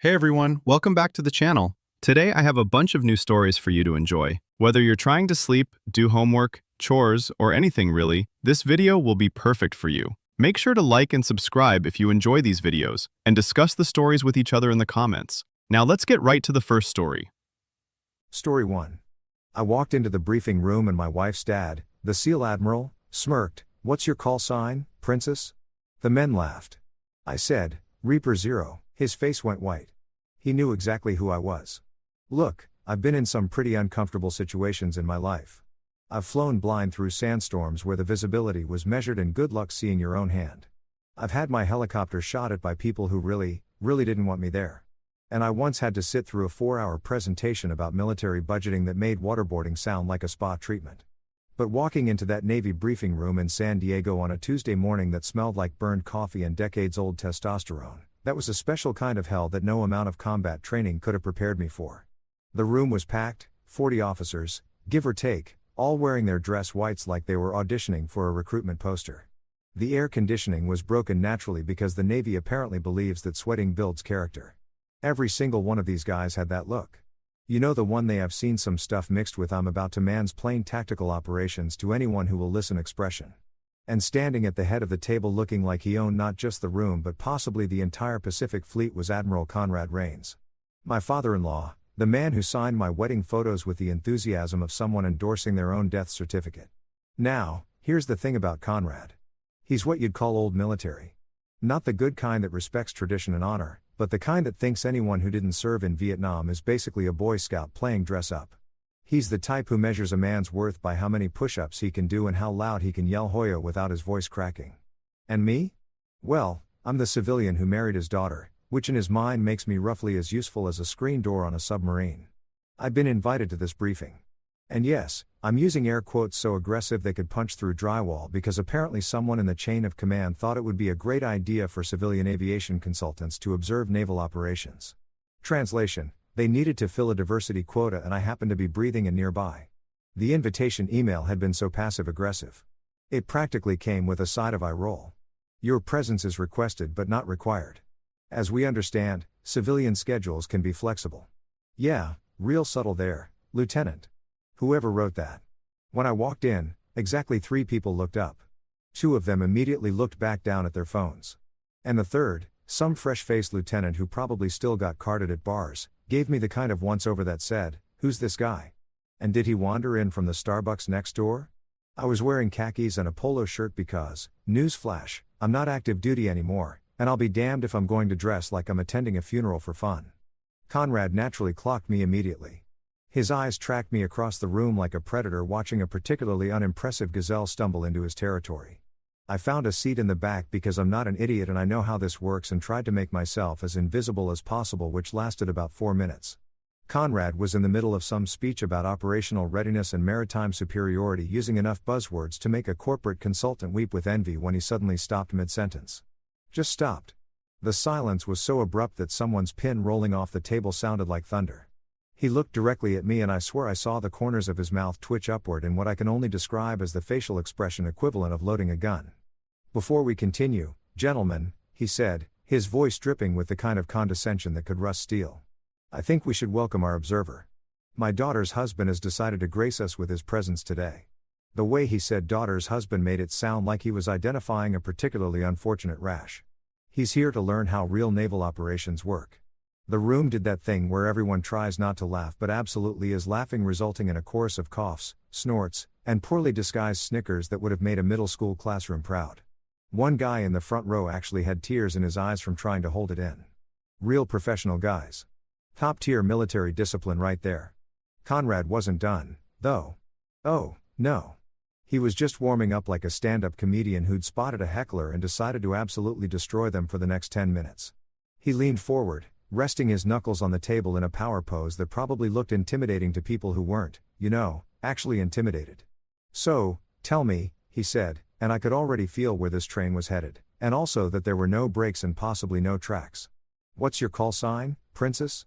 Hey everyone, welcome back to the channel. Today I have a bunch of new stories for you to enjoy. Whether you're trying to sleep, do homework, chores, or anything really, this video will be perfect for you. Make sure to like and subscribe if you enjoy these videos, and discuss the stories with each other in the comments. Now let's get right to the first story. Story 1. I walked into the briefing room and my wife's dad, the SEAL Admiral, smirked. "What's your call sign, Princess?" The men laughed. I said, "Reaper Zero." His face went white. He knew exactly who I was. "Look, I've been in some pretty uncomfortable situations in my life. I've flown blind through sandstorms where the visibility was measured and good luck seeing your own hand. I've had my helicopter shot at by people who really didn't want me there. And I once had to sit through a 4-hour presentation about military budgeting that made waterboarding sound like a spa treatment. But walking into that Navy briefing room in San Diego on a Tuesday morning that smelled like burned coffee and decades-old testosterone, that was a special kind of hell that no amount of combat training could have prepared me for. The room was packed, 40 officers, give or take, all wearing their dress whites like they were auditioning for a recruitment poster. The air conditioning was broken naturally because the Navy apparently believes that sweating builds character. Every single one of these guys had that look. You know, the one they have seen some stuff mixed with "I'm about to mansplain tactical operations to anyone who will listen" expression. And standing at the head of the table looking like he owned not just the room but possibly the entire Pacific Fleet was Admiral Conrad Rains. My father-in-law, the man who signed my wedding photos with the enthusiasm of someone endorsing their own death certificate. Now, here's the thing about Conrad. He's what you'd call old military. Not the good kind that respects tradition and honor, but the kind that thinks anyone who didn't serve in Vietnam is basically a Boy Scout playing dress up. He's the type who measures a man's worth by how many push-ups he can do and how loud he can yell Hoya without his voice cracking. And me? Well, I'm the civilian who married his daughter, which in his mind makes me roughly as useful as a screen door on a submarine. I've been invited to this briefing. And yes, I'm using air quotes so aggressive they could punch through drywall because apparently someone in the chain of command thought it would be a great idea for civilian aviation consultants to observe naval operations. Translation: they needed to fill a diversity quota and I happened to be breathing in nearby. The invitation email had been so passive-aggressive. It practically came with a side of eye roll. "Your presence is requested but not required. As we understand, civilian schedules can be flexible." Yeah, real subtle there, Lieutenant. Whoever wrote that. When I walked in, exactly 3 people looked up. 2 of them immediately looked back down at their phones. And the third, some fresh-faced lieutenant who probably still got carded at bars, gave me the kind of once-over that said, "Who's this guy? And did he wander in from the Starbucks next door?" I was wearing khakis and a polo shirt because, newsflash, I'm not active duty anymore, and I'll be damned if I'm going to dress like I'm attending a funeral for fun. Conrad naturally clocked me immediately. His eyes tracked me across the room like a predator watching a particularly unimpressive gazelle stumble into his territory. I found a seat in the back because I'm not an idiot and I know how this works, and tried to make myself as invisible as possible, which lasted about 4 minutes. Conrad was in the middle of some speech about operational readiness and maritime superiority, using enough buzzwords to make a corporate consultant weep with envy when he suddenly stopped mid-sentence. Just stopped. The silence was so abrupt that someone's pin rolling off the table sounded like thunder. He looked directly at me and I swear I saw the corners of his mouth twitch upward in what I can only describe as the facial expression equivalent of loading a gun. "Before we continue, gentlemen," he said, his voice dripping with the kind of condescension that could rust steel, "I think we should welcome our observer. My daughter's husband has decided to grace us with his presence today." The way he said "daughter's husband" made it sound like he was identifying a particularly unfortunate rash. "He's here to learn how real naval operations work." The room did that thing where everyone tries not to laugh but absolutely is laughing, resulting in a chorus of coughs, snorts, and poorly disguised snickers that would have made a middle school classroom proud. One guy in the front row actually had tears in his eyes from trying to hold it in. Real professional guys. Top-tier military discipline right there. Conrad wasn't done, though. Oh, no. He was just warming up like a stand-up comedian who'd spotted a heckler and decided to absolutely destroy them for the next 10 minutes. He leaned forward, resting his knuckles on the table in a power pose that probably looked intimidating to people who weren't, actually intimidated. "So, tell me," he said, and I could already feel where this train was headed, and also that there were no brakes and possibly no tracks. "What's your call sign, Princess?"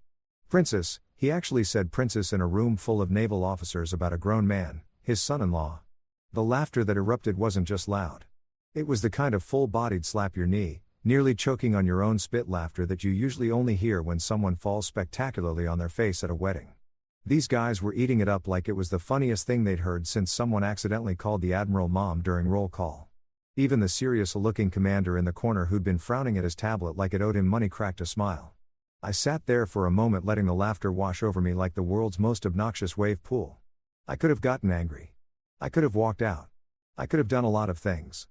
Princess, he actually said princess in a room full of naval officers about a grown man, his son-in-law. The laughter that erupted wasn't just loud. It was the kind of full-bodied slap your knee, nearly choking on your own spit laughter that you usually only hear when someone falls spectacularly on their face at a wedding. These guys were eating it up like it was the funniest thing they'd heard since someone accidentally called the Admiral Mom during roll call. Even the serious-looking commander in the corner who'd been frowning at his tablet like it owed him money cracked a smile. I sat there for a moment letting the laughter wash over me like the world's most obnoxious wave pool. I could have gotten angry. I could have walked out. I could have done a lot of things.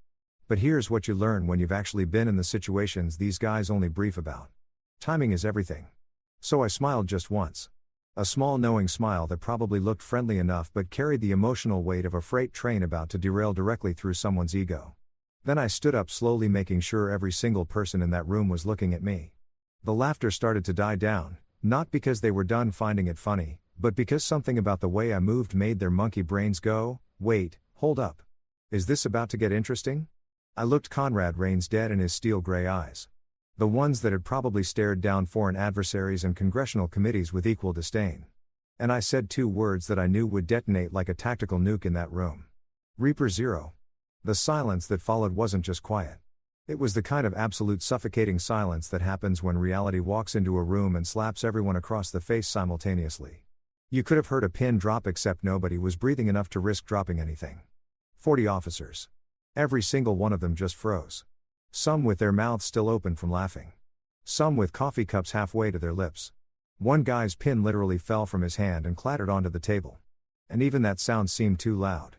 But here's what you learn when you've actually been in the situations these guys only brief about. Timing is everything. So I smiled just once. A small knowing smile that probably looked friendly enough but carried the emotional weight of a freight train about to derail directly through someone's ego. Then I stood up slowly, making sure every single person in that room was looking at me. The laughter started to die down, not because they were done finding it funny, but because something about the way I moved made their monkey brains go, "Wait, hold up. Is this about to get interesting?" I looked Conrad Raines dead in his steel gray eyes. The ones that had probably stared down foreign adversaries and congressional committees with equal disdain. And I said two words that I knew would detonate like a tactical nuke in that room. Reaper Zero. The silence that followed wasn't just quiet. It was the kind of absolute suffocating silence that happens when reality walks into a room and slaps everyone across the face simultaneously. You could have heard a pin drop, except nobody was breathing enough to risk dropping anything. 40 officers. Every single one of them just froze. Some with their mouths still open from laughing. Some with coffee cups halfway to their lips. One guy's pin literally fell from his hand and clattered onto the table. And even that sound seemed too loud.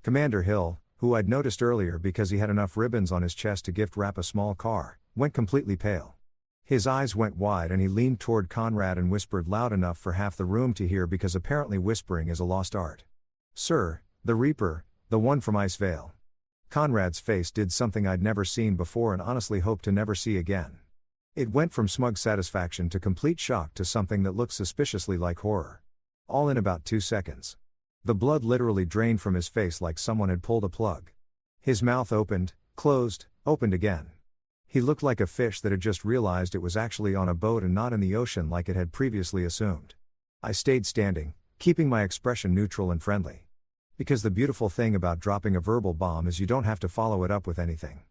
Commander Hill, who I'd noticed earlier because he had enough ribbons on his chest to gift wrap a small car, went completely pale. His eyes went wide and he leaned toward Conrad and whispered loud enough for half the room to hear, because apparently whispering is a lost art. "Sir, the Reaper, the one from Ice Vale." Conrad's face did something I'd never seen before and honestly hope to never see again. It went from smug satisfaction to complete shock to something that looked suspiciously like horror. All in about 2 seconds. The blood literally drained from his face like someone had pulled a plug. His mouth opened, closed, opened again. He looked like a fish that had just realized it was actually on a boat and not in the ocean like it had previously assumed. I stayed standing, keeping my expression neutral and friendly. Because the beautiful thing about dropping a verbal bomb is you don't have to follow it up with anything.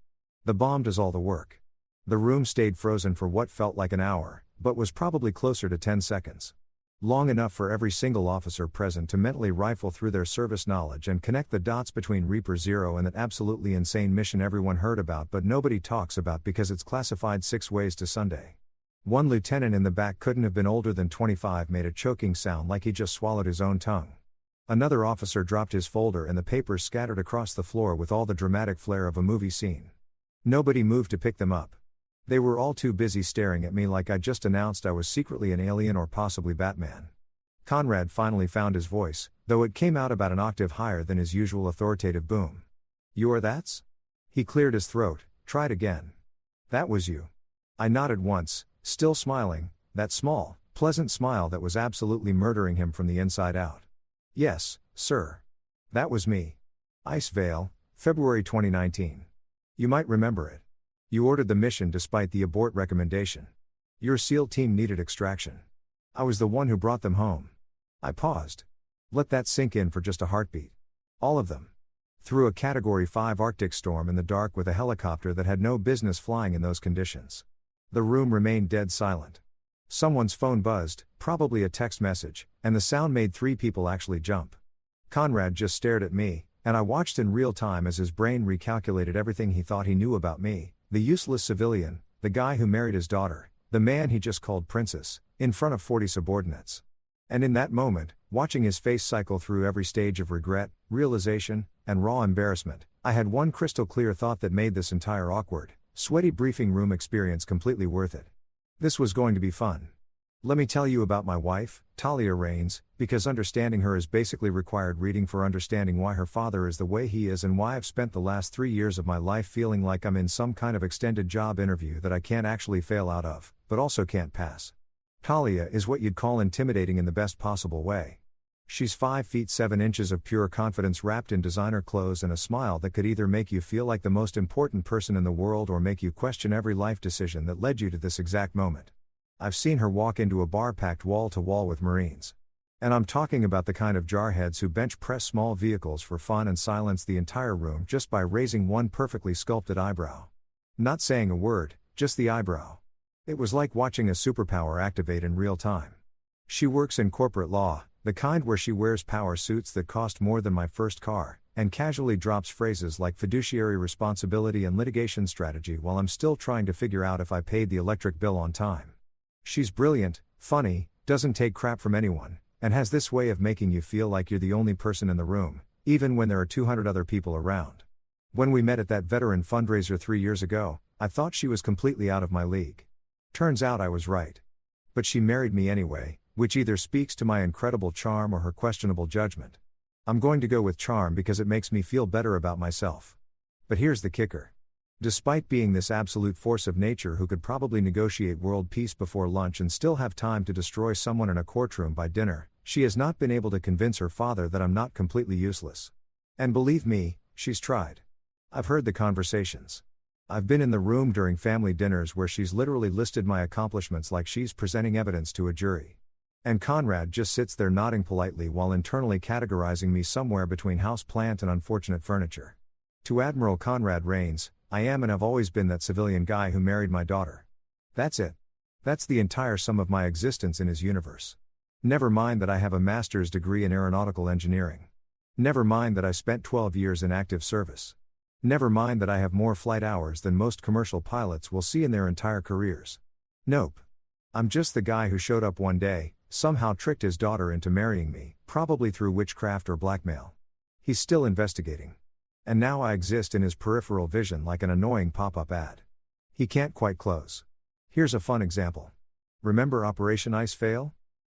The bomb does all the work. The room stayed frozen for what felt like an hour, but was probably closer to 10 seconds. Long enough for every single officer present to mentally rifle through their service knowledge and connect the dots between Reaper Zero and that absolutely insane mission everyone heard about but nobody talks about because it's classified 6 ways to Sunday. One lieutenant in the back, couldn't have been older than 25, made a choking sound like he just swallowed his own tongue. Another officer dropped his folder and the papers scattered across the floor with all the dramatic flair of a movie scene. Nobody moved to pick them up. They were all too busy staring at me like I just announced I was secretly an alien or possibly Batman. Conrad finally found his voice, though it came out about an octave higher than his usual authoritative boom. "You are that's?" He cleared his throat, tried again. "That was you." I nodded once, still smiling, that small, pleasant smile that was absolutely murdering him from the inside out. "Yes, sir. That was me. Ice Vale, February 2019. You might remember it. You ordered the mission despite the abort recommendation. Your SEAL team needed extraction. I was the one who brought them home." I paused. Let that sink in for just a heartbeat. All of them. Through a Category 5 Arctic storm in the dark with a helicopter that had no business flying in those conditions. The room remained dead silent. Someone's phone buzzed, probably a text message, and the sound made 3 people actually jump. Conrad just stared at me, and I watched in real time as his brain recalculated everything he thought he knew about me, the useless civilian, the guy who married his daughter, the man he just called Princess, in front of 40 subordinates. And in that moment, watching his face cycle through every stage of regret, realization, and raw embarrassment, I had one crystal clear thought that made this entire awkward, sweaty briefing room experience completely worth it. This was going to be fun. Let me tell you about my wife, Talia Raines, because understanding her is basically required reading for understanding why her father is the way he is and why I've spent the last 3 years of my life feeling like I'm in some kind of extended job interview that I can't actually fail out of, but also can't pass. Talia is what you'd call intimidating in the best possible way. She's 5 feet 7 inches of pure confidence wrapped in designer clothes and a smile that could either make you feel like the most important person in the world or make you question every life decision that led you to this exact moment. I've seen her walk into a bar packed wall to wall with Marines. And I'm talking about the kind of jarheads who bench press small vehicles for fun and silence the entire room just by raising one perfectly sculpted eyebrow. Not saying a word, just the eyebrow. It was like watching a superpower activate in real time. She works in corporate law, the kind where she wears power suits that cost more than my first car, and casually drops phrases like fiduciary responsibility and litigation strategy while I'm still trying to figure out if I paid the electric bill on time. She's brilliant, funny, doesn't take crap from anyone, and has this way of making you feel like you're the only person in the room, even when there are 200 other people around. When we met at that veteran fundraiser 3 years ago, I thought she was completely out of my league. Turns out I was right. But she married me anyway, which either speaks to my incredible charm or her questionable judgment. I'm going to go with charm because it makes me feel better about myself. But here's the kicker. Despite being this absolute force of nature who could probably negotiate world peace before lunch and still have time to destroy someone in a courtroom by dinner, she has not been able to convince her father that I'm not completely useless. And believe me, she's tried. I've heard the conversations. I've been in the room during family dinners where she's literally listed my accomplishments like she's presenting evidence to a jury. And Conrad just sits there nodding politely while internally categorizing me somewhere between house plant and unfortunate furniture. To Admiral Conrad Rains, I am and have always been that civilian guy who married my daughter. That's it. That's the entire sum of my existence in his universe. Never mind that I have a master's degree in aeronautical engineering. Never mind that I spent 12 years in active service. Never mind that I have more flight hours than most commercial pilots will see in their entire careers. Nope. I'm just the guy who showed up one day, somehow tricked his daughter into marrying me, probably through witchcraft or blackmail. He's still investigating. And now I exist in his peripheral vision like an annoying pop-up ad. He can't quite close. Here's a fun example. Remember Operation Ice Fail?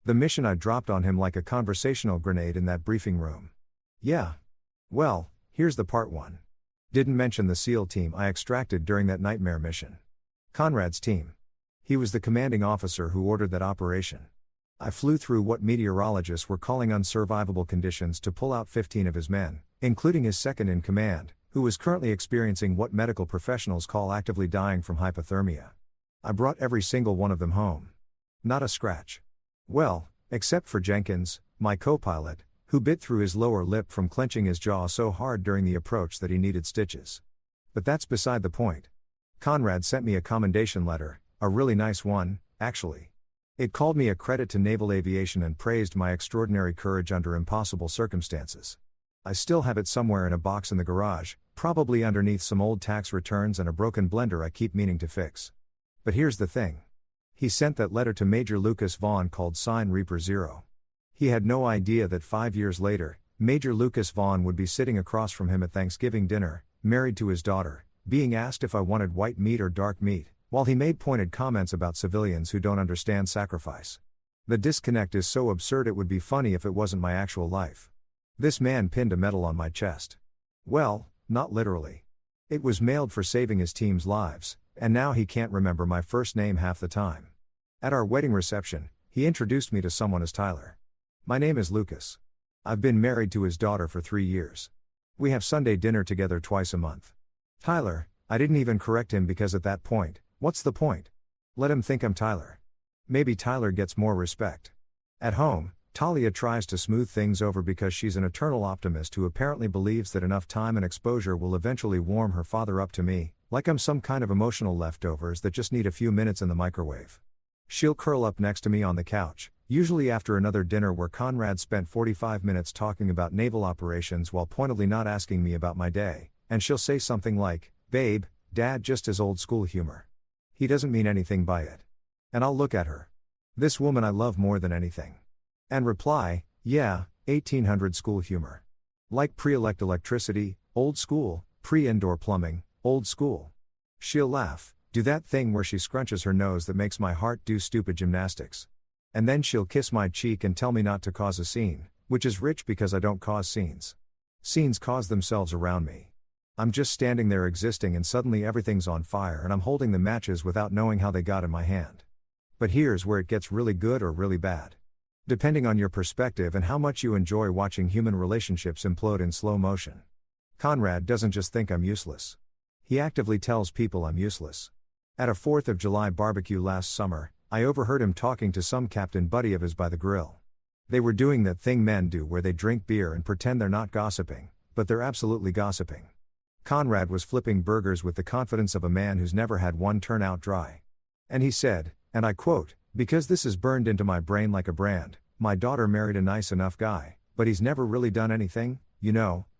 The mission I dropped on him like a conversational grenade in that briefing room. Yeah. Well, here's the part one. Didn't mention the SEAL team I extracted during that nightmare mission. Conrad's team. He was the commanding officer who ordered that operation. I flew through what meteorologists were calling unsurvivable conditions to pull out 15 of his men, including his second in command, who was currently experiencing what medical professionals call actively dying from hypothermia. I brought every single one of them home. Not a scratch. Well, except for Jenkins, my co-pilot, who bit through his lower lip from clenching his jaw so hard during the approach that he needed stitches. But that's beside the point. Conrad sent me a commendation letter, a really nice one, actually. It called me a credit to naval aviation and praised my extraordinary courage under impossible circumstances. I still have it somewhere in a box in the garage, probably underneath some old tax returns and a broken blender I keep meaning to fix. But here's the thing. He sent that letter to Major Lucas Vaughn called Sign Reaper Zero. He had no idea that 5 years later, Major Lucas Vaughn would be sitting across from him at Thanksgiving dinner, married to his daughter, being asked if I wanted white meat or dark meat, while he made pointed comments about civilians who don't understand sacrifice. The disconnect is so absurd it would be funny if it wasn't my actual life. This man pinned a medal on my chest. Well, not literally. It was mailed for saving his team's lives, and now he can't remember my first name half the time. At our wedding reception, he introduced me to someone as Tyler. My name is Lucas. I've been married to his daughter for 3 years. We have Sunday dinner together twice a month. Tyler, I didn't even correct him because at that point, what's the point? Let him think I'm Tyler. Maybe Tyler gets more respect. At home, Talia tries to smooth things over because she's an eternal optimist who apparently believes that enough time and exposure will eventually warm her father up to me, like I'm some kind of emotional leftovers that just need a few minutes in the microwave. She'll curl up next to me on the couch, usually after another dinner where Conrad spent 45 minutes talking about naval operations while pointedly not asking me about my day, and she'll say something like, "Babe, Dad just has old school humor. He doesn't mean anything by it." And I'll look at her. This woman I love more than anything. And reply, "Yeah, 1800 school humor. Like pre-elect electricity, old school, pre-indoor plumbing, old school." She'll laugh, do that thing where she scrunches her nose that makes my heart do stupid gymnastics. And then she'll kiss my cheek and tell me not to cause a scene, which is rich because I don't cause scenes. Scenes cause themselves around me. I'm just standing there existing and suddenly everything's on fire and I'm holding the matches without knowing how they got in my hand. But here's where it gets really good or really bad. Depending on your perspective and how much you enjoy watching human relationships implode in slow motion. Conrad doesn't just think I'm useless. He actively tells people I'm useless. At a 4th of July barbecue last summer, I overheard him talking to some captain buddy of his by the grill. They were doing that thing men do where they drink beer and pretend they're not gossiping, but they're absolutely gossiping. Conrad was flipping burgers with the confidence of a man who's never had one turn out dry. And he said, and I quote, "Because this is burned into my brain like a brand, my daughter married a nice enough guy, but he's never really done anything,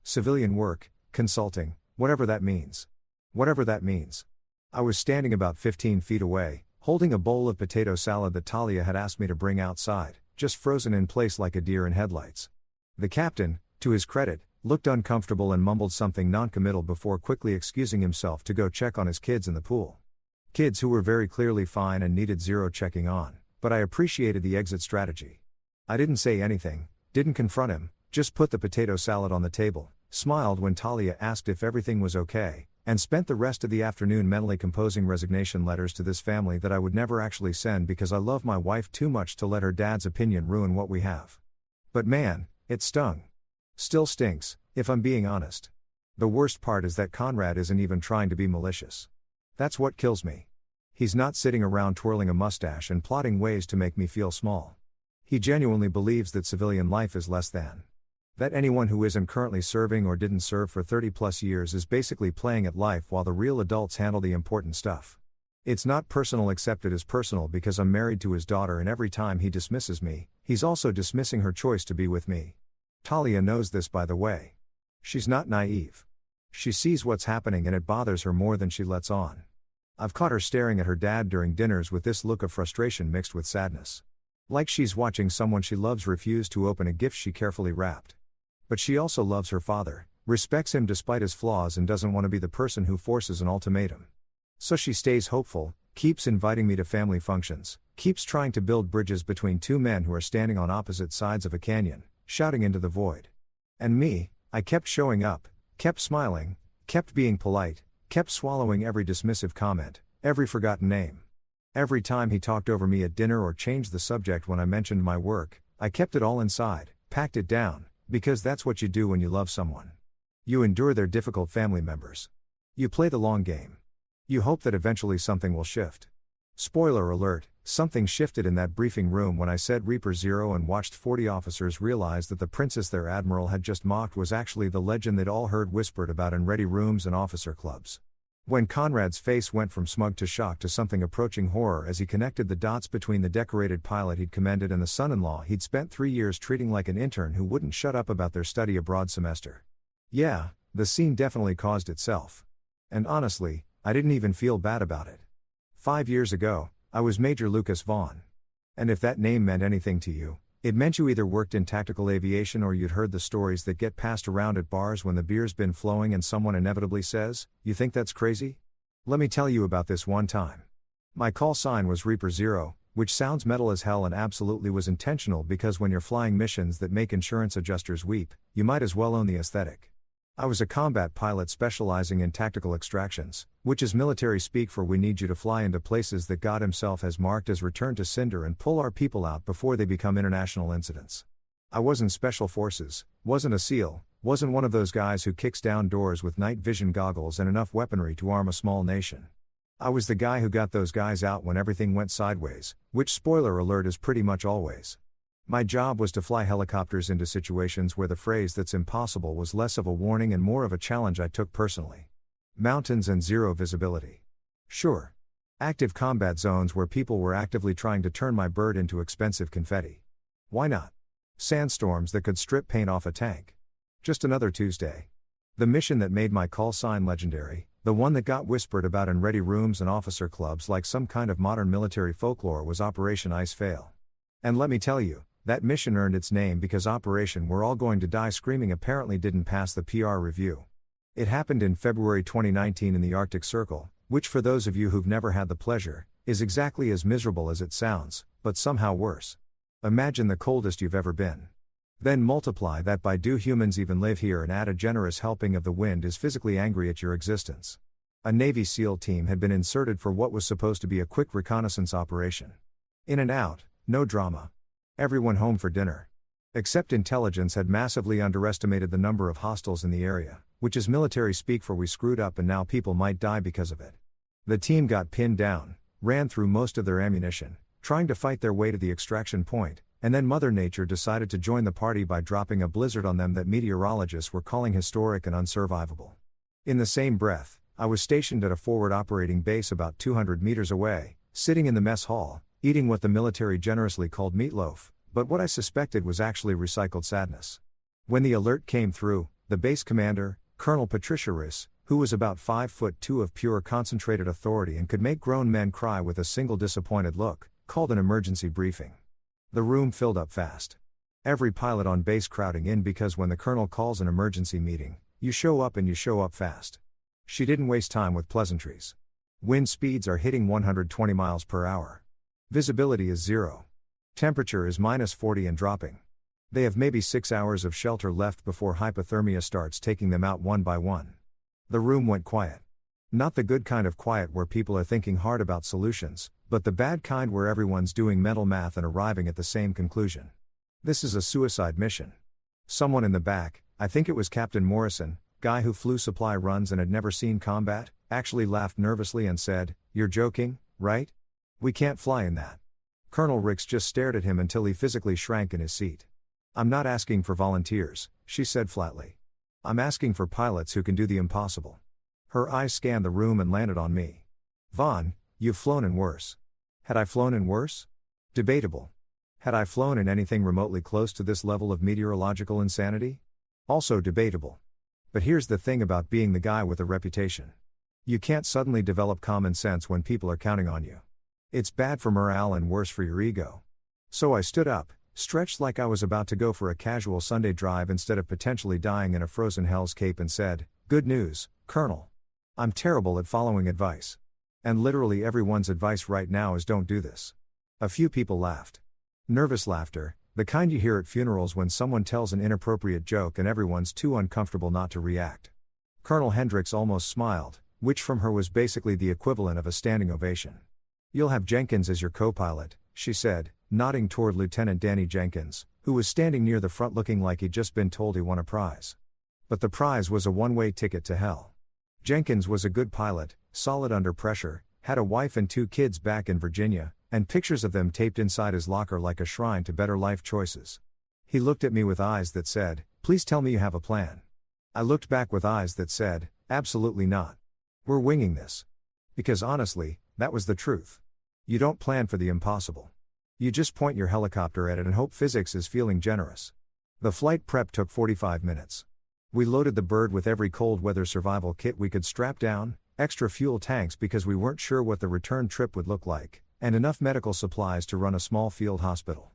civilian work, consulting, whatever that means. Whatever that means." I was standing about 15 feet away, holding a bowl of potato salad that Talia had asked me to bring outside, just frozen in place like a deer in headlights. The captain, to his credit, looked uncomfortable and mumbled something non-committal before quickly excusing himself to go check on his kids in the pool. Kids who were very clearly fine and needed zero checking on, but I appreciated the exit strategy. I didn't say anything, didn't confront him, just put the potato salad on the table, smiled when Talia asked if everything was okay, and spent the rest of the afternoon mentally composing resignation letters to this family that I would never actually send because I love my wife too much to let her dad's opinion ruin what we have. But man, it stung. Still stinks, if I'm being honest. The worst part is that Conrad isn't even trying to be malicious. That's what kills me. He's not sitting around twirling a mustache and plotting ways to make me feel small. He genuinely believes that civilian life is less than. That anyone who isn't currently serving or didn't serve for 30+ years is basically playing at life while the real adults handle the important stuff. It's not personal except it is personal because I'm married to his daughter and every time he dismisses me, he's also dismissing her choice to be with me. Talia knows this by the way. She's not naive. She sees what's happening and it bothers her more than she lets on. I've caught her staring at her dad during dinners with this look of frustration mixed with sadness. Like she's watching someone she loves refuse to open a gift she carefully wrapped. But she also loves her father, respects him despite his flaws and doesn't want to be the person who forces an ultimatum. So she stays hopeful, keeps inviting me to family functions, keeps trying to build bridges between two men who are standing on opposite sides of a canyon, shouting into the void. And me, I kept showing up, kept smiling, kept being polite, kept swallowing every dismissive comment, every forgotten name. Every time he talked over me at dinner or changed the subject when I mentioned my work, I kept it all inside, packed it down, because that's what you do when you love someone. You endure their difficult family members. You play the long game. You hope that eventually something will shift. Spoiler alert, something shifted in that briefing room when I said Reaper Zero and watched 40 officers realize that the princess their admiral had just mocked was actually the legend they'd all heard whispered about in ready rooms and officer clubs. When Conrad's face went from smug to shock to something approaching horror as he connected the dots between the decorated pilot he'd commended and the son-in-law he'd spent 3 years treating like an intern who wouldn't shut up about their study abroad semester. Yeah, the scene definitely caused itself. And honestly, I didn't even feel bad about it. 5 years ago, I was Major Lucas Vaughn. And if that name meant anything to you, it meant you either worked in tactical aviation or you'd heard the stories that get passed around at bars when the beer's been flowing and someone inevitably says, "You think that's crazy?" Let me tell you about this one time. My call sign was Reaper Zero, which sounds metal as hell and absolutely was intentional because when you're flying missions that make insurance adjusters weep, you might as well own the aesthetic. I was a combat pilot specializing in tactical extractions, which is military speak for we need you to fly into places that God himself has marked as return to cinder and pull our people out before they become international incidents. I wasn't special forces, wasn't a SEAL, wasn't one of those guys who kicks down doors with night vision goggles and enough weaponry to arm a small nation. I was the guy who got those guys out when everything went sideways, which spoiler alert is pretty much always. My job was to fly helicopters into situations where the phrase "that's impossible" was less of a warning and more of a challenge I took personally. Mountains and zero visibility. Sure. Active combat zones where people were actively trying to turn my bird into expensive confetti. Why not? Sandstorms that could strip paint off a tank. Just another Tuesday. The mission that made my call sign legendary, the one that got whispered about in ready rooms and officer clubs like some kind of modern military folklore, was Operation Ice Fail. And let me tell you, that mission earned its name because Operation We're All Going to Die Screaming apparently didn't pass the PR review. It happened in February 2019 in the Arctic Circle, which for those of you who've never had the pleasure, is exactly as miserable as it sounds, but somehow worse. Imagine the coldest you've ever been. Then multiply that by "do humans even live here?" and add a generous helping of the wind is physically angry at your existence. A Navy SEAL team had been inserted for what was supposed to be a quick reconnaissance operation. In and out, no drama. Everyone home for dinner. Except intelligence had massively underestimated the number of hostiles in the area, which is military speak for we screwed up and now people might die because of it. The team got pinned down, ran through most of their ammunition, trying to fight their way to the extraction point, and then Mother Nature decided to join the party by dropping a blizzard on them that meteorologists were calling historic and unsurvivable. In the same breath, I was stationed at a forward operating base about 200 meters away, sitting in the mess hall, eating what the military generously called meatloaf, but what I suspected was actually recycled sadness. When the alert came through, the base commander, Colonel Patricia Riss, who was about 5'2" of pure concentrated authority and could make grown men cry with a single disappointed look, called an emergency briefing. The room filled up fast. Every pilot on base crowding in because when the colonel calls an emergency meeting, you show up and you show up fast. She didn't waste time with pleasantries. Wind speeds are hitting 120 miles per hour. Visibility is 0. Temperature is -40 and dropping. They have maybe 6 hours of shelter left before hypothermia starts taking them out one by one. The room went quiet. Not the good kind of quiet where people are thinking hard about solutions, but the bad kind where everyone's doing mental math and arriving at the same conclusion. This is a suicide mission. Someone in the back, I think it was Captain Morrison, guy who flew supply runs and had never seen combat, actually laughed nervously and said, "You're joking, right? We can't fly in that." Colonel Ricks just stared at him until he physically shrank in his seat. "I'm not asking for volunteers," she said flatly. "I'm asking for pilots who can do the impossible." Her eyes scanned the room and landed on me. "Vaughn, you've flown in worse." Had I flown in worse? Debatable. Had I flown in anything remotely close to this level of meteorological insanity? Also debatable. But here's the thing about being the guy with a reputation. You can't suddenly develop common sense when people are counting on you. It's bad for morale and worse for your ego. So I stood up, stretched like I was about to go for a casual Sunday drive instead of potentially dying in a frozen Hell's Cape and said, "Good news, Colonel. I'm terrible at following advice. And literally everyone's advice right now is don't do this." A few people laughed. Nervous laughter, the kind you hear at funerals when someone tells an inappropriate joke and everyone's too uncomfortable not to react. Colonel Hendricks almost smiled, which from her was basically the equivalent of a standing ovation. "You'll have Jenkins as your co-pilot," she said, nodding toward Lieutenant Danny Jenkins, who was standing near the front looking like he'd just been told he won a prize. But the prize was a one-way ticket to hell. Jenkins was a good pilot, solid under pressure, had a wife and 2 kids back in Virginia, and pictures of them taped inside his locker like a shrine to better life choices. He looked at me with eyes that said, "Please tell me you have a plan." I looked back with eyes that said, "Absolutely not. We're winging this." Because honestly, that was the truth. You don't plan for the impossible. You just point your helicopter at it and hope physics is feeling generous. The flight prep took 45 minutes. We loaded the bird with every cold weather survival kit we could strap down, extra fuel tanks because we weren't sure what the return trip would look like, and enough medical supplies to run a small field hospital.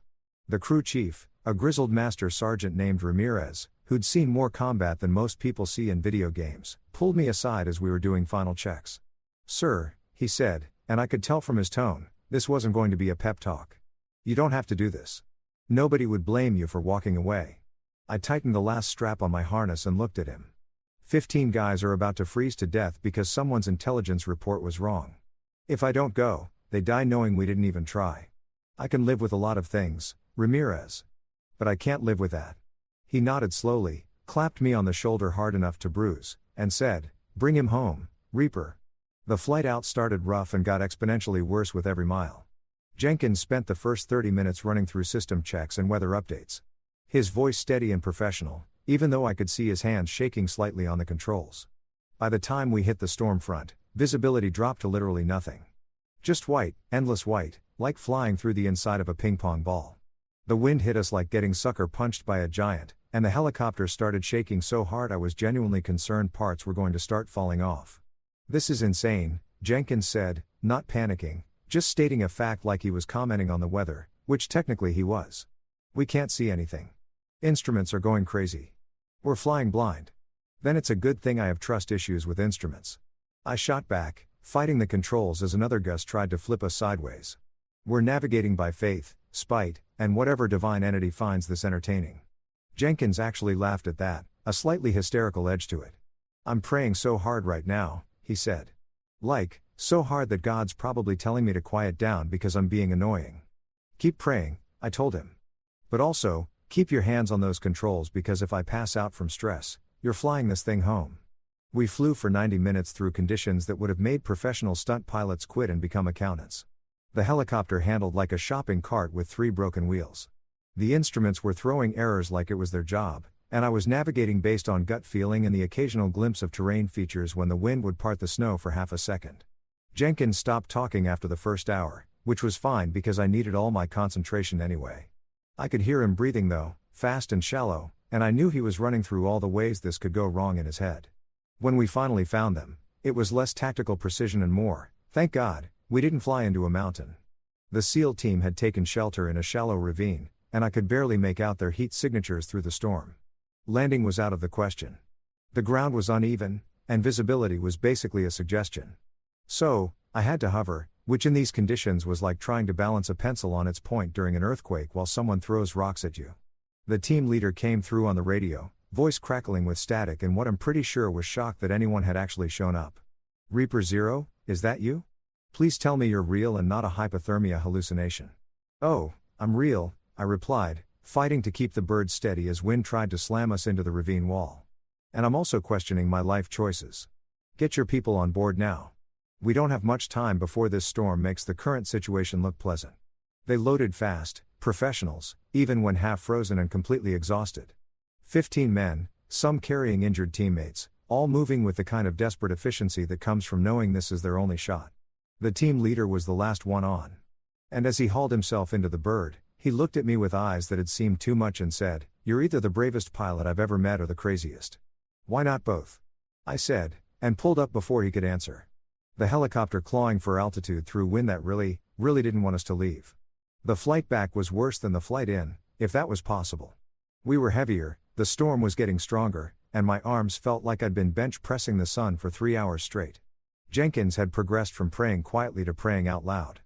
The crew chief, a grizzled master sergeant named Ramirez, who'd seen more combat than most people see in video games, pulled me aside as we were doing final checks. "Sir," he said, and I could tell from his tone, this wasn't going to be a pep talk. "You don't have to do this. Nobody would blame you for walking away." I tightened the last strap on my harness and looked at him. 15 guys are about to freeze to death because someone's intelligence report was wrong. If I don't go, they die knowing we didn't even try. I can live with a lot of things, Ramirez. But I can't live with that. He nodded slowly, clapped me on the shoulder hard enough to bruise, and said, "Bring him home, Reaper." The flight out started rough and got exponentially worse with every mile. Jenkins spent the first 30 minutes running through system checks and weather updates. His voice steady and professional, even though I could see his hands shaking slightly on the controls. By the time we hit the storm front, visibility dropped to literally nothing. Just white, endless white, like flying through the inside of a ping pong ball. The wind hit us like getting sucker punched by a giant, and the helicopter started shaking so hard I was genuinely concerned parts were going to start falling off. "This is insane," Jenkins said, not panicking, just stating a fact like he was commenting on the weather, which technically he was. "We can't see anything. Instruments are going crazy. We're flying blind." "Then it's a good thing I have trust issues with instruments." I shot back, fighting the controls as another gust tried to flip us sideways. "We're navigating by faith, spite, and whatever divine entity finds this entertaining." Jenkins actually laughed at that, a slightly hysterical edge to it. "I'm praying so hard right now," he said. "Like, so hard that God's probably telling me to quiet down because I'm being annoying." "Keep praying," I told him. "But also, keep your hands on those controls because if I pass out from stress, you're flying this thing home." We flew for 90 minutes through conditions that would have made professional stunt pilots quit and become accountants. The helicopter handled like a shopping cart with 3 broken wheels. The instruments were throwing errors like it was their job, And I was navigating based on gut feeling and the occasional glimpse of terrain features when the wind would part the snow for half a second. Jenkins stopped talking after the first hour, which was fine because I needed all my concentration anyway. I could hear him breathing though, fast and shallow, and I knew he was running through all the ways this could go wrong in his head. When we finally found them, it was less tactical precision and more, thank God, we didn't fly into a mountain. The SEAL team had taken shelter in a shallow ravine, and I could barely make out their heat signatures through the storm. Landing was out of the question. The ground was uneven, and visibility was basically a suggestion. So, I had to hover, which in these conditions was like trying to balance a pencil on its point during an earthquake while someone throws rocks at you. The team leader came through on the radio, voice crackling with static and what I'm pretty sure was shocked that anyone had actually shown up. Reaper Zero, is that you? Please tell me you're real and not a hypothermia hallucination. Oh, I'm real, I replied, fighting to keep the bird steady as wind tried to slam us into the ravine wall. And I'm also questioning my life choices. Get your people on board now. We don't have much time before this storm makes the current situation look pleasant. They loaded fast, professionals, even when half frozen and completely exhausted. 15 men, some carrying injured teammates, all moving with the kind of desperate efficiency that comes from knowing this is their only shot. The team leader was the last one on. And as he hauled himself into the bird, he looked at me with eyes that had seemed too much and said, "You're either the bravest pilot I've ever met or the craziest." "Why not both?" I said, and pulled up before he could answer. The helicopter clawing for altitude through wind that really didn't want us to leave. The flight back was worse than the flight in, if that was possible. We were heavier, the storm was getting stronger, and my arms felt like I'd been bench pressing the sun for 3 hours straight. Jenkins had progressed from praying quietly to praying out loud.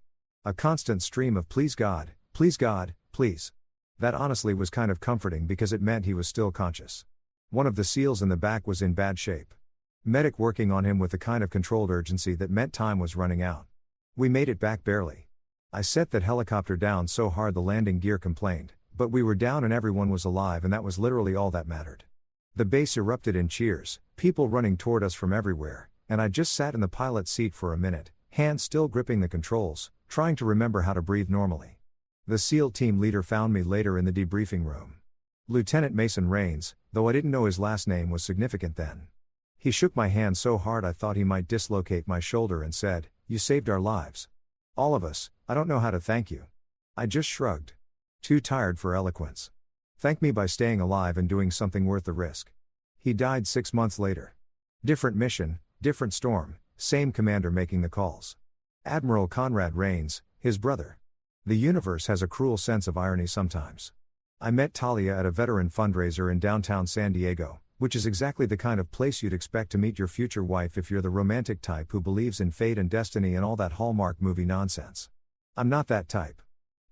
A constant stream of please God, please. That honestly was kind of comforting because it meant he was still conscious. One of the SEALs in the back was in bad shape. Medic working on him with the kind of controlled urgency that meant time was running out. We made it back barely. I set that helicopter down so hard the landing gear complained, but we were down and everyone was alive and that was literally all that mattered. The base erupted in cheers, people running toward us from everywhere, and I just sat in the pilot's seat for a minute, hands still gripping the controls, trying to remember how to breathe normally. The SEAL team leader found me later in the debriefing room. Lieutenant Mason Rains, though I didn't know his last name was significant then. He shook my hand so hard I thought he might dislocate my shoulder and said, "You saved our lives. All of us, I don't know how to thank you." I just shrugged. Too tired for eloquence. Thank me by staying alive and doing something worth the risk. He died 6 months later. Different mission, different storm, same commander making the calls. Admiral Conrad Rains, his brother. The universe has a cruel sense of irony sometimes. I met Talia at a veteran fundraiser in downtown San Diego, which is exactly the kind of place you'd expect to meet your future wife if you're the romantic type who believes in fate and destiny and all that Hallmark movie nonsense. I'm not that type.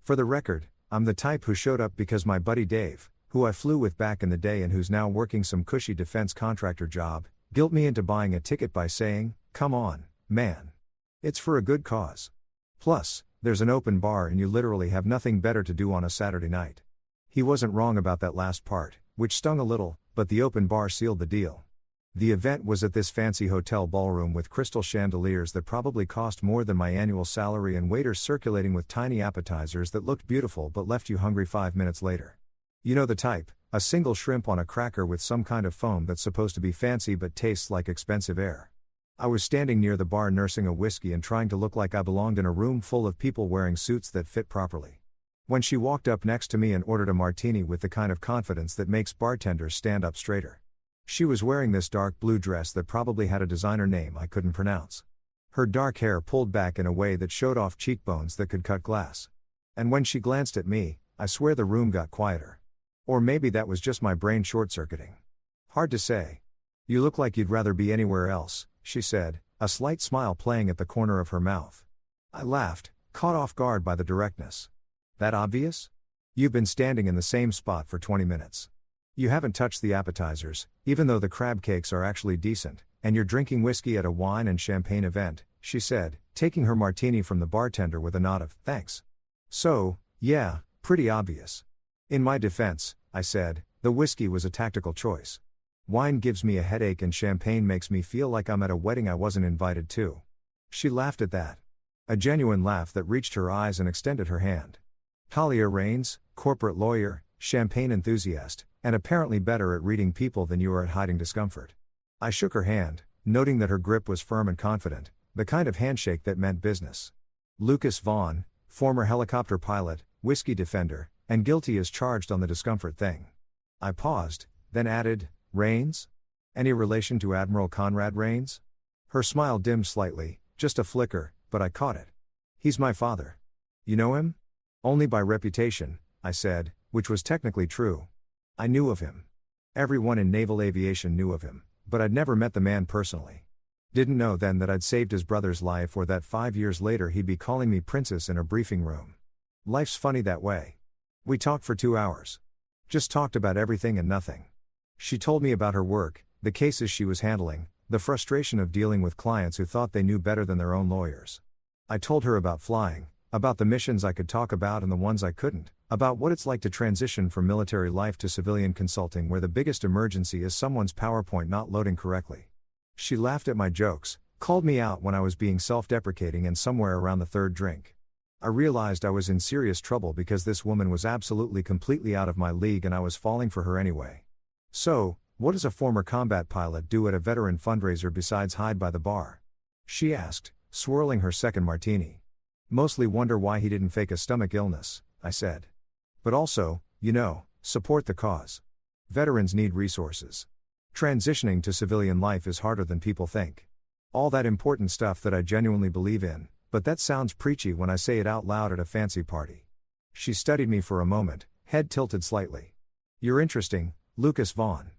For the record, I'm the type who showed up because my buddy Dave, who I flew with back in the day and who's now working some cushy defense contractor job, guilt me into buying a ticket by saying, "Come on, man. It's for a good cause. Plus, there's an open bar and you literally have nothing better to do on a Saturday night." He wasn't wrong about that last part, which stung a little, but the open bar sealed the deal. The event was at this fancy hotel ballroom with crystal chandeliers that probably cost more than my annual salary and waiters circulating with tiny appetizers that looked beautiful but left you hungry 5 minutes later. You know the type, a single shrimp on a cracker with some kind of foam that's supposed to be fancy but tastes like expensive air. I was standing near the bar nursing a whiskey and trying to look like I belonged in a room full of people wearing suits that fit properly. When she walked up next to me and ordered a martini with the kind of confidence that makes bartenders stand up straighter. She was wearing this dark blue dress that probably had a designer name I couldn't pronounce. Her dark hair pulled back in a way that showed off cheekbones that could cut glass. And when she glanced at me, I swear the room got quieter. Or maybe that was just my brain short-circuiting. Hard to say. "You look like you'd rather be anywhere else," she said, a slight smile playing at the corner of her mouth. I laughed, caught off guard by the directness. "That obvious? You've been standing in the same spot for 20 minutes. You haven't touched the appetizers, even though the crab cakes are actually decent, and you're drinking whiskey at a wine and champagne event," she said, taking her martini from the bartender with a nod of thanks. "So, yeah, pretty obvious." In my defense, I said, the whiskey was a tactical choice. Wine gives me a headache and champagne makes me feel like I'm at a wedding I wasn't invited to. She laughed at that. A genuine laugh that reached her eyes and extended her hand. Talia Rains, corporate lawyer, champagne enthusiast, and apparently better at reading people than you are at hiding discomfort. I shook her hand, noting that her grip was firm and confident, the kind of handshake that meant business. Lucas Vaughn, former helicopter pilot, whiskey defender, and guilty as charged on the discomfort thing. I paused, then added, Rains? Any relation to Admiral Conrad Rains? Her smile dimmed slightly, just a flicker, but I caught it. He's my father. You know him? Only by reputation, I said, which was technically true. I knew of him. Everyone in naval aviation knew of him, but I'd never met the man personally. Didn't know then that I'd saved his brother's life or that 5 years later he'd be calling me princess in a briefing room. Life's funny that way. We talked for 2 hours. Just talked about everything and nothing. She told me about her work, the cases she was handling, the frustration of dealing with clients who thought they knew better than their own lawyers. I told her about flying, about the missions I could talk about and the ones I couldn't, about what it's like to transition from military life to civilian consulting where the biggest emergency is someone's PowerPoint not loading correctly. She laughed at my jokes, called me out when I was being self-deprecating, and somewhere around the third drink, I realized I was in serious trouble because this woman was absolutely completely out of my league and I was falling for her anyway. So, what does a former combat pilot do at a veteran fundraiser besides hide by the bar? She asked, swirling her second martini. Mostly wonder why he didn't fake a stomach illness, I said. But also, support the cause. Veterans need resources. Transitioning to civilian life is harder than people think. All that important stuff that I genuinely believe in, but that sounds preachy when I say it out loud at a fancy party. She studied me for a moment, head tilted slightly. You're interesting, Lucas Vaughn.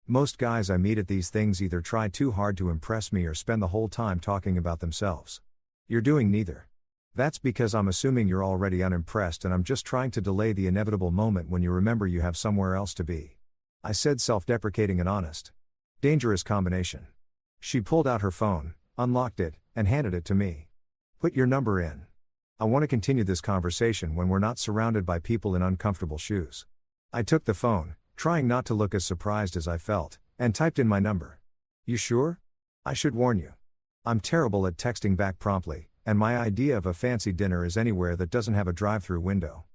Most guys I meet at these things either try too hard to impress me or spend the whole time talking about themselves. You're doing neither. That's because I'm assuming you're already unimpressed and I'm just trying to delay the inevitable moment when you remember you have somewhere else to be. I said, self-deprecating and honest. Dangerous combination. She pulled out her phone, unlocked it, and handed it to me. Put your number in. I want to continue this conversation when we're not surrounded by people in uncomfortable shoes. I took the phone, trying not to look as surprised as I felt, and typed in my number. You sure? I should warn you. I'm terrible at texting back promptly, and my idea of a fancy dinner is anywhere that doesn't have a drive-through window.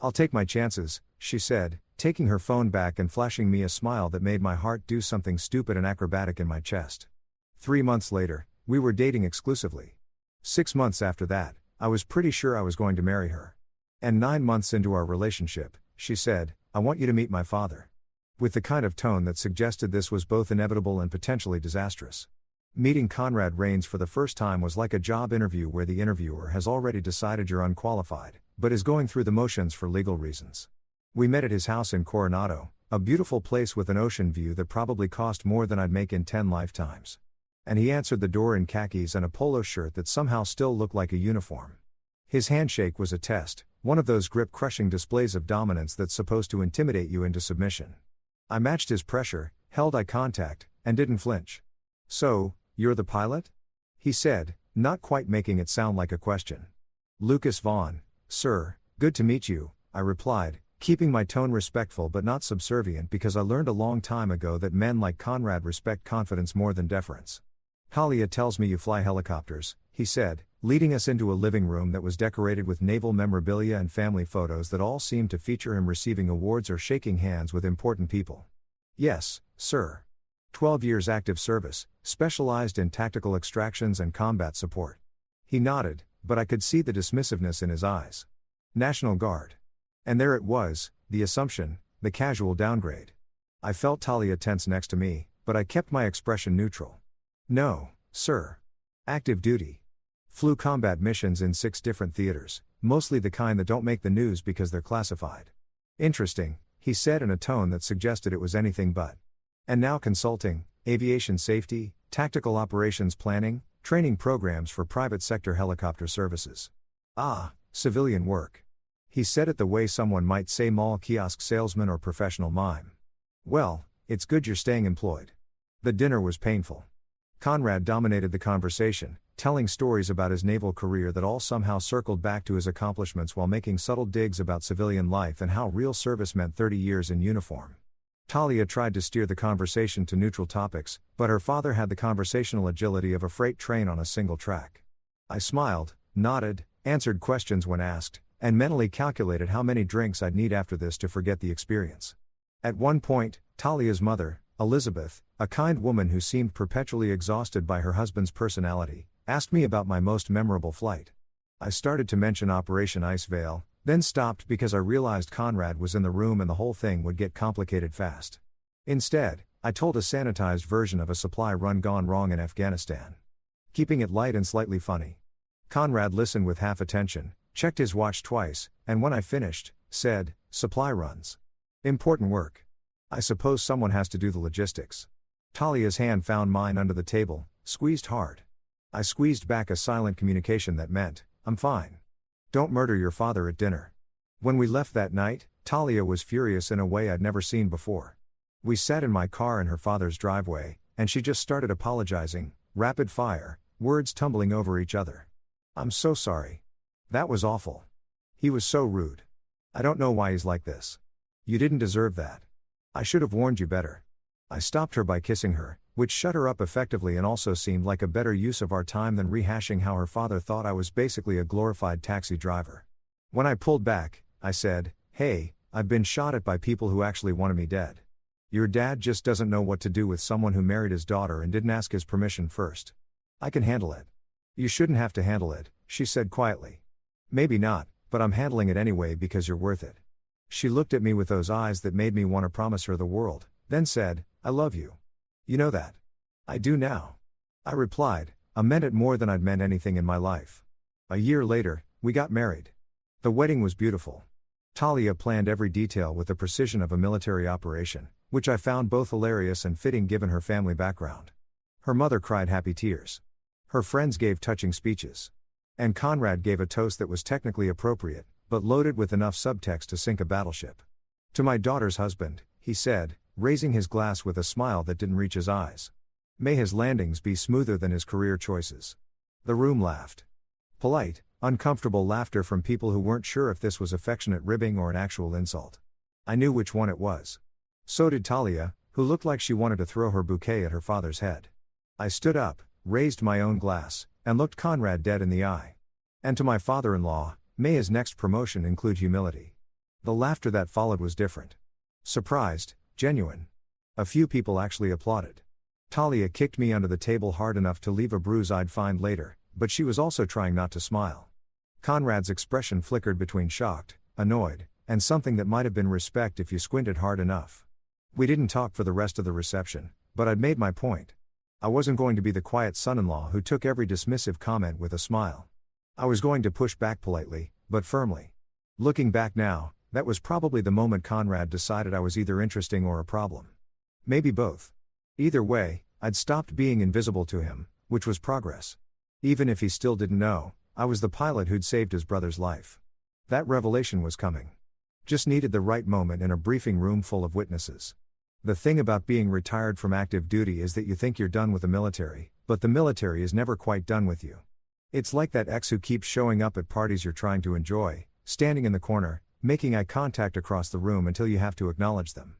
I'll take my chances, she said, taking her phone back and flashing me a smile that made my heart do something stupid and acrobatic in my chest. 3 months later, we were dating exclusively. 6 months after that, I was pretty sure I was going to marry her. And 9 months into our relationship, she said, I want you to meet my father. With the kind of tone that suggested this was both inevitable and potentially disastrous. Meeting Conrad Rains for the first time was like a job interview where the interviewer has already decided you're unqualified, but is going through the motions for legal reasons. We met at his house in Coronado, a beautiful place with an ocean view that probably cost more than I'd make in 10 lifetimes. And he answered the door in khakis and a polo shirt that somehow still looked like a uniform. His handshake was a test, one of those grip-crushing displays of dominance that's supposed to intimidate you into submission. I matched his pressure, held eye contact, and didn't flinch. So, you're the pilot? He said, not quite making it sound like a question. Lucas Vaughn, sir, good to meet you, I replied, keeping my tone respectful but not subservient because I learned a long time ago that men like Conrad respect confidence more than deference. Talia tells me you fly helicopters, he said, leading us into a living room that was decorated with naval memorabilia and family photos that all seemed to feature him receiving awards or shaking hands with important people. Yes, sir. 12 years active service, specialized in tactical extractions and combat support. He nodded, but I could see the dismissiveness in his eyes. National Guard. And there it was, the assumption, the casual downgrade. I felt Talia tense next to me, but I kept my expression neutral. No, sir. Active duty. Flew combat missions in 6 different theaters, mostly the kind that don't make the news because they're classified. Interesting, he said in a tone that suggested it was anything but. And now consulting, aviation safety, tactical operations planning, training programs for private sector helicopter services. Ah, civilian work. He said it the way someone might say mall kiosk salesman or professional mime. Well, it's good you're staying employed. The dinner was painful. Conrad dominated the conversation, telling stories about his naval career that all somehow circled back to his accomplishments while making subtle digs about civilian life and how real service meant 30 years in uniform. Talia tried to steer the conversation to neutral topics, but her father had the conversational agility of a freight train on a single track. I smiled, nodded, answered questions when asked, and mentally calculated how many drinks I'd need after this to forget the experience. At one point, Talia's mother, Elizabeth, a kind woman who seemed perpetually exhausted by her husband's personality, asked me about my most memorable flight. I started to mention Operation Ice Veil, then stopped because I realized Conrad was in the room and the whole thing would get complicated fast. Instead, I told a sanitized version of a supply run gone wrong in Afghanistan. Keeping it light and slightly funny. Conrad listened with half attention, checked his watch twice, and when I finished, said, "Supply runs. Important work. I suppose someone has to do the logistics." Talia's hand found mine under the table, squeezed hard. I squeezed back a silent communication that meant, "I'm fine. Don't murder your father at dinner." When we left that night, Talia was furious in a way I'd never seen before. We sat in my car in her father's driveway, and she just started apologizing, rapid fire, words tumbling over each other. "I'm so sorry. That was awful. He was so rude. I don't know why he's like this. You didn't deserve that. I should have warned you better." I stopped her by kissing her, which shut her up effectively and also seemed like a better use of our time than rehashing how her father thought I was basically a glorified taxi driver. When I pulled back, I said, "Hey, I've been shot at by people who actually wanted me dead. Your dad just doesn't know what to do with someone who married his daughter and didn't ask his permission first. I can handle it." "You shouldn't have to handle it," she said quietly. "Maybe not, but I'm handling it anyway because you're worth it." She looked at me with those eyes that made me want to promise her the world, then said, "I love you. You know that." "I do now." I replied, I meant it more than I'd meant anything in my life. A year later, we got married. The wedding was beautiful. Talia planned every detail with the precision of a military operation, which I found both hilarious and fitting given her family background. Her mother cried happy tears. Her friends gave touching speeches. And Conrad gave a toast that was technically appropriate, but loaded with enough subtext to sink a battleship. "To my daughter's husband," he said, raising his glass with a smile that didn't reach his eyes. "May his landings be smoother than his career choices." The room laughed. Polite, uncomfortable laughter from people who weren't sure if this was affectionate ribbing or an actual insult. I knew which one it was. So did Talia, who looked like she wanted to throw her bouquet at her father's head. I stood up, raised my own glass, and looked Conrad dead in the eye. "And to my father-in-law, may his next promotion include humility." The laughter that followed was different. Surprised, genuine. A few people actually applauded. Talia kicked me under the table hard enough to leave a bruise I'd find later, but she was also trying not to smile. Conrad's expression flickered between shocked, annoyed, and something that might have been respect if you squinted hard enough. We didn't talk for the rest of the reception, but I'd made my point. I wasn't going to be the quiet son-in-law who took every dismissive comment with a smile. I was going to push back politely, but firmly. Looking back now, that was probably the moment Conrad decided I was either interesting or a problem. Maybe both. Either way, I'd stopped being invisible to him, which was progress. Even if he still didn't know, I was the pilot who'd saved his brother's life. That revelation was coming. Just needed the right moment in a briefing room full of witnesses. The thing about being retired from active duty is that you think you're done with the military, but the military is never quite done with you. It's like that ex who keeps showing up at parties you're trying to enjoy, standing in the corner, making eye contact across the room until you have to acknowledge them.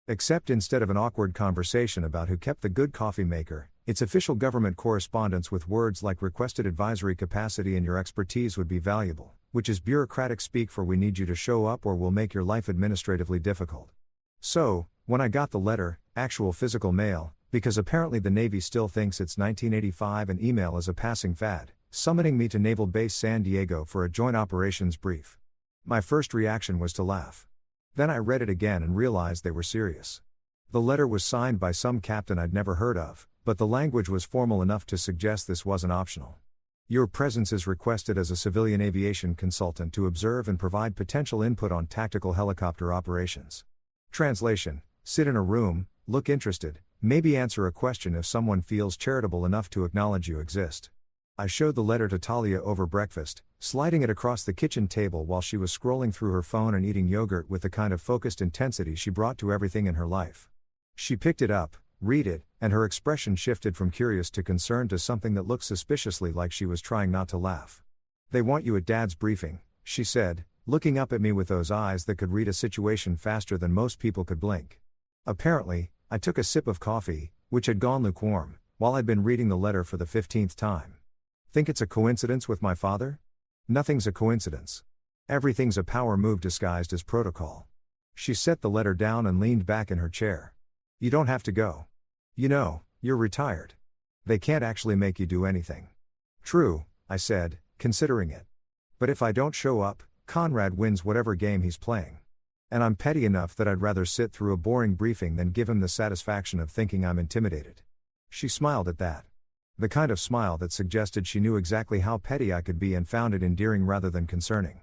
Except instead of an awkward conversation about who kept the good coffee maker, it's official government correspondence with words like requested advisory capacity and your expertise would be valuable, which is bureaucratic speak for we need you to show up or we'll make your life administratively difficult. So, when I got the letter, actual physical mail, because apparently the Navy still thinks it's 1985 and email is a passing fad, summoning me to Naval Base San Diego for a joint operations brief. My first reaction was to laugh. Then I read it again and realized they were serious. The letter was signed by some captain I'd never heard of, but the language was formal enough to suggest this wasn't optional. Your presence is requested as a civilian aviation consultant to observe and provide potential input on tactical helicopter operations. Translation: sit in a room, look interested, maybe answer a question if someone feels charitable enough to acknowledge you exist. I showed the letter to Talia over breakfast, sliding it across the kitchen table while she was scrolling through her phone and eating yogurt with the kind of focused intensity she brought to everything in her life. She picked it up, read it, and her expression shifted from curious to concerned to something that looked suspiciously like she was trying not to laugh. "They want you at Dad's briefing," she said, looking up at me with those eyes that could read a situation faster than most people could blink. Apparently, I took a sip of coffee, which had gone lukewarm, while I'd been reading the letter for the 15th time. Think it's a coincidence with my father? Nothing's a coincidence. Everything's a power move disguised as protocol. She set the letter down and leaned back in her chair. You don't have to go. You know, you're retired. They can't actually make you do anything. True, I said, considering it. But if I don't show up, Conrad wins whatever game he's playing. And I'm petty enough that I'd rather sit through a boring briefing than give him the satisfaction of thinking I'm intimidated. She smiled at that. The kind of smile that suggested she knew exactly how petty I could be and found it endearing rather than concerning.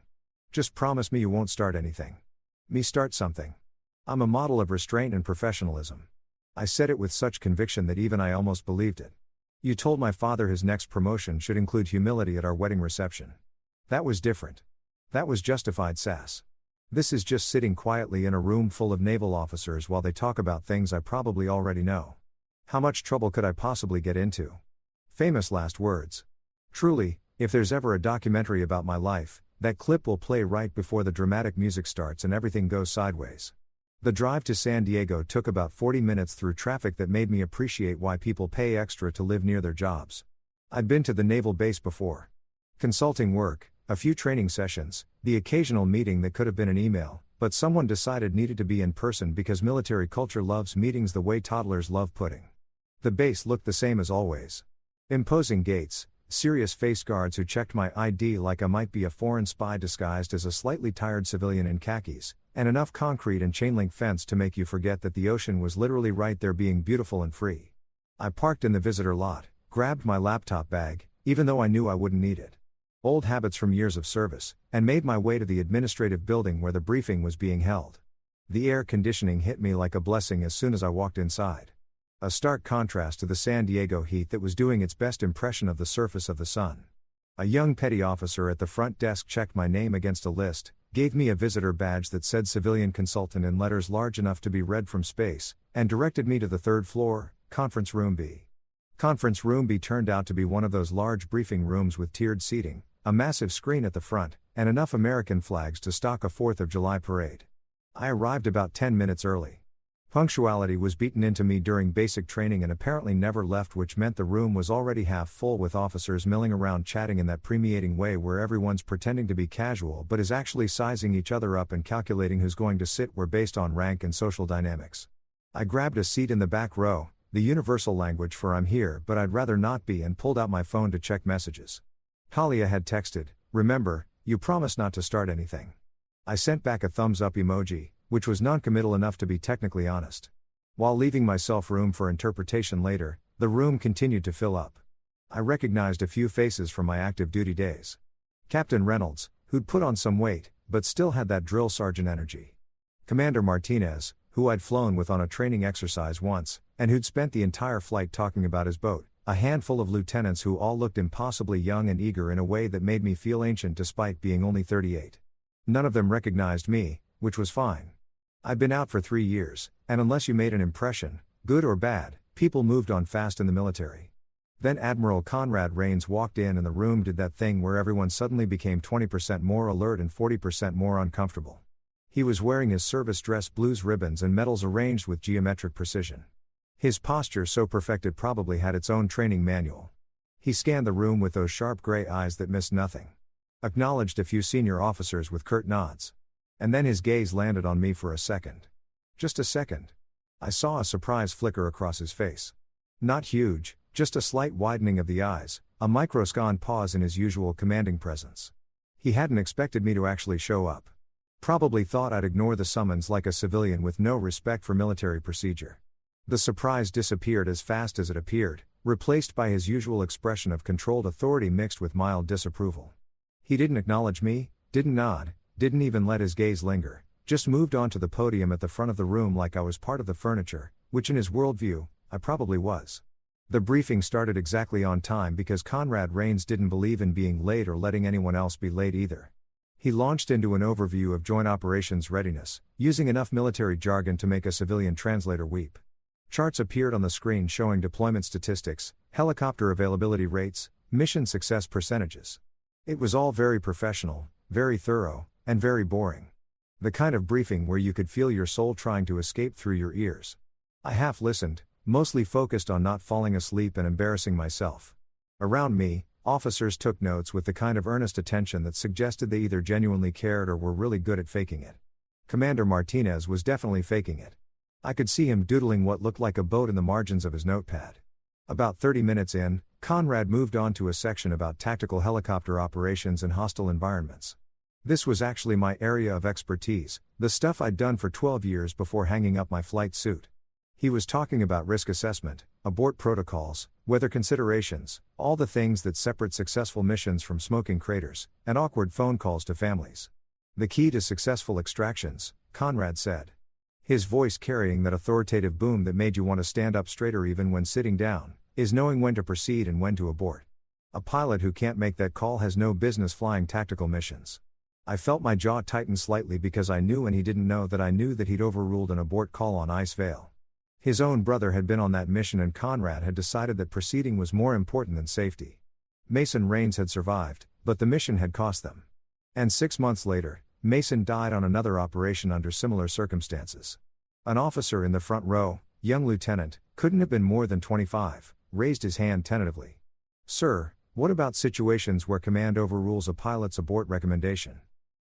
Just promise me you won't start anything. Me start something. I'm a model of restraint and professionalism. I said it with such conviction that even I almost believed it. You told my father his next promotion should include humility at our wedding reception. That was different. That was justified sass. This is just sitting quietly in a room full of naval officers while they talk about things I probably already know. How much trouble could I possibly get into? Famous last words. Truly, if there's ever a documentary about my life, that clip will play right before the dramatic music starts and everything goes sideways. The drive to San Diego took about 40 minutes through traffic that made me appreciate why people pay extra to live near their jobs. I'd been to the naval base before. Consulting work, a few training sessions, the occasional meeting that could have been an email, but someone decided needed to be in person because military culture loves meetings the way toddlers love pudding. The base looked the same as always. Imposing gates, serious face guards who checked my ID like I might be a foreign spy disguised as a slightly tired civilian in khakis, and enough concrete and chain link fence to make you forget that the ocean was literally right there being beautiful and free. I parked in the visitor lot, grabbed my laptop bag, even though I knew I wouldn't need it. Old habits from years of service, and made my way to the administrative building where the briefing was being held. The air conditioning hit me like a blessing as soon as I walked inside. A stark contrast to the San Diego heat that was doing its best impression of the surface of the sun. A young petty officer at the front desk checked my name against a list, gave me a visitor badge that said civilian consultant in letters large enough to be read from space, and directed me to the third floor, Conference Room B. Conference Room B turned out to be one of those large briefing rooms with tiered seating, a massive screen at the front, and enough American flags to stock a 4th of July parade. I arrived about 10 minutes early. Punctuality was beaten into me during basic training and apparently never left, which meant the room was already half full with officers milling around chatting in that permeating way where everyone's pretending to be casual but is actually sizing each other up and calculating who's going to sit where based on rank and social dynamics. I grabbed a seat in the back row, the universal language for I'm here but I'd rather not be, and pulled out my phone to check messages. Talia had texted, "Remember, you promised not to start anything." I sent back a thumbs up emoji, which was non-committal enough to be technically honest. While leaving myself room for interpretation later, the room continued to fill up. I recognized a few faces from my active duty days. Captain Reynolds, who'd put on some weight, but still had that drill sergeant energy. Commander Martinez, who I'd flown with on a training exercise once, and who'd spent the entire flight talking about his boat. A handful of lieutenants who all looked impossibly young and eager in a way that made me feel ancient despite being only 38. None of them recognized me, which was fine. I'd been out for 3 years, and unless you made an impression, good or bad, people moved on fast in the military. Then Admiral Conrad Rains walked in and the room did that thing where everyone suddenly became 20% more alert and 40% more uncomfortable. He was wearing his service dress blues, ribbons and medals arranged with geometric precision. His posture so perfect it probably had its own training manual. He scanned the room with those sharp gray eyes that missed nothing. Acknowledged a few senior officers with curt nods. And then his gaze landed on me for a second. Just a second. I saw a surprise flicker across his face. Not huge, just a slight widening of the eyes, a microscon pause in his usual commanding presence. He hadn't expected me to actually show up. Probably thought I'd ignore the summons like a civilian with no respect for military procedure. The surprise disappeared as fast as it appeared, replaced by his usual expression of controlled authority mixed with mild disapproval. He didn't acknowledge me, didn't nod, didn't even let his gaze linger, just moved on to the podium at the front of the room like I was part of the furniture, which in his worldview, I probably was. The briefing started exactly on time because Conrad Rains didn't believe in being late or letting anyone else be late either. He launched into an overview of joint operations readiness, using enough military jargon to make a civilian translator weep. Charts appeared on the screen showing deployment statistics, helicopter availability rates, mission success percentages. It was all very professional, very thorough, and very boring. The kind of briefing where you could feel your soul trying to escape through your ears. I half listened, mostly focused on not falling asleep and embarrassing myself. Around me, officers took notes with the kind of earnest attention that suggested they either genuinely cared or were really good at faking it. Commander Martinez was definitely faking it. I could see him doodling what looked like a boat in the margins of his notepad. About 30 minutes in, Conrad moved on to a section about tactical helicopter operations in hostile environments. This was actually my area of expertise, the stuff I'd done for 12 years before hanging up my flight suit. He was talking about risk assessment, abort protocols, weather considerations, all the things that separate successful missions from smoking craters, and awkward phone calls to families. The key to successful extractions, Conrad said. His voice carrying that authoritative boom that made you want to stand up straighter even when sitting down, is knowing when to proceed and when to abort. A pilot who can't make that call has no business flying tactical missions. I felt my jaw tighten slightly because I knew and he didn't know that I knew that he'd overruled an abort call on SIL FIL. His own brother had been on that mission and Conrad had decided that proceeding was more important than safety. Mason Rains had survived, but the mission had cost them. And 6 months later, Mason died on another operation under similar circumstances. An officer in the front row, young lieutenant, couldn't have been more than 25, raised his hand tentatively. "Sir, what about situations where command overrules a pilot's abort recommendation?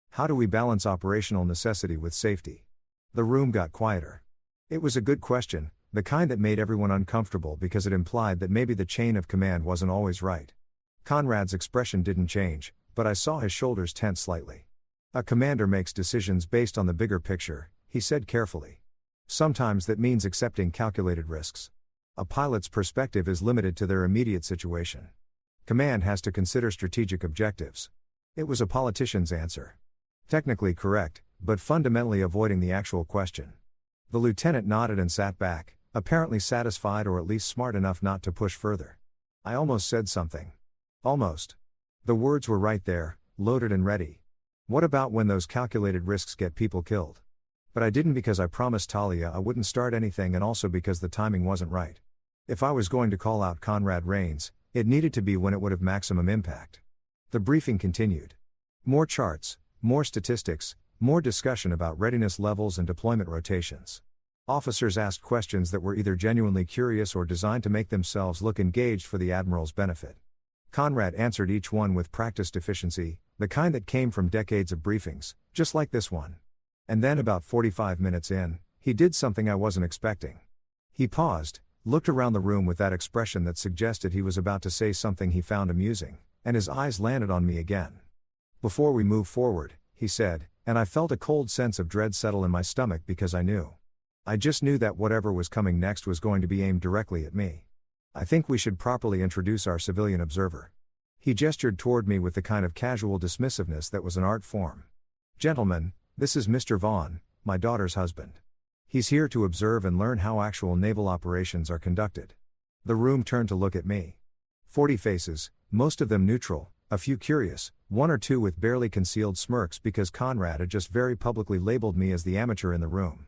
How do we balance operational necessity with safety?" The room got quieter. It was a good question, the kind that made everyone uncomfortable because it implied that maybe the chain of command wasn't always right. Conrad's expression didn't change, but I saw his shoulders tense slightly. "A commander makes decisions based on the bigger picture," he said carefully. "Sometimes that means accepting calculated risks. A pilot's perspective is limited to their immediate situation. Command has to consider strategic objectives." It was a politician's answer. Technically correct, but fundamentally avoiding the actual question. The lieutenant nodded and sat back, apparently satisfied or at least smart enough not to push further. I almost said something. Almost. The words were right there, loaded and ready. What about when those calculated risks get people killed? But I didn't because I promised Talia I wouldn't start anything and also because the timing wasn't right. If I was going to call out Conrad Rains, it needed to be when it would have maximum impact. The briefing continued. More charts, more statistics, more discussion about readiness levels and deployment rotations. Officers asked questions that were either genuinely curious or designed to make themselves look engaged for the Admiral's benefit. Conrad answered each one with practiced efficiency, the kind that came from decades of briefings, just like this one. And then about 45 minutes in, he did something I wasn't expecting. He paused, looked around the room with that expression that suggested he was about to say something he found amusing, and his eyes landed on me again. "Before we move forward," he said, and I felt a cold sense of dread settle in my stomach because I just knew that whatever was coming next was going to be aimed directly at me. "I think we should properly introduce our civilian observer." He gestured toward me with the kind of casual dismissiveness that was an art form. "Gentlemen, this is Mr. Vaughn, my daughter's husband. He's here to observe and learn how actual naval operations are conducted." The room turned to look at me. 40 faces, most of them neutral, a few curious, one or two with barely concealed smirks because Conrad had just very publicly labeled me as the amateur in the room.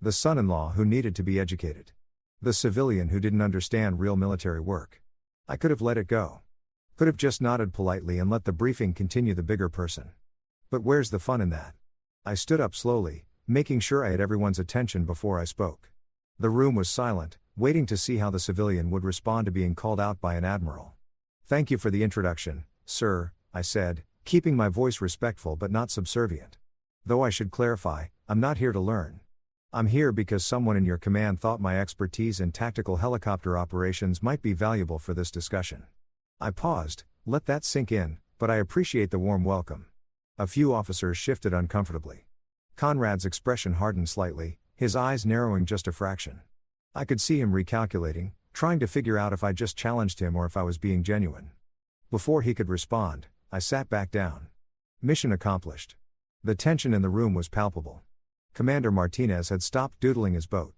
The son-in-law who needed to be educated. The civilian who didn't understand real military work. I could have let it go. Could have just nodded politely and let the briefing continue the bigger person. But where's the fun in that? I stood up slowly, making sure I had everyone's attention before I spoke. The room was silent, waiting to see how the civilian would respond to being called out by an admiral. "Thank you for the introduction, sir," I said, keeping my voice respectful but not subservient. "Though I should clarify, I'm not here to learn. I'm here because someone in your command thought my expertise in tactical helicopter operations might be valuable for this discussion." I paused, let that sink in, but I appreciate the warm welcome. A few officers shifted uncomfortably. Conrad's expression hardened slightly, his eyes narrowing just a fraction. I could see him recalculating, trying to figure out if I just challenged him or if I was being genuine. Before he could respond, I sat back down. Mission accomplished. The tension in the room was palpable. Commander Martinez had stopped doodling his boat.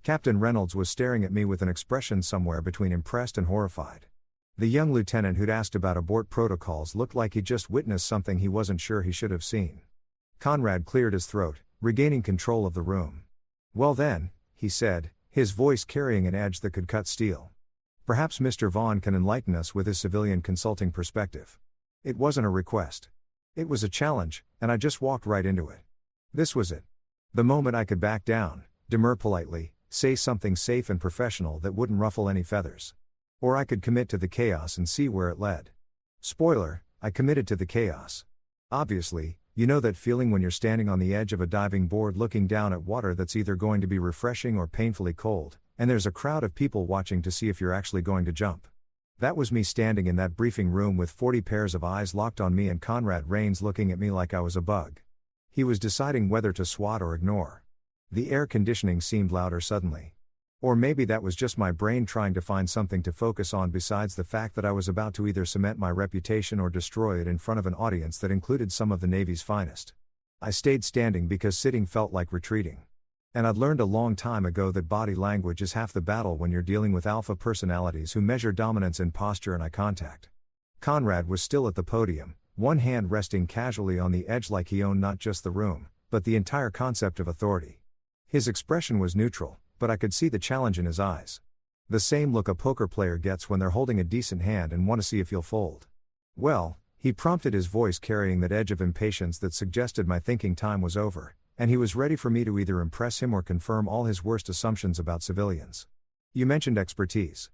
Captain Reynolds was staring at me with an expression somewhere between impressed and horrified. The young lieutenant who'd asked about abort protocols looked like he'd just witnessed something he wasn't sure he should have seen. Conrad cleared his throat, regaining control of the room. "Well then," he said, his voice carrying an edge that could cut steel. "Perhaps Mr. Vaughn can enlighten us with his civilian consulting perspective." It wasn't a request. It was a challenge, and I just walked right into it. This was it. The moment I could back down, demur politely, say something safe and professional that wouldn't ruffle any feathers. Or I could commit to the chaos and see where it led. Spoiler, I committed to the chaos. Obviously, You know that feeling when you're standing on the edge of a diving board looking down at water that's either going to be refreshing or painfully cold, and there's a crowd of people watching to see if you're actually going to jump. That was me standing in that briefing room with 40 pairs of eyes locked on me and Conrad Rains looking at me like I was a bug. He was deciding whether to swat or ignore. The air conditioning seemed louder suddenly. Or maybe that was just my brain trying to find something to focus on besides the fact that I was about to either cement my reputation or destroy it in front of an audience that included some of the Navy's finest. I stayed standing because sitting felt like retreating. And I'd learned a long time ago that body language is half the battle when you're dealing with alpha personalities who measure dominance in posture and eye contact. Conrad was still at the podium, one hand resting casually on the edge like he owned not just the room, but the entire concept of authority. His expression was neutral, but I could see the challenge in his eyes. The same look a poker player gets when they're holding a decent hand and want to see if you'll fold. Well, he prompted, his voice carrying that edge of impatience that suggested my thinking time was over, and he was ready for me to either impress him or confirm all his worst assumptions about civilians. You mentioned expertise.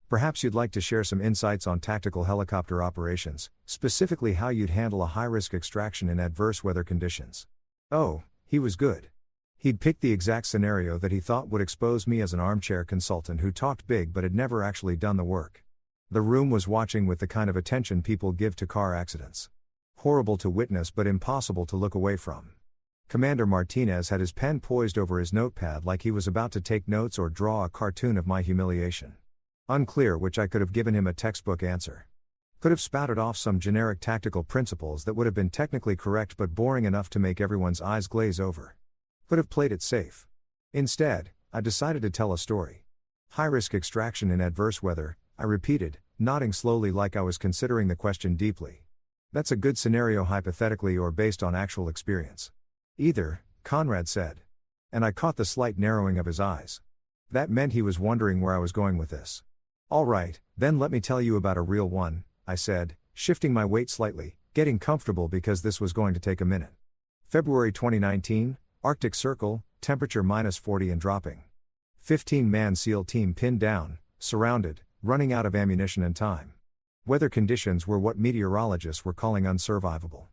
Perhaps you'd like to share some insights on tactical helicopter operations, specifically how you'd handle a high-risk extraction in adverse weather conditions. Oh, he was good. He'd picked the exact scenario that he thought would expose me as an armchair consultant who talked big but had never actually done the work. The room was watching with the kind of attention people give to car accidents. Horrible to witness but impossible to look away from. Commander Martinez had his pen poised over his notepad like he was about to take notes or draw a cartoon of my humiliation. Unclear which I could have given him a textbook answer. Could have spouted off some generic tactical principles that would have been technically correct but boring enough to make everyone's eyes glaze over. Could have played it safe. Instead, I decided to tell a story. High-risk extraction in adverse weather, I repeated, nodding slowly like I was considering the question deeply. That's a good scenario hypothetically or based on actual experience. Either, Conrad said. And I caught the slight narrowing of his eyes. That meant he was wondering where I was going with this. All right, then let me tell you about a real one, I said, shifting my weight slightly, getting comfortable because this was going to take a minute. February 2019, Arctic Circle, temperature -40 and dropping. 15-man SEAL team pinned down, surrounded, running out of ammunition and time. Weather conditions were what meteorologists were calling unsurvivable.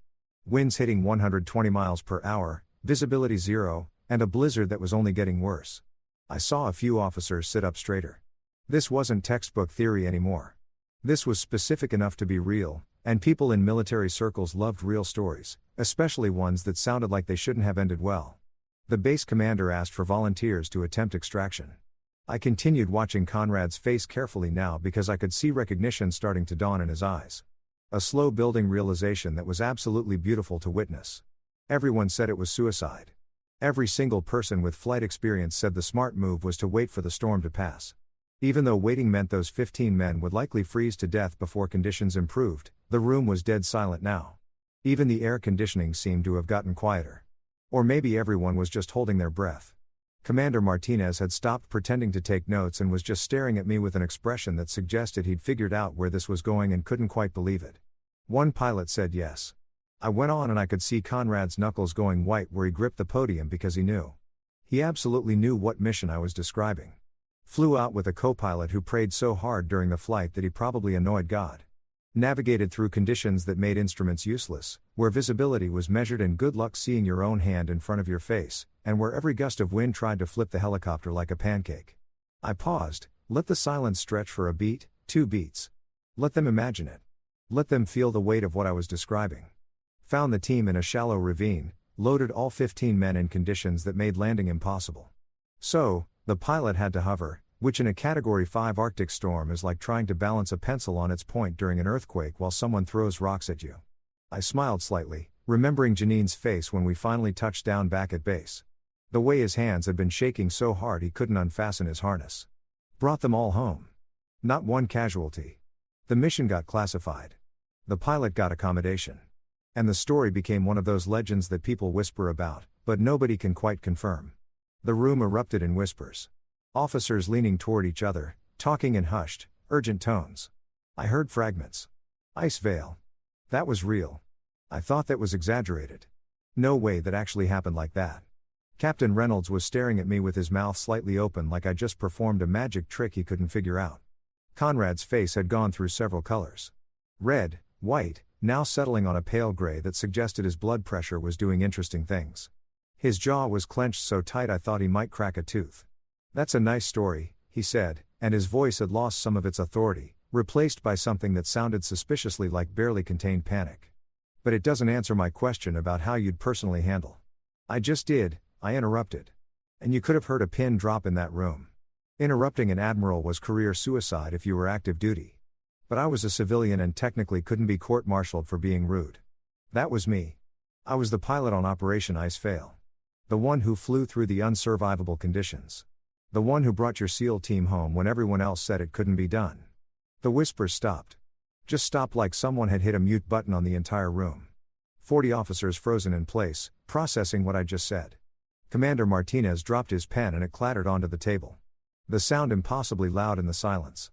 Winds hitting 120 miles per hour, visibility 0, and a blizzard that was only getting worse. I saw a few officers sit up straighter. This wasn't textbook theory anymore. This was specific enough to be real, and people in military circles loved real stories, especially ones that sounded like they shouldn't have ended well. The base commander asked for volunteers to attempt extraction. I continued watching Conrad's face carefully now because I could see recognition starting to dawn in his eyes. A slow building realization that was absolutely beautiful to witness. Everyone said it was suicide. Every single person with flight experience said the smart move was to wait for the storm to pass. Even though waiting meant those 15 men would likely freeze to death before conditions improved, the room was dead silent now. Even the air conditioning seemed to have gotten quieter. Or maybe everyone was just holding their breath. Commander Martinez had stopped pretending to take notes and was just staring at me with an expression that suggested he'd figured out where this was going and couldn't quite believe it. One pilot said yes. I went on and I could see Conrad's knuckles going white where he gripped the podium because he knew. He absolutely knew what mission I was describing. Flew out with a co-pilot who prayed so hard during the flight that he probably annoyed God. Navigated through conditions that made instruments useless, where visibility was measured and good luck seeing your own hand in front of your face, and where every gust of wind tried to flip the helicopter like a pancake. I paused, let the silence stretch for a beat, 2 beats. Let them imagine it. Let them feel the weight of what I was describing. Found the team in a shallow ravine, loaded all 15 men in conditions that made landing impossible. So, the pilot had to hover, which in a Category 5 Arctic storm is like trying to balance a pencil on its point during an earthquake while someone throws rocks at you. I smiled slightly, remembering Janine's face when we finally touched down back at base. The way his hands had been shaking so hard he couldn't unfasten his harness. Brought them all home. Not one casualty. The mission got classified. The pilot got accommodation. And the story became one of those legends that people whisper about, but nobody can quite confirm. The room erupted in whispers. Officers leaning toward each other, talking in hushed, urgent tones. I heard fragments. Ice veil. That was real. I thought that was exaggerated. No way that actually happened like that. Captain Reynolds was staring at me with his mouth slightly open like I just performed a magic trick he couldn't figure out. Conrad's face had gone through several colors. Red, white, now settling on a pale gray that suggested his blood pressure was doing interesting things. His jaw was clenched so tight I thought he might crack a tooth. "That's a nice story," he said, and his voice had lost some of its authority, replaced by something that sounded suspiciously like barely contained panic. "But it doesn't answer my question about how you'd personally handle." "I just did," I interrupted. "And you could have heard a pin drop in that room." Interrupting an admiral was career suicide if you were active duty. But I was a civilian and technically couldn't be court-martialed for being rude. That was me. I was the pilot on Operation Ice Fail. The one who flew through the unsurvivable conditions. The one who brought your SEAL team home when everyone else said it couldn't be done. The whispers stopped. Just stopped like someone had hit a mute button on the entire room. 40 officers frozen in place, processing what I just said. Commander Martinez dropped his pen and it clattered onto the table. The sound impossibly loud in the silence.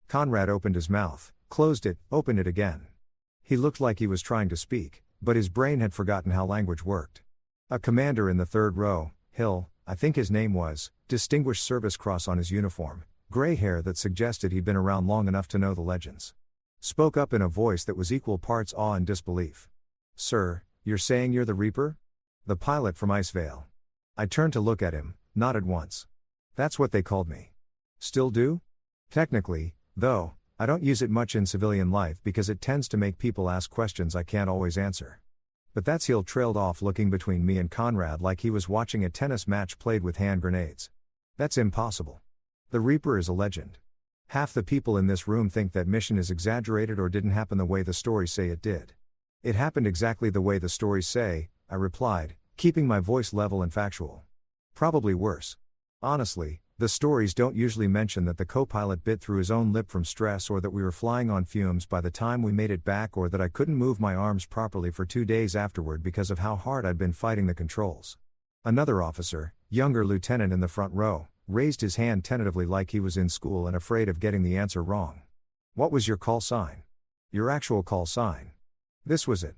Conrad opened his mouth, closed it, opened it again. He looked like he was trying to speak, but his brain had forgotten how language worked. A commander in the third row, Hill, I think his name was, Distinguished Service Cross on his uniform, gray hair that suggested he'd been around long enough to know the legends. Spoke up in a voice that was equal parts awe and disbelief. "Sir, you're saying you're the Reaper? The pilot from Icevale?" I turned to look at him, nodded once. "That's what they called me." "Still do?" "Technically, though, I don't use it much in civilian life because it tends to make people ask questions I can't always answer." But that's Hill trailed off looking between me and Conrad like he was watching a tennis match played with hand grenades. "That's impossible. The Reaper is a legend. Half the people in this room think that mission is exaggerated or didn't happen the way the stories say it did." "It happened exactly the way the stories say," I replied, keeping my voice level and factual. "Probably worse. Honestly, the stories don't usually mention that the co-pilot bit through his own lip from stress or that we were flying on fumes by the time we made it back or that I couldn't move my arms properly for 2 days afterward because of how hard I'd been fighting the controls." Another officer, younger lieutenant in the front row, raised his hand tentatively like he was in school and afraid of getting the answer wrong. "What was your call sign?" "Your actual call sign." This was it.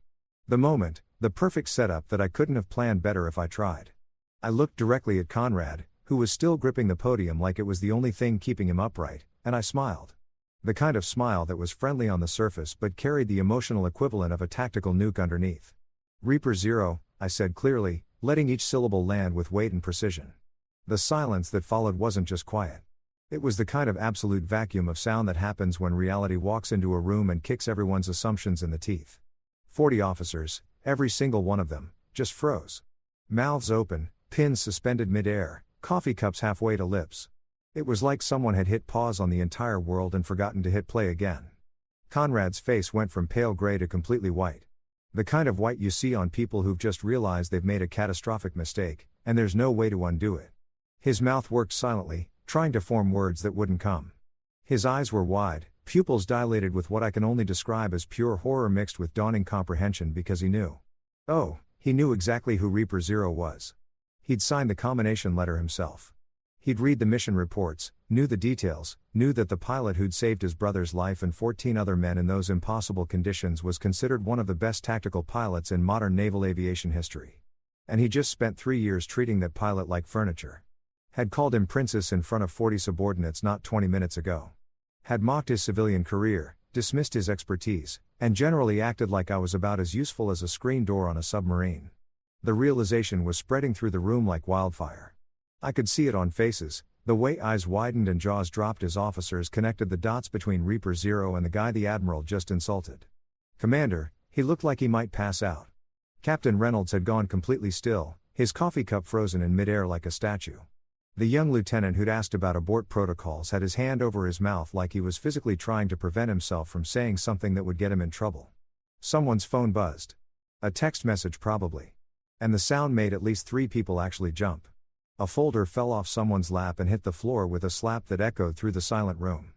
The moment, the perfect setup that I couldn't have planned better if I tried. I looked directly at Conrad, who was still gripping the podium like it was the only thing keeping him upright, and I smiled. The kind of smile that was friendly on the surface but carried the emotional equivalent of a tactical nuke underneath. "Reaper 0, I said clearly, letting each syllable land with weight and precision. The silence that followed wasn't just quiet. It was the kind of absolute vacuum of sound that happens when reality walks into a room and kicks everyone's assumptions in the teeth. 40 officers, every single one of them, just froze. Mouths open, pins suspended mid-air, coffee cups halfway to lips. It was like someone had hit pause on the entire world and forgotten to hit play again. Conrad's face went from pale gray to completely white. The kind of white you see on people who've just realized they've made a catastrophic mistake, and there's no way to undo it. His mouth worked silently, trying to form words that wouldn't come. His eyes were wide, pupils dilated with what I can only describe as pure horror mixed with dawning comprehension because he knew. Oh, he knew exactly who Reaper 0 was. He'd signed the combination letter himself. He'd read the mission reports, knew the details, knew that the pilot who'd saved his brother's life and 14 other men in those impossible conditions was considered one of the best tactical pilots in modern naval aviation history. And he just spent 3 years treating that pilot like furniture. Had called him princess in front of 40 subordinates not 20 minutes ago. Had mocked his civilian career, dismissed his expertise, and generally acted like I was about as useful as a screen door on a submarine. The realization was spreading through the room like wildfire. I could see it on faces, the way eyes widened and jaws dropped as officers connected the dots between Reaper 0 and the guy the Admiral just insulted. "Commander," he looked like he might pass out. Captain Reynolds had gone completely still, his coffee cup frozen in midair like a statue. The young lieutenant who'd asked about abort protocols had his hand over his mouth like he was physically trying to prevent himself from saying something that would get him in trouble. Someone's phone buzzed. A text message probably. And the sound made at least 3 people actually jump. A folder fell off someone's lap and hit the floor with a slap that echoed through the silent room.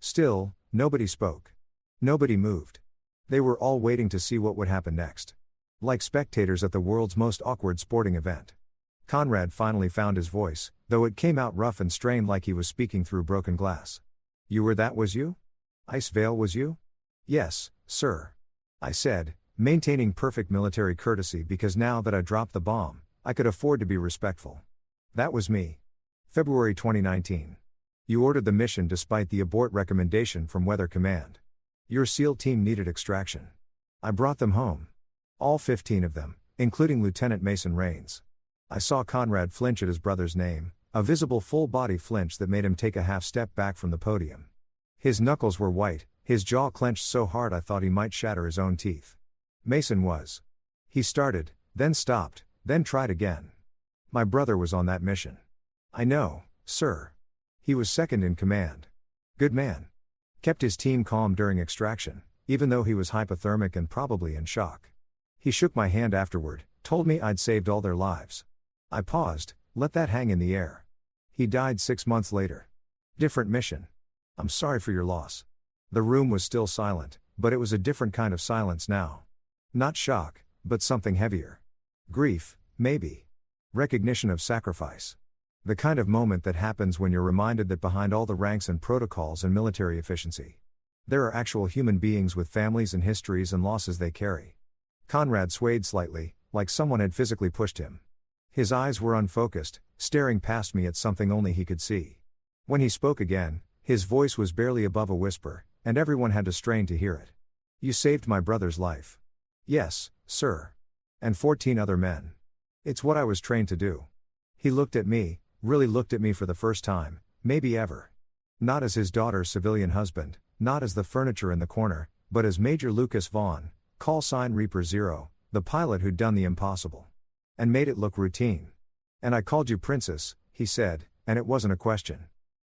Still, nobody spoke. Nobody moved. They were all waiting to see what would happen next. Like spectators at the world's most awkward sporting event. Conrad finally found his voice, though it came out rough and strained like he was speaking through broken glass. "You were that was you? Icevale was you?" "Yes, sir," I said, maintaining perfect military courtesy because now that I dropped the bomb, I could afford to be respectful. "That was me. February 2019. You ordered the mission despite the abort recommendation from Weather Command. Your SEAL team needed extraction. I brought them home. All 15 of them, including Lieutenant Mason Rains. I saw Conrad flinch at his brother's name, a visible full-body flinch that made him take a half step back from the podium. His knuckles were white, his jaw clenched so hard I thought he might shatter his own teeth. Mason was. He started, then stopped, then tried again. My brother was on that mission. I know, sir. He was second in command. Good man. Kept his team calm during extraction, even though he was hypothermic and probably in shock. He shook my hand afterward, told me I'd saved all their lives. I paused, let that hang in the air. He died 6 months later. Different mission. I'm sorry for your loss. The room was still silent, but it was a different kind of silence now. Not shock, but something heavier. Grief, maybe. Recognition of sacrifice. The kind of moment that happens when you're reminded that behind all the ranks and protocols and military efficiency, there are actual human beings with families and histories and losses they carry. Conrad swayed slightly, like someone had physically pushed him. His eyes were unfocused, staring past me at something only he could see. When he spoke again, his voice was barely above a whisper, and everyone had to strain to hear it. You saved my brother's life. Yes, sir. And 14 other men. It's what I was trained to do. He looked at me, really looked at me for the first time, maybe ever. Not as his daughter's civilian husband, not as the furniture in the corner, but as Major Lucas Vaughn, call sign Reaper Zero, the pilot who'd done the impossible. And made it look routine. And I called you Princess, he said, and it wasn't a question.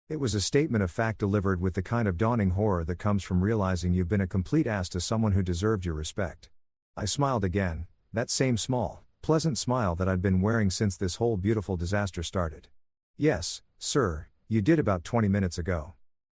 It was a statement of fact delivered with the kind of dawning horror that comes from realizing you've been a complete ass to someone who deserved your respect. I smiled again, that same small, pleasant smile that I'd been wearing since this whole beautiful disaster started. Yes, sir, you did about 20 minutes ago.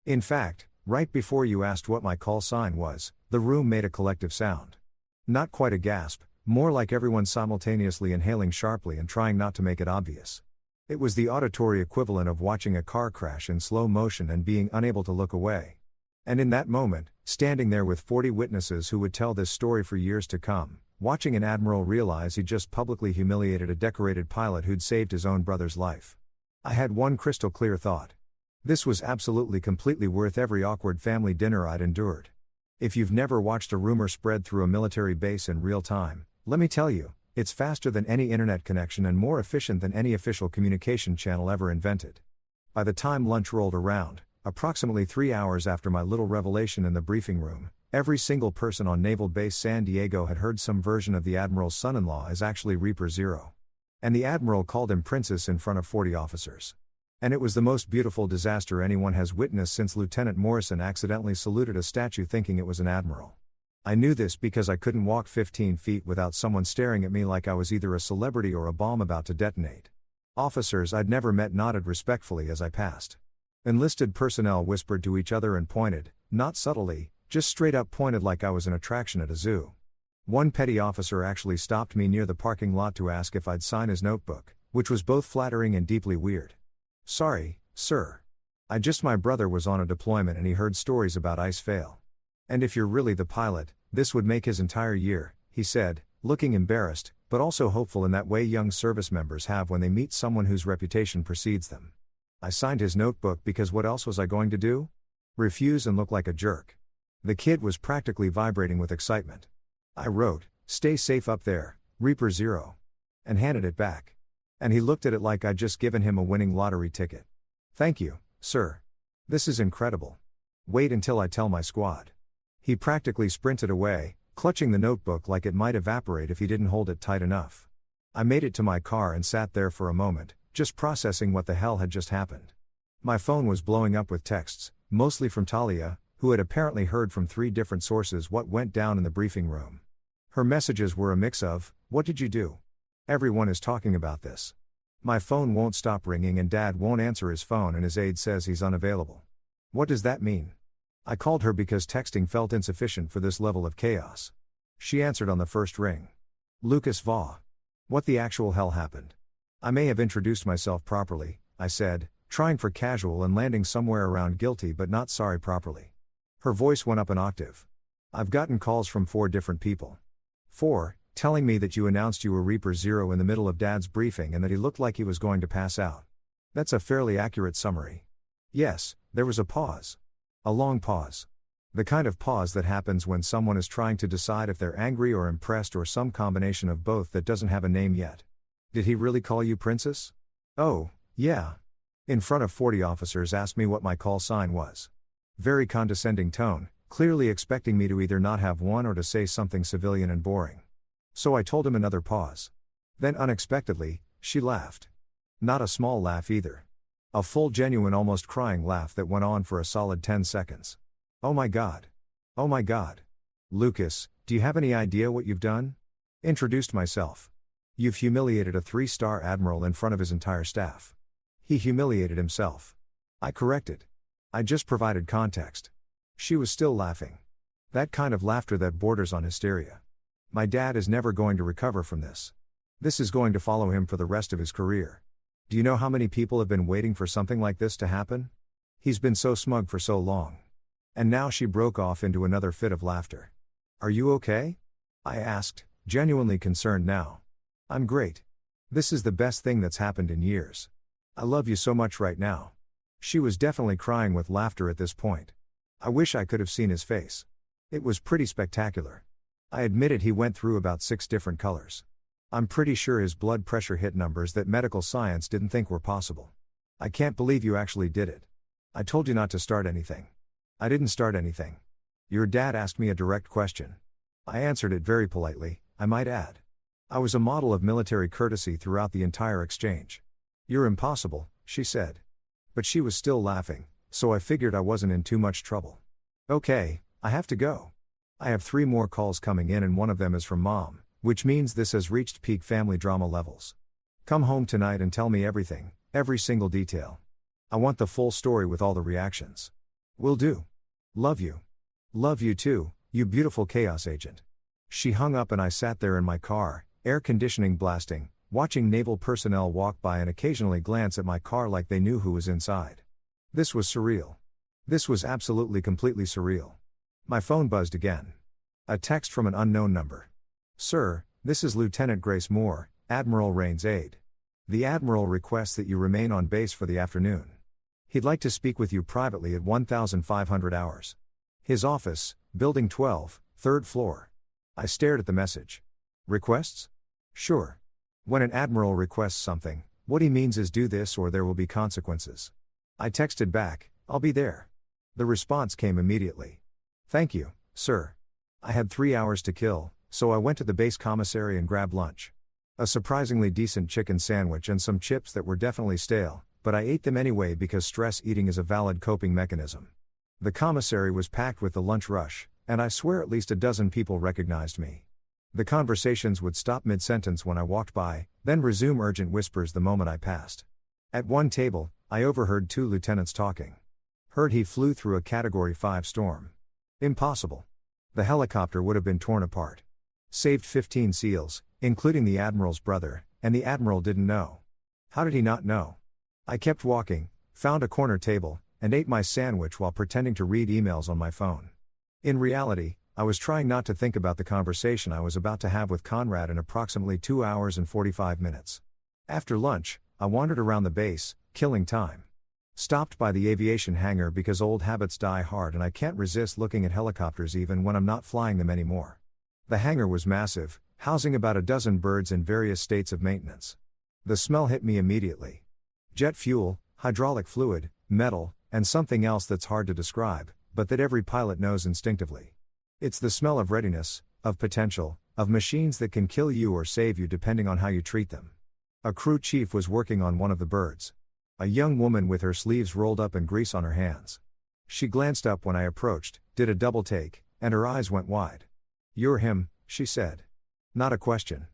In fact, right before you asked what my call sign was, the room made a collective sound. Not quite a gasp, more like everyone simultaneously inhaling sharply and trying not to make it obvious. It was the auditory equivalent of watching a car crash in slow motion and being unable to look away. And in that moment, standing there with 40 witnesses who would tell this story for years to come, watching an admiral realize he just publicly humiliated a decorated pilot who'd saved his own brother's life, I had one crystal clear thought. This was absolutely completely worth every awkward family dinner I'd endured. If you've never watched a rumor spread through a military base in real time, let me tell you, it's faster than any internet connection and more efficient than any official communication channel ever invented. By the time lunch rolled around, approximately 3 hours after my little revelation in the briefing room, every single person on Naval Base San Diego had heard some version of the Admiral's son-in-law is actually Reaper Zero. And the Admiral called him Princess in front of 40 officers. And it was the most beautiful disaster anyone has witnessed since Lieutenant Morrison accidentally saluted a statue thinking it was an admiral. I knew this because I couldn't walk 15 feet without someone staring at me like I was either a celebrity or a bomb about to detonate. Officers I'd never met nodded respectfully as I passed. Enlisted personnel whispered to each other and pointed, not subtly, just straight up pointed like I was an attraction at a zoo. One petty officer actually stopped me near the parking lot to ask if I'd sign his notebook, which was both flattering and deeply weird. Sorry, sir. My brother was on a deployment and he heard stories about SIL FIL. And if you're really the pilot, this would make his entire year, he said, looking embarrassed, but also hopeful in that way young service members have when they meet someone whose reputation precedes them. I signed his notebook because what else was I going to do? Refuse and look like a jerk. The kid was practically vibrating with excitement. I wrote, "Stay safe up there, Reaper Zero," and handed it back. And he looked at it like I'd just given him a winning lottery ticket. Thank you, sir. This is incredible. Wait until I tell my squad. He practically sprinted away, clutching the notebook like it might evaporate if he didn't hold it tight enough. I made it to my car and sat there for a moment, just processing what the hell had just happened. My phone was blowing up with texts, mostly from Talia, who had apparently heard from 3 different sources what went down in the briefing room. Her messages were a mix of, "What did you do? Everyone is talking about this. My phone won't stop ringing and Dad won't answer his phone and his aide says he's unavailable. What does that mean?" I called her because texting felt insufficient for this level of chaos. She answered on the first ring. "Lucas Vaugh. What the actual hell happened?" I may have introduced myself properly, I said, trying for casual and landing somewhere around guilty but not sorry properly. Her voice went up an octave. "I've gotten calls from 4 different people. 4, telling me that you announced you were Reaper Zero in the middle of Dad's briefing and that he looked like he was going to pass out. That's a fairly accurate summary." Yes, there was a pause. A long pause. The kind of pause that happens when someone is trying to decide if they're angry or impressed or some combination of both that doesn't have a name yet. Did he really call you princess? Oh, yeah. In front of 40 officers asked me what my call sign was. Very condescending tone, clearly expecting me to either not have one or to say something civilian and boring. So I told him another pause. Then unexpectedly, she laughed. Not a small laugh either. A full genuine almost crying laugh that went on for a solid 10 seconds. Oh my God. Oh my God. Lucas, do you have any idea what you've done? Introduced myself. You've humiliated a 3-star admiral in front of his entire staff. He humiliated himself. I corrected. I just provided context. She was still laughing. That kind of laughter that borders on hysteria. My dad is never going to recover from this. This is going to follow him for the rest of his career. Do you know how many people have been waiting for something like this to happen? He's been so smug for so long. And now she broke off into another fit of laughter. Are you okay? I asked, genuinely concerned now. I'm great. This is the best thing that's happened in years. I love you so much right now. She was definitely crying with laughter at this point. I wish I could have seen his face. It was pretty spectacular. I admitted he went through about 6 different colors. I'm pretty sure his blood pressure hit numbers that medical science didn't think were possible. I can't believe you actually did it. I told you not to start anything. I didn't start anything. Your dad asked me a direct question. I answered it very politely, I might add. I was a model of military courtesy throughout the entire exchange. You're impossible, she said. But she was still laughing, so I figured I wasn't in too much trouble. Okay, I have to go. I have 3 more calls coming in and one of them is from Mom, which means this has reached peak family drama levels. Come home tonight and tell me everything, every single detail. I want the full story with all the reactions. Will do. Love you. Love you too, you beautiful chaos agent. She hung up and I sat there in my car, air conditioning blasting, watching naval personnel walk by and occasionally glance at my car like they knew who was inside. This was surreal. This was absolutely completely surreal. My phone buzzed again. A text from an unknown number. Sir, this is Lieutenant Grace Moore, Admiral Rain's aide. The Admiral requests that you remain on base for the afternoon. He'd like to speak with you privately at 1500 hours. His office, Building 12, 3rd floor. I stared at the message. Requests? Sure. When an admiral requests something, what he means is do this or there will be consequences. I texted back, I'll be there. The response came immediately. Thank you, sir. I had 3 hours to kill, so I went to the base commissary and grabbed lunch. A surprisingly decent chicken sandwich and some chips that were definitely stale, but I ate them anyway because stress eating is a valid coping mechanism. The commissary was packed with the lunch rush, and I swear at least a dozen people recognized me. The conversations would stop mid-sentence when I walked by, then resume urgent whispers the moment I passed. At one table, I overheard 2 lieutenants talking. Heard he flew through a Category 5 storm. Impossible. The helicopter would have been torn apart. Saved 15 SEALs, including the Admiral's brother, and the Admiral didn't know. How did he not know? I kept walking, found a corner table, and ate my sandwich while pretending to read emails on my phone. In reality, I was trying not to think about the conversation I was about to have with Conrad in approximately 2 hours and 45 minutes. After lunch, I wandered around the base, killing time. Stopped by the aviation hangar because old habits die hard and I can't resist looking at helicopters even when I'm not flying them anymore. The hangar was massive, housing about a dozen birds in various states of maintenance. The smell hit me immediately. Jet fuel, hydraulic fluid, metal, and something else that's hard to describe, but that every pilot knows instinctively. It's the smell of readiness, of potential, of machines that can kill you or save you depending on how you treat them. A crew chief was working on one of the birds. A young woman with her sleeves rolled up and grease on her hands. She glanced up when I approached, did a double take, and her eyes went wide. You're him, she said. Not a question.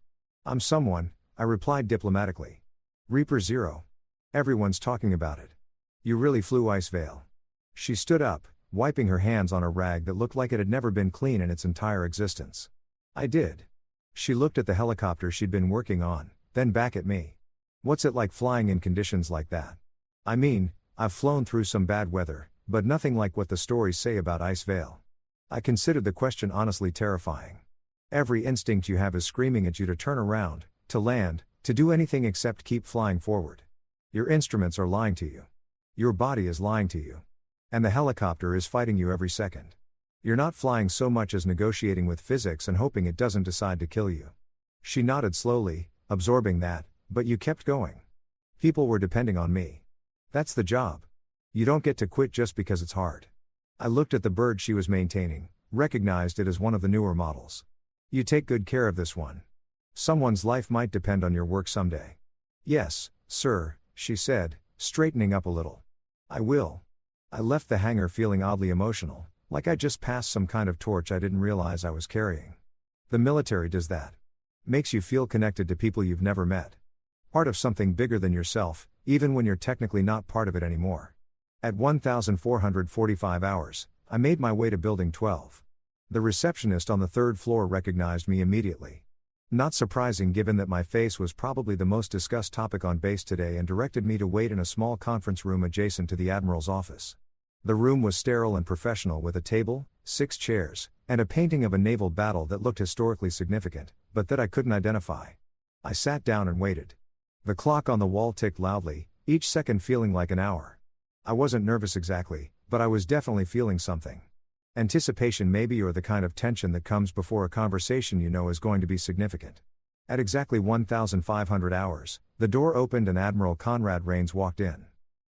I'm someone, I replied diplomatically. Reaper Zero. Everyone's talking about it. You really flew Ice Veil. She stood up, wiping her hands on a rag that looked like it had never been clean in its entire existence. I did. She looked at the helicopter she'd been working on, then back at me. What's it like flying in conditions like that? I mean, I've flown through some bad weather, but nothing like what the stories say about Ice Veil. I considered the question honestly terrifying. Every instinct you have is screaming at you to turn around, to land, to do anything except keep flying forward. Your instruments are lying to you. Your body is lying to you. And the helicopter is fighting you every second. You're not flying so much as negotiating with physics and hoping it doesn't decide to kill you. She nodded slowly, absorbing that, but you kept going. People were depending on me. That's the job. You don't get to quit just because it's hard. I looked at the bird she was maintaining, recognized it as one of the newer models. You take good care of this one. Someone's life might depend on your work someday. Yes, sir, she said, straightening up a little. I will. I left the hangar feeling oddly emotional, like I just passed some kind of torch I didn't realize I was carrying. The military does that. Makes you feel connected to people you've never met. Part of something bigger than yourself, even when you're technically not part of it anymore. At 1,445 hours, I made my way to Building 12. The receptionist on the third floor recognized me immediately. Not surprising given that my face was probably the most discussed topic on base today, and directed me to wait in a small conference room adjacent to the Admiral's office. The room was sterile and professional, with a table, 6 chairs, and a painting of a naval battle that looked historically significant, but that I couldn't identify. I sat down and waited. The clock on the wall ticked loudly, each second feeling like an hour. I wasn't nervous exactly, but I was definitely feeling something. Anticipation maybe, or the kind of tension that comes before a conversation you know is going to be significant. At exactly 1,500 hours, the door opened and Admiral Conrad Rains walked in.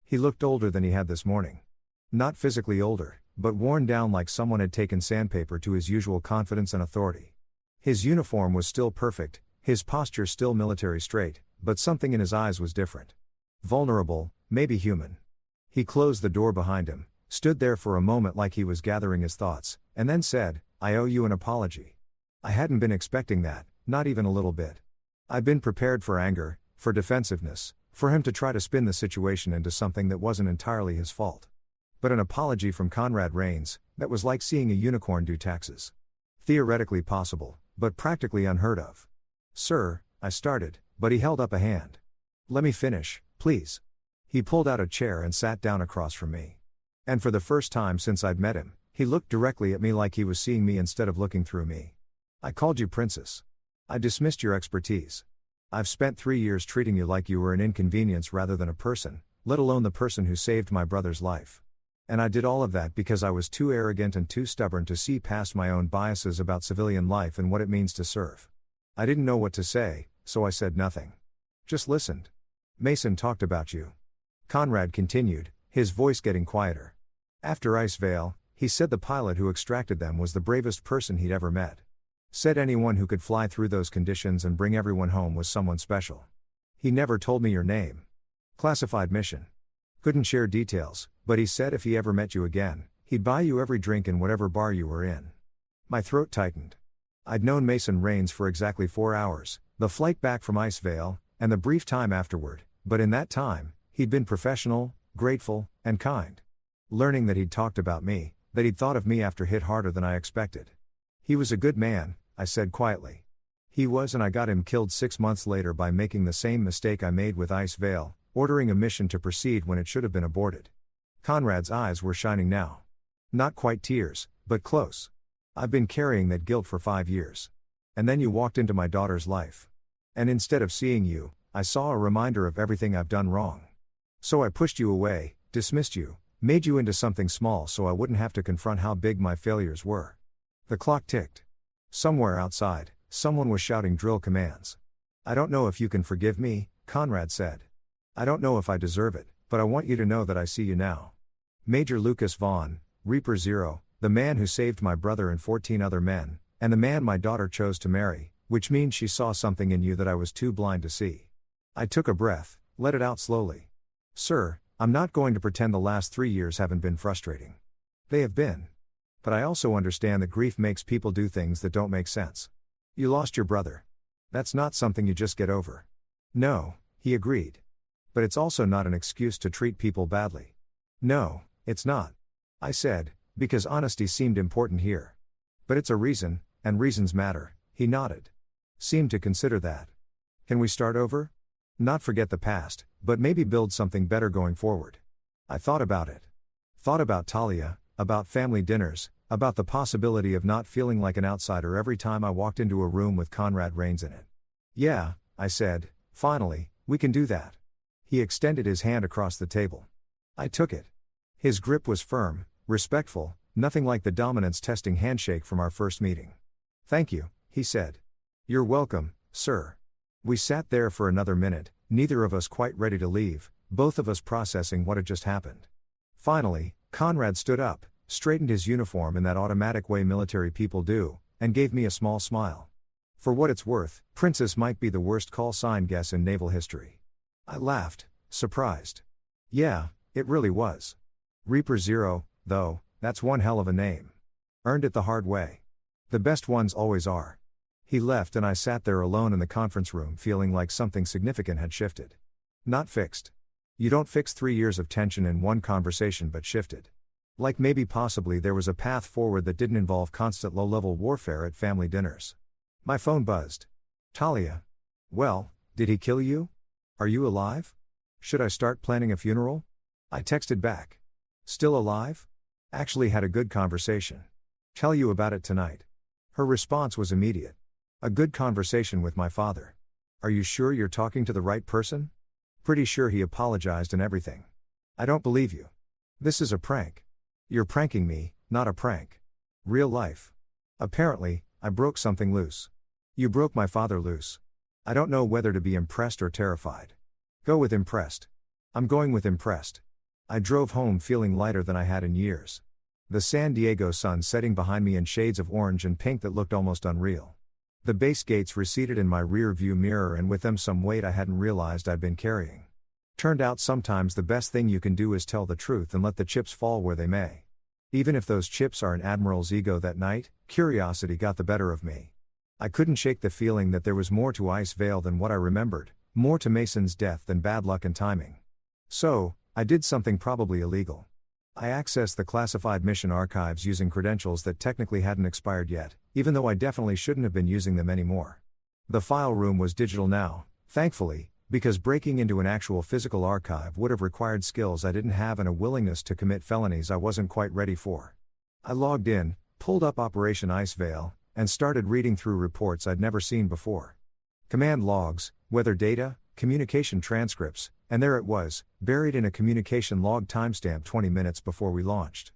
He looked older than he had this morning. Not physically older, but worn down, like someone had taken sandpaper to his usual confidence and authority. His uniform was still perfect, his posture still military straight, but something in his eyes was different. Vulnerable, maybe human. He closed the door behind him, stood there for a moment like he was gathering his thoughts, and then said, "I owe you an apology." I hadn't been expecting that, not even a little bit. I'd been prepared for anger, for defensiveness, for him to try to spin the situation into something that wasn't entirely his fault. But an apology from Conrad Rains, that was like seeing a unicorn do taxes. Theoretically possible, but practically unheard of. "Sir," I started, but he held up a hand. "Let me finish, please." He pulled out a chair and sat down across from me. And for the first time since I'd met him, he looked directly at me like he was seeing me instead of looking through me. "I called you Princess. I dismissed your expertise. I've spent 3 years treating you like you were an inconvenience rather than a person, let alone the person who saved my brother's life. And I did all of that because I was too arrogant and too stubborn to see past my own biases about civilian life and what it means to serve. I didn't know what to say, so I said nothing. Just listened. Mason talked about you." Conrad continued, his voice getting quieter. "After Ice Veil, he said the pilot who extracted them was the bravest person he'd ever met. Said anyone who could fly through those conditions and bring everyone home was someone special. He never told me your name. Classified mission. Couldn't share details, but he said if he ever met you again, he'd buy you every drink in whatever bar you were in." My throat tightened. I'd known Mason Rains for exactly 4 hours, the flight back from Ice Veil, and the brief time afterward, but in that time, he'd been professional, grateful, and kind. Learning that he'd talked about me, that he'd thought of me after hit harder than I expected. "He was a good man," I said quietly. "He was, and I got him killed 6 months later by making the same mistake I made with Ice Veil, ordering a mission to proceed when it should have been aborted." Conrad's eyes were shining now. Not quite tears, but close. "I've been carrying that guilt for 5 years. And then you walked into my daughter's life. And instead of seeing you, I saw a reminder of everything I've done wrong. So I pushed you away, dismissed you, made you into something small so I wouldn't have to confront how big my failures were." The clock ticked. Somewhere outside, someone was shouting drill commands. "I don't know if you can forgive me," Conrad said. "I don't know if I deserve it, but I want you to know that I see you now. Major Lucas Vaughn, Reaper Zero, the man who saved my brother and 14 other men, and the man my daughter chose to marry, which means she saw something in you that I was too blind to see." I took a breath, let it out slowly. "Sir, I'm not going to pretend the last 3 years haven't been frustrating. They have been. But I also understand that grief makes people do things that don't make sense. You lost your brother. That's not something you just get over." "No," he agreed. "But it's also not an excuse to treat people badly." "No, it's not," I said, because honesty seemed important here. "But it's a reason, and reasons matter," he nodded. "Seemed to consider that. Can we start over? Not forget the past, but maybe build something better going forward." I thought about it. Thought about Talia, about family dinners, about the possibility of not feeling like an outsider every time I walked into a room with Conrad Rains in it. "Yeah," I said, "finally, we can do that." He extended his hand across the table. I took it. His grip was firm, respectful, Nothing like the dominance testing handshake from our first meeting. "Thank you," he said. "You're welcome, sir." We sat there for another minute, neither of us quite ready to leave, both of us processing what had just happened. Finally, Conrad stood up, straightened his uniform in that automatic way military people do, and gave me a small smile. For what it's worth, Princess might be the worst call sign guess in naval history. I laughed, surprised. Yeah, it really was. Reaper Zero, though, that's one hell of a name. Earned it the hard way. The best ones always are. He left and I sat there alone in the conference room feeling like something significant had shifted. Not fixed. You don't fix 3 years of tension in one conversation but shifted. Like maybe possibly there was a path forward that didn't involve constant low-level warfare at family dinners. My phone buzzed. "Talia. Well, did he kill you? Are you alive? Should I start planning a funeral?" I texted back. "Still alive? Actually had a good conversation. Tell you about it tonight." Her response was immediate. "A good conversation with my father. Are you sure you're talking to the right person? Pretty sure he apologized and everything. I don't believe you. This is a prank. You're pranking me, not a prank. Real life. Apparently, I broke something loose. You broke my father loose. I don't know whether to be impressed or terrified. Go with impressed. I'm going with impressed." I drove home feeling lighter than I had in years. The San Diego sun setting behind me in shades of orange and pink that looked almost unreal. The base gates receded in my rear view mirror and with them some weight I hadn't realized I'd been carrying. Turned out sometimes the best thing you can do is tell the truth and let the chips fall where they may. Even if those chips are an admiral's ego that night, curiosity got the better of me. I couldn't shake the feeling that there was more to Ice Vale than what I remembered, more to Mason's death than bad luck and timing. So, I did something probably illegal. I accessed the classified mission archives using credentials that technically hadn't expired yet, even though I definitely shouldn't have been using them anymore. The file room was digital now, thankfully, because breaking into an actual physical archive would have required skills I didn't have and a willingness to commit felonies I wasn't quite ready for. I logged in, pulled up Operation Ice Vale, and started reading through reports I'd never seen before. Command logs, weather data, communication transcripts, and there it was, buried in a communication log timestamp 20 minutes before we launched.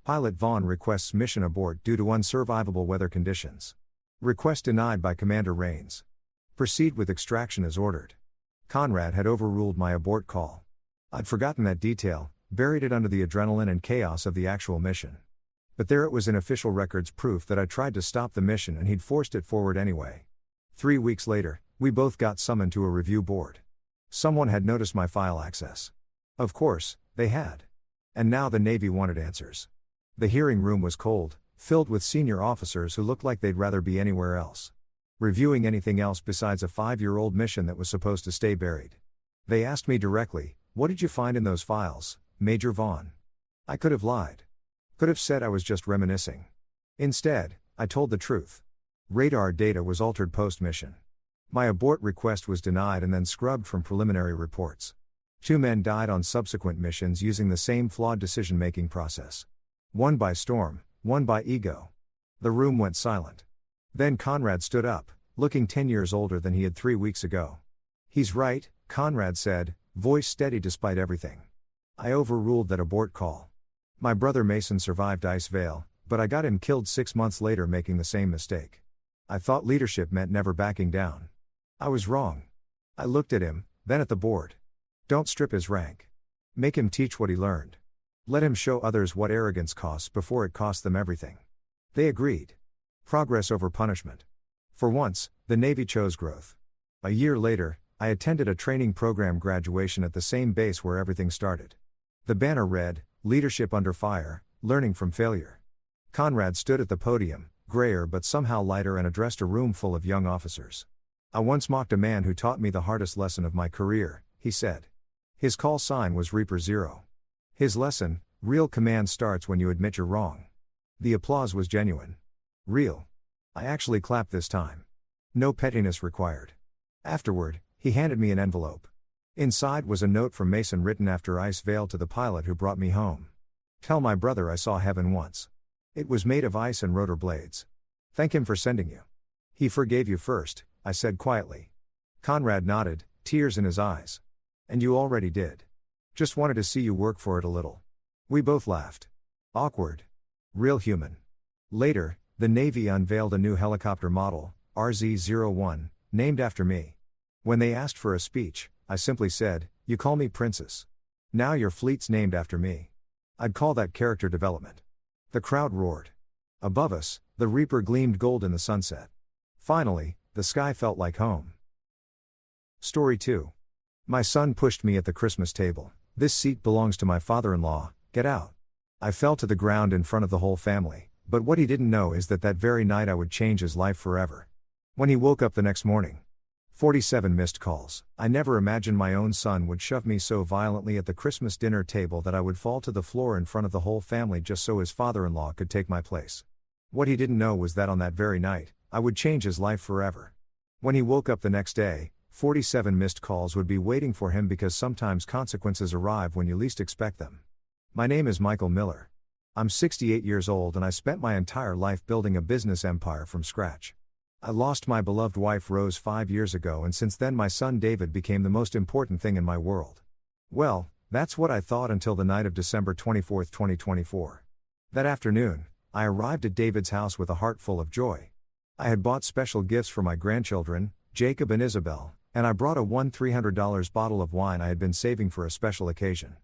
Pilot Vaughn requests mission abort due to unsurvivable weather conditions. Request denied by Commander Rains. Proceed with extraction as ordered. Conrad had overruled my abort call. I'd forgotten that detail, buried it under the adrenaline and chaos of the actual mission. But there it was in official records, proof that I tried to stop the mission and he'd forced it forward anyway. 3 weeks later, we both got summoned to a review board. Someone had noticed my file access. Of course, they had. And now the Navy wanted answers. The hearing room was cold, filled with senior officers who looked like they'd rather be anywhere else. Reviewing anything else besides a 5-year-old mission that was supposed to stay buried. They asked me directly, "What did you find in those files, Major Vaughn?" I could have lied. Could have said I was just reminiscing. Instead, I told the truth. Radar data was altered post-mission. My abort request was denied and then scrubbed from preliminary reports. 2 men died on subsequent missions using the same flawed decision-making process. One by storm, one by ego. The room went silent. Then Conrad stood up, looking 10 years older than he had 3 weeks ago. "He's right," Conrad said, voice steady despite everything. "I overruled that abort call. My brother Mason survived Ice Vale, but I got him killed 6 months later making the same mistake. I thought leadership meant never backing down. I was wrong. I looked at him, then at the board. Don't strip his rank. Make him teach what he learned. Let him show others what arrogance costs before it costs them everything." They agreed. Progress over punishment. For once, the Navy chose growth. A year later, I attended a training program graduation at the same base where everything started. The banner read, "Leadership Under Fire, Learning from Failure." Conrad stood at the podium, grayer but somehow lighter, and addressed a room full of young officers. "I once mocked a man who taught me the hardest lesson of my career," he said. His call sign was Reaper Zero. His lesson, real command starts when you admit you're wrong. The applause was genuine. Real. I actually clapped this time. No pettiness required. Afterward, he handed me an envelope. Inside was a note from Mason written after Ice Vale to the pilot who brought me home. "Tell my brother I saw heaven once. It was made of ice and rotor blades. Thank him for sending you. He forgave you first," I said quietly. Conrad nodded, tears in his eyes. "And you already did. Just wanted to see you work for it a little." We both laughed. Awkward. Real human. Later, the Navy unveiled a new helicopter model, RZ-01, named after me. When they asked for a speech, I simply said, "You call me Princess. Now your fleet's named after me." I'd call that character development. The crowd roared. Above us, the Reaper gleamed gold in the sunset. Finally, the sky felt like home. Story 2. My son pushed me at the Christmas table. "This seat belongs to my father-in-law, get out." I fell to the ground in front of the whole family, but what he didn't know is that very night I would change his life forever. When he woke up the next morning, 47 missed calls. I never imagined my own son would shove me so violently at the Christmas dinner table that I would fall to the floor in front of the whole family just so his father-in-law could take my place. What he didn't know was that on that very night, I would change his life forever. When he woke up the next day, 47 missed calls would be waiting for him because sometimes consequences arrive when you least expect them. My name is Michael Miller. I'm 68 years old and I spent my entire life building a business empire from scratch. I lost my beloved wife Rose 5 years ago, and since then my son David became the most important thing in my world. Well, that's what I thought until the night of December 24, 2024. That afternoon, I arrived at David's house with a heart full of joy. I had bought special gifts for my grandchildren, Jacob and Isabel, and I brought a $300 bottle of wine I had been saving for a special occasion.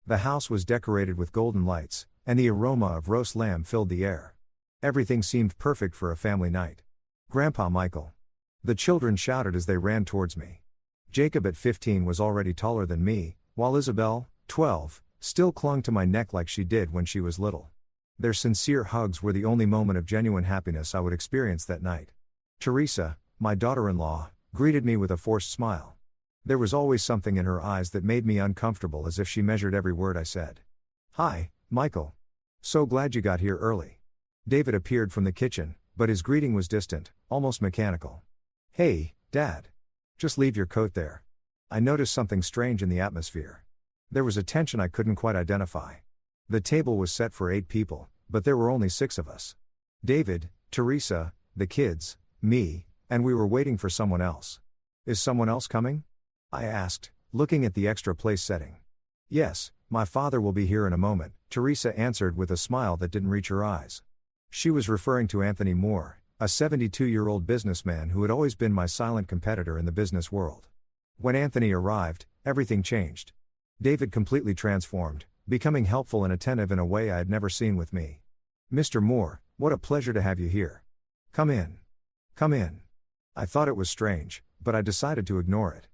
The house was decorated with golden lights, and the aroma of roast lamb filled the air. Everything seemed perfect for a family night. "Grandpa Michael!" The children shouted as they ran towards me. Jacob at 15 was already taller than me, while Isabel, 12, still clung to my neck like she did when she was little. Their sincere hugs were the only moment of genuine happiness I would experience that night. Teresa, my daughter-in-law, greeted me with a forced smile. There was always something in her eyes that made me uncomfortable, as if she measured every word I said. "Hi, Michael. So glad you got here early." David appeared from the kitchen, but his greeting was distant, almost mechanical. "Hey, Dad. Just leave your coat there." I noticed something strange in the atmosphere. There was a tension I couldn't quite identify. The table was set for 8 people, but there were only 6 of us. David, Teresa, the kids, me, and we were waiting for someone else. "Is someone else coming?" I asked, looking at the extra place setting. "Yes, my father will be here in a moment," Teresa answered with a smile that didn't reach her eyes. She was referring to Anthony Moore, a 72-year-old businessman who had always been my silent competitor in the business world. When Anthony arrived, everything changed. David completely transformed, becoming helpful and attentive in a way I had never seen with me. "Mr. Moore, what a pleasure to have you here. Come in. Come in." I thought it was strange, but I decided to ignore it.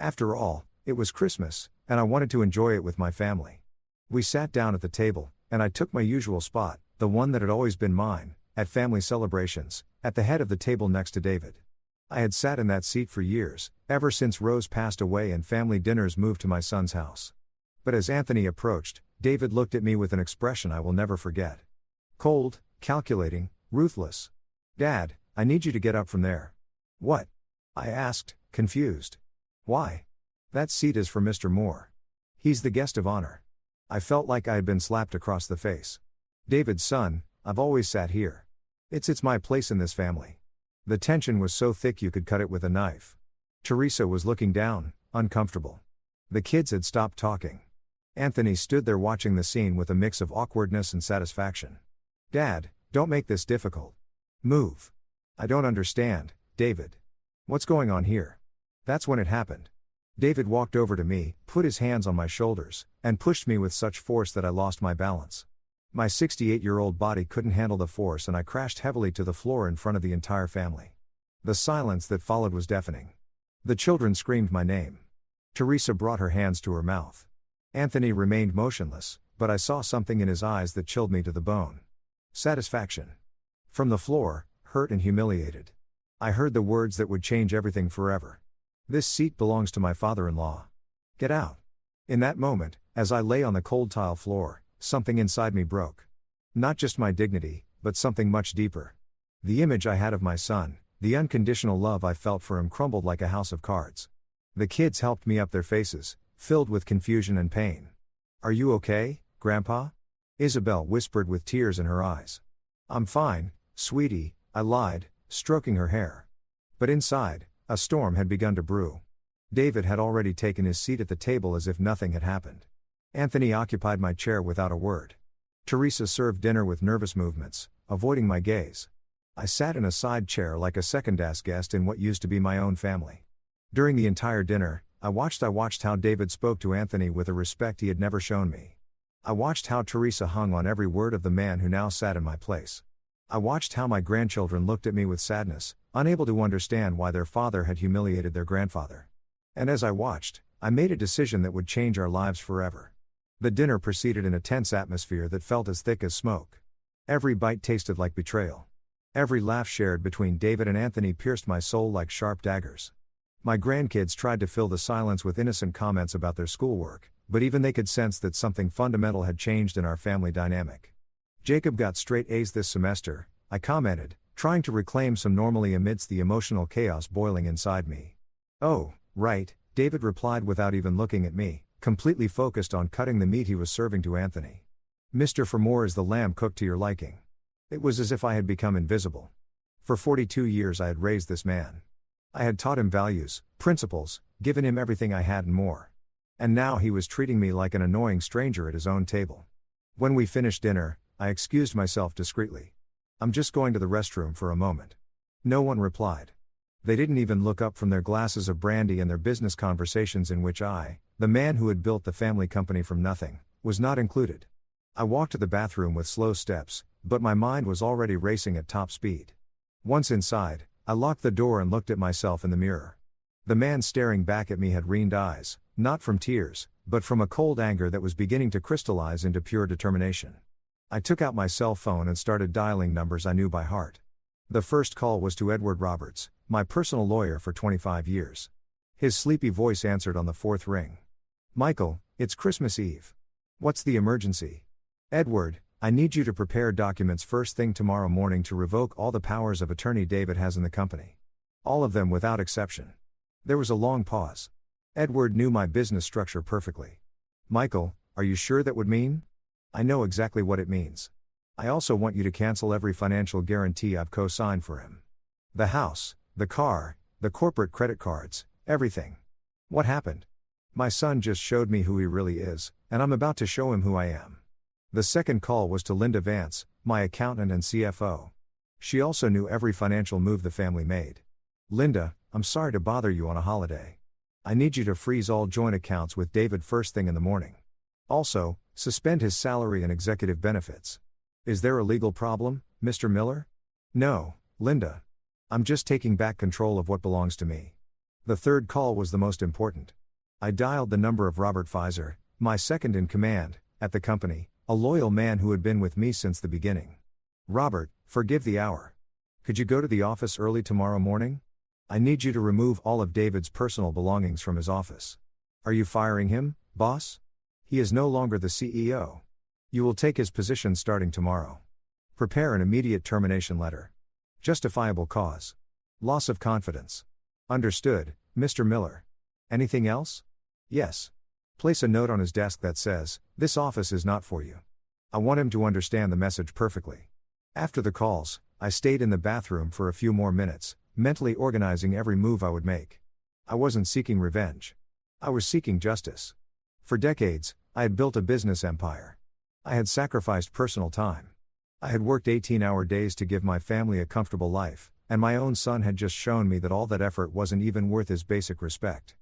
After all, it was Christmas, and I wanted to enjoy it with my family. We sat down at the table, and I took my usual spot, the one that had always been mine, at family celebrations, at the head of the table next to David. I had sat in that seat for years, ever since Rose passed away and family dinners moved to my son's house. But as Anthony approached, David looked at me with an expression I will never forget. Cold, calculating, ruthless. "Dad, I need you to get up from there." "What?" I asked, confused. "Why? That seat is for Mr. Moore. He's the guest of honor." I felt like I had been slapped across the face. "David's son, I've always sat here. It's my place in this family." The tension was so thick you could cut it with a knife. Teresa was looking down, uncomfortable. The kids had stopped talking. Anthony stood there watching the scene with a mix of awkwardness and satisfaction. "Dad, don't make this difficult. Move." "I don't understand, David. What's going on here?" That's when it happened. David walked over to me, put his hands on my shoulders, and pushed me with such force that I lost my balance. My 68-year-old body couldn't handle the force and I crashed heavily to the floor in front of the entire family. The silence that followed was deafening. The children screamed my name. Teresa brought her hands to her mouth. Anthony remained motionless, but I saw something in his eyes that chilled me to the bone. Satisfaction. From the floor, hurt and humiliated, I heard the words that would change everything forever. "This seat belongs to my father-in-law. Get out." In that moment, as I lay on the cold tile floor, something inside me broke. Not just my dignity, but something much deeper. The image I had of my son, the unconditional love I felt for him, crumbled like a house of cards. The kids helped me up, their faces filled with confusion and pain. "Are you okay, Grandpa?" Isabel whispered with tears in her eyes. "I'm fine, sweetie," I lied, stroking her hair. But inside, a storm had begun to brew. David had already taken his seat at the table as if nothing had happened. Anthony occupied my chair without a word. Teresa served dinner with nervous movements, avoiding my gaze. I sat in a side chair like a second-class guest in what used to be my own family. During the entire dinner, I watched how David spoke to Anthony with a respect he had never shown me. I watched how Teresa hung on every word of the man who now sat in my place. I watched how my grandchildren looked at me with sadness, unable to understand why their father had humiliated their grandfather. And as I watched, I made a decision that would change our lives forever. The dinner proceeded in a tense atmosphere that felt as thick as smoke. Every bite tasted like betrayal. Every laugh shared between David and Anthony pierced my soul like sharp daggers. My grandkids tried to fill the silence with innocent comments about their schoolwork, but even they could sense that something fundamental had changed in our family dynamic. "Jacob got straight A's this semester," I commented, trying to reclaim some normalcy amidst the emotional chaos boiling inside me. "Oh, right," David replied without even looking at me, completely focused on cutting the meat he was serving to Anthony. "Mr. Fermor, is the lamb cooked to your liking?" It was as if I had become invisible. For 42 years I had raised this man. I had taught him values, principles, given him everything I had and more. And now he was treating me like an annoying stranger at his own table. When we finished dinner, I excused myself discreetly. "I'm just going to the restroom for a moment." No one replied. They didn't even look up from their glasses of brandy and their business conversations in which I, the man who had built the family company from nothing, was not included. I walked to the bathroom with slow steps, but my mind was already racing at top speed. Once inside, I locked the door and looked at myself in the mirror. The man staring back at me had greened eyes, not from tears, but from a cold anger that was beginning to crystallize into pure determination. I took out my cell phone and started dialing numbers I knew by heart. The first call was to Edward Roberts, my personal lawyer for 25 years. His sleepy voice answered on the fourth ring. "Michael, it's Christmas Eve. What's the emergency?" "Edward, I need you to prepare documents first thing tomorrow morning to revoke all the powers of attorney David has in the company. All of them without exception." There was a long pause. Edward knew my business structure perfectly. "Michael, are you sure that would mean?" "I know exactly what it means. I also want you to cancel every financial guarantee I've co-signed for him. The house, the car, the corporate credit cards, everything." "What happened?" "My son just showed me who he really is, and I'm about to show him who I am." The second call was to Linda Vance, my accountant and CFO. She also knew every financial move the family made. "Linda, I'm sorry to bother you on a holiday. I need you to freeze all joint accounts with David first thing in the morning. Also, suspend his salary and executive benefits." "Is there a legal problem, Mr. Miller?" "No, Linda. I'm just taking back control of what belongs to me." The third call was the most important. I dialed the number of Robert Pfizer, my second in command, at the company, a loyal man who had been with me since the beginning. "Robert, forgive the hour. Could you go to the office early tomorrow morning? I need you to remove all of David's personal belongings from his office." "Are you firing him, boss?" "He is no longer the CEO. You will take his position starting tomorrow. Prepare an immediate termination letter. Justifiable cause. Loss of confidence." "Understood, Mr. Miller. Anything else?" "Yes. Place a note on his desk that says, 'This office is not for you.'" I want him to understand the message perfectly. After the calls, I stayed in the bathroom for a few more minutes, mentally organizing every move I would make. I wasn't seeking revenge. I was seeking justice. For decades, I had built a business empire. I had sacrificed personal time. I had worked 18-hour days to give my family a comfortable life, and my own son had just shown me that all that effort wasn't even worth his basic respect.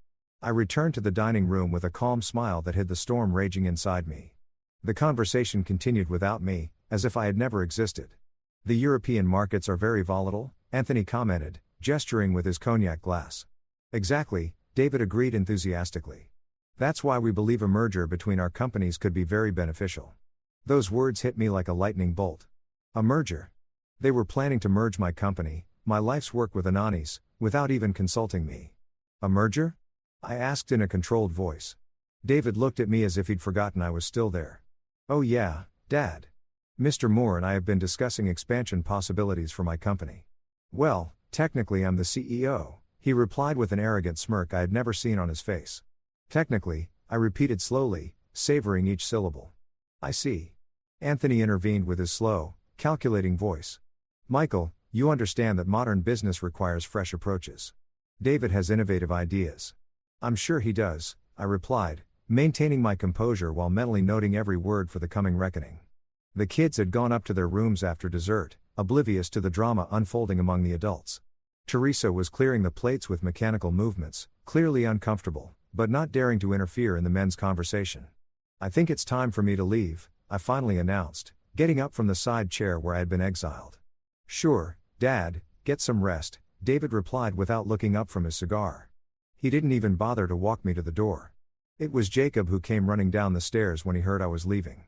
I returned to the dining room with a calm smile that hid the storm raging inside me. The conversation continued without me, as if I had never existed. "The European markets are very volatile," Anthony commented, gesturing with his cognac glass. "Exactly," David agreed enthusiastically. "That's why we believe a merger between our companies could be very beneficial." Those words hit me like a lightning bolt. A merger. They were planning to merge my company, my life's work with Anani's, without even consulting me. "A merger?" I asked in a controlled voice. David looked at me as if he'd forgotten I was still there. "Oh yeah, Dad. Mr. Moore and I have been discussing expansion possibilities for my company." "Well, technically I'm the CEO," he replied with an arrogant smirk I had never seen on his face. "Technically," I repeated slowly, savoring each syllable. "I see." Anthony intervened with his slow, calculating voice. "Michael, you understand that modern business requires fresh approaches. David has innovative ideas." "I'm sure he does," I replied, maintaining my composure while mentally noting every word for the coming reckoning. The kids had gone up to their rooms after dessert, oblivious to the drama unfolding among the adults. Teresa was clearing the plates with mechanical movements, clearly uncomfortable, but not daring to interfere in the men's conversation. "I think it's time for me to leave," I finally announced, getting up from the side chair where I had been exiled. "Sure, Dad, get some rest," David replied without looking up from his cigar. He didn't even bother to walk me to the door. It was Jacob who came running down the stairs when he heard I was leaving.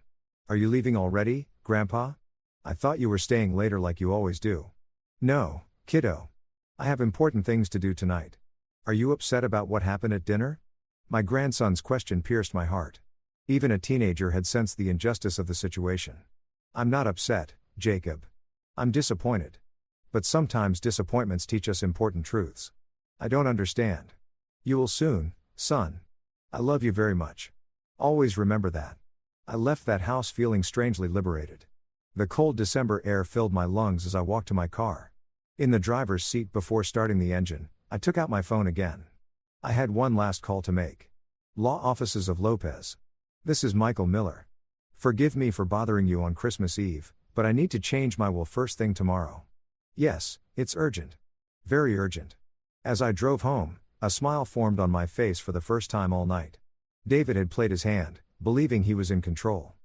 "Are you leaving already, Grandpa? I thought you were staying later like you always do." "No, kiddo. I have important things to do tonight." "Are you upset about what happened at dinner?" My grandson's question pierced my heart. Even a teenager had sensed the injustice of the situation. "I'm not upset, Jacob. I'm disappointed. But sometimes disappointments teach us important truths." "I don't understand." "You will soon, son. I love you very much. Always remember that." I left that house feeling strangely liberated. The cold December air filled my lungs as I walked to my car. In the driver's seat before starting the engine, I took out my phone again. I had one last call to make. Law Offices of Lopez. "This is Michael Miller. Forgive me for bothering you on Christmas Eve, but I need to change my will first thing tomorrow." "Yes, it's urgent. Very urgent." As I drove home, a smile formed on my face for the first time all night. David had played his hand, believing he was in control.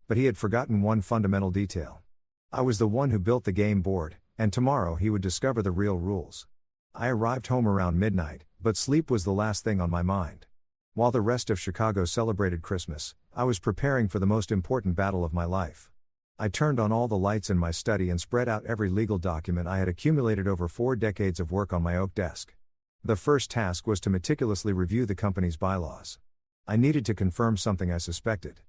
But he had forgotten one fundamental detail. I was the one who built the game board, and tomorrow he would discover the real rules. I arrived home around midnight, but sleep was the last thing on my mind. While the rest of Chicago celebrated Christmas, I was preparing for the most important battle of my life. I turned on all the lights in my study and spread out every legal document I had accumulated over 4 decades of work on my oak desk. The first task was to meticulously review the company's bylaws. I needed to confirm something I suspected.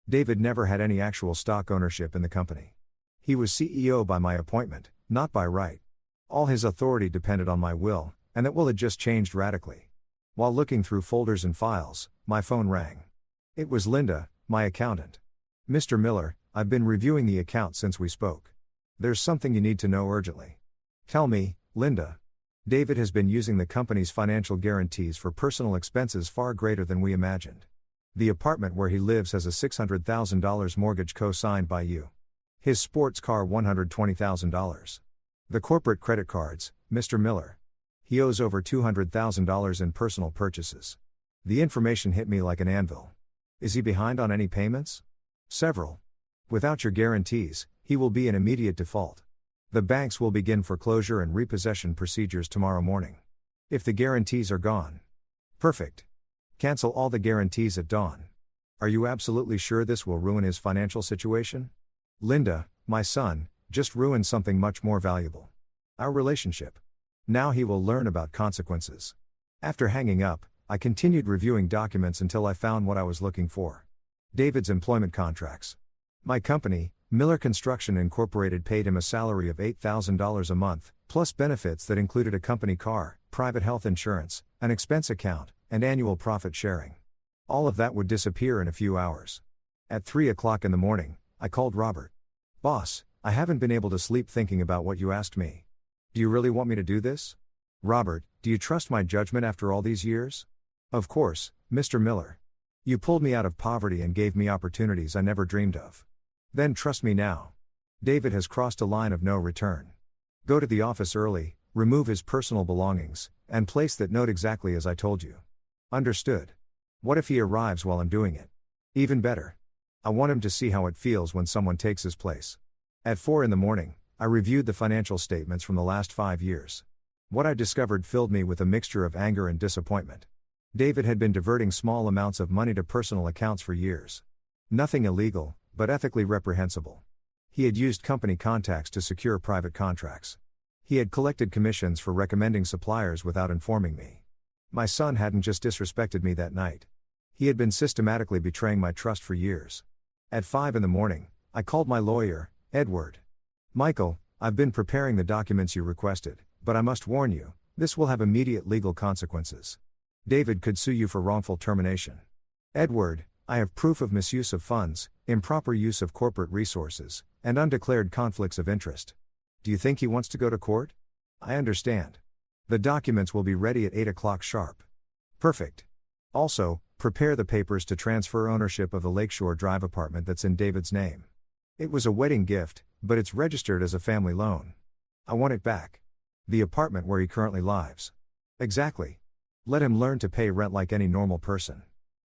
David never had any actual stock ownership in the company. He was CEO by my appointment, not by right. All his authority depended on my will, and that will had just changed radically. While looking through folders and files, my phone rang. It was Linda, my accountant. "Mr. Miller, I've been reviewing the account since we spoke. There's something you need to know urgently." "Tell me, Linda." "David has been using the company's financial guarantees for personal expenses far greater than we imagined. The apartment where he lives has a $600,000 mortgage co-signed by you. His sports car $120,000. The corporate credit cards, Mr. Miller. He owes over $200,000 in personal purchases." The information hit me like an anvil. "Is he behind on any payments?" "Several. Without your guarantees, he will be in immediate default. The banks will begin foreclosure and repossession procedures tomorrow morning. If the guarantees are gone." "Perfect. Cancel all the guarantees at dawn." "Are you absolutely sure this will ruin his financial situation?" "Linda, my son, just ruined something much more valuable. Our relationship. Now he will learn about consequences." After hanging up, I continued reviewing documents until I found what I was looking for. David's employment contracts. My company, Miller Construction Incorporated, paid him a salary of $8,000 a month, plus benefits that included a company car, private health insurance, an expense account, and annual profit sharing. All of that would disappear in a few hours. At 3 o'clock in the morning, I called Robert. "Boss, I haven't been able to sleep thinking about what you asked me. Do you really want me to do this?" "Robert, do you trust my judgment after all these years?" "Of course, Mr. Miller. You pulled me out of poverty and gave me opportunities I never dreamed of. Then trust me now. David has crossed a line of no return. Go to the office early, remove his personal belongings, and place that note exactly as I told you." "Understood. What if he arrives while I'm doing it?" "Even better. I want him to see how it feels when someone takes his place." At 4 in the morning, I reviewed the financial statements from the last 5 years. What I discovered filled me with a mixture of anger and disappointment. David had been diverting small amounts of money to personal accounts for years. Nothing illegal, but ethically reprehensible. He had used company contacts to secure private contracts. He had collected commissions for recommending suppliers without informing me. My son hadn't just disrespected me that night. He had been systematically betraying my trust for years. At 5 in the morning, I called my lawyer, Edward. "Michael, I've been preparing the documents you requested, but I must warn you, this will have immediate legal consequences. David could sue you for wrongful termination." "Edward, I have proof of misuse of funds, improper use of corporate resources, and undeclared conflicts of interest. Do you think he wants to go to court?" "I understand. The documents will be ready at 8 o'clock sharp." "Perfect. Also, prepare the papers to transfer ownership of the Lakeshore Drive apartment that's in David's name." It was a wedding gift, but it's registered as a family loan. I want it back. The apartment where he currently lives. Exactly. Let him learn to pay rent like any normal person.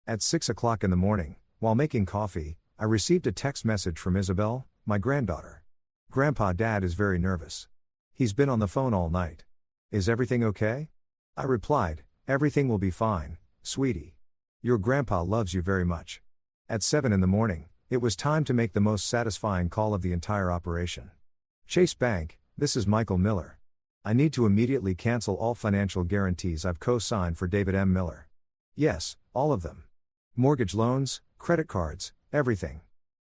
At 6 o'clock in the morning, while making coffee, I received a text message from Isabel, my granddaughter. Grandpa, Dad is very nervous. He's been on the phone all night. Is everything okay? I replied, everything will be fine, sweetie. Your grandpa loves you very much. At 7 in the morning, it was time to make the most satisfying call of the entire operation. Chase Bank, this is Michael Miller. I need to immediately cancel all financial guarantees I've co-signed for David M. Miller. Yes, all of them. Mortgage loans, credit cards, everything.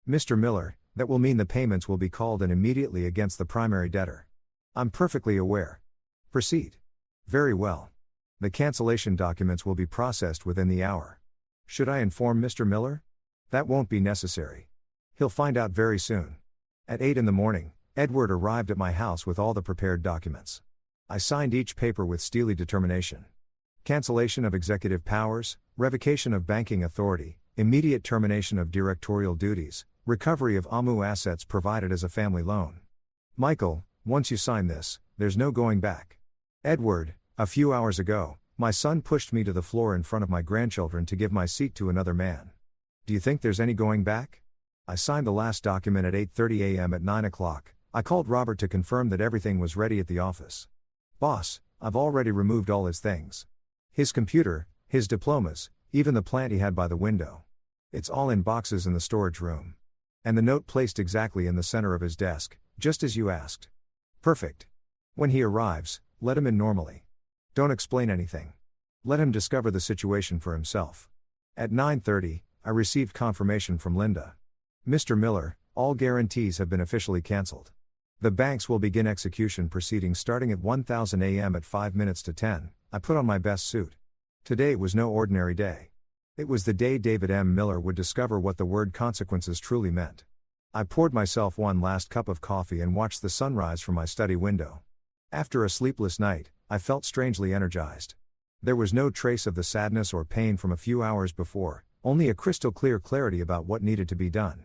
Mr. Miller, that will mean the payments will be called in immediately against the primary debtor. I'm perfectly aware. Proceed. Very well. The cancellation documents will be processed within the hour. Should I inform Mr. Miller? That won't be necessary. He'll find out very soon. At 8 in the morning, Edward arrived at my house with all the prepared documents. I signed each paper with steely determination. Cancellation of executive powers, revocation of banking authority, immediate termination of directorial duties, recovery of AMU assets provided as a family loan. Michael, once you sign this, there's no going back. Edward, a few hours ago, my son pushed me to the floor in front of my grandchildren to give my seat to another man. Do you think there's any going back? I signed the last document at 8:30 a.m. At 9 o'clock, I called Robert to confirm that everything was ready at the office. Boss, I've already removed all his things. His computer, his diplomas, even the plant he had by the window. It's all in boxes in the storage room. And the note placed exactly in the center of his desk, just as you asked. Perfect. When he arrives, let him in normally. Don't explain anything. Let him discover the situation for himself. At 9:30, I received confirmation from Linda. Mr. Miller, all guarantees have been officially cancelled. The banks will begin execution proceedings starting at 1000 a.m. At 5 minutes to 10, I put on my best suit. Today was no ordinary day. It was the day David M. Miller would discover what the word consequences truly meant. I poured myself one last cup of coffee and watched the sunrise from my study window. After a sleepless night, I felt strangely energized. There was no trace of the sadness or pain from a few hours before, only a crystal clear clarity about what needed to be done.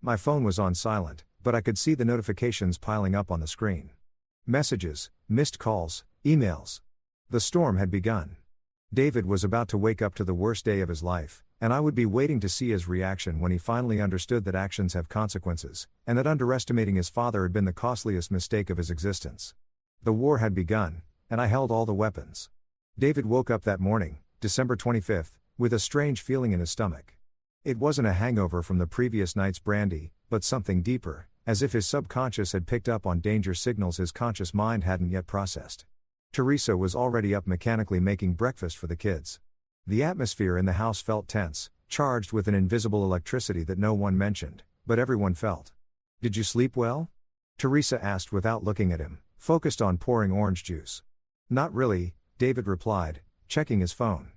My phone was on silent, but I could see the notifications piling up on the screen. Messages, missed calls, emails. The storm had begun. David was about to wake up to the worst day of his life, and I would be waiting to see his reaction when he finally understood that actions have consequences, and that underestimating his father had been the costliest mistake of his existence. The war had begun, and I held all the weapons. David woke up that morning, December 25th, with a strange feeling in his stomach. It wasn't a hangover from the previous night's brandy, but something deeper, as if his subconscious had picked up on danger signals his conscious mind hadn't yet processed. Teresa was already up mechanically making breakfast for the kids. The atmosphere in the house felt tense, charged with an invisible electricity that no one mentioned, but everyone felt. Did you sleep well? Teresa asked without looking at him, focused on pouring orange juice. Not really, David replied, checking his phone.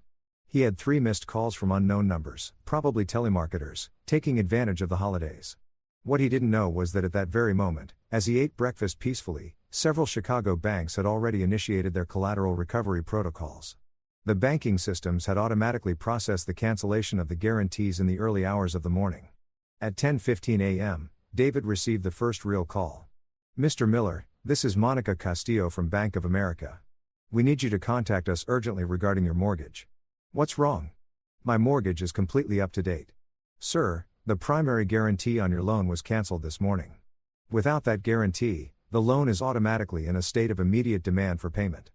He had 3 missed calls from unknown numbers, probably telemarketers, taking advantage of the holidays. What he didn't know was that at that very moment, as he ate breakfast peacefully, several Chicago banks had already initiated their collateral recovery protocols. The banking systems had automatically processed the cancellation of the guarantees in the early hours of the morning. At 10:15 a.m., David received the first real call. Mr. Miller, this is Monica Castillo from Bank of America. We need you to contact us urgently regarding your mortgage. What's wrong? My mortgage is completely up to date. Sir, the primary guarantee on your loan was cancelled this morning. Without that guarantee, the loan is automatically in a state of immediate demand for payment.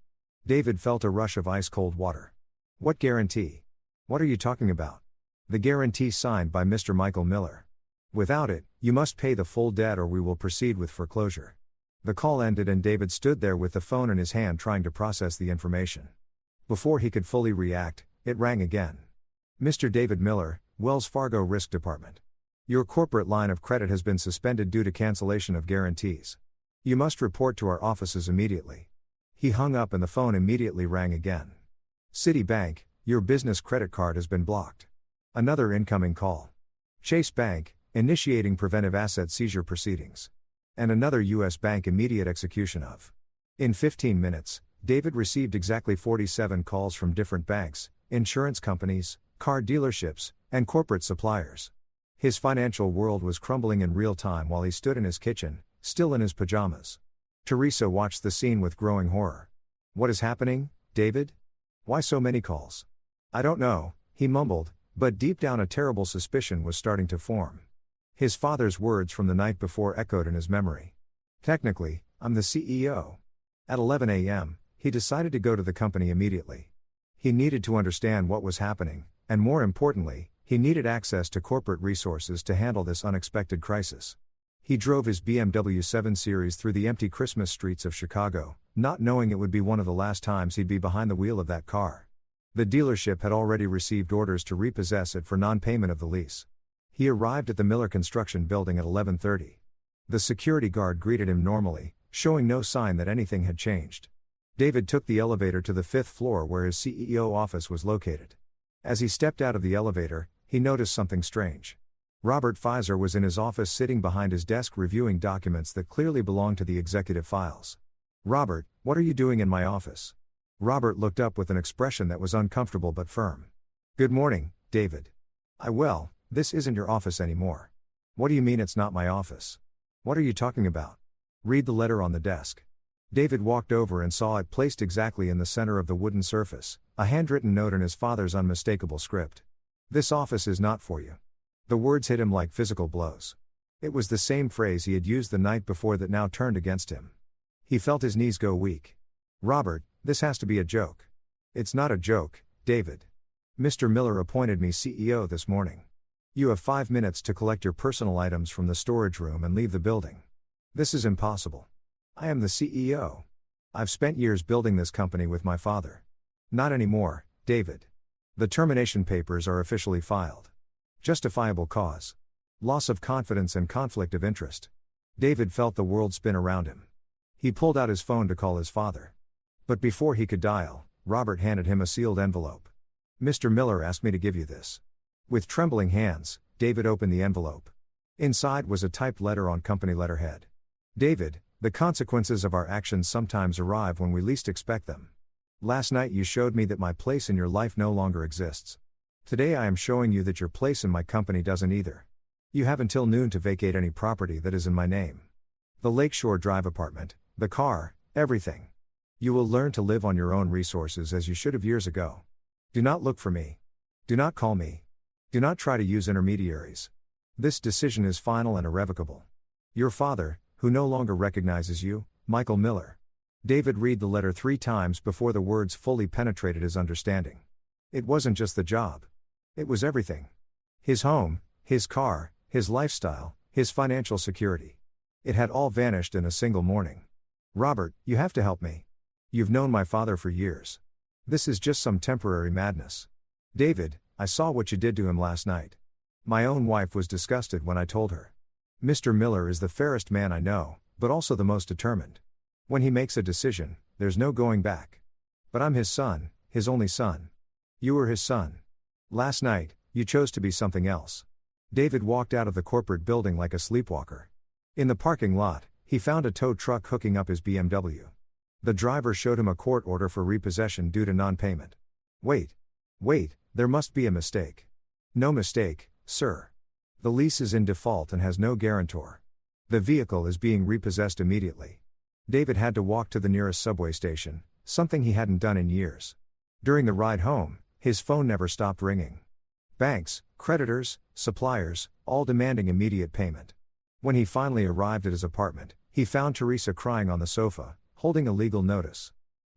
David felt a rush of ice-cold water. What guarantee? What are you talking about? The guarantee signed by Mr. Michael Miller. Without it, you must pay the full debt or we will proceed with foreclosure. The call ended and David stood there with the phone in his hand trying to process the information. Before he could fully react, it rang again. Mr. David Miller, Wells Fargo Risk Department. Your corporate line of credit has been suspended due to cancellation of guarantees. You must report to our offices immediately. He hung up and the phone immediately rang again. Citibank, your business credit card has been blocked. Another incoming call. Chase Bank, initiating preventive asset seizure proceedings. And another U.S. bank immediate execution of. In 15 minutes, David received exactly 47 calls from different banks, insurance companies, car dealerships, and corporate suppliers. His financial world was crumbling in real time while he stood in his kitchen, still in his pajamas. Teresa watched the scene with growing horror. "What is happening, David? Why so many calls?" "I don't know," he mumbled, but deep down a terrible suspicion was starting to form. His father's words from the night before echoed in his memory. "Technically, I'm the CEO." At 11 a.m., he decided to go to the company immediately. He needed to understand what was happening, and more importantly, he needed access to corporate resources to handle this unexpected crisis. He drove his BMW 7 Series through the empty Christmas streets of Chicago, not knowing it would be one of the last times he'd be behind the wheel of that car. The dealership had already received orders to repossess it for non-payment of the lease. He arrived at the Miller Construction building at 11:30. The security guard greeted him normally, showing no sign that anything had changed. David took the elevator to the 5th floor where his CEO office was located. As he stepped out of the elevator, he noticed something strange. Robert Pfizer was in his office sitting behind his desk reviewing documents that clearly belonged to the executive files. "Robert, what are you doing in my office?" Robert looked up with an expression that was uncomfortable but firm. "Good morning, David." Well, this isn't your office anymore." "What do you mean it's not my office? What are you talking about?" "Read the letter on the desk." David walked over and saw it placed exactly in the center of the wooden surface, a handwritten note in his father's unmistakable script. "This office is not for you." The words hit him like physical blows. It was the same phrase he had used the night before that now turned against him. He felt his knees go weak. "Robert, this has to be a joke." "It's not a joke, David. Mr. Miller appointed me CEO this morning. You have 5 minutes to collect your personal items from the storage room and leave the building." "This is impossible. I am the CEO. I've spent years building this company with my father." "Not anymore, David. The termination papers are officially filed." "Justifiable cause. Loss of confidence and conflict of interest." David felt the world spin around him. He pulled out his phone to call his father. But before he could dial, Robert handed him a sealed envelope. "Mr. Miller asked me to give you this." With trembling hands, David opened the envelope. Inside was a typed letter on company letterhead. "David, the consequences of our actions sometimes arrive when we least expect them. Last night you showed me that my place in your life no longer exists. Today I am showing you that your place in my company doesn't either. You have until noon to vacate any property that is in my name. The Lakeshore Drive apartment, the car, everything. You will learn to live on your own resources as you should have years ago. Do not look for me. Do not call me. Do not try to use intermediaries. This decision is final and irrevocable. Your father, who no longer recognizes you, Michael Miller." David read the letter 3 times before the words fully penetrated his understanding. It wasn't just the job. It was everything. His home, his car, his lifestyle, his financial security. It had all vanished in a single morning. "Robert, you have to help me. You've known my father for years. This is just some temporary madness. David, I saw what you did to him last night. My own wife was disgusted when I told her. Mr. Miller is the fairest man I know, but also the most determined. When he makes a decision, there's no going back. But I'm his son, his only son. You were his son. Last night, you chose to be something else." David walked out of the corporate building like a sleepwalker. In the parking lot, he found a tow truck hooking up his BMW. The driver showed him a court order for repossession due to non-payment. Wait, there must be a mistake." "No mistake, sir. The lease is in default and has no guarantor. The vehicle is being repossessed immediately." David had to walk to the nearest subway station, something he hadn't done in years. During the ride home, his phone never stopped ringing. Banks, creditors, suppliers, all demanding immediate payment. When he finally arrived at his apartment, he found Teresa crying on the sofa, holding a legal notice.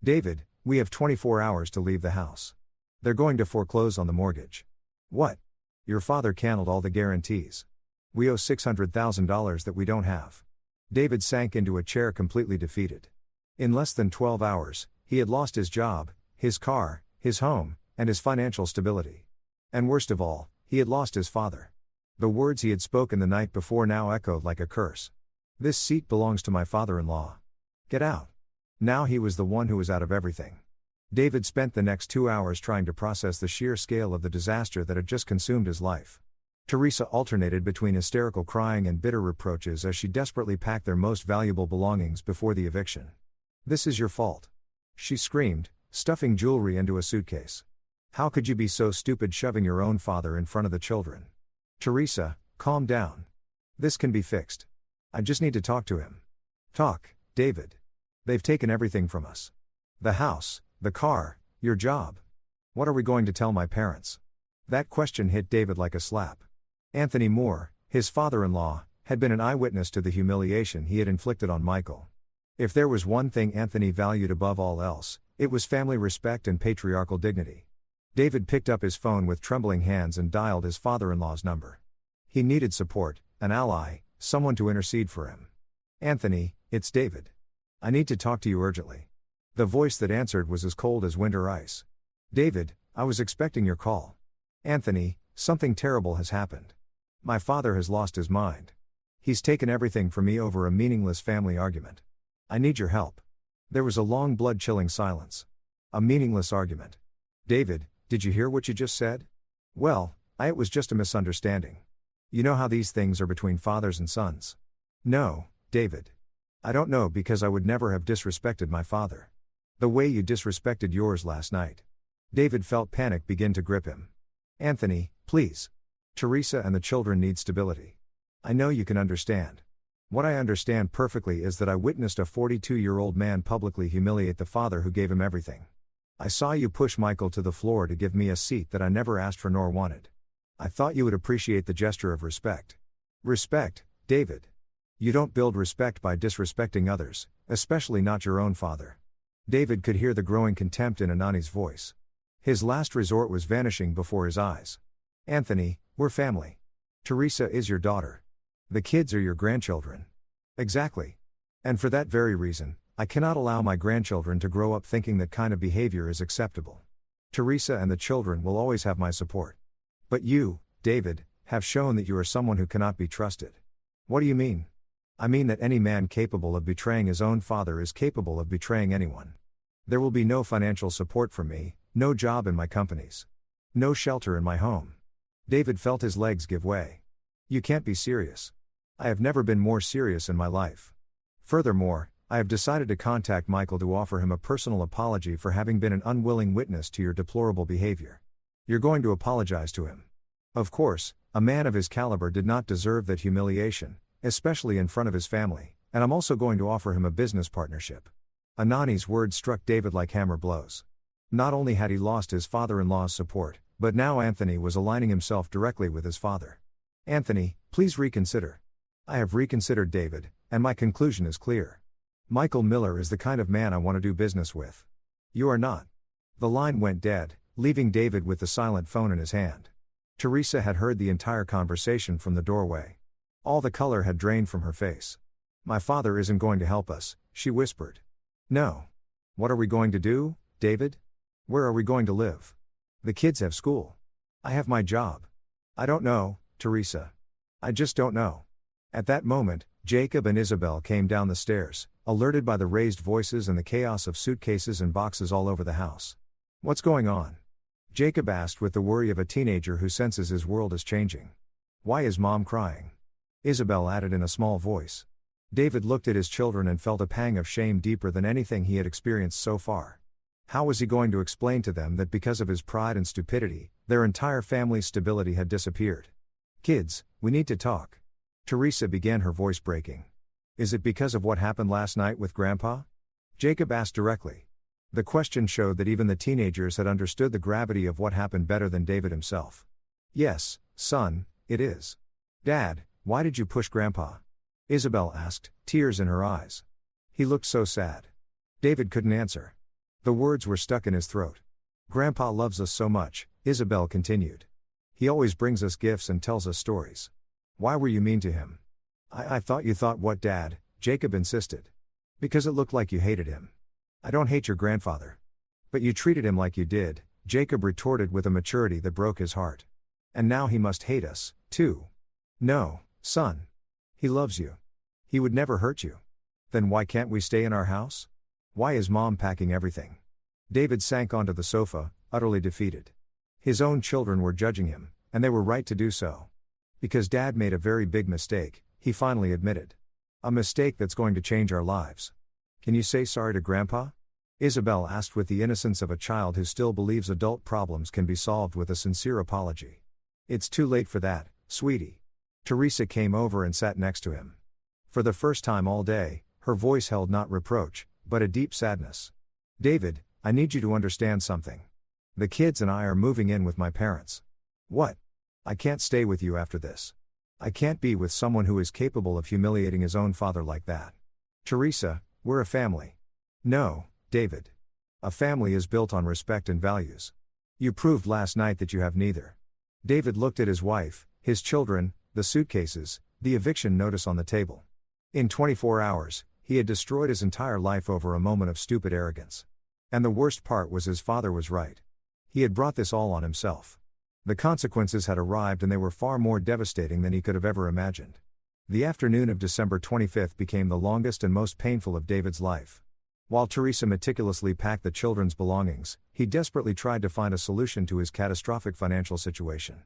"David, we have 24 hours to leave the house. They're going to foreclose on the mortgage." "What?" "Your father canceled all the guarantees. We owe $600,000 that we don't have." David sank into a chair completely defeated. In less than 12 hours, he had lost his job, his car, his home, and his financial stability. And worst of all, he had lost his father. The words he had spoken the night before now echoed like a curse. "This seat belongs to my father-in-law. Get out." Now he was the one who was out of everything. David spent the next 2 hours trying to process the sheer scale of the disaster that had just consumed his life. Teresa alternated between hysterical crying and bitter reproaches as she desperately packed their most valuable belongings before the eviction. "This is your fault," she screamed, stuffing jewelry into a suitcase. "How could you be so stupid shoving your own father in front of the children?" "Teresa, calm down. This can be fixed. I just need to talk to him. Talk, David. They've taken everything from us. The house, the car, your job. What are we going to tell my parents? That question hit David like a slap. Anthony Moore, his father-in-law, had been an eyewitness to the humiliation he had inflicted on Michael. If there was one thing Anthony valued above all else, it was family respect and patriarchal dignity. David picked up his phone with trembling hands and dialed his father-in-law's number. He needed support, an ally, someone to intercede for him. Anthony, it's David. I need to talk to you urgently. The voice that answered was as cold as winter ice. David, I was expecting your call. Anthony, something terrible has happened. My father has lost his mind. He's taken everything from me over a meaningless family argument. I need your help. There was a long blood-chilling silence. A meaningless argument. David, did you hear what you just said? Well, it was just a misunderstanding. You know how these things are between fathers and sons. No, David. I don't know because I would never have disrespected my father. The way you disrespected yours last night. David felt panic begin to grip him. Anthony, please. Teresa and the children need stability. I know you can understand. What I understand perfectly is that I witnessed a 42-year-old man publicly humiliate the father who gave him everything. I saw you push Michael to the floor to give me a seat that I never asked for nor wanted. I thought you would appreciate the gesture of respect. Respect, David. You don't build respect by disrespecting others, especially not your own father. David could hear the growing contempt in Anani's voice. His last resort was vanishing before his eyes. Anthony, we're family. Teresa is your daughter. The kids are your grandchildren. Exactly. And for that very reason, I cannot allow my grandchildren to grow up thinking that kind of behavior is acceptable. Teresa and the children will always have my support. But you, David, have shown that you are someone who cannot be trusted. What do you mean? I mean that any man capable of betraying his own father is capable of betraying anyone. There will be no financial support from me, no job in my companies. No shelter in my home. David felt his legs give way. You can't be serious. I have never been more serious in my life. Furthermore, I have decided to contact Michael to offer him a personal apology for having been an unwilling witness to your deplorable behavior. You're going to apologize to him. Of course, a man of his caliber did not deserve that humiliation, especially in front of his family, and I'm also going to offer him a business partnership. Anani's words struck David like hammer blows. Not only had he lost his father-in-law's support, but now Anthony was aligning himself directly with his father. Anthony, please reconsider. I have reconsidered, David, and my conclusion is clear. Michael Miller is the kind of man I want to do business with. You are not. The line went dead, leaving David with the silent phone in his hand. Teresa had heard the entire conversation from the doorway. All the color had drained from her face. My father isn't going to help us, she whispered. No. What are we going to do, David? Where are we going to live? The kids have school. I have my job. I don't know, Teresa. I just don't know. At that moment, Jacob and Isabel came down the stairs, alerted by the raised voices and the chaos of suitcases and boxes all over the house. What's going on? Jacob asked with the worry of a teenager who senses his world is changing. Why is Mom crying? Isabel added in a small voice. David looked at his children and felt a pang of shame deeper than anything he had experienced so far. How was he going to explain to them that because of his pride and stupidity, their entire family's stability had disappeared? Kids, we need to talk. Teresa began, her voice breaking. Is it because of what happened last night with Grandpa? Jacob asked directly. The question showed that even the teenagers had understood the gravity of what happened better than David himself. Yes, son, it is. Dad, why did you push Grandpa? Isabel asked, tears in her eyes. He looked so sad. David couldn't answer. The words were stuck in his throat. Grandpa loves us so much, Isabel continued. He always brings us gifts and tells us stories. Why were you mean to him? I thought you thought what, Dad? Jacob insisted. Because it looked like you hated him. I don't hate your grandfather. But you treated him like you did, Jacob retorted with a maturity that broke his heart. And now he must hate us, too. No, son. He loves you. He would never hurt you. Then why can't we stay in our house? Why is Mom packing everything? David sank onto the sofa, utterly defeated. His own children were judging him, and they were right to do so. Because Dad made a very big mistake, he finally admitted. A mistake that's going to change our lives. Can you say sorry to Grandpa? Isabel asked with the innocence of a child who still believes adult problems can be solved with a sincere apology. It's too late for that, sweetie. Teresa came over and sat next to him. For the first time all day, her voice held not reproach, but a deep sadness. David, I need you to understand something. The kids and I are moving in with my parents. What? I can't stay with you after this. I can't be with someone who is capable of humiliating his own father like that. Teresa, we're a family. No, David. A family is built on respect and values. You proved last night that you have neither. David looked at his wife, his children, the suitcases, the eviction notice on the table. In 24 hours, he had destroyed his entire life over a moment of stupid arrogance. And the worst part was his father was right. He had brought this all on himself. The consequences had arrived and they were far more devastating than he could have ever imagined. The afternoon of December 25th became the longest and most painful of David's life. While Teresa meticulously packed the children's belongings, he desperately tried to find a solution to his catastrophic financial situation.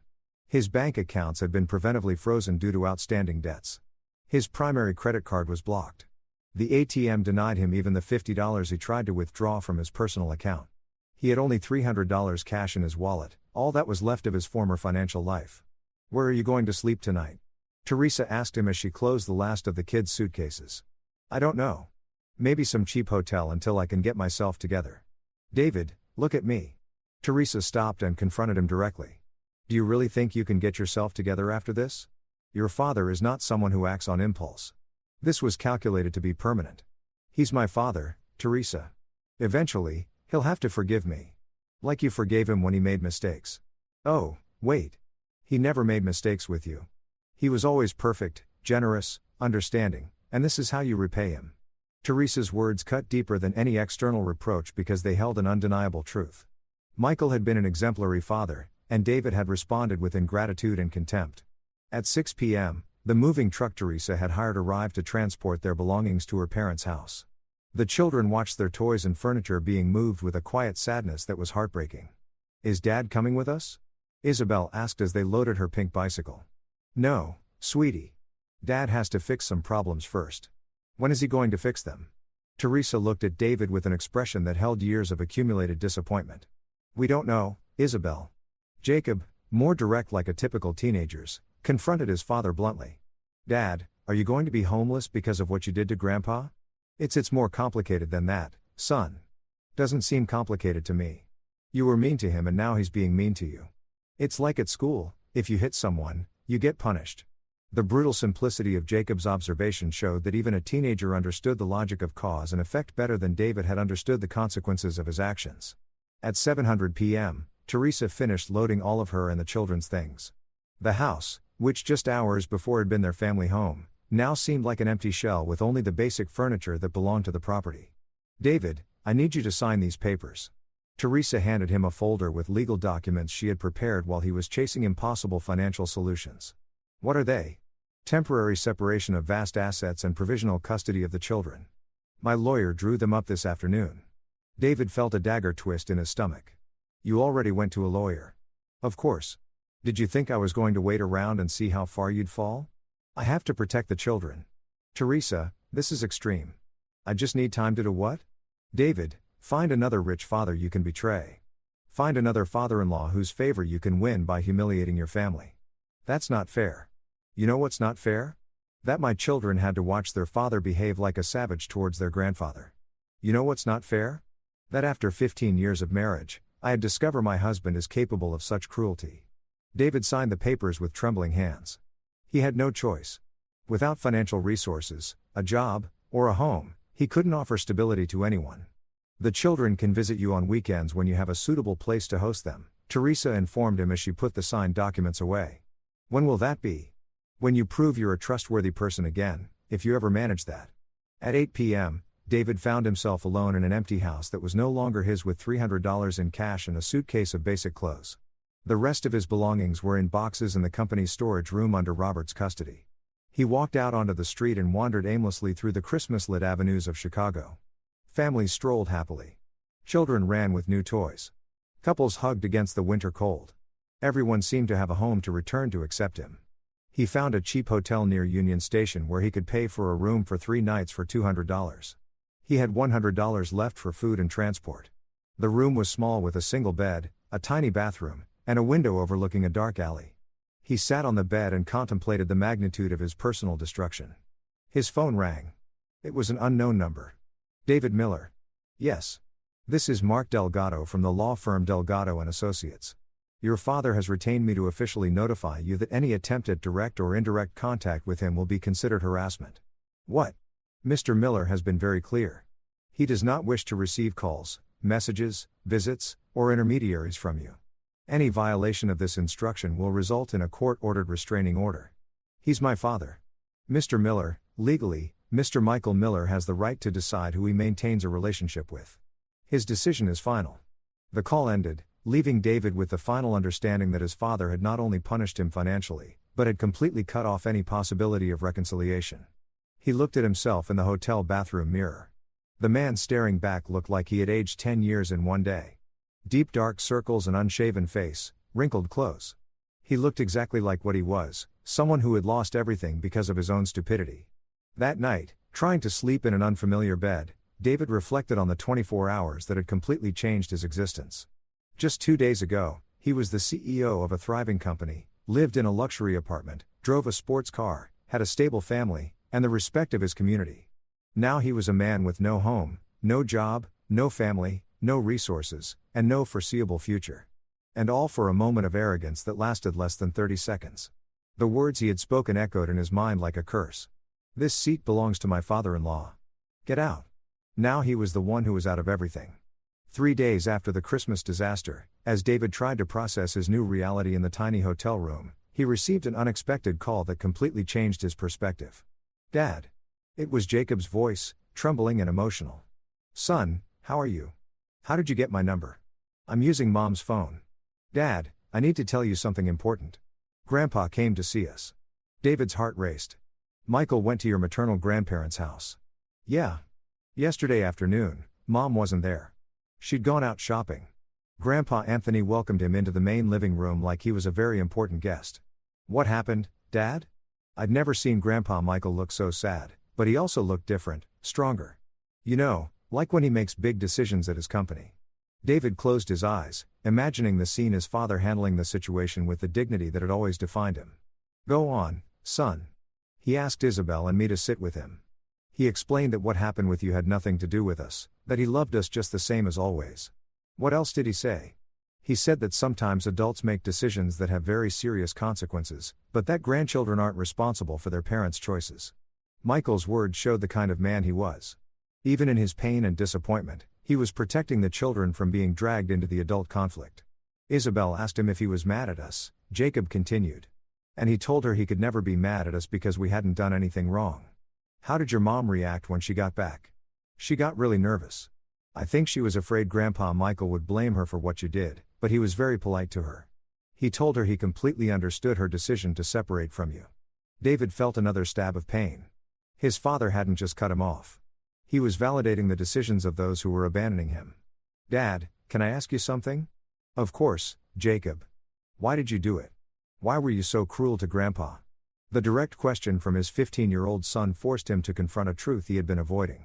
His bank accounts had been preventively frozen due to outstanding debts. His primary credit card was blocked. The ATM denied him even the $50 he tried to withdraw from his personal account. He had only $300 cash in his wallet, all that was left of his former financial life. Where are you going to sleep tonight? Teresa asked him as she closed the last of the kids' suitcases. I don't know. Maybe some cheap hotel until I can get myself together. David, look at me. Teresa stopped and confronted him directly. Do you really think you can get yourself together after this? Your father is not someone who acts on impulse. This was calculated to be permanent. He's my father, Teresa. Eventually, he'll have to forgive me. Like you forgave him when he made mistakes. Oh, wait. He never made mistakes with you. He was always perfect, generous, understanding, and this is how you repay him. Teresa's words cut deeper than any external reproach because they held an undeniable truth. Michael had been an exemplary father, and David had responded with ingratitude and contempt. At 6 p.m., the moving truck Teresa had hired arrived to transport their belongings to her parents' house. The children watched their toys and furniture being moved with a quiet sadness that was heartbreaking. Is Dad coming with us? Isabel asked as they loaded her pink bicycle. No, sweetie. Dad has to fix some problems first. When is he going to fix them? Teresa looked at David with an expression that held years of accumulated disappointment. We don't know, Isabel. Jacob, more direct like a typical teenager's, confronted his father bluntly. Dad, are you going to be homeless because of what you did to Grandpa? It's more complicated than that, son. Doesn't seem complicated to me. You were mean to him and now he's being mean to you. It's like at school, if you hit someone, you get punished. The brutal simplicity of Jacob's observation showed that even a teenager understood the logic of cause and effect better than David had understood the consequences of his actions. At 7:00 p.m., Teresa finished loading all of her and the children's things. The house, which just hours before had been their family home, now seemed like an empty shell with only the basic furniture that belonged to the property. David, I need you to sign these papers. Teresa handed him a folder with legal documents she had prepared while he was chasing impossible financial solutions. What are they? Temporary separation of vast assets and provisional custody of the children. My lawyer drew them up this afternoon. David felt a dagger twist in his stomach. You already went to a lawyer. Of course. Did you think I was going to wait around and see how far you'd fall? I have to protect the children. Teresa, this is extreme. I just need time to do what? David, find another rich father you can betray. Find another father-in-law whose favor you can win by humiliating your family. That's not fair. You know what's not fair? That my children had to watch their father behave like a savage towards their grandfather. You know what's not fair? That after 15 years of marriage, I had discovered my husband is capable of such cruelty. David signed the papers with trembling hands. He had no choice. Without financial resources, a job, or a home, he couldn't offer stability to anyone. The children can visit you on weekends when you have a suitable place to host them, Teresa informed him as she put the signed documents away. When will that be? When you prove you're a trustworthy person again, if you ever manage that. At 8 p.m., David found himself alone in an empty house that was no longer his with $300 in cash and a suitcase of basic clothes. The rest of his belongings were in boxes in the company's storage room under Robert's custody. He walked out onto the street and wandered aimlessly through the Christmas-lit avenues of Chicago. Families strolled happily. Children ran with new toys. Couples hugged against the winter cold. Everyone seemed to have a home to return to except him. He found a cheap hotel near Union Station where he could pay for a room for 3 nights for $200. He had $100 left for food and transport. The room was small with a single bed, a tiny bathroom, and a window overlooking a dark alley. He sat on the bed and contemplated the magnitude of his personal destruction. His phone rang. It was an unknown number. David Miller. Yes. This is Mark Delgado from the law firm Delgado & Associates. Your father has retained me to officially notify you that any attempt at direct or indirect contact with him will be considered harassment. What? Mr. Miller has been very clear. He does not wish to receive calls, messages, visits, or intermediaries from you. Any violation of this instruction will result in a court-ordered restraining order. He's my father. Mr. Miller, legally, Mr. Michael Miller has the right to decide who he maintains a relationship with. His decision is final. The call ended, leaving David with the final understanding that his father had not only punished him financially, but had completely cut off any possibility of reconciliation. He looked at himself in the hotel bathroom mirror. The man staring back looked like he had aged 10 years in one day. Deep dark circles and unshaven face, wrinkled clothes. He looked exactly like what he was, someone who had lost everything because of his own stupidity. That night, trying to sleep in an unfamiliar bed, David reflected on the 24 hours that had completely changed his existence. Just 2 days ago, he was the CEO of a thriving company, lived in a luxury apartment, drove a sports car, had a stable family, and the respect of his community. Now he was a man with no home, no job, no family, no resources, and no foreseeable future. And all for a moment of arrogance that lasted less than 30 seconds. The words he had spoken echoed in his mind like a curse. This seat belongs to my father-in-law. Get out. Now he was the one who was out of everything. 3 days after the Christmas disaster, as David tried to process his new reality in the tiny hotel room, he received an unexpected call that completely changed his perspective. Dad. It was Jacob's voice, trembling and emotional. Son, how are you? How did you get my number? I'm using Mom's phone. Dad, I need to tell you something important. Grandpa came to see us. David's heart raced. Michael went to your maternal grandparents' house. Yeah. Yesterday afternoon, Mom wasn't there. She'd gone out shopping. Grandpa Anthony welcomed him into the main living room like he was a very important guest. What happened, Dad? I'd never seen Grandpa Michael look so sad, but he also looked different, stronger. You know, like when he makes big decisions at his company. David closed his eyes, imagining the scene his father handling the situation with the dignity that had always defined him. Go on, son. He asked Isabel and me to sit with him. He explained that what happened with you had nothing to do with us, that he loved us just the same as always. What else did he say? He said that sometimes adults make decisions that have very serious consequences, but that grandchildren aren't responsible for their parents' choices. Michael's words showed the kind of man he was. Even in his pain and disappointment, he was protecting the children from being dragged into the adult conflict. Isabel asked him if he was mad at us, Jacob continued. And he told her he could never be mad at us because we hadn't done anything wrong. How did your mom react when she got back? She got really nervous. I think she was afraid Grandpa Michael would blame her for what you did, but he was very polite to her. He told her he completely understood her decision to separate from you. David felt another stab of pain. His father hadn't just cut him off. He was validating the decisions of those who were abandoning him. Dad, can I ask you something? Of course, Jacob. Why did you do it? Why were you so cruel to Grandpa? The direct question from his 15-year-old son forced him to confront a truth he had been avoiding.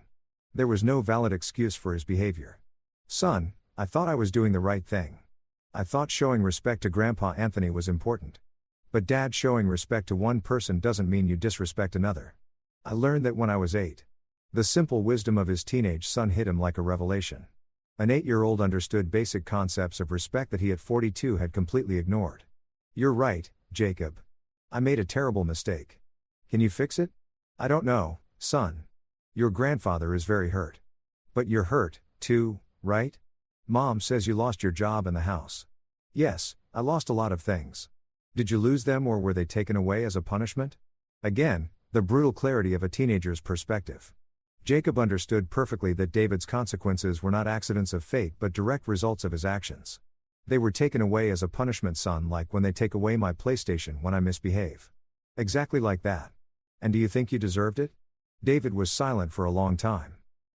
There was no valid excuse for his behavior. Son, I thought I was doing the right thing. I thought showing respect to Grandpa Anthony was important. But Dad, showing respect to one person doesn't mean you disrespect another. I learned that when I was 8. The simple wisdom of his teenage son hit him like a revelation. An 8-year-old understood basic concepts of respect that he at 42 had completely ignored. You're right, Jacob. I made a terrible mistake. Can you fix it? I don't know, son. Your grandfather is very hurt. But you're hurt, too, right? Mom says you lost your job and the house. Yes, I lost a lot of things. Did you lose them or were they taken away as a punishment? Again, the brutal clarity of a teenager's perspective. Jacob understood perfectly that David's consequences were not accidents of fate but direct results of his actions. They were taken away as a punishment, son, like when they take away my PlayStation when I misbehave. Exactly like that. And do you think you deserved it? David was silent for a long time.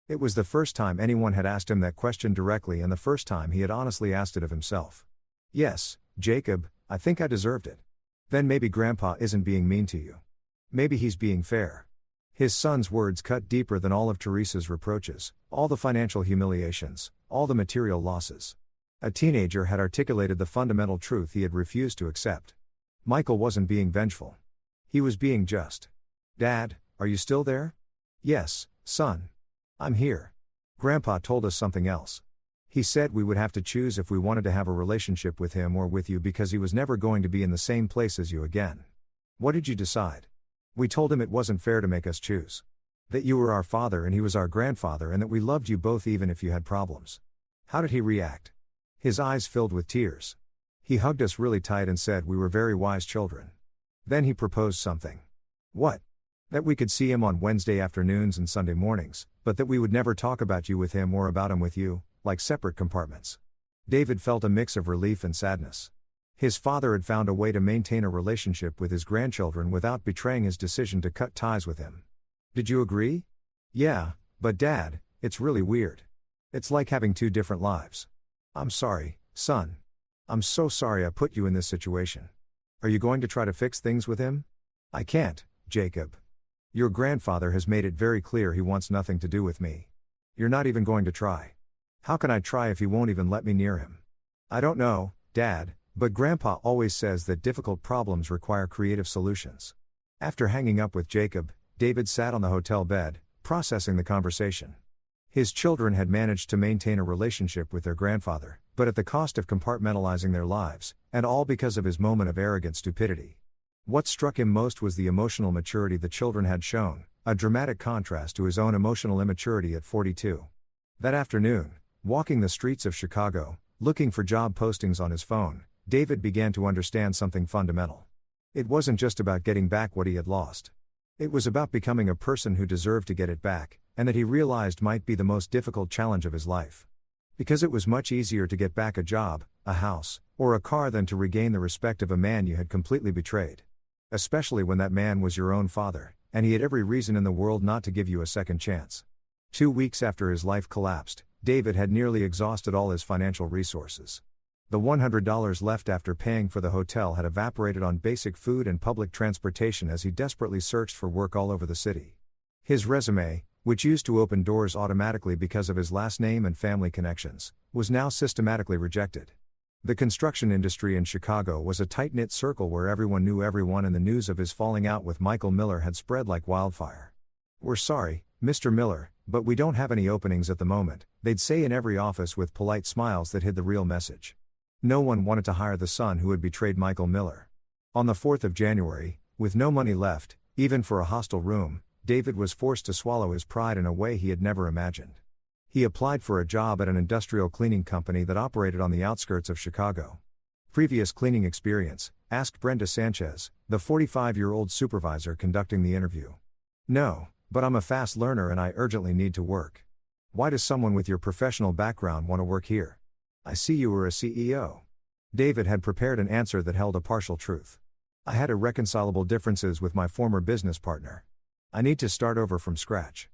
It was the first time anyone had asked him that question directly and the first time he had honestly asked it of himself. Yes, Jacob, I think I deserved it. Then maybe Grandpa isn't being mean to you. Maybe he's being fair. His son's words cut deeper than all of Teresa's reproaches, all the financial humiliations, all the material losses. A teenager had articulated the fundamental truth he had refused to accept. Michael wasn't being vengeful. He was being just. Dad, are you still there? Yes, son. I'm here. Grandpa told us something else. He said we would have to choose if we wanted to have a relationship with him or with you because he was never going to be in the same place as you again. What did you decide? We told him it wasn't fair to make us choose. That you were our father and he was our grandfather and that we loved you both even if you had problems. How did he react? His eyes filled with tears. He hugged us really tight and said we were very wise children. Then he proposed something. What? That we could see him on Wednesday afternoons and Sunday mornings, but that we would never talk about you with him or about him with you, like separate compartments. David felt a mix of relief and sadness. His father had found a way to maintain a relationship with his grandchildren without betraying his decision to cut ties with him. Did you agree? Yeah, but Dad, it's really weird. It's like having two different lives. I'm sorry, son. I'm so sorry I put you in this situation. Are you going to try to fix things with him? I can't, Jacob. Your grandfather has made it very clear he wants nothing to do with me. You're not even going to try. How can I try if he won't even let me near him? I don't know, Dad, but Grandpa always says that difficult problems require creative solutions. After hanging up with Jacob, David sat on the hotel bed, processing the conversation. His children had managed to maintain a relationship with their grandfather, but at the cost of compartmentalizing their lives, and all because of his moment of arrogant stupidity. What struck him most was the emotional maturity the children had shown, a dramatic contrast to his own emotional immaturity at 42. That afternoon, walking the streets of Chicago, looking for job postings on his phone, David began to understand something fundamental. It wasn't just about getting back what he had lost. It was about becoming a person who deserved to get it back, and that he realized might be the most difficult challenge of his life. Because it was much easier to get back a job, a house, or a car than to regain the respect of a man you had completely betrayed. Especially when that man was your own father, and he had every reason in the world not to give you a second chance. 2 weeks after his life collapsed, David had nearly exhausted all his financial resources. The $100 left after paying for the hotel had evaporated on basic food and public transportation as he desperately searched for work all over the city. His resume, which used to open doors automatically because of his last name and family connections, was now systematically rejected. The construction industry in Chicago was a tight-knit circle where everyone knew everyone, and the news of his falling out with Michael Miller had spread like wildfire. "We're sorry, Mr. Miller, but we don't have any openings at the moment," they'd say in every office with polite smiles that hid the real message. No one wanted to hire the son who had betrayed Michael Miller. On the 4th of January, with no money left, even for a hostel room, David was forced to swallow his pride in a way he had never imagined. He applied for a job at an industrial cleaning company that operated on the outskirts of Chicago. Previous cleaning experience? Asked Brenda Sanchez, the 45-year-old supervisor conducting the interview. No, but I'm a fast learner and I urgently need to work. Why does someone with your professional background want to work here? I see you were a CEO. David had prepared an answer that held a partial truth. I had irreconcilable differences with my former business partner. I need to start over from scratch.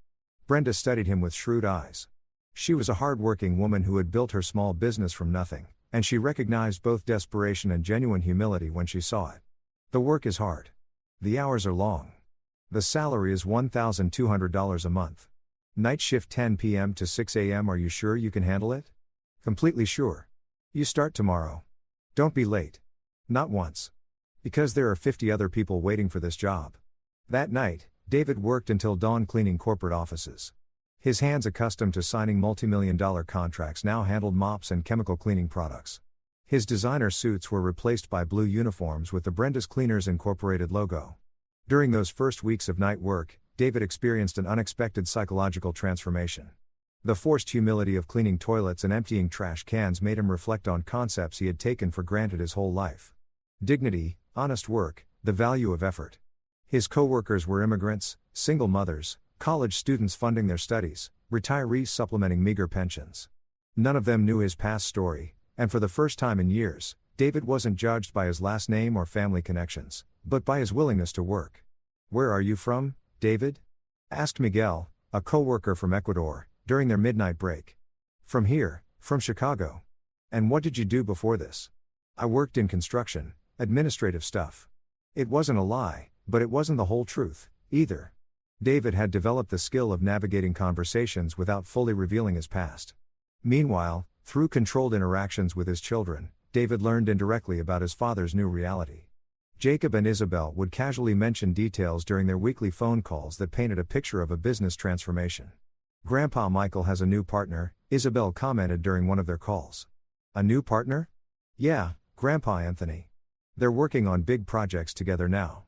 Brenda studied him with shrewd eyes. She was a hard-working woman who had built her small business from nothing, and she recognized both desperation and genuine humility when she saw it. The work is hard. The hours are long. The salary is $1,200 a month. Night shift 10 p.m. to 6 a.m. Are you sure you can handle it? Completely sure. You start tomorrow. Don't be late. Not once. Because there are 50 other people waiting for this job. That night, David worked until dawn cleaning corporate offices. His hands, accustomed to signing multi-million-dollar contracts, now handled mops and chemical cleaning products. His designer suits were replaced by blue uniforms with the Brenda's Cleaners Incorporated logo. During those first weeks of night work, David experienced an unexpected psychological transformation. The forced humility of cleaning toilets and emptying trash cans made him reflect on concepts he had taken for granted his whole life. Dignity, honest work, the value of effort. His co-workers were immigrants, single mothers, college students funding their studies, retirees supplementing meager pensions. None of them knew his past story, and for the first time in years, David wasn't judged by his last name or family connections, but by his willingness to work. "Where are you from, David?" asked Miguel, a co-worker from Ecuador, during their midnight break. "From here, from Chicago." "And what did you do before this?" "I worked in construction, administrative stuff." It wasn't a lie, but it wasn't the whole truth, either. David had developed the skill of navigating conversations without fully revealing his past. Meanwhile, through controlled interactions with his children, David learned indirectly about his father's new reality. Jacob and Isabel would casually mention details during their weekly phone calls that painted a picture of a business transformation. "Grandpa Michael has a new partner," Isabel commented during one of their calls. "A new partner?" "Yeah, Grandpa Anthony. They're working on big projects together now.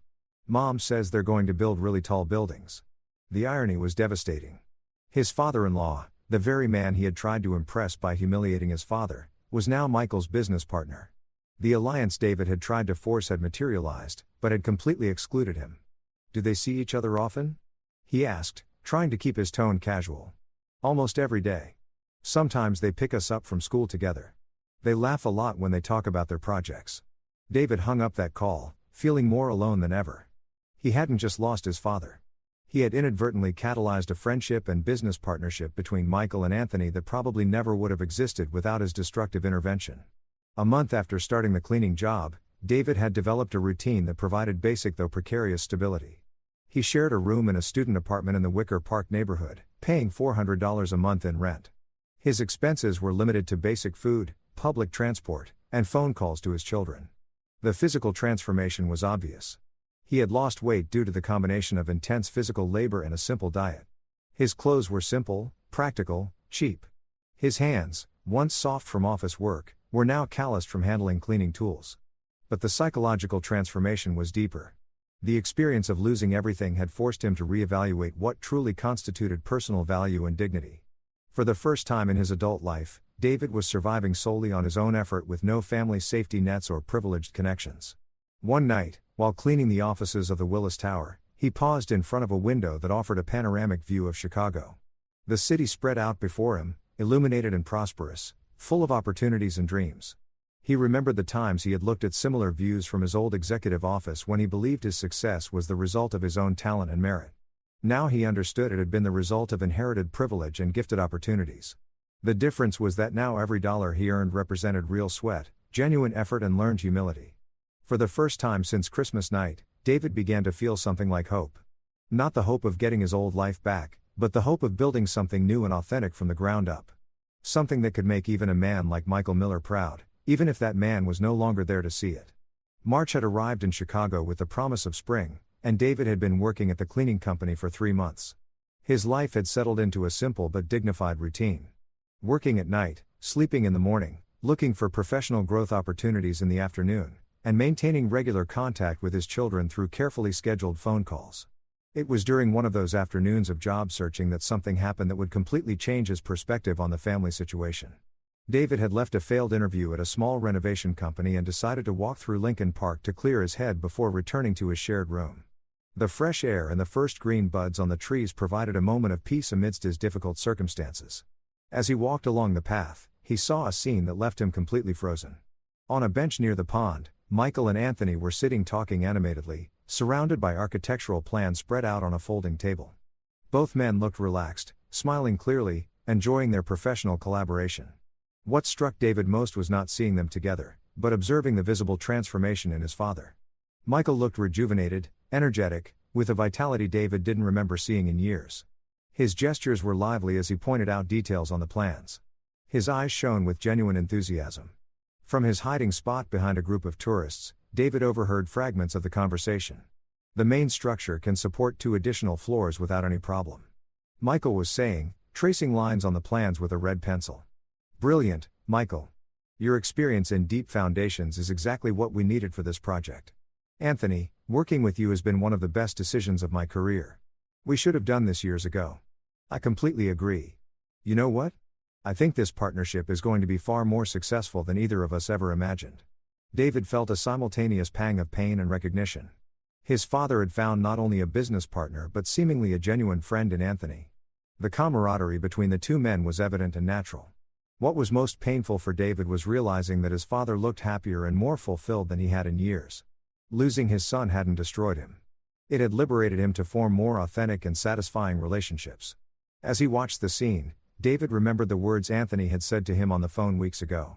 Mom says they're going to build really tall buildings." The irony was devastating. His father-in-law, the very man he had tried to impress by humiliating his father, was now Michael's business partner. The alliance David had tried to force had materialized, but had completely excluded him. "Do they see each other often?" he asked, trying to keep his tone casual. "Almost every day. Sometimes they pick us up from school together. They laugh a lot when they talk about their projects." David hung up that call, feeling more alone than ever. He hadn't just lost his father. He had inadvertently catalyzed a friendship and business partnership between Michael and Anthony that probably never would have existed without his destructive intervention. A month after starting the cleaning job, David had developed a routine that provided basic though precarious stability. He shared a room in a student apartment in the Wicker Park neighborhood, paying $400 a month in rent. His expenses were limited to basic food, public transport, and phone calls to his children. The physical transformation was obvious. He had lost weight due to the combination of intense physical labor and a simple diet. His clothes were simple, practical, cheap. His hands, once soft from office work, were now calloused from handling cleaning tools. But the psychological transformation was deeper. The experience of losing everything had forced him to reevaluate what truly constituted personal value and dignity. For the first time in his adult life, David was surviving solely on his own effort with no family safety nets or privileged connections. One night, while cleaning the offices of the Willis Tower, he paused in front of a window that offered a panoramic view of Chicago. The city spread out before him, illuminated and prosperous, full of opportunities and dreams. He remembered the times he had looked at similar views from his old executive office when he believed his success was the result of his own talent and merit. Now he understood it had been the result of inherited privilege and gifted opportunities. The difference was that now every dollar he earned represented real sweat, genuine effort and learned humility. For the first time since Christmas night, David began to feel something like hope. Not the hope of getting his old life back, but the hope of building something new and authentic from the ground up. Something that could make even a man like Michael Miller proud, even if that man was no longer there to see it. March had arrived in Chicago with the promise of spring, and David had been working at the cleaning company for 3 months. His life had settled into a simple but dignified routine. Working at night, sleeping in the morning, looking for professional growth opportunities in the afternoon, and maintaining regular contact with his children through carefully scheduled phone calls. It was during one of those afternoons of job searching that something happened that would completely change his perspective on the family situation. David had left a failed interview at a small renovation company and decided to walk through Lincoln Park to clear his head before returning to his shared room. The fresh air and the first green buds on the trees provided a moment of peace amidst his difficult circumstances. As he walked along the path, he saw a scene that left him completely frozen. On a bench near the pond, Michael and Anthony were sitting talking animatedly, surrounded by architectural plans spread out on a folding table. Both men looked relaxed, smiling clearly, enjoying their professional collaboration. What struck David most was not seeing them together, but observing the visible transformation in his father. Michael looked rejuvenated, energetic, with a vitality David didn't remember seeing in years. His gestures were lively as he pointed out details on the plans. His eyes shone with genuine enthusiasm. From his hiding spot behind a group of tourists, David overheard fragments of the conversation. "The main structure can support 2 additional floors without any problem," Michael was saying, tracing lines on the plans with a red pencil. "Brilliant, Michael. Your experience in deep foundations is exactly what we needed for this project. Anthony, working with you has been one of the best decisions of my career. We should have done this years ago." "I completely agree. You know what? I think this partnership is going to be far more successful than either of us ever imagined." David felt a simultaneous pang of pain and recognition. His father had found not only a business partner but seemingly a genuine friend in Anthony. The camaraderie between the 2 men was evident and natural. What was most painful for David was realizing that his father looked happier and more fulfilled than he had in years. Losing his son hadn't destroyed him. It had liberated him to form more authentic and satisfying relationships. As he watched the scene, David remembered the words Anthony had said to him on the phone weeks ago.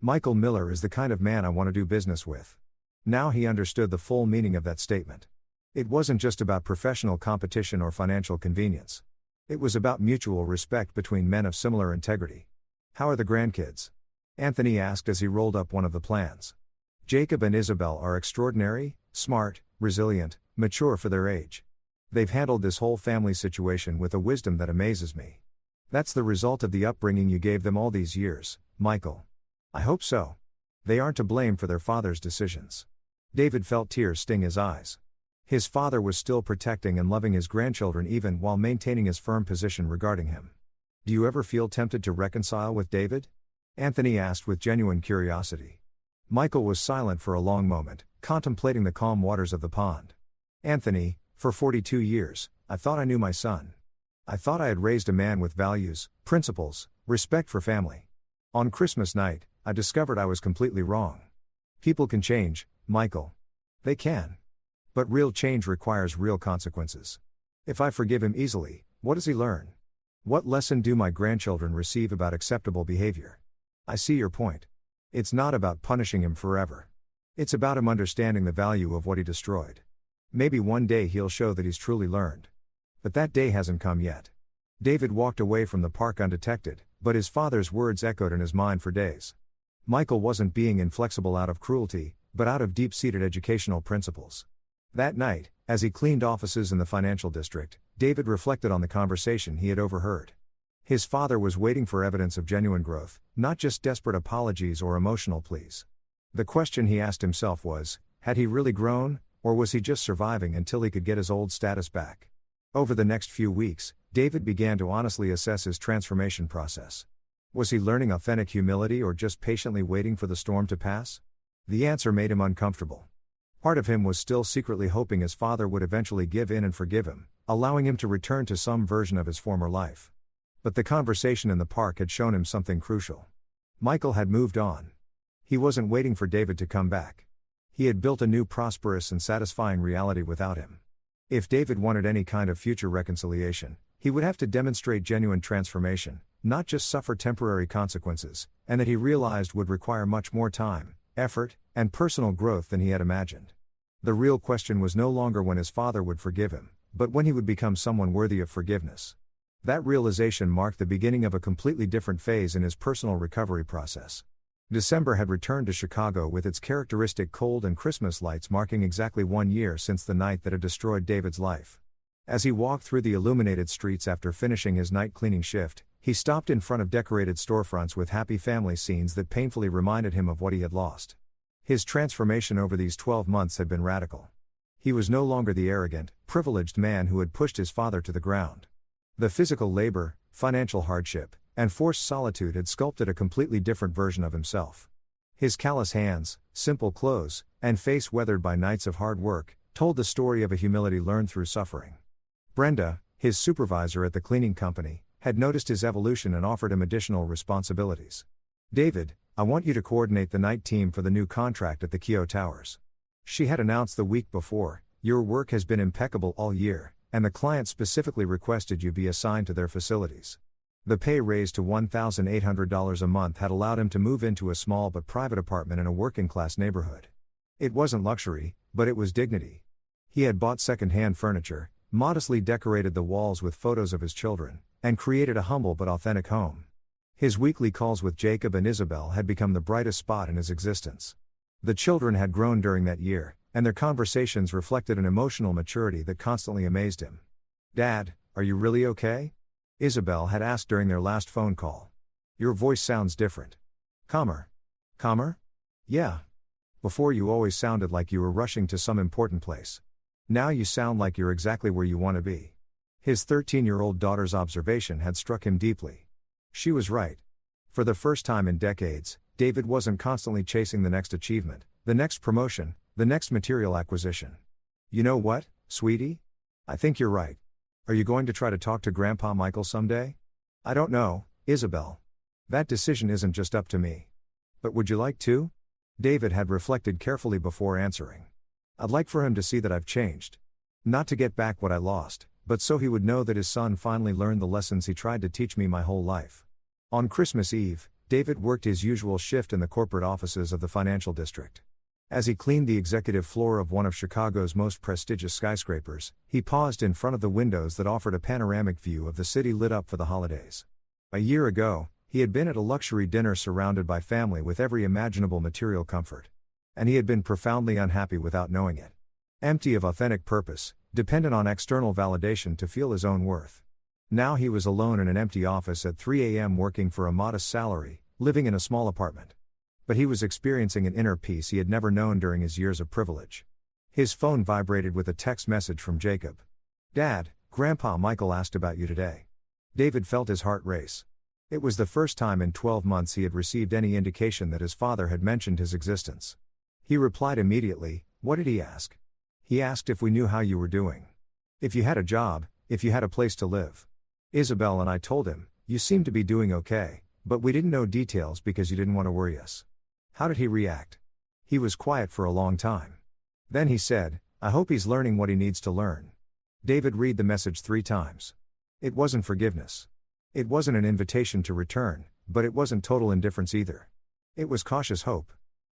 "Michael Miller is the kind of man I want to do business with." Now he understood the full meaning of that statement. It wasn't just about professional competition or financial convenience. It was about mutual respect between men of similar integrity. "How are the grandkids?" Anthony asked as he rolled up one of the plans. "Jacob and Isabel are extraordinary," smart, resilient, mature for their age. They've handled this whole family situation with a wisdom that amazes me. That's the result of the upbringing you gave them all these years, Michael. I hope so. They aren't to blame for their father's decisions. David felt tears sting his eyes. His father was still protecting and loving his grandchildren even while maintaining his firm position regarding him. Do you ever feel tempted to reconcile with David? Anthony asked with genuine curiosity. Michael was silent for a long moment, contemplating the calm waters of the pond. Anthony, for 42 years, I thought I knew my son. I thought I had raised a man with values, principles, respect for family. On Christmas night, I discovered I was completely wrong. People can change, Michael. They can. But real change requires real consequences. If I forgive him easily, what does he learn? What lesson do my grandchildren receive about acceptable behavior? I see your point. It's not about punishing him forever. It's about him understanding the value of what he destroyed. Maybe one day he'll show that he's truly learned. But that day hasn't come yet. David walked away from the park undetected, but his father's words echoed in his mind for days. Michael wasn't being inflexible out of cruelty, but out of deep-seated educational principles. That night, as he cleaned offices in the financial district, David reflected on the conversation he had overheard. His father was waiting for evidence of genuine growth, not just desperate apologies or emotional pleas. The question he asked himself was, had he really grown, or was he just surviving until he could get his old status back? Over the next few weeks, David began to honestly assess his transformation process. Was he learning authentic humility or just patiently waiting for the storm to pass? The answer made him uncomfortable. Part of him was still secretly hoping his father would eventually give in and forgive him, allowing him to return to some version of his former life. But the conversation in the park had shown him something crucial. Michael had moved on. He wasn't waiting for David to come back. He had built a new prosperous and satisfying reality without him. If David wanted any kind of future reconciliation, he would have to demonstrate genuine transformation, not just suffer temporary consequences, and that he realized would require much more time, effort, and personal growth than he had imagined. The real question was no longer when his father would forgive him, but when he would become someone worthy of forgiveness. That realization marked the beginning of a completely different phase in his personal recovery process. December had returned to Chicago with its characteristic cold and Christmas lights marking exactly 1 year since the night that had destroyed David's life. As he walked through the illuminated streets after finishing his night cleaning shift, he stopped in front of decorated storefronts with happy family scenes that painfully reminded him of what he had lost. His transformation over these 12 months had been radical. He was no longer the arrogant, privileged man who had pushed his father to the ground. The physical labor, financial hardship, and forced solitude had sculpted a completely different version of himself. His callous hands, simple clothes, and face weathered by nights of hard work, told the story of a humility learned through suffering. Brenda, his supervisor at the cleaning company, had noticed his evolution and offered him additional responsibilities. David, I want you to coordinate the night team for the new contract at the Keough Towers. She had announced the week before, your work has been impeccable all year, and the client specifically requested you be assigned to their facilities. The pay raise to $1,800 a month had allowed him to move into a small but private apartment in a working-class neighborhood. It wasn't luxury, but it was dignity. He had bought second-hand furniture, modestly decorated the walls with photos of his children, and created a humble but authentic home. His weekly calls with Jacob and Isabel had become the brightest spot in his existence. The children had grown during that year, and their conversations reflected an emotional maturity that constantly amazed him. Dad, are you really okay? Isabel had asked during their last phone call. Your voice sounds different. Calmer. Calmer? Yeah. Before you always sounded like you were rushing to some important place. Now you sound like you're exactly where you want to be. His 13-year-old daughter's observation had struck him deeply. She was right. For the first time in decades, David wasn't constantly chasing the next achievement, the next promotion, the next material acquisition. You know what, sweetie? I think you're right. Are you going to try to talk to Grandpa Michael someday? I don't know, Isabel. That decision isn't just up to me. But would you like to? David had reflected carefully before answering. I'd like for him to see that I've changed. Not to get back what I lost, but so he would know that his son finally learned the lessons he tried to teach me my whole life. On Christmas Eve, David worked his usual shift in the corporate offices of the financial district. As he cleaned the executive floor of one of Chicago's most prestigious skyscrapers, he paused in front of the windows that offered a panoramic view of the city lit up for the holidays. A year ago, he had been at a luxury dinner surrounded by family with every imaginable material comfort. And he had been profoundly unhappy without knowing it. Empty of authentic purpose, dependent on external validation to feel his own worth. Now he was alone in an empty office at 3 a.m. working for a modest salary, living in a small apartment. But he was experiencing an inner peace he had never known during his years of privilege. His phone vibrated with a text message from Jacob. "Dad, Grandpa Michael asked about you today." David felt his heart race. It was the first time in 12 months he had received any indication that his father had mentioned his existence. He replied immediately. "What did he ask?" "He asked if we knew how you were doing. If you had a job, if you had a place to live." Isabel and I told him, "You seem to be doing okay, but we didn't know details because you didn't want to worry us." How did he react? He was quiet for a long time. Then he said, "I hope he's learning what he needs to learn." David read the message 3 times. It wasn't forgiveness. It wasn't an invitation to return, but it wasn't total indifference either. It was cautious hope.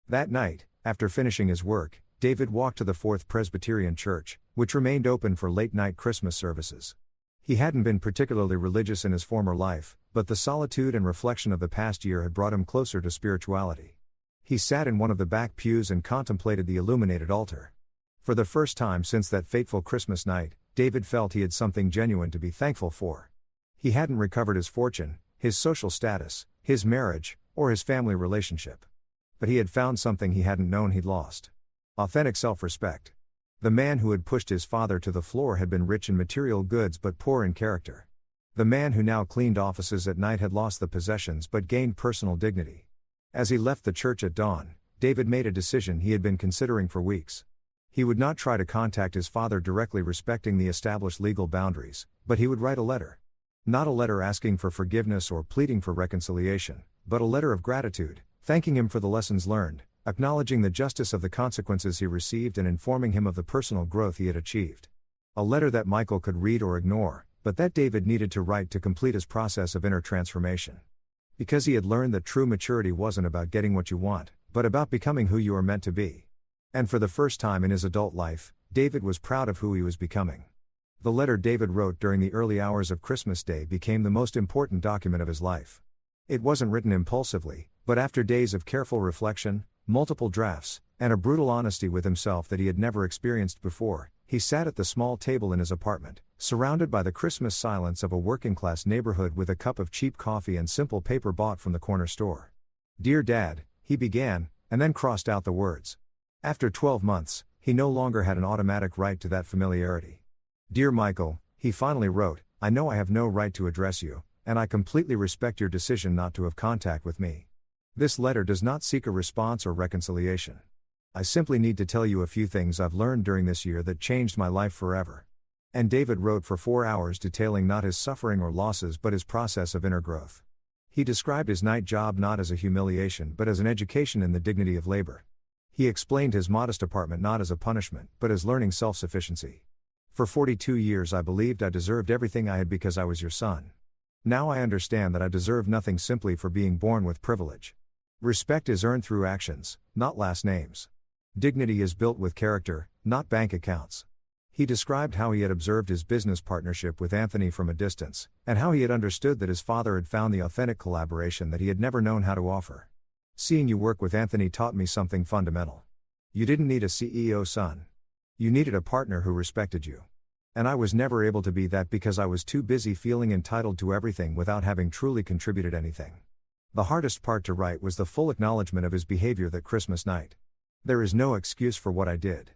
That night, after finishing his work, David walked to the Fourth Presbyterian Church, which remained open for late-night Christmas services. He hadn't been particularly religious in his former life, but the solitude and reflection of the past year had brought him closer to spirituality. He sat in one of the back pews and contemplated the illuminated altar. For the first time since that fateful Christmas night, David felt he had something genuine to be thankful for. He hadn't recovered his fortune, his social status, his marriage, or his family relationship. But he had found something he hadn't known he'd lost. Authentic self-respect. The man who had pushed his father to the floor had been rich in material goods but poor in character. The man who now cleaned offices at night had lost the possessions but gained personal dignity. As he left the church at dawn, David made a decision he had been considering for weeks. He would not try to contact his father directly, respecting the established legal boundaries, but he would write a letter. Not a letter asking for forgiveness or pleading for reconciliation, but a letter of gratitude, thanking him for the lessons learned, acknowledging the justice of the consequences he received and informing him of the personal growth he had achieved. A letter that Michael could read or ignore, but that David needed to write to complete his process of inner transformation. Because he had learned that true maturity wasn't about getting what you want, but about becoming who you are meant to be. And for the first time in his adult life, David was proud of who he was becoming. The letter David wrote during the early hours of Christmas Day became the most important document of his life. It wasn't written impulsively, but after days of careful reflection, multiple drafts, and a brutal honesty with himself that he had never experienced before, he sat at the small table in his apartment, surrounded by the Christmas silence of a working-class neighborhood with a cup of cheap coffee and simple paper bought from the corner store. "Dear Dad," he began, and then crossed out the words. After 12 months, he no longer had an automatic right to that familiarity. "Dear Michael," he finally wrote, "I know I have no right to address you, and I completely respect your decision not to have contact with me. This letter does not seek a response or reconciliation. I simply need to tell you a few things I've learned during this year that changed my life forever." And David wrote for 4 hours, detailing not his suffering or losses but his process of inner growth. He described his night job not as a humiliation but as an education in the dignity of labor. He explained his modest apartment not as a punishment but as learning self-sufficiency. "For 42 years I believed I deserved everything I had because I was your son. Now I understand that I deserve nothing simply for being born with privilege. Respect is earned through actions, not last names. Dignity is built with character, not bank accounts." He described how he had observed his business partnership with Anthony from a distance, and how he had understood that his father had found the authentic collaboration that he had never known how to offer. "Seeing you work with Anthony taught me something fundamental. You didn't need a CEO son. You needed a partner who respected you. And I was never able to be that because I was too busy feeling entitled to everything without having truly contributed anything." The hardest part to write was the full acknowledgement of his behavior that Christmas night. "There is no excuse for what I did.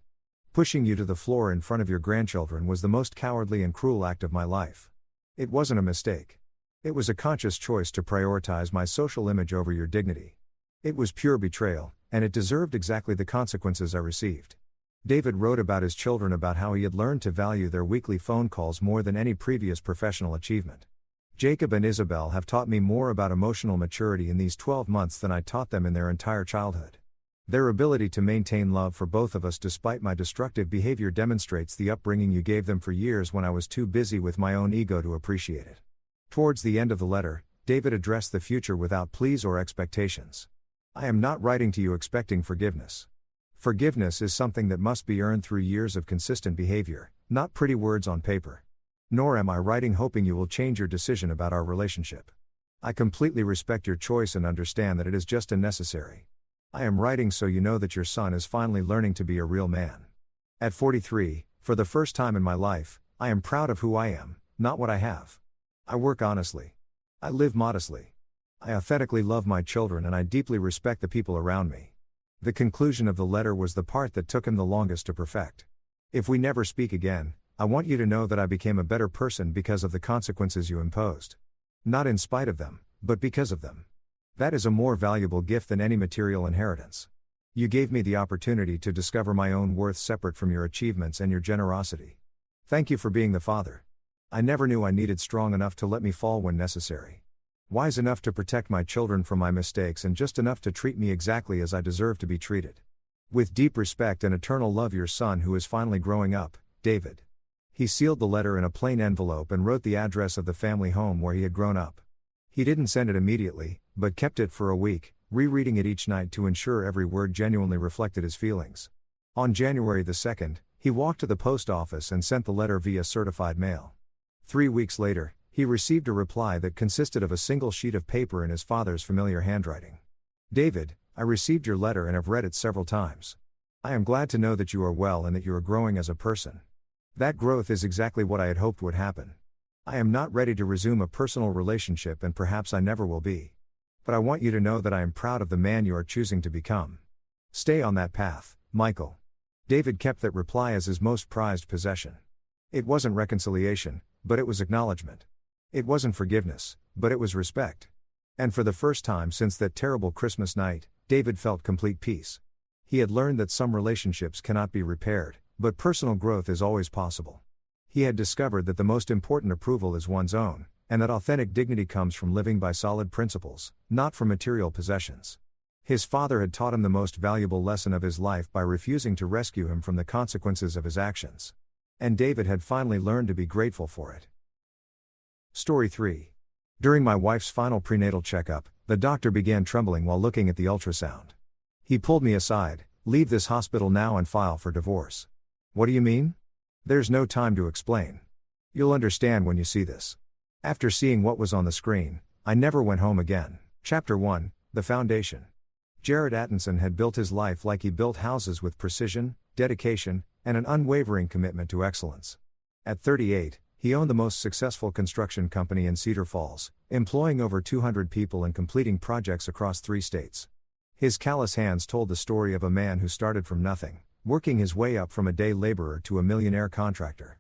Pushing you to the floor in front of your grandchildren was the most cowardly and cruel act of my life. It wasn't a mistake. It was a conscious choice to prioritize my social image over your dignity. It was pure betrayal, and it deserved exactly the consequences I received." David wrote about his children, about how he had learned to value their weekly phone calls more than any previous professional achievement. "Jacob and Isabel have taught me more about emotional maturity in these 12 months than I taught them in their entire childhood. Their ability to maintain love for both of us despite my destructive behavior demonstrates the upbringing you gave them for years when I was too busy with my own ego to appreciate it." Towards the end of the letter, David addressed the future without pleas or expectations. "I am not writing to you expecting forgiveness. Forgiveness is something that must be earned through years of consistent behavior, not pretty words on paper. Nor am I writing hoping you will change your decision about our relationship. I completely respect your choice and understand that it is just unnecessary. I am writing so you know that your son is finally learning to be a real man. At 43, for the first time in my life, I am proud of who I am, not what I have. I work honestly. I live modestly. I authentically love my children and I deeply respect the people around me. The conclusion of the letter was the part that took him the longest to perfect. If we never speak again, I want you to know that I became a better person because of the consequences you imposed. Not in spite of them, but because of them. That is a more valuable gift than any material inheritance. You gave me the opportunity to discover my own worth separate from your achievements and your generosity. Thank you for being the father. I never knew I needed strong enough to let me fall when necessary. Wise enough to protect my children from my mistakes and just enough to treat me exactly as I deserve to be treated. With deep respect and eternal love, your son who is finally growing up, David. He sealed the letter in a plain envelope and wrote the address of the family home where he had grown up. He didn't send it immediately, but kept it for a week, rereading it each night to ensure every word genuinely reflected his feelings. On January the 2nd, he walked to the post office and sent the letter via certified mail. 3 weeks later, he received a reply that consisted of a single sheet of paper in his father's familiar handwriting. David, I received your letter and have read it several times. I am glad to know that you are well and that you are growing as a person. That growth is exactly what I had hoped would happen. I am not ready to resume a personal relationship and perhaps I never will be. But I want you to know that I am proud of the man you are choosing to become. Stay on that path, Michael. David kept that reply as his most prized possession. It wasn't reconciliation, but it was acknowledgement. It wasn't forgiveness, but it was respect. And for the first time since that terrible Christmas night, David felt complete peace. He had learned that some relationships cannot be repaired, but personal growth is always possible. He had discovered that the most important approval is one's own, and that authentic dignity comes from living by solid principles, not from material possessions. His father had taught him the most valuable lesson of his life by refusing to rescue him from the consequences of his actions. And David had finally learned to be grateful for it. Story 3. During my wife's final prenatal checkup, the doctor began trembling while looking at the ultrasound. He pulled me aside. Leave this hospital now and file for divorce. What do you mean? There's no time to explain. You'll understand when you see this. After seeing what was on the screen, I never went home again. Chapter 1, The Foundation. Jared Attinson had built his life like he built houses, with precision, dedication, and an unwavering commitment to excellence. At 38, he owned the most successful construction company in Cedar Falls, employing over 200 people and completing projects across 3 states. His callous hands told the story of a man who started from nothing, working his way up from a day laborer to a millionaire contractor.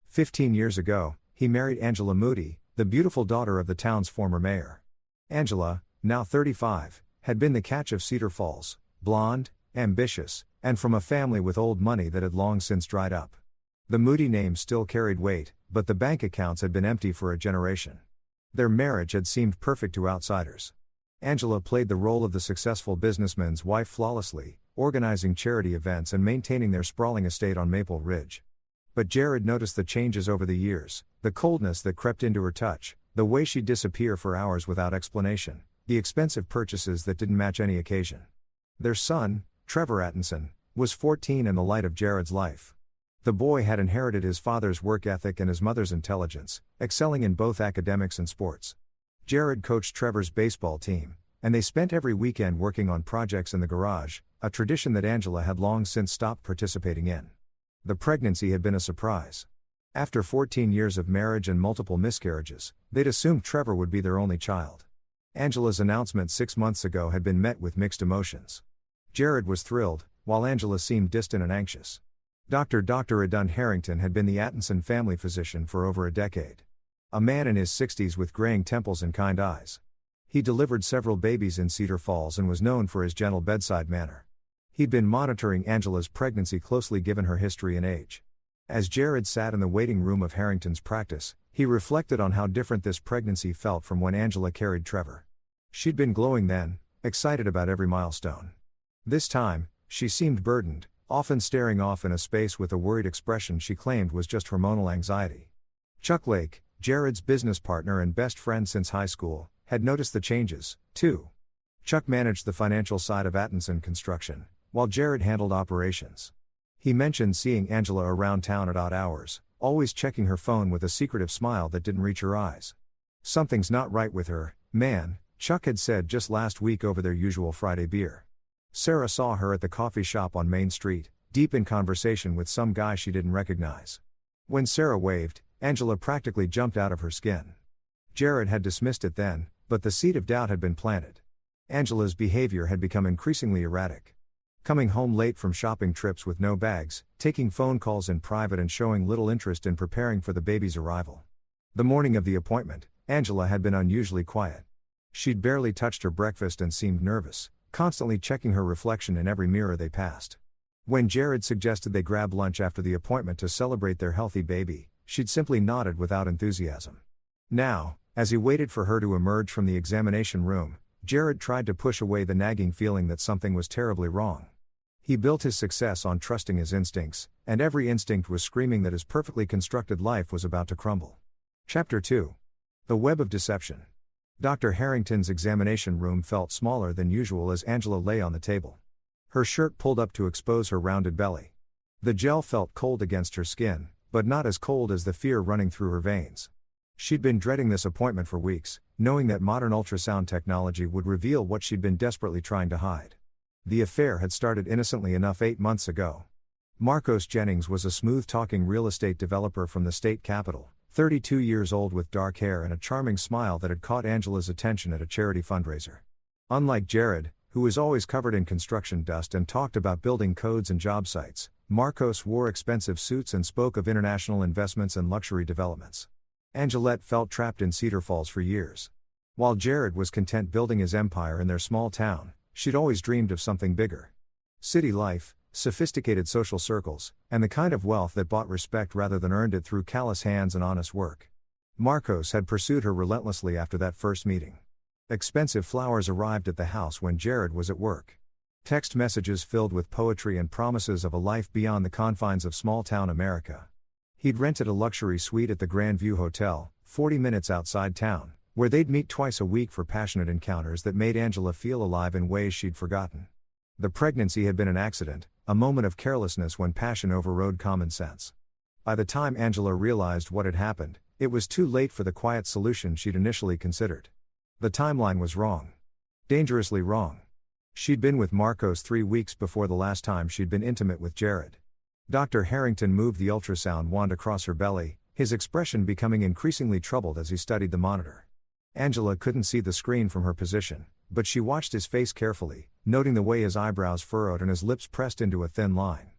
15 years ago, he married Angela Moody, the beautiful daughter of the town's former mayor. Angela, now 35, had been the catch of Cedar Falls, blonde, ambitious, and from a family with old money that had long since dried up. The Moody name still carried weight, but the bank accounts had been empty for a generation. Their marriage had seemed perfect to outsiders. Angela played the role of the successful businessman's wife flawlessly, organizing charity events and maintaining their sprawling estate on Maple Ridge. But Jared noticed the changes over the years, the coldness that crept into her touch, the way she'd disappear for hours without explanation, the expensive purchases that didn't match any occasion. Their son, Trevor Attinson, was 14 and the light of Jared's life. The boy had inherited his father's work ethic and his mother's intelligence, excelling in both academics and sports. Jared coached Trevor's baseball team, and they spent every weekend working on projects in the garage, a tradition that Angela had long since stopped participating in. The pregnancy had been a surprise. After 14 years of marriage and multiple miscarriages, they'd assumed Trevor would be their only child. Angela's announcement 6 months ago had been met with mixed emotions. Jared was thrilled, while Angela seemed distant and anxious. Dr. Edun Harrington had been the Attinson family physician for over a decade. A man in his 60s with graying temples and kind eyes. He delivered several babies in Cedar Falls and was known for his gentle bedside manner. He'd been monitoring Angela's pregnancy closely given her history and age. As Jared sat in the waiting room of Harrington's practice, he reflected on how different this pregnancy felt from when Angela carried Trevor. She'd been glowing then, excited about every milestone. This time, she seemed burdened, often staring off in a space with a worried expression she claimed was just hormonal anxiety. Chuck Lake, Jared's business partner and best friend since high school, had noticed the changes, too. Chuck managed the financial side of Attinson Construction, while Jared handled operations. He mentioned seeing Angela around town at odd hours, always checking her phone with a secretive smile that didn't reach her eyes. Something's not right with her, man, Chuck had said just last week over their usual Friday beer. Sarah saw her at the coffee shop on Main Street, deep in conversation with some guy she didn't recognize. When Sarah waved, Angela practically jumped out of her skin. Jared had dismissed it then, but the seed of doubt had been planted. Angela's behavior had become increasingly erratic. Coming home late from shopping trips with no bags, taking phone calls in private and showing little interest in preparing for the baby's arrival. The morning of the appointment, Angela had been unusually quiet. She'd barely touched her breakfast and seemed nervous, constantly checking her reflection in every mirror they passed. When Jared suggested they grab lunch after the appointment to celebrate their healthy baby, she'd simply nodded without enthusiasm. Now, as he waited for her to emerge from the examination room, Jared tried to push away the nagging feeling that something was terribly wrong. He built his success on trusting his instincts, and every instinct was screaming that his perfectly constructed life was about to crumble. Chapter 2. The Web of Deception. Dr. Harrington's examination room felt smaller than usual as Angela lay on the table. Her shirt pulled up to expose her rounded belly. The gel felt cold against her skin, but not as cold as the fear running through her veins. She'd been dreading this appointment for weeks, knowing that modern ultrasound technology would reveal what she'd been desperately trying to hide. The affair had started innocently enough 8 months ago. Marcos Jennings was a smooth-talking real estate developer from the state capital, 32 years old with dark hair and a charming smile that had caught Angela's attention at a charity fundraiser. Unlike Jared, who was always covered in construction dust and talked about building codes and job sites, Marcos wore expensive suits and spoke of international investments and luxury developments. Angelette felt trapped in Cedar Falls for years. While Jared was content building his empire in their small town, she'd always dreamed of something bigger. City life, sophisticated social circles, and the kind of wealth that bought respect rather than earned it through callous hands and honest work. Marcos had pursued her relentlessly after that first meeting. Expensive flowers arrived at the house when Jared was at work. Text messages filled with poetry and promises of a life beyond the confines of small-town America. He'd rented a luxury suite at the Grandview Hotel, 40 minutes outside town, where they'd meet twice a week for passionate encounters that made Angela feel alive in ways she'd forgotten. The pregnancy had been an accident, a moment of carelessness when passion overrode common sense. By the time Angela realized what had happened, it was too late for the quiet solution she'd initially considered. The timeline was wrong. Dangerously wrong. She'd been with Marcos 3 weeks before the last time she'd been intimate with Jared. Dr. Harrington moved the ultrasound wand across her belly, his expression becoming increasingly troubled as he studied the monitor. Angela couldn't see the screen from her position, but she watched his face carefully, noting the way his eyebrows furrowed and his lips pressed into a thin line.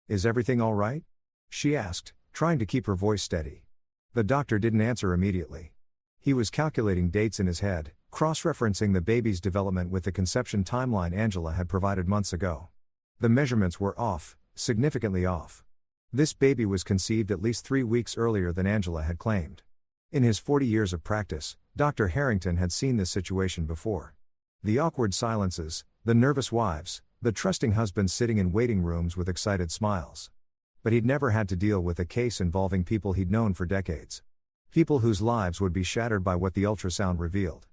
"Is everything all right?" she asked, trying to keep her voice steady. The doctor didn't answer immediately. He was calculating dates in his head, cross-referencing the baby's development with the conception timeline Angela had provided months ago. The measurements were off, significantly off. This baby was conceived at least 3 weeks earlier than Angela had claimed. In his 40 years of practice, Dr. Harrington had seen this situation before. The awkward silences, the nervous wives, the trusting husbands sitting in waiting rooms with excited smiles. But he'd never had to deal with a case involving people he'd known for decades. People whose lives would be shattered by what the ultrasound revealed.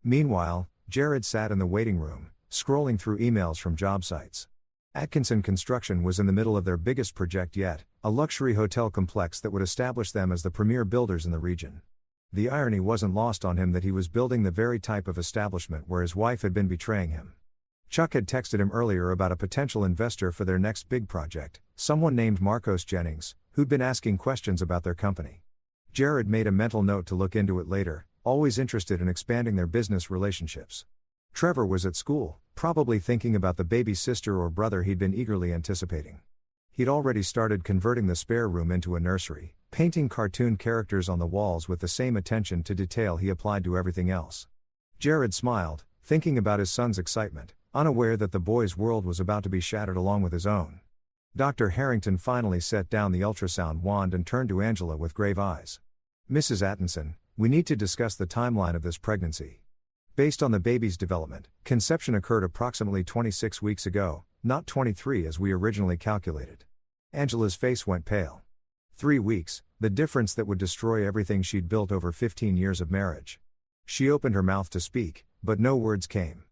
Meanwhile, Jared sat in the waiting room, scrolling through emails from job sites. Atkinson Construction was in the middle of their biggest project yet, a luxury hotel complex that would establish them as the premier builders in the region. The irony wasn't lost on him that he was building the very type of establishment where his wife had been betraying him. Chuck had texted him earlier about a potential investor for their next big project, someone named Marcos Jennings, who'd been asking questions about their company. Jared made a mental note to look into it later, always interested in expanding their business relationships. Trevor was at school, probably thinking about the baby sister or brother he'd been eagerly anticipating. He'd already started converting the spare room into a nursery, painting cartoon characters on the walls with the same attention to detail he applied to everything else. Jared smiled, thinking about his son's excitement, unaware that the boy's world was about to be shattered along with his own. Dr. Harrington finally set down the ultrasound wand and turned to Angela with grave eyes. "Mrs. Atkinson, we need to discuss the timeline of this pregnancy. Based on the baby's development, conception occurred approximately 26 weeks ago, not 23 as we originally calculated." Angela's face went pale. 3 weeks, the difference that would destroy everything she'd built over 15 years of marriage. She opened her mouth to speak, but no words came.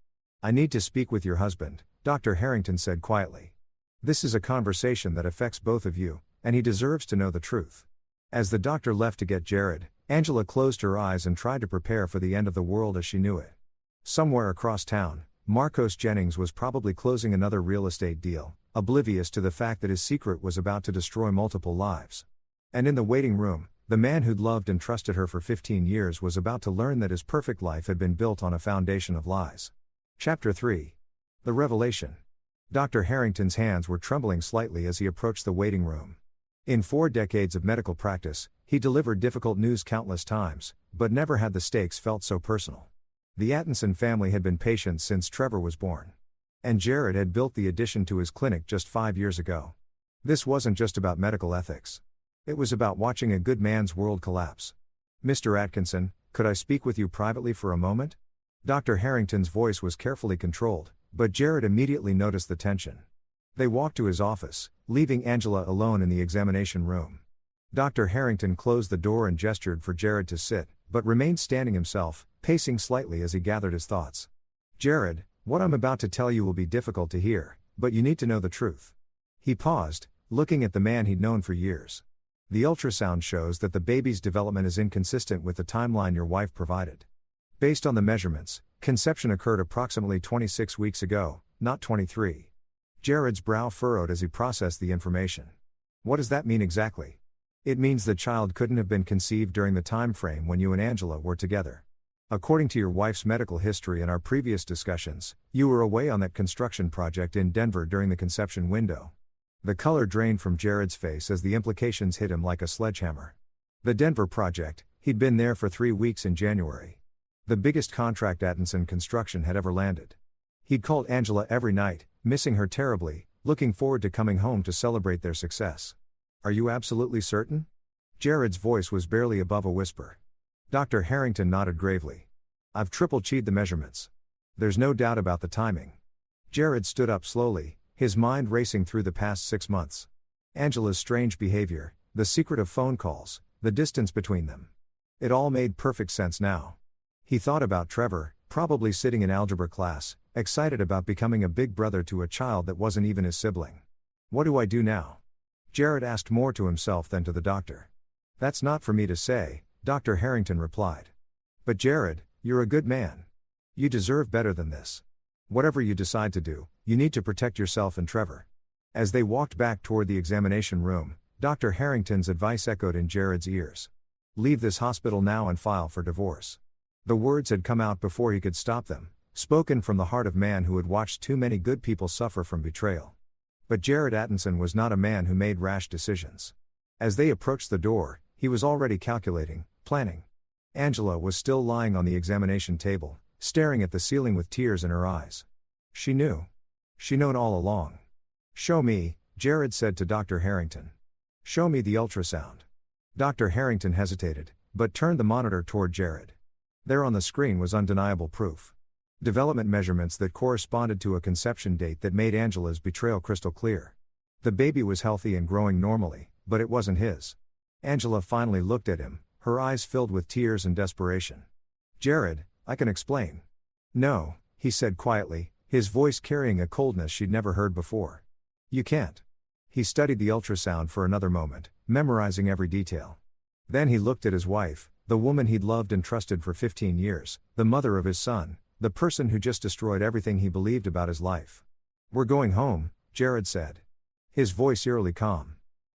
"I need to speak with your husband," Dr. Harrington said quietly. "This is a conversation that affects both of you, and he deserves to know the truth." As the doctor left to get Jared, Angela closed her eyes and tried to prepare for the end of the world as she knew it. Somewhere across town, Marcos Jennings was probably closing another real estate deal, oblivious to the fact that his secret was about to destroy multiple lives. And in the waiting room, the man who'd loved and trusted her for 15 years was about to learn that his perfect life had been built on a foundation of lies. Chapter 3. The Revelation. Dr. Harrington's hands were trembling slightly as he approached the waiting room. In 4 decades of medical practice, he delivered difficult news countless times, but never had the stakes felt so personal. The Atkinson family had been patient since Trevor was born. And Jared had built the addition to his clinic just 5 years ago. This wasn't just about medical ethics. It was about watching a good man's world collapse. "Mr. Atkinson, could I speak with you privately for a moment?" Dr. Harrington's voice was carefully controlled, but Jared immediately noticed the tension. They walked to his office, leaving Angela alone in the examination room. Dr. Harrington closed the door and gestured for Jared to sit, but remained standing himself, pacing slightly as he gathered his thoughts. "Jared, what I'm about to tell you will be difficult to hear, but you need to know the truth." He paused, looking at the man he'd known for years. "The ultrasound shows that the baby's development is inconsistent with the timeline your wife provided. Based on the measurements, conception occurred approximately 26 weeks ago, not 23. Jared's brow furrowed as he processed the information. "What does that mean exactly?" "It means the child couldn't have been conceived during the time frame when you and Angela were together. According to your wife's medical history and our previous discussions, you were away on that construction project in Denver during the conception window." The color drained from Jared's face as the implications hit him like a sledgehammer. The Denver project, he'd been there for 3 weeks in January. The biggest contract Atkinson Construction had ever landed. He'd called Angela every night, missing her terribly, looking forward to coming home to celebrate their success. "Are you absolutely certain?" Jared's voice was barely above a whisper. Dr. Harrington nodded gravely. "I've triple-checked the measurements. There's no doubt about the timing." Jared stood up slowly, his mind racing through the past 6 months. Angela's strange behavior, the secret of phone calls, the distance between them. It all made perfect sense now. He thought about Trevor, probably sitting in algebra class, excited about becoming a big brother to a child that wasn't even his sibling. "What do I do now?" Jared asked more to himself than to the doctor. "That's not for me to say," Dr. Harrington replied. "But Jared, you're a good man. You deserve better than this. Whatever you decide to do, you need to protect yourself and Trevor." As they walked back toward the examination room, Dr. Harrington's advice echoed in Jared's ears. "Leave this hospital now and file for divorce." The words had come out before he could stop them, spoken from the heart of a man who had watched too many good people suffer from betrayal. But Jared Atkinson was not a man who made rash decisions. As they approached the door, he was already calculating, planning. Angela was still lying on the examination table, staring at the ceiling with tears in her eyes. She knew. She'd known all along. "Show me," Jared said to Dr. Harrington. "Show me the ultrasound." Dr. Harrington hesitated, but turned the monitor toward Jared. There on the screen was undeniable proof. Development measurements that corresponded to a conception date that made Angela's betrayal crystal clear. The baby was healthy and growing normally, but it wasn't his. Angela finally looked at him, her eyes filled with tears and desperation. "Jared, I can explain." "No," he said quietly, his voice carrying a coldness she'd never heard before. "You can't." He studied the ultrasound for another moment, memorizing every detail. Then he looked at his wife, the woman he'd loved and trusted for 15 years, the mother of his son, the person who just destroyed everything he believed about his life. "We're going home," Jared said. His voice eerily calm.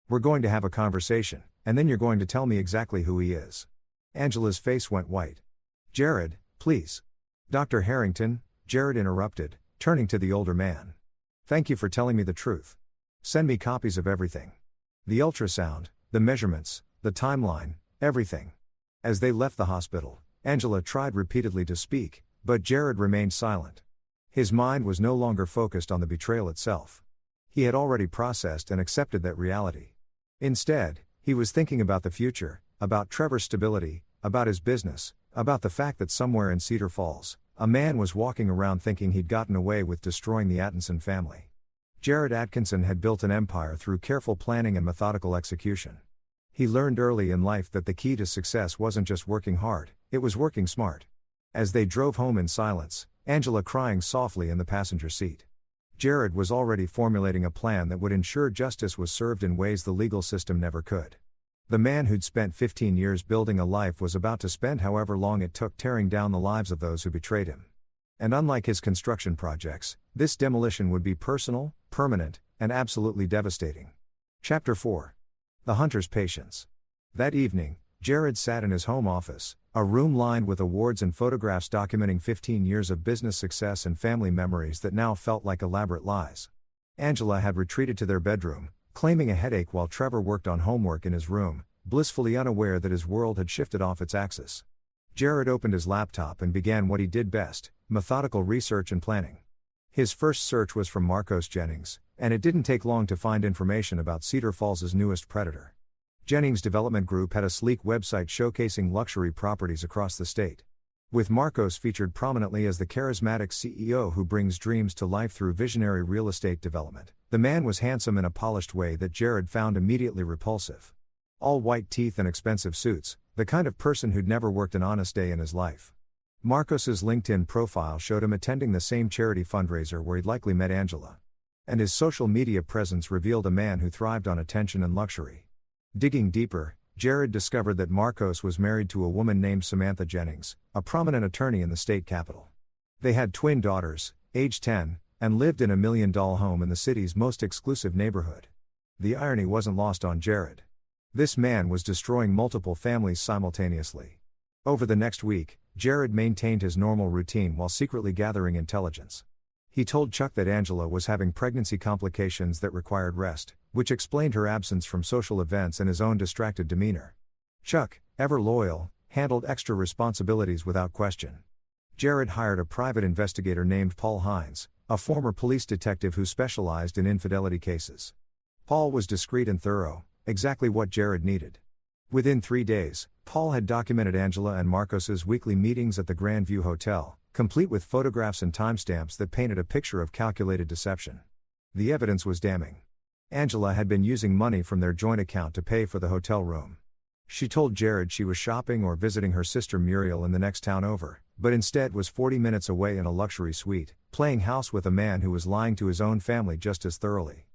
"We're going to have a conversation, and then you're going to tell me exactly who he is." Angela's face went white. "Jared, please." "Dr. Harrington," Jared interrupted, turning to the older man. "Thank you for telling me the truth. Send me copies of everything. The ultrasound, the measurements, the timeline, everything." As they left the hospital, Angela tried repeatedly to speak, but Jared remained silent. His mind was no longer focused on the betrayal itself. He had already processed and accepted that reality. Instead, he was thinking about the future, about Trevor's stability, about his business, about the fact that somewhere in Cedar Falls, a man was walking around thinking he'd gotten away with destroying the Atkinson family. Jared Atkinson had built an empire through careful planning and methodical execution. He learned early in life that the key to success wasn't just working hard, it was working smart. As they drove home in silence, Angela crying softly in the passenger seat. Jared was already formulating a plan that would ensure justice was served in ways the legal system never could. The man who'd spent 15 years building a life was about to spend however long it took tearing down the lives of those who betrayed him. And unlike his construction projects, this demolition would be personal, permanent, and absolutely devastating. Chapter 4. The Hunter's Patience. That evening, Jared sat in his home office, a room lined with awards and photographs documenting 15 years of business success and family memories that now felt like elaborate lies. Angela had retreated to their bedroom, claiming a headache while Trevor worked on homework in his room, blissfully unaware that his world had shifted off its axis. Jared opened his laptop and began what he did best: methodical research and planning. His first search was from Marcos Jennings, and it didn't take long to find information about Cedar Falls' newest predator. Jennings Development Group had a sleek website showcasing luxury properties across the state. With Marcos featured prominently as the charismatic CEO who brings dreams to life through visionary real estate development, the man was handsome in a polished way that Jared found immediately repulsive. All white teeth and expensive suits, the kind of person who'd never worked an honest day in his life. Marcos's LinkedIn profile showed him attending the same charity fundraiser where he'd likely met Angela. And his social media presence revealed a man who thrived on attention and luxury. Digging deeper, Jared discovered that Marcos was married to a woman named Samantha Jennings, a prominent attorney in the state capital. They had twin daughters, aged 10, and lived in a $1 million home in the city's most exclusive neighborhood. The irony wasn't lost on Jared. This man was destroying multiple families simultaneously. Over the next week, Jared maintained his normal routine while secretly gathering intelligence. He told Chuck that Angela was having pregnancy complications that required rest, which explained her absence from social events and his own distracted demeanor. Chuck, ever loyal, handled extra responsibilities without question. Jared hired a private investigator named Paul Hines, a former police detective who specialized in infidelity cases. Paul was discreet and thorough, exactly what Jared needed. Within 3 days, Paul had documented Angela and Marcos's weekly meetings at the Grandview Hotel, complete with photographs and timestamps that painted a picture of calculated deception. The evidence was damning. Angela had been using money from their joint account to pay for the hotel room. She told Jared she was shopping or visiting her sister Muriel in the next town over, but instead was 40 minutes away in a luxury suite, playing house with a man who was lying to his own family just as thoroughly.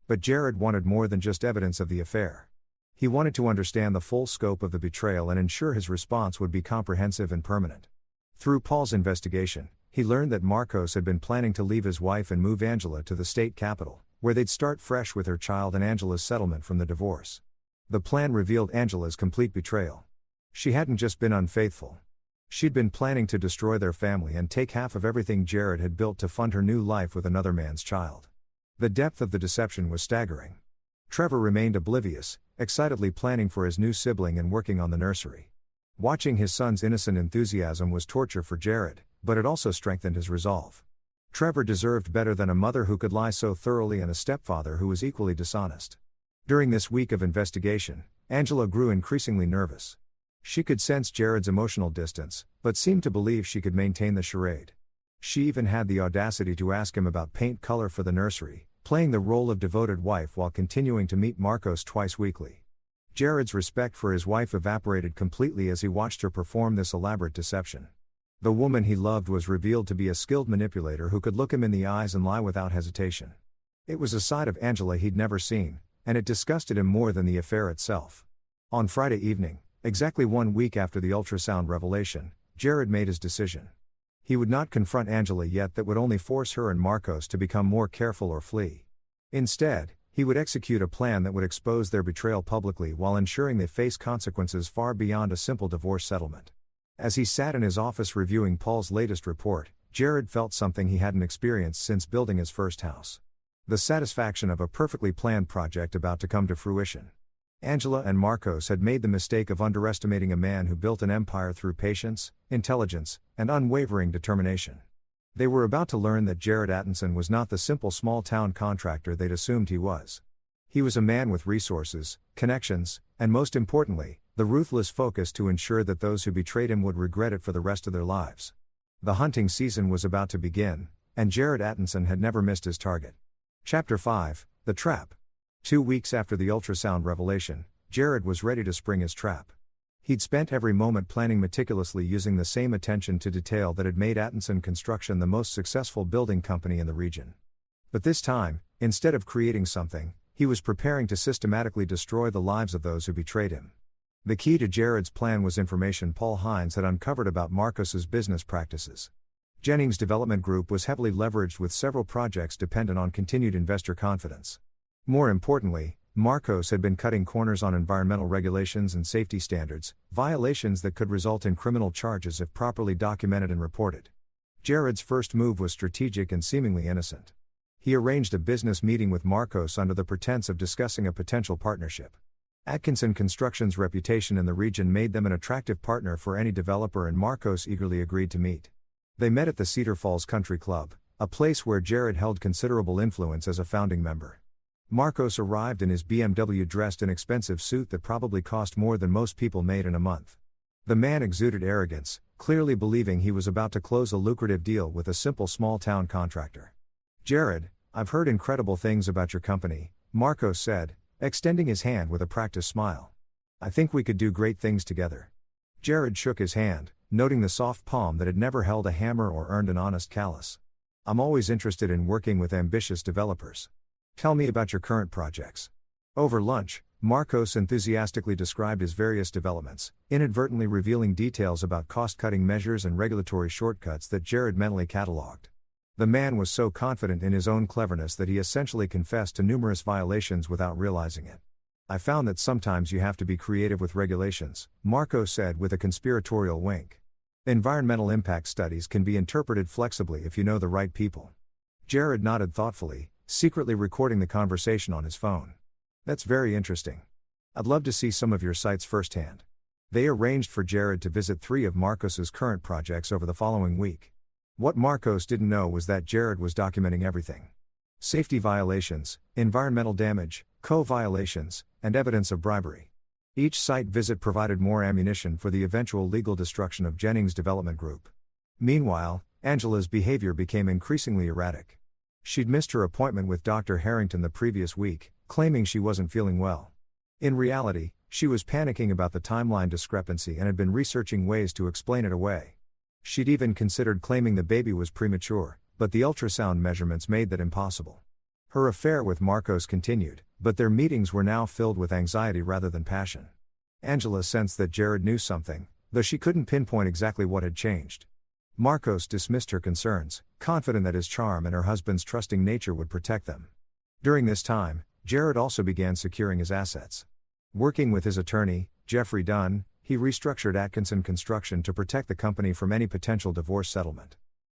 But Jared wanted more than just evidence of the affair. He wanted to understand the full scope of the betrayal and ensure his response would be comprehensive and permanent. Through Paul's investigation, he learned that Marcos had been planning to leave his wife and move Angela to the state capital, where they'd start fresh with her child and Angela's settlement from the divorce. The plan revealed Angela's complete betrayal. She hadn't just been unfaithful. She'd been planning to destroy their family and take half of everything Jared had built to fund her new life with another man's child. The depth of the deception was staggering. Trevor remained oblivious, excitedly planning for his new sibling and working on the nursery. Watching his son's innocent enthusiasm was torture for Jared, but it also strengthened his resolve. Trevor deserved better than a mother who could lie so thoroughly and a stepfather who was equally dishonest. During this week of investigation, Angela grew increasingly nervous. She could sense Jared's emotional distance, but seemed to believe she could maintain the charade. She even had the audacity to ask him about paint color for the nursery, playing the role of devoted wife while continuing to meet Marcos twice weekly. Jared's respect for his wife evaporated completely as he watched her perform this elaborate deception. The woman he loved was revealed to be a skilled manipulator who could look him in the eyes and lie without hesitation. It was a side of Angela he'd never seen, and it disgusted him more than the affair itself. On Friday evening, exactly 1 week after the ultrasound revelation, Jared made his decision. He would not confront Angela yet. That would only force her and Marcos to become more careful or flee. Instead, he would execute a plan that would expose their betrayal publicly while ensuring they face consequences far beyond a simple divorce settlement. As he sat in his office reviewing Paul's latest report, Jared felt something he hadn't experienced since building his first house. The satisfaction of a perfectly planned project about to come to fruition. Angela and Marcos had made the mistake of underestimating a man who built an empire through patience, intelligence, and unwavering determination. They were about to learn that Jared Attinson was not the simple small-town contractor they'd assumed he was. He was a man with resources, connections, and most importantly, the ruthless focus to ensure that those who betrayed him would regret it for the rest of their lives. The hunting season was about to begin, and Jared Attinson had never missed his target. Chapter 5, The Trap. 2 weeks after the ultrasound revelation, Jared was ready to spring his trap. He'd spent every moment planning meticulously, using the same attention to detail that had made Attinson Construction the most successful building company in the region. But this time, instead of creating something, he was preparing to systematically destroy the lives of those who betrayed him. The key to Jared's plan was information Paul Hines had uncovered about Marcos's business practices. Jennings' development group was heavily leveraged with several projects dependent on continued investor confidence. More importantly, Marcos had been cutting corners on environmental regulations and safety standards, violations that could result in criminal charges if properly documented and reported. Jared's first move was strategic and seemingly innocent. He arranged a business meeting with Marcos under the pretense of discussing a potential partnership. Atkinson Construction's reputation in the region made them an attractive partner for any developer, and Marcos eagerly agreed to meet. They met at the Cedar Falls Country Club, a place where Jared held considerable influence as a founding member. Marcos arrived in his BMW dressed in expensive suit that probably cost more than most people made in a month. The man exuded arrogance, clearly believing he was about to close a lucrative deal with a simple small-town contractor. "Jared, I've heard incredible things about your company," Marcos said, extending his hand with a practiced smile. "I think we could do great things together." Jared shook his hand, noting the soft palm that had never held a hammer or earned an honest callus. "I'm always interested in working with ambitious developers. Tell me about your current projects." Over lunch, Marcos enthusiastically described his various developments, inadvertently revealing details about cost-cutting measures and regulatory shortcuts that Jared mentally catalogued. The man was so confident in his own cleverness that he essentially confessed to numerous violations without realizing it. "I found that sometimes you have to be creative with regulations," Marcos said with a conspiratorial wink. "Environmental impact studies can be interpreted flexibly if you know the right people." Jared nodded thoughtfully, secretly recording the conversation on his phone. "That's very interesting. I'd love to see some of your sites firsthand." They arranged for Jared to visit 3 of Marcos's current projects over the following week. What Marcos didn't know was that Jared was documenting everything. Safety violations, environmental damage, co-violations, and evidence of bribery. Each site visit provided more ammunition for the eventual legal destruction of Jennings' development group. Meanwhile, Angela's behavior became increasingly erratic. She'd missed her appointment with Dr. Harrington the previous week, claiming she wasn't feeling well. In reality, she was panicking about the timeline discrepancy and had been researching ways to explain it away. She'd even considered claiming the baby was premature, but the ultrasound measurements made that impossible. Her affair with Marcos continued, but their meetings were now filled with anxiety rather than passion. Angela sensed that Jared knew something, though she couldn't pinpoint exactly what had changed. Marcos dismissed her concerns, confident that his charm and her husband's trusting nature would protect them. During this time, Jared also began securing his assets. Working with his attorney, Jeffrey Dunn, he restructured Atkinson Construction to protect the company from any potential divorce settlement.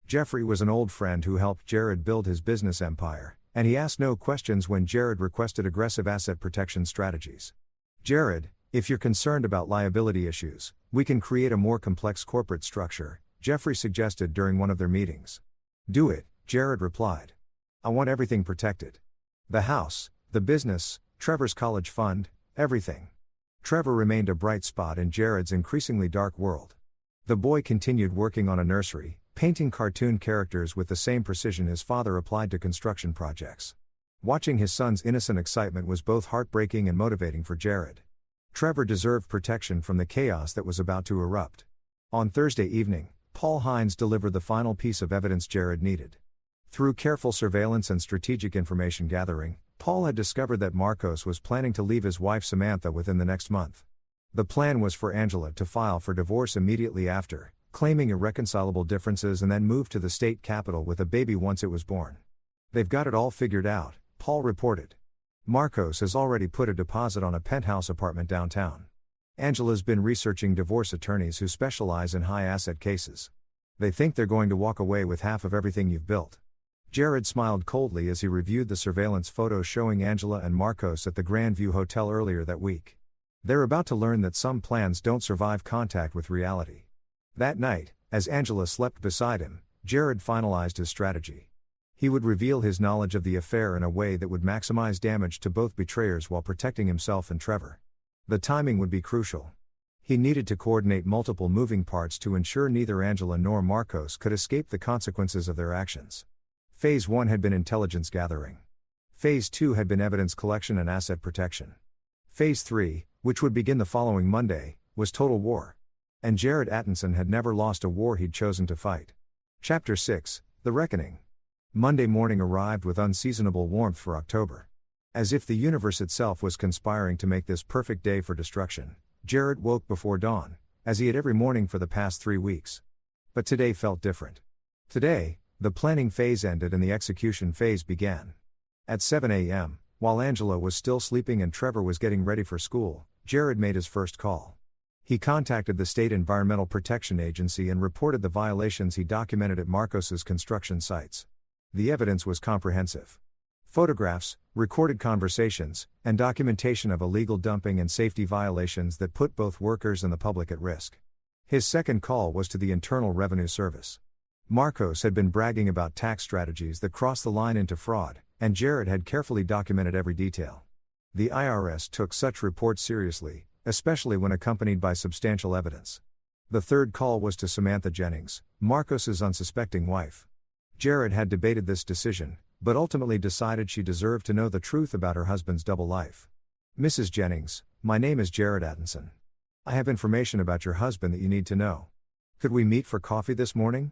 Jeffrey was an old friend who helped Jared build his business empire, and he asked no questions when Jared requested aggressive asset protection strategies. "Jared, if you're concerned about liability issues, we can create a more complex corporate structure," Jeffrey suggested during one of their meetings. "Do it," Jared replied. "I want everything protected. The house, the business, Trevor's college fund, everything." Trevor remained a bright spot in Jared's increasingly dark world. The boy continued working on a nursery, painting cartoon characters with the same precision his father applied to construction projects. Watching his son's innocent excitement was both heartbreaking and motivating for Jared. Trevor deserved protection from the chaos that was about to erupt. On Thursday evening, Paul Hines delivered the final piece of evidence Jared needed. Through careful surveillance and strategic information gathering, Paul had discovered that Marcos was planning to leave his wife Samantha within the next month. The plan was for Angela to file for divorce immediately after, claiming irreconcilable differences, and then move to the state capital with a baby once it was born. "They've got it all figured out," Paul reported. "Marcos has already put a deposit on a penthouse apartment downtown. Angela's been researching divorce attorneys who specialize in high-asset cases. They think they're going to walk away with half of everything you've built." Jared smiled coldly as he reviewed the surveillance photos showing Angela and Marcos at the Grandview Hotel earlier that week. They're about to learn that some plans don't survive contact with reality. That night, as Angela slept beside him, Jared finalized his strategy. He would reveal his knowledge of the affair in a way that would maximize damage to both betrayers while protecting himself and Trevor. The timing would be crucial. He needed to coordinate multiple moving parts to ensure neither Angela nor Marcos could escape the consequences of their actions. Phase 1 had been intelligence gathering. Phase 2 had been evidence collection and asset protection. Phase 3, which would begin the following Monday, was total war. And Jared Atkinson had never lost a war he'd chosen to fight. Chapter 6, The Reckoning. Monday morning arrived with unseasonable warmth for October. As if the universe itself was conspiring to make this perfect day for destruction, Jared woke before dawn, as he had every morning for the past 3 weeks. But today felt different. Today, the planning phase ended and the execution phase began. At 7 a.m., while Angela was still sleeping and Trevor was getting ready for school, Jared made his first call. He contacted the State Environmental Protection Agency and reported the violations he documented at Marcos's construction sites. The evidence was comprehensive. Photographs, recorded conversations, and documentation of illegal dumping and safety violations that put both workers and the public at risk. His second call was to the Internal Revenue Service. Marcos had been bragging about tax strategies that crossed the line into fraud, and Jared had carefully documented every detail. The IRS took such reports seriously, especially when accompanied by substantial evidence. The third call was to Samantha Jennings, Marcos's unsuspecting wife. Jared had debated this decision, but ultimately decided she deserved to know the truth about her husband's double life. Mrs. Jennings, my name is Jared Atkinson. I have information about your husband that you need to know. Could we meet for coffee this morning?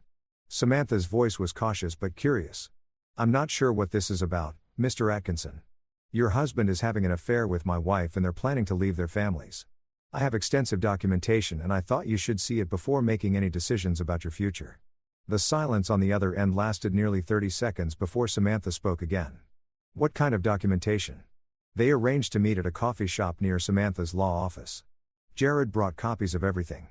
Samantha's voice was cautious but curious. I'm not sure what this is about, Mr. Atkinson. Your husband is having an affair with my wife and they're planning to leave their families. I have extensive documentation and I thought you should see it before making any decisions about your future. The silence on the other end lasted nearly 30 seconds before Samantha spoke again. What kind of documentation? They arranged to meet at a coffee shop near Samantha's law office. Jared brought copies of everything.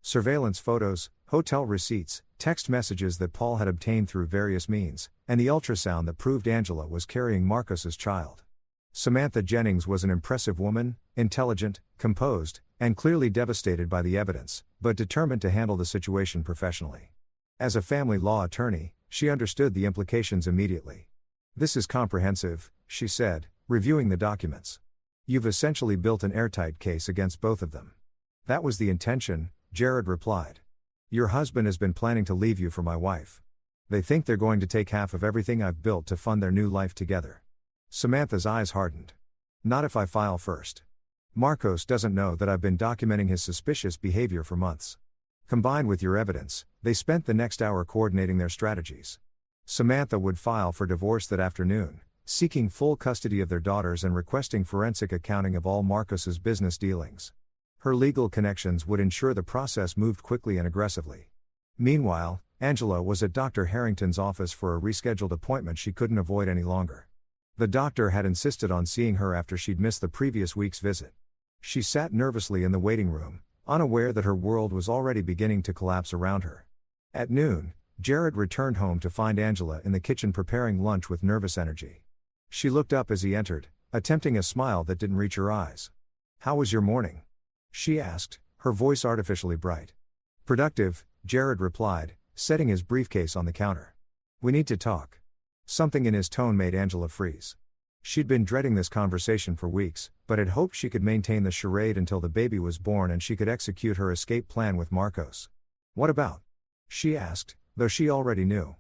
Surveillance photos, hotel receipts, text messages that Paul had obtained through various means, and the ultrasound that proved Angela was carrying Marcos's child. Samantha Jennings was an impressive woman, intelligent, composed, and clearly devastated by the evidence, but determined to handle the situation professionally. As a family law attorney, she understood the implications immediately. This is comprehensive, she said, reviewing the documents. You've essentially built an airtight case against both of them. That was the intention, Jared replied. Your husband has been planning to leave you for my wife. They think they're going to take half of everything I've built to fund their new life together. Samantha's eyes hardened. Not if I file first. Marcos doesn't know that I've been documenting his suspicious behavior for months. Combined with your evidence, they spent the next hour coordinating their strategies. Samantha would file for divorce that afternoon, seeking full custody of their daughters and requesting forensic accounting of all Marcos's business dealings. Her legal connections would ensure the process moved quickly and aggressively. Meanwhile, Angela was at Dr. Harrington's office for a rescheduled appointment she couldn't avoid any longer. The doctor had insisted on seeing her after she'd missed the previous week's visit. She sat nervously in the waiting room, unaware that her world was already beginning to collapse around her. At noon, Jared returned home to find Angela in the kitchen preparing lunch with nervous energy. She looked up as he entered, attempting a smile that didn't reach her eyes. How was your morning? She asked, her voice artificially bright. Productive, Jared replied, setting his briefcase on the counter. We need to talk. Something in his tone made Angela freeze. She'd been dreading this conversation for weeks, but had hoped she could maintain the charade until the baby was born and she could execute her escape plan with Marcos. What about? She asked, though she already knew.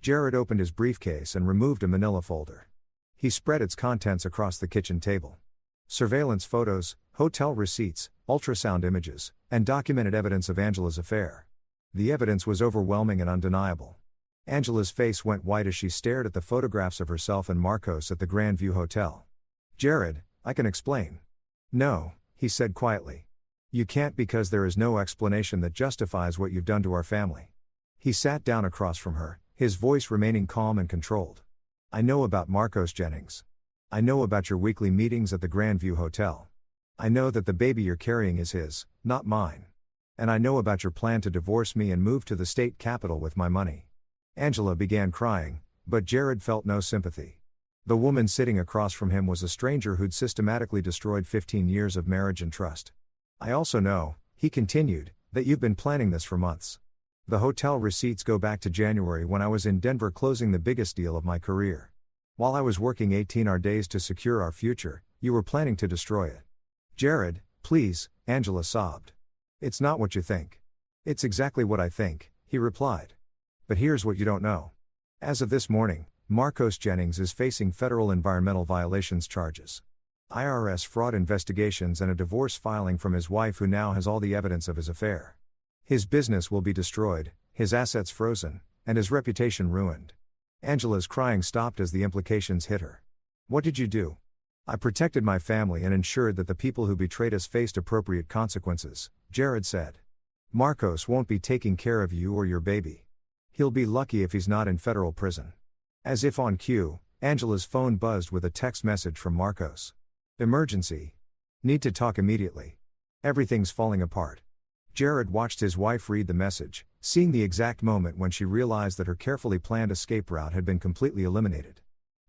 Jared opened his briefcase and removed a manila folder. He spread its contents across the kitchen table. Surveillance photos, hotel receipts, ultrasound images, and documented evidence of Angela's affair. The evidence was overwhelming and undeniable. Angela's face went white as she stared at the photographs of herself and Marcos at the Grandview Hotel. Jared, I can explain. No, he said quietly. You can't because there is no explanation that justifies what you've done to our family. He sat down across from her, his voice remaining calm and controlled. I know about Marcos Jennings. I know about your weekly meetings at the Grandview Hotel. I know that the baby you're carrying is his, not mine. And I know about your plan to divorce me and move to the state capital with my money. Angela began crying, but Jared felt no sympathy. The woman sitting across from him was a stranger who'd systematically destroyed 15 years of marriage and trust. I also know, he continued, that you've been planning this for months. The hotel receipts go back to January when I was in Denver closing the biggest deal of my career. While I was working 18-hour days to secure our future, you were planning to destroy it. Jared, please, Angela sobbed. It's not what you think. It's exactly what I think, he replied. But here's what you don't know. As of this morning, Marcos Jennings is facing federal environmental violations charges, IRS fraud investigations and a divorce filing from his wife who now has all the evidence of his affair. His business will be destroyed, his assets frozen, and his reputation ruined. Angela's crying stopped as the implications hit her. What did you do? I protected my family and ensured that the people who betrayed us faced appropriate consequences, Jared said. Marcos won't be taking care of you or your baby. He'll be lucky if he's not in federal prison. As if on cue, Angela's phone buzzed with a text message from Marcos. Emergency. Need to talk immediately. Everything's falling apart. Jared watched his wife read the message, seeing the exact moment when she realized that her carefully planned escape route had been completely eliminated.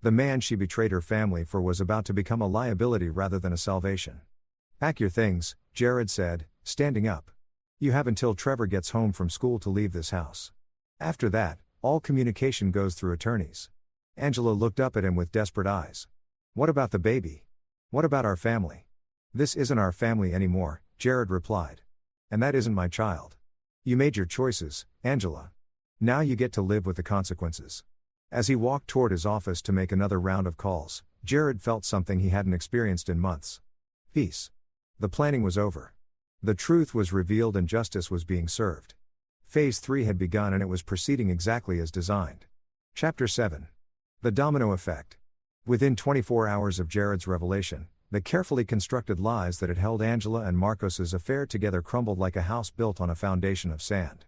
The man she betrayed her family for was about to become a liability rather than a salvation. Pack your things, Jared said, standing up. You have until Trevor gets home from school to leave this house. After that, all communication goes through attorneys. Angela looked up at him with desperate eyes. What about the baby? What about our family? This isn't our family anymore, Jared replied. And that isn't my child. You made your choices, Angela. Now you get to live with the consequences. As he walked toward his office to make another round of calls, Jared felt something he hadn't experienced in months. Peace. The planning was over. The truth was revealed and justice was being served. Phase 3 had begun and it was proceeding exactly as designed. Chapter 7. The Domino Effect. Within 24 hours of Jared's revelation, the carefully constructed lies that had held Angela and Marcos's affair together crumbled like a house built on a foundation of sand.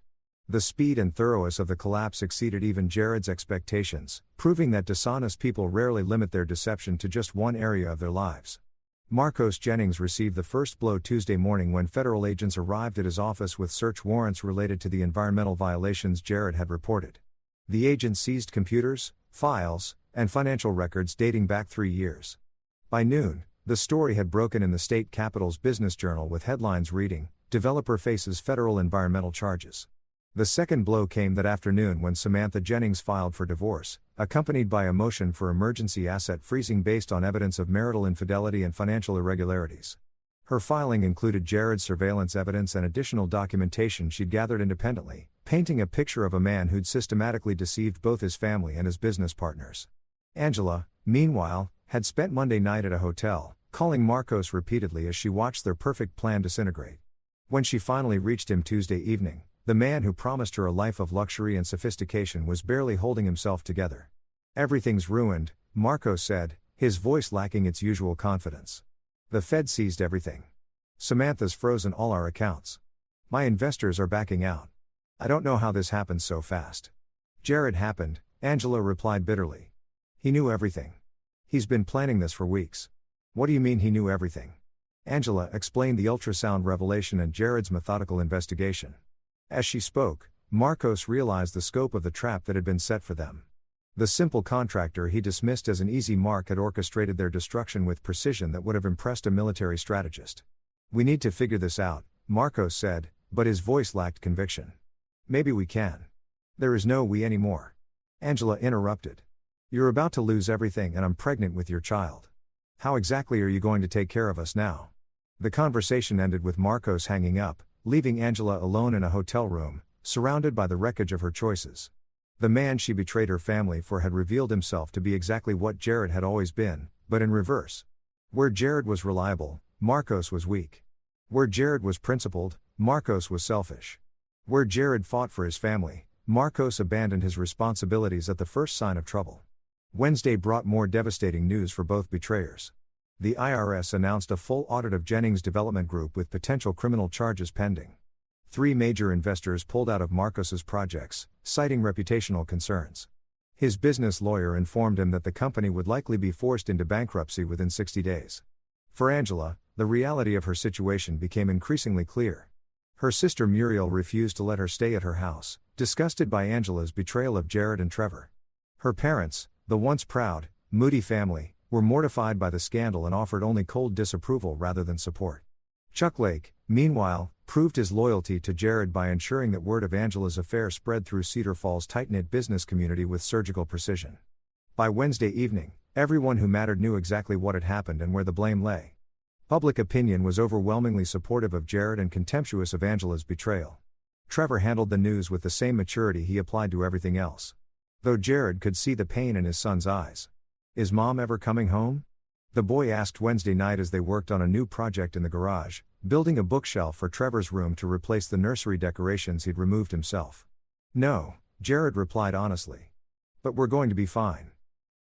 The speed and thoroughness of the collapse exceeded even Jared's expectations, proving that dishonest people rarely limit their deception to just one area of their lives. Marcos Jennings received the first blow Tuesday morning when federal agents arrived at his office with search warrants related to the environmental violations Jared had reported. The agents seized computers, files, and financial records dating back 3 years. By noon, the story had broken in the state capital's business journal with headlines reading, "Developer faces federal environmental charges." The second blow came that afternoon when Samantha Jennings filed for divorce, accompanied by a motion for emergency asset freezing based on evidence of marital infidelity and financial irregularities. Her filing included Jared's surveillance evidence and additional documentation she'd gathered independently, painting a picture of a man who'd systematically deceived both his family and his business partners. Angela, meanwhile, had spent Monday night at a hotel, calling Marcos repeatedly as she watched their perfect plan disintegrate. When she finally reached him Tuesday evening, the man who promised her a life of luxury and sophistication was barely holding himself together. Everything's ruined, Marcos said, his voice lacking its usual confidence. The Fed seized everything. Samantha's frozen all our accounts. My investors are backing out. I don't know how this happened so fast. Jared happened, Angela replied bitterly. He knew everything. He's been planning this for weeks. What do you mean he knew everything? Angela explained the ultrasound revelation and Jared's methodical investigation. As she spoke, Marcos realized the scope of the trap that had been set for them. The simple contractor he dismissed as an easy mark had orchestrated their destruction with precision that would have impressed a military strategist. We need to figure this out, Marcos said, but his voice lacked conviction. Maybe we can. There is no we anymore. Angela interrupted. You're about to lose everything and I'm pregnant with your child. How exactly are you going to take care of us now? The conversation ended with Marcos hanging up, leaving Angela alone in a hotel room, surrounded by the wreckage of her choices. The man she betrayed her family for had revealed himself to be exactly what Jared had always been, but in reverse. Where Jared was reliable, Marcos was weak. Where Jared was principled, Marcos was selfish. Where Jared fought for his family, Marcos abandoned his responsibilities at the first sign of trouble. Wednesday brought more devastating news for both betrayers. The IRS announced a full audit of Jennings Development Group with potential criminal charges pending. 3 major investors pulled out of Marcos's projects, citing reputational concerns. His business lawyer informed him that the company would likely be forced into bankruptcy within 60 days. For Angela, the reality of her situation became increasingly clear. Her sister Muriel refused to let her stay at her house, disgusted by Angela's betrayal of Jared and Trevor. Her parents, the once proud, moody family, were mortified by the scandal and offered only cold disapproval rather than support. Chuck Lake, meanwhile, proved his loyalty to Jared by ensuring that word of Angela's affair spread through Cedar Falls' tight-knit business community with surgical precision. By Wednesday evening, everyone who mattered knew exactly what had happened and where the blame lay. Public opinion was overwhelmingly supportive of Jared and contemptuous of Angela's betrayal. Trevor handled the news with the same maturity he applied to everything else. Though Jared could see the pain in his son's eyes. Is Mom ever coming home? The boy asked Wednesday night as they worked on a new project in the garage, building a bookshelf for Trevor's room to replace the nursery decorations he'd removed himself. No, Jared replied honestly. But we're going to be fine.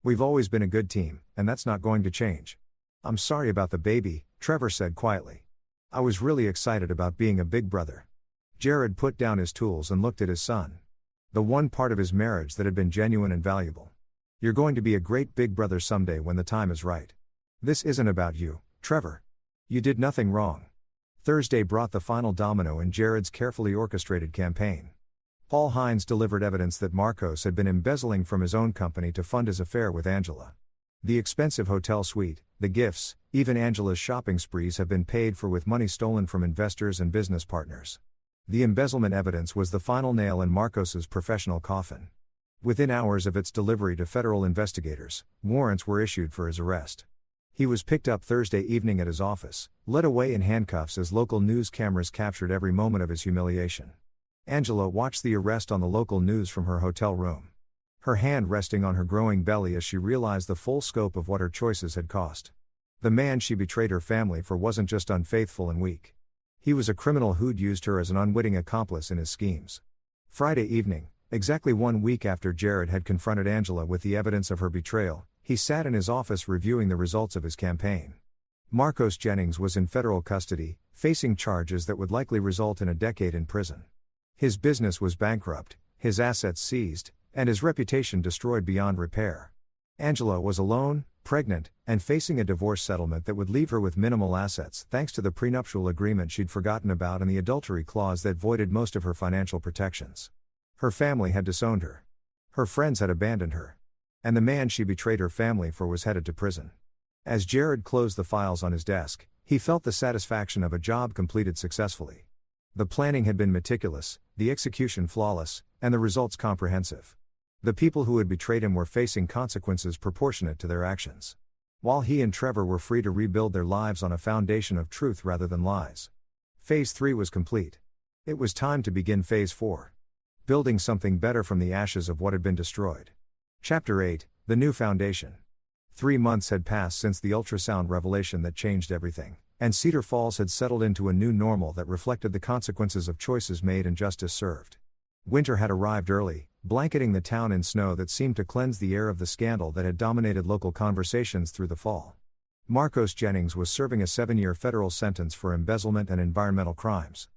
We've always been a good team, and that's not going to change. I'm sorry about the baby, Trevor said quietly. I was really excited about being a big brother. Jared put down his tools and looked at his son. The one part of his marriage that had been genuine and valuable. You're going to be a great big brother someday when the time is right. This isn't about you, Trevor. You did nothing wrong. Thursday brought the final domino in Jared's carefully orchestrated campaign. Paul Hines delivered evidence that Marcos had been embezzling from his own company to fund his affair with Angela. The expensive hotel suite, the gifts, even Angela's shopping sprees have been paid for with money stolen from investors and business partners. The embezzlement evidence was the final nail in Marcos's professional coffin. Within hours of its delivery to federal investigators, warrants were issued for his arrest. He was picked up Thursday evening at his office, led away in handcuffs as local news cameras captured every moment of his humiliation. Angela watched the arrest on the local news from her hotel room. Her hand resting on her growing belly as she realized the full scope of what her choices had cost. The man she betrayed her family for wasn't just unfaithful and weak. He was a criminal who'd used her as an unwitting accomplice in his schemes. Friday evening, exactly 1 week after Jared had confronted Angela with the evidence of her betrayal, he sat in his office reviewing the results of his campaign. Marcos Jennings was in federal custody, facing charges that would likely result in a decade in prison. His business was bankrupt, his assets seized, and his reputation destroyed beyond repair. Angela was alone, pregnant, and facing a divorce settlement that would leave her with minimal assets thanks to the prenuptial agreement she'd forgotten about and the adultery clause that voided most of her financial protections. Her family had disowned her. Her friends had abandoned her. And the man she betrayed her family for was headed to prison. As Jared closed the files on his desk, he felt the satisfaction of a job completed successfully. The planning had been meticulous, the execution flawless, and the results comprehensive. The people who had betrayed him were facing consequences proportionate to their actions. While he and Trevor were free to rebuild their lives on a foundation of truth rather than lies. Phase 3 was complete. It was time to begin Phase 4. Building something better from the ashes of what had been destroyed. Chapter 8, The New Foundation. 3 months had passed since the ultrasound revelation that changed everything, and Cedar Falls had settled into a new normal that reflected the consequences of choices made and justice served. Winter had arrived early, blanketing the town in snow that seemed to cleanse the air of the scandal that had dominated local conversations through the fall. Marcos Jennings was serving a 7-year federal sentence for embezzlement and environmental crimes.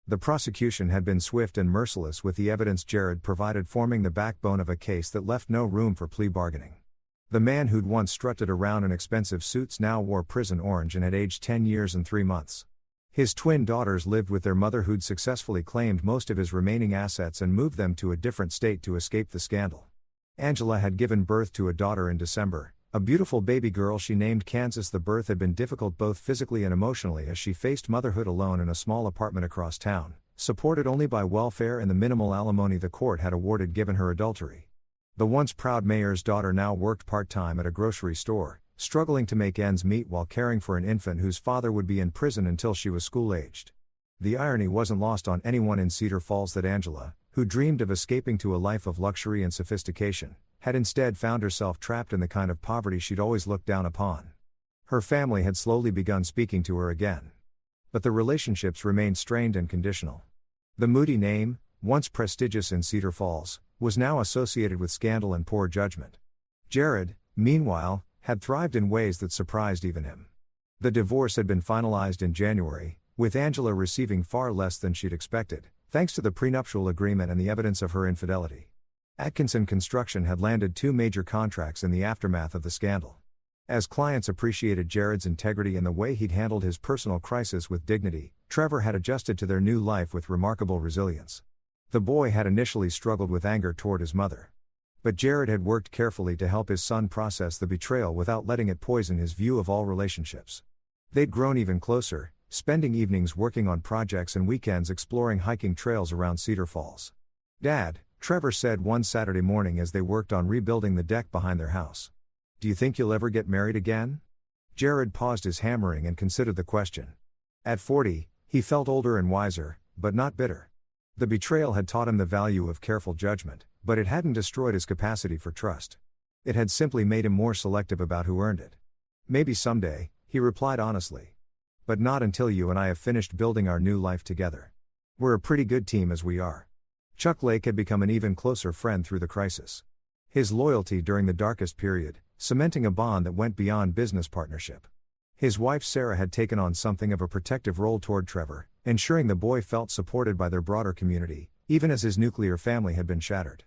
The prosecution had been swift and merciless with the evidence Jared provided forming the backbone of a case that left no room for plea bargaining. The man who'd once strutted around in expensive suits now wore prison orange and had aged 10 years and 3 months. His twin daughters lived with their mother who'd successfully claimed most of his remaining assets and moved them to a different state to escape the scandal. Angela had given birth to a daughter in December, a beautiful baby girl she named Kansas. The birth had been difficult both physically and emotionally as she faced motherhood alone in a small apartment across town, supported only by welfare and the minimal alimony the court had awarded given her adultery. The once proud mayor's daughter now worked part-time at a grocery store, struggling to make ends meet while caring for an infant whose father would be in prison until she was school-aged. The irony wasn't lost on anyone in Cedar Falls that Angela, who dreamed of escaping to a life of luxury and sophistication, had instead found herself trapped in the kind of poverty she'd always looked down upon. Her family had slowly begun speaking to her again. But the relationships remained strained and conditional. The Moody name, once prestigious in Cedar Falls, was now associated with scandal and poor judgment. Jared, meanwhile, had thrived in ways that surprised even him. The divorce had been finalized in January, with Angela receiving far less than she'd expected, thanks to the prenuptial agreement and the evidence of her infidelity. Atkinson Construction had landed 2 major contracts in the aftermath of the scandal. As clients appreciated Jared's integrity and the way he'd handled his personal crisis with dignity, Trevor had adjusted to their new life with remarkable resilience. The boy had initially struggled with anger toward his mother. But Jared had worked carefully to help his son process the betrayal without letting it poison his view of all relationships. They'd grown even closer, spending evenings working on projects and weekends exploring hiking trails around Cedar Falls. "Dad," Trevor said one Saturday morning as they worked on rebuilding the deck behind their house. "Do you think you'll ever get married again?" Jared paused his hammering and considered the question. At 40, he felt older and wiser, but not bitter. The betrayal had taught him the value of careful judgment, but it hadn't destroyed his capacity for trust. It had simply made him more selective about who earned it. "Maybe someday," he replied honestly. "But not until you and I have finished building our new life together. We're a pretty good team as we are." Chuck Lake had become an even closer friend through the crisis. His loyalty during the darkest period, cementing a bond that went beyond business partnership. His wife Sarah had taken on something of a protective role toward Trevor, ensuring the boy felt supported by their broader community, even as his nuclear family had been shattered.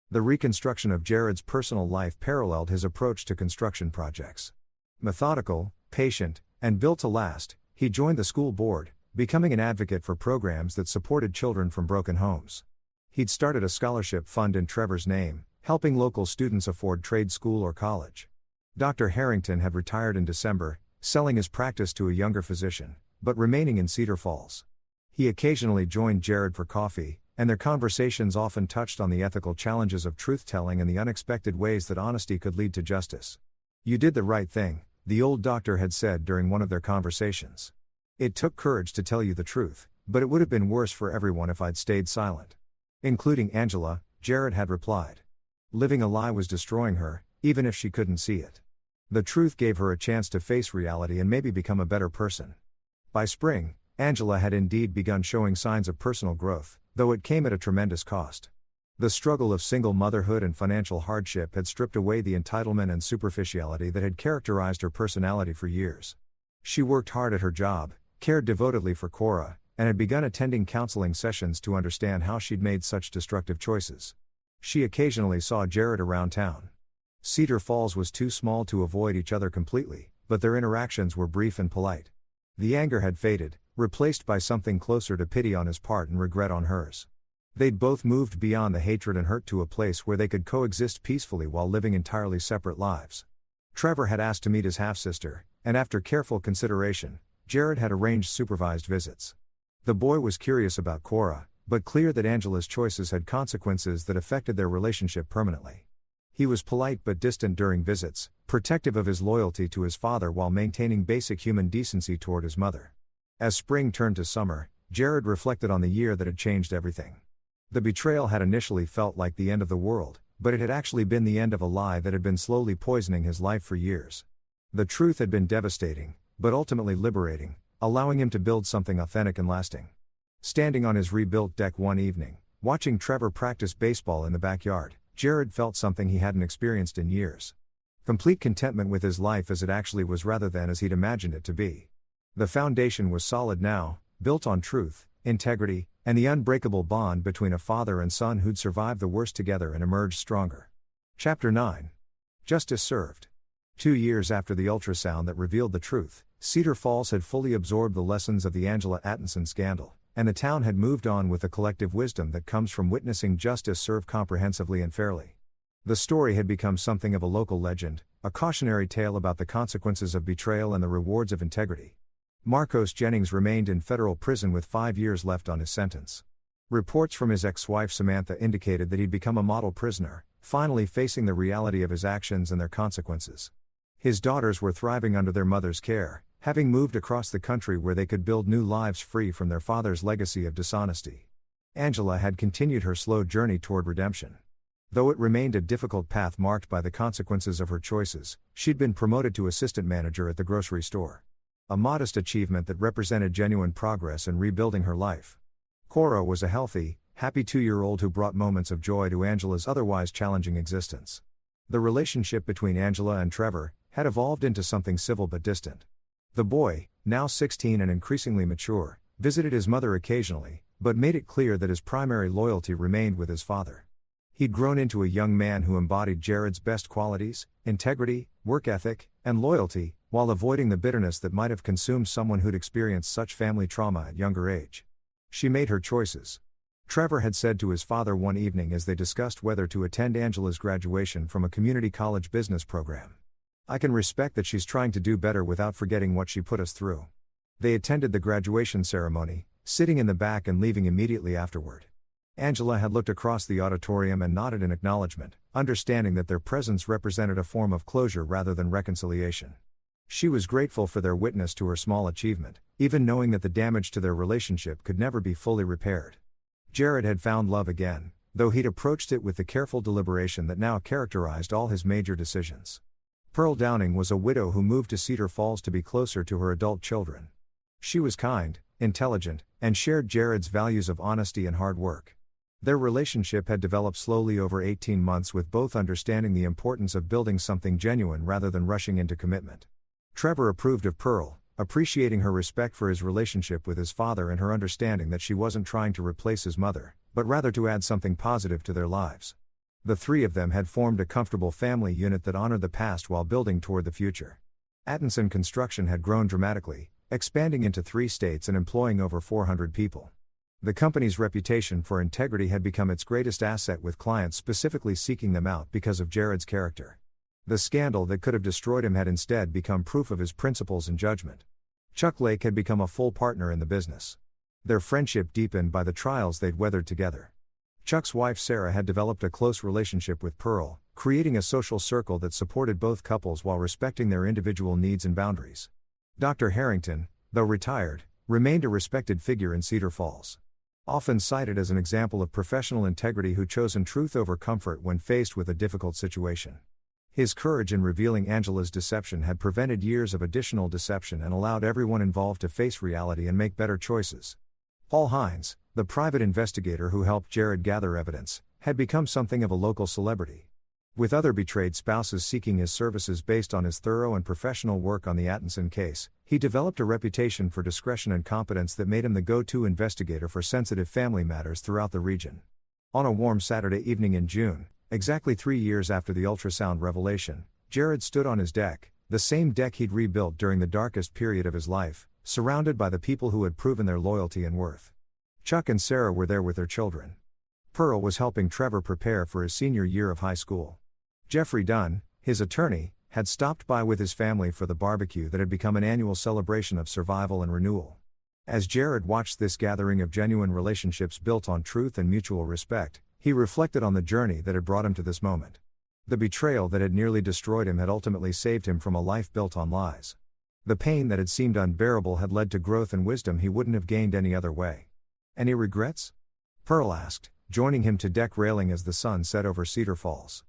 The reconstruction of Jared's personal life paralleled his approach to construction projects. Methodical, patient, and built to last, he joined the school board, becoming an advocate for programs that supported children from broken homes. He'd started a scholarship fund in Trevor's name, helping local students afford trade school or college. Dr. Harrington had retired in December, selling his practice to a younger physician, but remaining in Cedar Falls. He occasionally joined Jared for coffee, and their conversations often touched on the ethical challenges of truth-telling and the unexpected ways that honesty could lead to justice. "You did the right thing," the old doctor had said during one of their conversations. "It took courage to tell you the truth, but it would have been worse for everyone if I'd stayed silent." Including Angela, Jared had replied. Living a lie was destroying her, even if she couldn't see it. The truth gave her a chance to face reality and maybe become a better person. By spring, Angela had indeed begun showing signs of personal growth, though it came at a tremendous cost. The struggle of single motherhood and financial hardship had stripped away the entitlement and superficiality that had characterized her personality for years. She worked hard at her job, cared devotedly for Cora, and had begun attending counseling sessions to understand how she'd made such destructive choices. She occasionally saw Jared around town. Cedar Falls was too small to avoid each other completely, but their interactions were brief and polite. The anger had faded, replaced by something closer to pity on his part and regret on hers. They'd both moved beyond the hatred and hurt to a place where they could coexist peacefully while living entirely separate lives. Trevor had asked to meet his half-sister, and after careful consideration, Jared had arranged supervised visits. The boy was curious about Cora, but clear that Angela's choices had consequences that affected their relationship permanently. He was polite but distant during visits, protective of his loyalty to his father while maintaining basic human decency toward his mother. As spring turned to summer, Jared reflected on the year that had changed everything. The betrayal had initially felt like the end of the world, but it had actually been the end of a lie that had been slowly poisoning his life for years. The truth had been devastating, but ultimately liberating, allowing him to build something authentic and lasting. Standing on his rebuilt deck one evening, watching Trevor practice baseball in the backyard, Jared felt something he hadn't experienced in years. Complete contentment with his life as it actually was rather than as he'd imagined it to be. The foundation was solid now, built on truth, integrity, and the unbreakable bond between a father and son who'd survived the worst together and emerged stronger. Chapter 9. Justice Served. 2 years after the ultrasound that revealed the truth, Cedar Falls had fully absorbed the lessons of the Angela Atkinson scandal, and the town had moved on with the collective wisdom that comes from witnessing justice served comprehensively and fairly. The story had become something of a local legend, a cautionary tale about the consequences of betrayal and the rewards of integrity. Marcos Jennings remained in federal prison with 5 years left on his sentence. Reports from his ex-wife Samantha indicated that he'd become a model prisoner, finally facing the reality of his actions and their consequences. His daughters were thriving under their mother's care, having moved across the country where they could build new lives free from their father's legacy of dishonesty. Angela had continued her slow journey toward redemption. Though it remained a difficult path marked by the consequences of her choices, she'd been promoted to assistant manager at the grocery store. A modest achievement that represented genuine progress in rebuilding her life. Cora was a healthy, happy 2-year-old who brought moments of joy to Angela's otherwise challenging existence. The relationship between Angela and Trevor had evolved into something civil but distant. The boy, now 16 and increasingly mature, visited his mother occasionally, but made it clear that his primary loyalty remained with his father. He'd grown into a young man who embodied Jared's best qualities, integrity, work ethic, and loyalty, while avoiding the bitterness that might have consumed someone who'd experienced such family trauma at younger age. She made her choices. Trevor had said to his father one evening as they discussed whether to attend Angela's graduation from a community college business program. "I can respect that she's trying to do better without forgetting what she put us through." They attended the graduation ceremony, sitting in the back and leaving immediately afterward. Angela had looked across the auditorium and nodded in acknowledgement, understanding that their presence represented a form of closure rather than reconciliation. She was grateful for their witness to her small achievement, even knowing that the damage to their relationship could never be fully repaired. Jared had found love again, though he'd approached it with the careful deliberation that now characterized all his major decisions. Pearl Downing was a widow who moved to Cedar Falls to be closer to her adult children. She was kind, intelligent, and shared Jared's values of honesty and hard work. Their relationship had developed slowly over 18 months, with both understanding the importance of building something genuine rather than rushing into commitment. Trevor approved of Pearl, appreciating her respect for his relationship with his father and her understanding that she wasn't trying to replace his mother, but rather to add something positive to their lives. The three of them had formed a comfortable family unit that honored the past while building toward the future. Atkinson Construction had grown dramatically, expanding into 3 states and employing over 400 people. The company's reputation for integrity had become its greatest asset, with clients specifically seeking them out because of Jared's character. The scandal that could have destroyed him had instead become proof of his principles and judgment. Chuck Lake had become a full partner in the business. Their friendship deepened by the trials they'd weathered together. Chuck's wife Sarah had developed a close relationship with Pearl, creating a social circle that supported both couples while respecting their individual needs and boundaries. Dr. Harrington, though retired, remained a respected figure in Cedar Falls. Often cited as an example of professional integrity who chose truth over comfort when faced with a difficult situation. His courage in revealing Angela's deception had prevented years of additional deception and allowed everyone involved to face reality and make better choices. Paul Hines, the private investigator who helped Jared gather evidence, had become something of a local celebrity. With other betrayed spouses seeking his services based on his thorough and professional work on the Atkinson case, he developed a reputation for discretion and competence that made him the go-to investigator for sensitive family matters throughout the region. On a warm Saturday evening in June, exactly 3 years after the ultrasound revelation, Jared stood on his deck, the same deck he'd rebuilt during the darkest period of his life, surrounded by the people who had proven their loyalty and worth. Chuck and Sarah were there with their children. Pearl was helping Trevor prepare for his senior year of high school. Jeffrey Dunn, his attorney, had stopped by with his family for the barbecue that had become an annual celebration of survival and renewal. As Jared watched this gathering of genuine relationships built on truth and mutual respect, he reflected on the journey that had brought him to this moment. The betrayal that had nearly destroyed him had ultimately saved him from a life built on lies. The pain that had seemed unbearable had led to growth and wisdom he wouldn't have gained any other way. Any regrets? Pearl asked, joining him to deck railing as the sun set over Cedar Falls.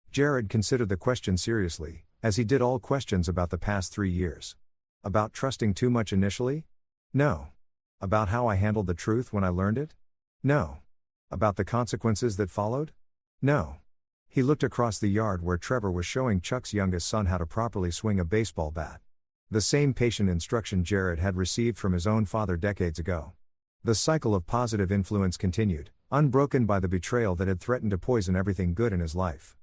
Jared considered the question seriously, as he did all questions about the past 3 years. About trusting too much initially? No. About how I handled the truth when I learned it? No. About the consequences that followed? No. He looked across the yard where Trevor was showing Chuck's youngest son how to properly swing a baseball bat. The same patient instruction Jared had received from his own father decades ago. The cycle of positive influence continued, unbroken by the betrayal that had threatened to poison everything good in his life.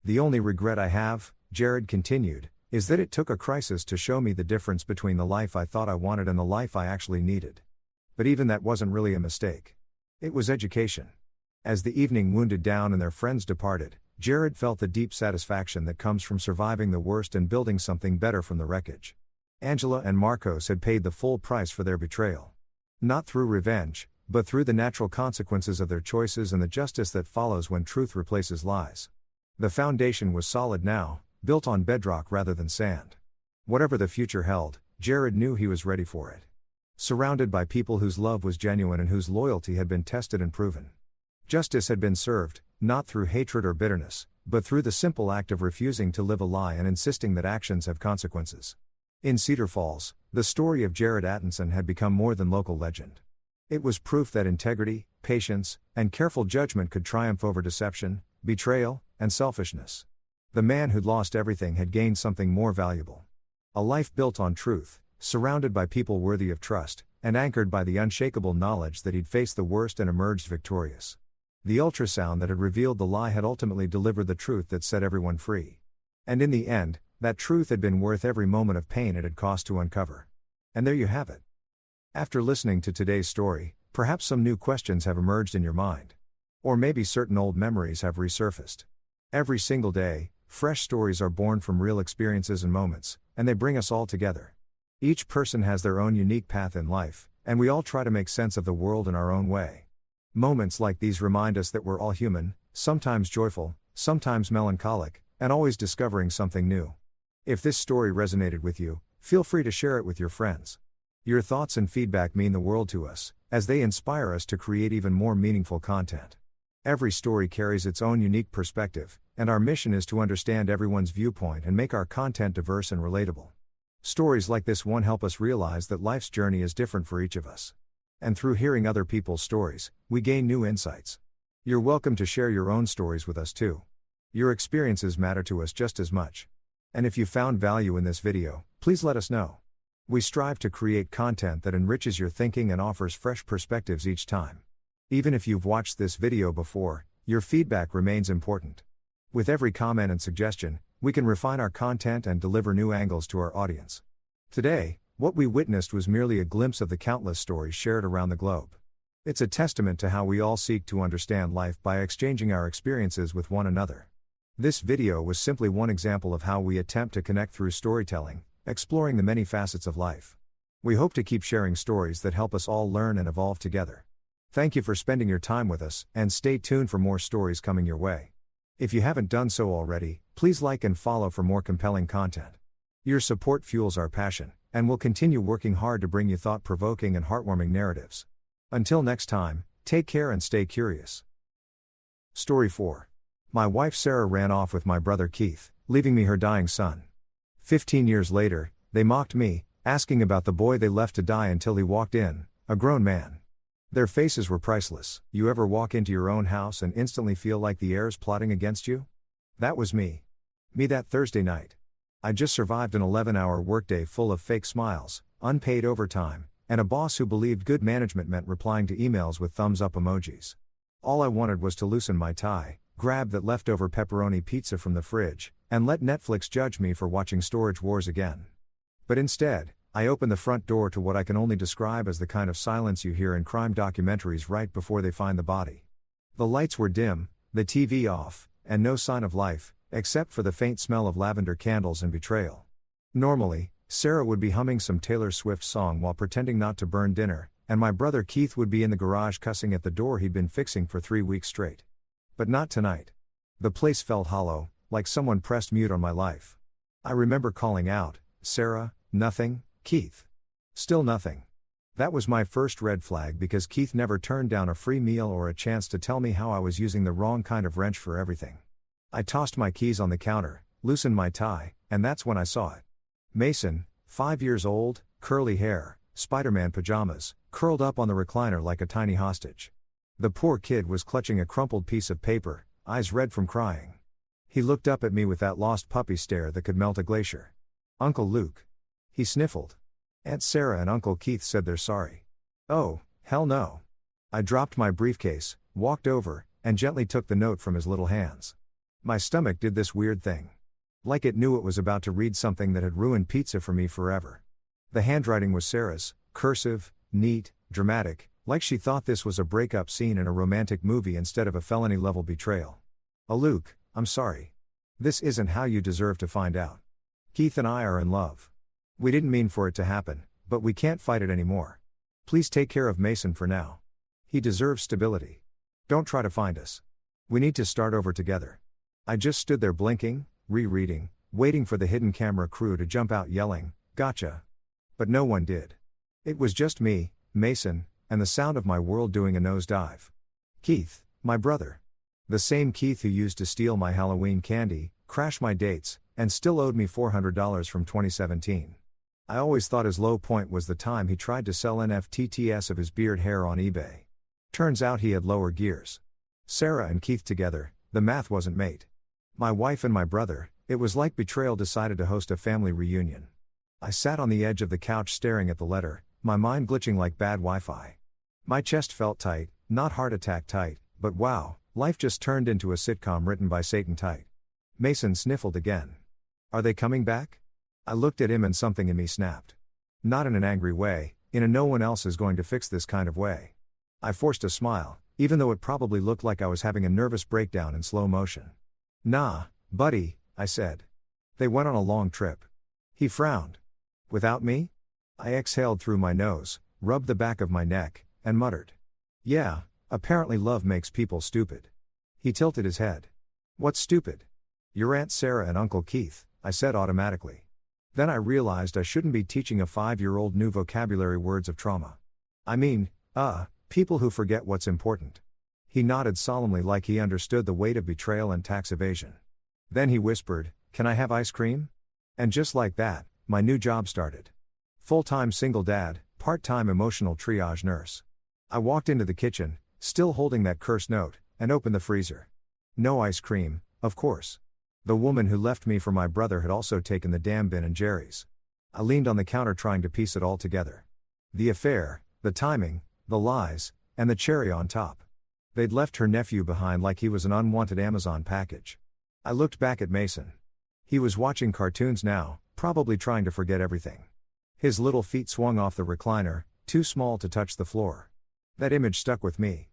The only regret I have, Jared continued, is that it took a crisis to show me the difference between the life I thought I wanted and the life I actually needed. But even that wasn't really a mistake. It was education. As the evening wounded down and their friends departed, Jared felt the deep satisfaction that comes from surviving the worst and building something better from the wreckage. Angela and Marcos had paid the full price for their betrayal. Not through revenge, but through the natural consequences of their choices and the justice that follows when truth replaces lies. The foundation was solid now, built on bedrock rather than sand. Whatever the future held, Jared knew he was ready for it. Surrounded by people whose love was genuine and whose loyalty had been tested and proven. Justice had been served, not through hatred or bitterness, but through the simple act of refusing to live a lie and insisting that actions have consequences. In Cedar Falls, the story of Jared Atkinson had become more than local legend. It was proof that integrity, patience, and careful judgment could triumph over deception, betrayal, and selfishness. The man who'd lost everything had gained something more valuable. A life built on truth, surrounded by people worthy of trust, and anchored by the unshakable knowledge that he'd faced the worst and emerged victorious. The ultrasound that had revealed the lie had ultimately delivered the truth that set everyone free. And in the end, that truth had been worth every moment of pain it had cost to uncover. And there you have it. After listening to today's story, perhaps some new questions have emerged in your mind. Or maybe certain old memories have resurfaced. Every single day, fresh stories are born from real experiences and moments, and they bring us all together. Each person has their own unique path in life, and we all try to make sense of the world in our own way. Moments like these remind us that we're all human, sometimes joyful, sometimes melancholic, and always discovering something new. If this story resonated with you, feel free to share it with your friends. Your thoughts and feedback mean the world to us, as they inspire us to create even more meaningful content. Every story carries its own unique perspective, and our mission is to understand everyone's viewpoint and make our content diverse and relatable. Stories like this one help us realize that life's journey is different for each of us. And through hearing other people's stories, we gain new insights. You're welcome to share your own stories with us too. Your experiences matter to us just as much. And if you found value in this video, please let us know. We strive to create content that enriches your thinking and offers fresh perspectives each time. Even if you've watched this video before, your feedback remains important. With every comment and suggestion, we can refine our content and deliver new angles to our audience. Today, what we witnessed was merely a glimpse of the countless stories shared around the globe. It's a testament to how we all seek to understand life by exchanging our experiences with one another. This video was simply one example of how we attempt to connect through storytelling, exploring the many facets of life. We hope to keep sharing stories that help us all learn and evolve together. Thank you for spending your time with us, and stay tuned for more stories coming your way. If you haven't done so already, please like and follow for more compelling content. Your support fuels our passion, and we'll continue working hard to bring you thought-provoking and heartwarming narratives. Until next time, take care and stay curious. Story 4. My wife Sarah ran off with my brother Keith, leaving me her dying son. 15 years later, they mocked me, asking about the boy they left to die until he walked in, a grown man. Their faces were priceless. You ever walk into your own house and instantly feel like the air's plotting against you? That was me. Me that Thursday night. I just survived an 11-hour workday full of fake smiles, unpaid overtime, and a boss who believed good management meant replying to emails with thumbs-up emojis. All I wanted was to loosen my tie, grab that leftover pepperoni pizza from the fridge, and let Netflix judge me for watching Storage Wars again. But instead, I opened the front door to what I can only describe as the kind of silence you hear in crime documentaries right before they find the body. The lights were dim, the TV off, and no sign of life, except for the faint smell of lavender candles and betrayal. Normally, Sarah would be humming some Taylor Swift song while pretending not to burn dinner, and my brother Keith would be in the garage cussing at the door he'd been fixing for 3 weeks straight. But not tonight. The place felt hollow, like someone pressed mute on my life. I remember calling out, "Sarah, nothing, Keith." Still nothing. That was my first red flag because Keith never turned down a free meal or a chance to tell me how I was using the wrong kind of wrench for everything. I tossed my keys on the counter, loosened my tie, and that's when I saw it. Mason, 5 years old, curly hair, Spider-Man pajamas, curled up on the recliner like a tiny hostage. The poor kid was clutching a crumpled piece of paper, eyes red from crying. He looked up at me with that lost puppy stare that could melt a glacier. "Uncle Luke." He sniffled. "Aunt Sarah and Uncle Keith said they're sorry." "Oh, hell no." I dropped my briefcase, walked over, and gently took the note from his little hands. My stomach did this weird thing. Like it knew it was about to read something that had ruined pizza for me forever. The handwriting was Sarah's, cursive, neat, dramatic, like she thought this was a breakup scene in a romantic movie instead of a felony-level betrayal. Luke, I'm sorry. This isn't how you deserve to find out. Keith and I are in love. We didn't mean for it to happen, but we can't fight it anymore. Please take care of Mason for now. He deserves stability. Don't try to find us. We need to start over together. I just stood there blinking, rereading, waiting for the hidden camera crew to jump out yelling, "Gotcha." But no one did. It was just me, Mason, and the sound of my world doing a nosedive. Keith, my brother. The same Keith who used to steal my Halloween candy, crash my dates, and still owed me $400 from 2017. I always thought his low point was the time he tried to sell NFTs of his beard hair on eBay. Turns out he had lower gears. Sarah and Keith together, the math wasn't mate. My wife and my brother, it was like betrayal decided to host a family reunion. I sat on the edge of the couch staring at the letter, my mind glitching like bad Wi-Fi. My chest felt tight, not heart attack tight, but wow, life just turned into a sitcom written by Satan tight. Mason sniffled again. "Are they coming back?" I looked at him and something in me snapped. Not in an angry way, in a no one else is going to fix this kind of way. I forced a smile, even though it probably looked like I was having a nervous breakdown in slow motion. "Nah, buddy," I said. "They went on a long trip." He frowned. "Without me?" I exhaled through my nose, rubbed the back of my neck, and muttered. "Yeah, apparently love makes people stupid." He tilted his head. "What's stupid?" "Your Aunt Sarah and Uncle Keith," I said automatically. Then I realized I shouldn't be teaching a 5-year-old new vocabulary words of trauma. I mean, people who forget what's important. He nodded solemnly like he understood the weight of betrayal and tax evasion. Then he whispered, "Can I have ice cream?" And just like that, my new job started. Full-time single dad, part-time emotional triage nurse. I walked into the kitchen, still holding that cursed note, and opened the freezer. No ice cream, of course. The woman who left me for my brother had also taken the damn Ben and Jerry's. I leaned on the counter trying to piece it all together. The affair, the timing, the lies, and the cherry on top. They'd left her nephew behind like he was an unwanted Amazon package. I looked back at Mason. He was watching cartoons now, probably trying to forget everything. His little feet swung off the recliner, too small to touch the floor. That image stuck with me.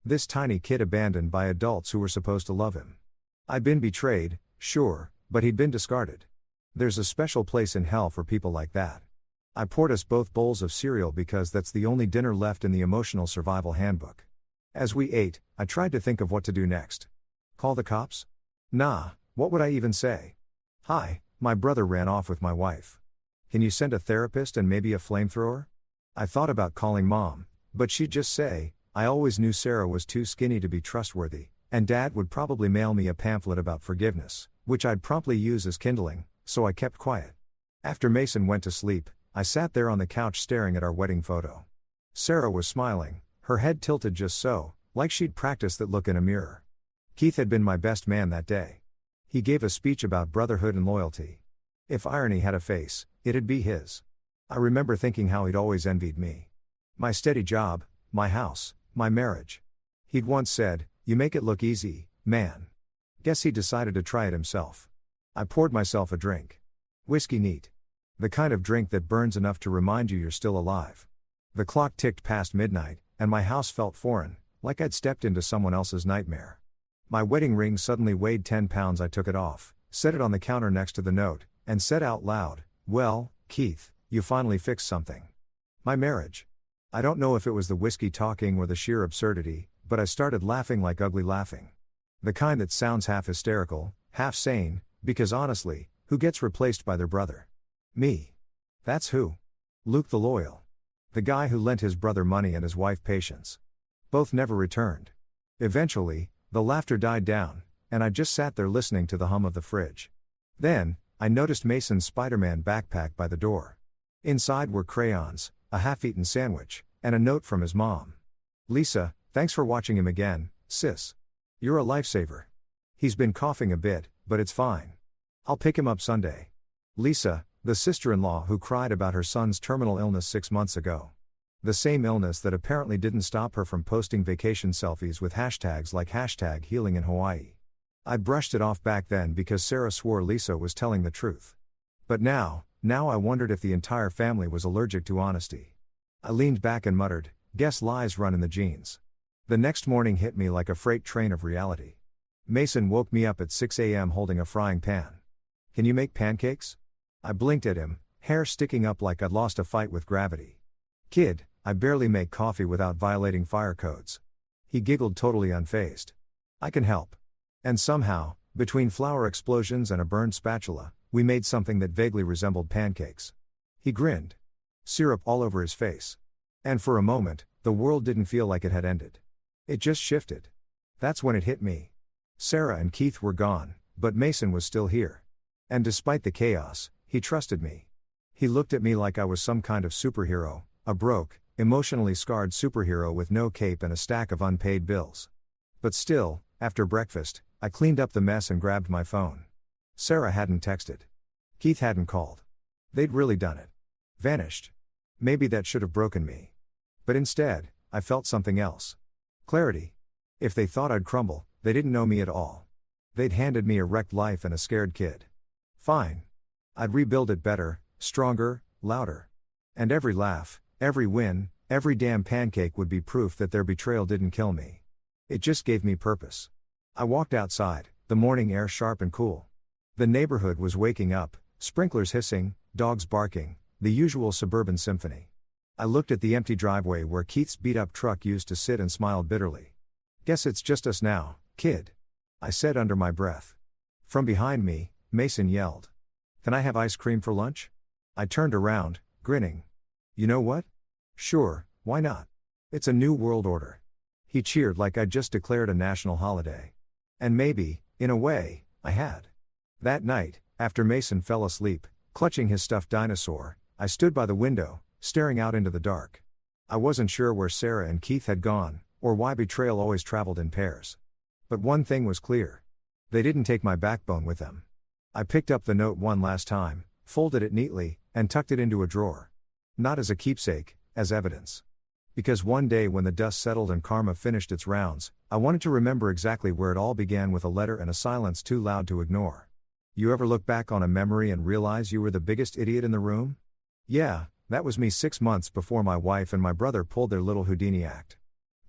This tiny kid abandoned by adults who were supposed to love him. I'd been betrayed, sure, but he'd been discarded. There's a special place in hell for people like that. I poured us both bowls of cereal because that's the only dinner left in the emotional survival handbook. As we ate, I tried to think of what to do next. Call the cops? Nah, what would I even say? Hi, my brother ran off with my wife. Can you send a therapist and maybe a flamethrower? I thought about calling mom, but she'd just say, I always knew Sarah was too skinny to be trustworthy, and dad would probably mail me a pamphlet about forgiveness, which I'd promptly use as kindling, so I kept quiet. After Mason went to sleep, I sat there on the couch staring at our wedding photo. Sarah was smiling, her head tilted just so, like she'd practiced that look in a mirror. Keith had been my best man that day. He gave a speech about brotherhood and loyalty. If irony had a face, it'd be his. I remember thinking how he'd always envied me. My steady job, my house, my marriage. He'd once said, "You make it look easy, man." Guess he decided to try it himself. I poured myself a drink. Whiskey neat. The kind of drink that burns enough to remind you you're still alive. The clock ticked past midnight, and my house felt foreign, like I'd stepped into someone else's nightmare. My wedding ring suddenly weighed 10 pounds. I took it off, set it on the counter next to the note, and said out loud, "Well, Keith, you finally fixed something." My marriage. I don't know if it was the whiskey talking or the sheer absurdity, but I started laughing like ugly laughing. The kind that sounds half hysterical, half sane, because honestly, who gets replaced by their brother? Me. That's who. Luke the loyal. The guy who lent his brother money and his wife patience. Both never returned. Eventually, the laughter died down, and I just sat there listening to the hum of the fridge. Then, I noticed Mason's Spider-Man backpack by the door. Inside were crayons, a half-eaten sandwich, and a note from his mom. "Lisa, thanks for watching him again, sis. You're a lifesaver. He's been coughing a bit, but it's fine. I'll pick him up Sunday." Lisa, the sister-in-law who cried about her son's terminal illness 6 months ago. The same illness that apparently didn't stop her from posting vacation selfies with hashtags like #healing in Hawaii. I'd brushed it off back then because Sarah swore Lisa was telling the truth. But now I wondered if the entire family was allergic to honesty. I leaned back and muttered, "Guess lies run in the genes." The next morning hit me like a freight train of reality. Mason woke me up at 6 a.m. holding a frying pan. "Can you make pancakes?" I blinked at him, hair sticking up like I'd lost a fight with gravity. "Kid, I barely make coffee without violating fire codes." He giggled totally unfazed. "I can help." And somehow, between flour explosions and a burned spatula, we made something that vaguely resembled pancakes. He grinned. Syrup all over his face. And for a moment, the world didn't feel like it had ended. It just shifted. That's when it hit me. Sarah and Keith were gone, but Mason was still here. And despite the chaos, he trusted me. He looked at me like I was some kind of superhero, a broke, emotionally scarred superhero with no cape and a stack of unpaid bills. But still, after breakfast, I cleaned up the mess and grabbed my phone. Sarah hadn't texted. Keith hadn't called. They'd really done it. Vanished. Maybe that should have broken me. But instead, I felt something else. Clarity. If they thought I'd crumble, they didn't know me at all. They'd handed me a wrecked life and a scared kid. Fine. I'd rebuild it better, stronger, louder. And every laugh, every win, every damn pancake would be proof that their betrayal didn't kill me. It just gave me purpose. I walked outside, the morning air sharp and cool. The neighborhood was waking up, sprinklers hissing, dogs barking, the usual suburban symphony. I looked at the empty driveway where Keith's beat-up truck used to sit and smiled bitterly. "Guess it's just us now, kid," I said under my breath. From behind me, Mason yelled, "Can I have ice cream for lunch?" I turned around, grinning. "You know what? Sure, why not? It's a new world order." He cheered like I'd just declared a national holiday. And maybe, in a way, I had. That night, after Mason fell asleep, clutching his stuffed dinosaur, I stood by the window, staring out into the dark. I wasn't sure where Sarah and Keith had gone, or why betrayal always traveled in pairs. But one thing was clear. They didn't take my backbone with them. I picked up the note one last time, folded it neatly, and tucked it into a drawer. Not as a keepsake, as evidence. Because one day when the dust settled and karma finished its rounds, I wanted to remember exactly where it all began with a letter and a silence too loud to ignore. You ever look back on a memory and realize you were the biggest idiot in the room? Yeah, that was me 6 months before my wife and my brother pulled their little Houdini act.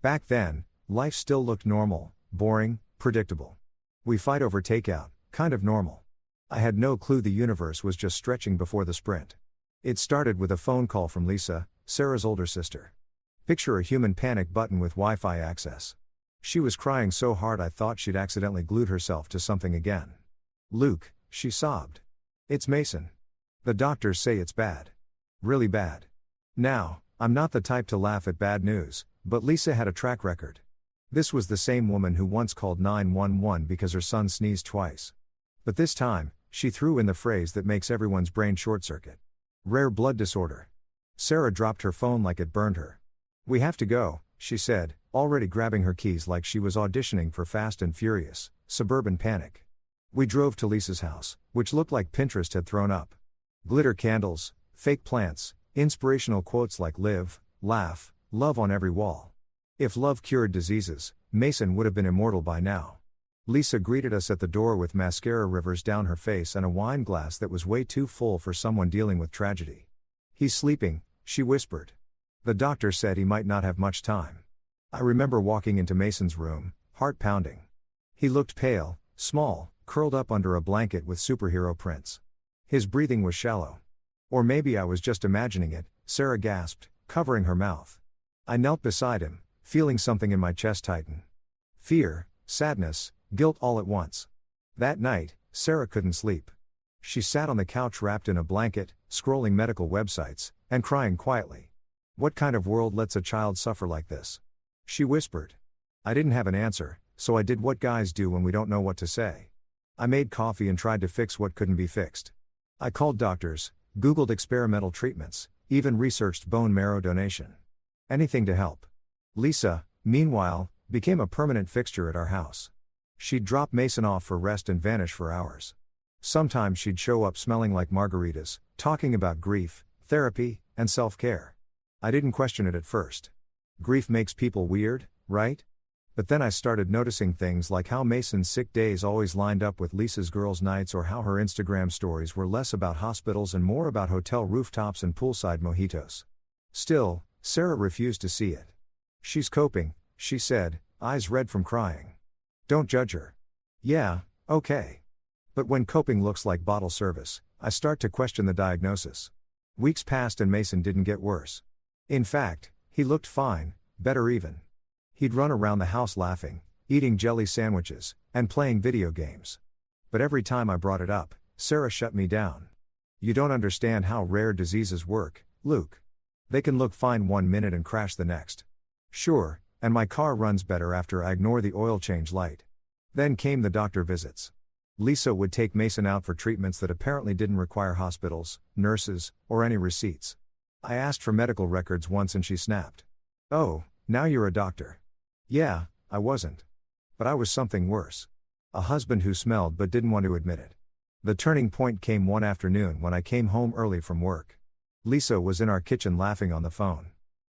Back then, life still looked normal, boring, predictable. We fight over takeout, kind of normal. I had no clue the universe was just stretching before the sprint. It started with a phone call from Lisa, Sarah's older sister. Picture a human panic button with Wi-Fi access. She was crying so hard I thought she'd accidentally glued herself to something again. "Luke," she sobbed. "It's Mason. The doctors say it's bad. Really bad." Now, I'm not the type to laugh at bad news, but Lisa had a track record. This was the same woman who once called 911 because her son sneezed twice. But this time, she threw in the phrase that makes everyone's brain short-circuit. Rare blood disorder. Sarah dropped her phone like it burned her. "We have to go," she said, already grabbing her keys like she was auditioning for Fast and Furious, Suburban Panic. We drove to Lisa's house, which looked like Pinterest had thrown up. Glitter candles, fake plants, inspirational quotes like live, laugh, love on every wall. If love cured diseases, Mason would have been immortal by now. Lisa greeted us at the door with mascara rivers down her face and a wine glass that was way too full for someone dealing with tragedy. "He's sleeping," she whispered. "The doctor said he might not have much time." I remember walking into Mason's room, heart pounding. He looked pale, small, curled up under a blanket with superhero prints. His breathing was shallow. Or maybe I was just imagining it, Sarah gasped, covering her mouth. I knelt beside him, feeling something in my chest tighten. Fear, sadness, guilt all at once. That night, Sarah couldn't sleep. She sat on the couch wrapped in a blanket, scrolling medical websites, and crying quietly. "What kind of world lets a child suffer like this?" she whispered. I didn't have an answer, so I did what guys do when we don't know what to say. I made coffee and tried to fix what couldn't be fixed. I called doctors, Googled experimental treatments, even researched bone marrow donation. Anything to help. Lisa, meanwhile, became a permanent fixture at our house. She'd drop Mason off for rest and vanish for hours. Sometimes she'd show up smelling like margaritas, talking about grief, therapy, and self-care. I didn't question it at first. Grief makes people weird, right? But then I started noticing things like how Mason's sick days always lined up with Lisa's girls' nights, or how her Instagram stories were less about hospitals and more about hotel rooftops and poolside mojitos. Still, Sarah refused to see it. "She's coping," she said, eyes red from crying. "Don't judge her." "Yeah, okay." But when coping looks like bottle service, I start to question the diagnosis. Weeks passed and Mason didn't get worse. In fact, he looked fine, better even. He'd run around the house laughing, eating jelly sandwiches, and playing video games. But every time I brought it up, Sarah shut me down. "You don't understand how rare diseases work, Luke. They can look fine one minute and crash the next." Sure, and my car runs better after I ignore the oil change light. Then came the doctor visits. Lisa would take Mason out for treatments that apparently didn't require hospitals, nurses, or any receipts. I asked for medical records once and she snapped. "Oh, now you're a doctor." Yeah, I wasn't. But I was something worse. A husband who smelled but didn't want to admit it. The turning point came one afternoon when I came home early from work. Lisa was in our kitchen laughing on the phone.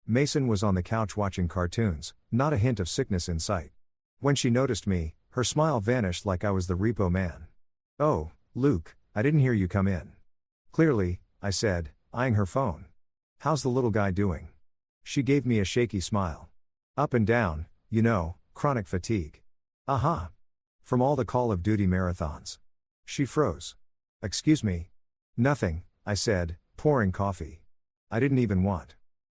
Mason was on the couch watching cartoons, not a hint of sickness in sight. When she noticed me, her smile vanished like I was the repo man. "Oh, Luke, I didn't hear you come in." "Clearly," I said, eyeing her phone. "How's the little guy doing?" She gave me a shaky smile. "Up and down, you know, chronic fatigue." "Aha. From all the Call of Duty marathons." She froze. "Excuse me?" "Nothing," I said, pouring coffee. I didn't even want.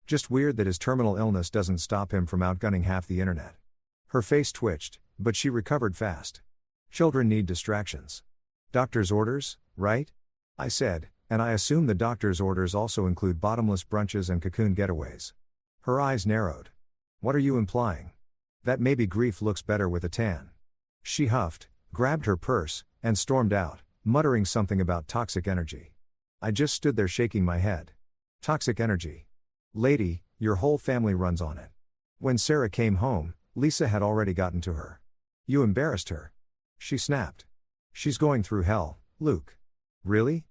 Just weird that his terminal illness doesn't stop him from outgunning half the internet. Her face twitched, but she recovered fast. "Children need distractions." "Doctor's orders, right?" I said, and I assume the doctor's orders also include bottomless brunches and cocoon getaways. Her eyes narrowed. "What are you implying?" "That maybe grief looks better with a tan." She huffed, grabbed her purse, and stormed out, muttering something about toxic energy. I just stood there shaking my head. Toxic energy. Lady, your whole family runs on it. When Sarah came home, Lisa had already gotten to her. "You embarrassed her." She snapped. "She's going through hell, Luke." "Really?"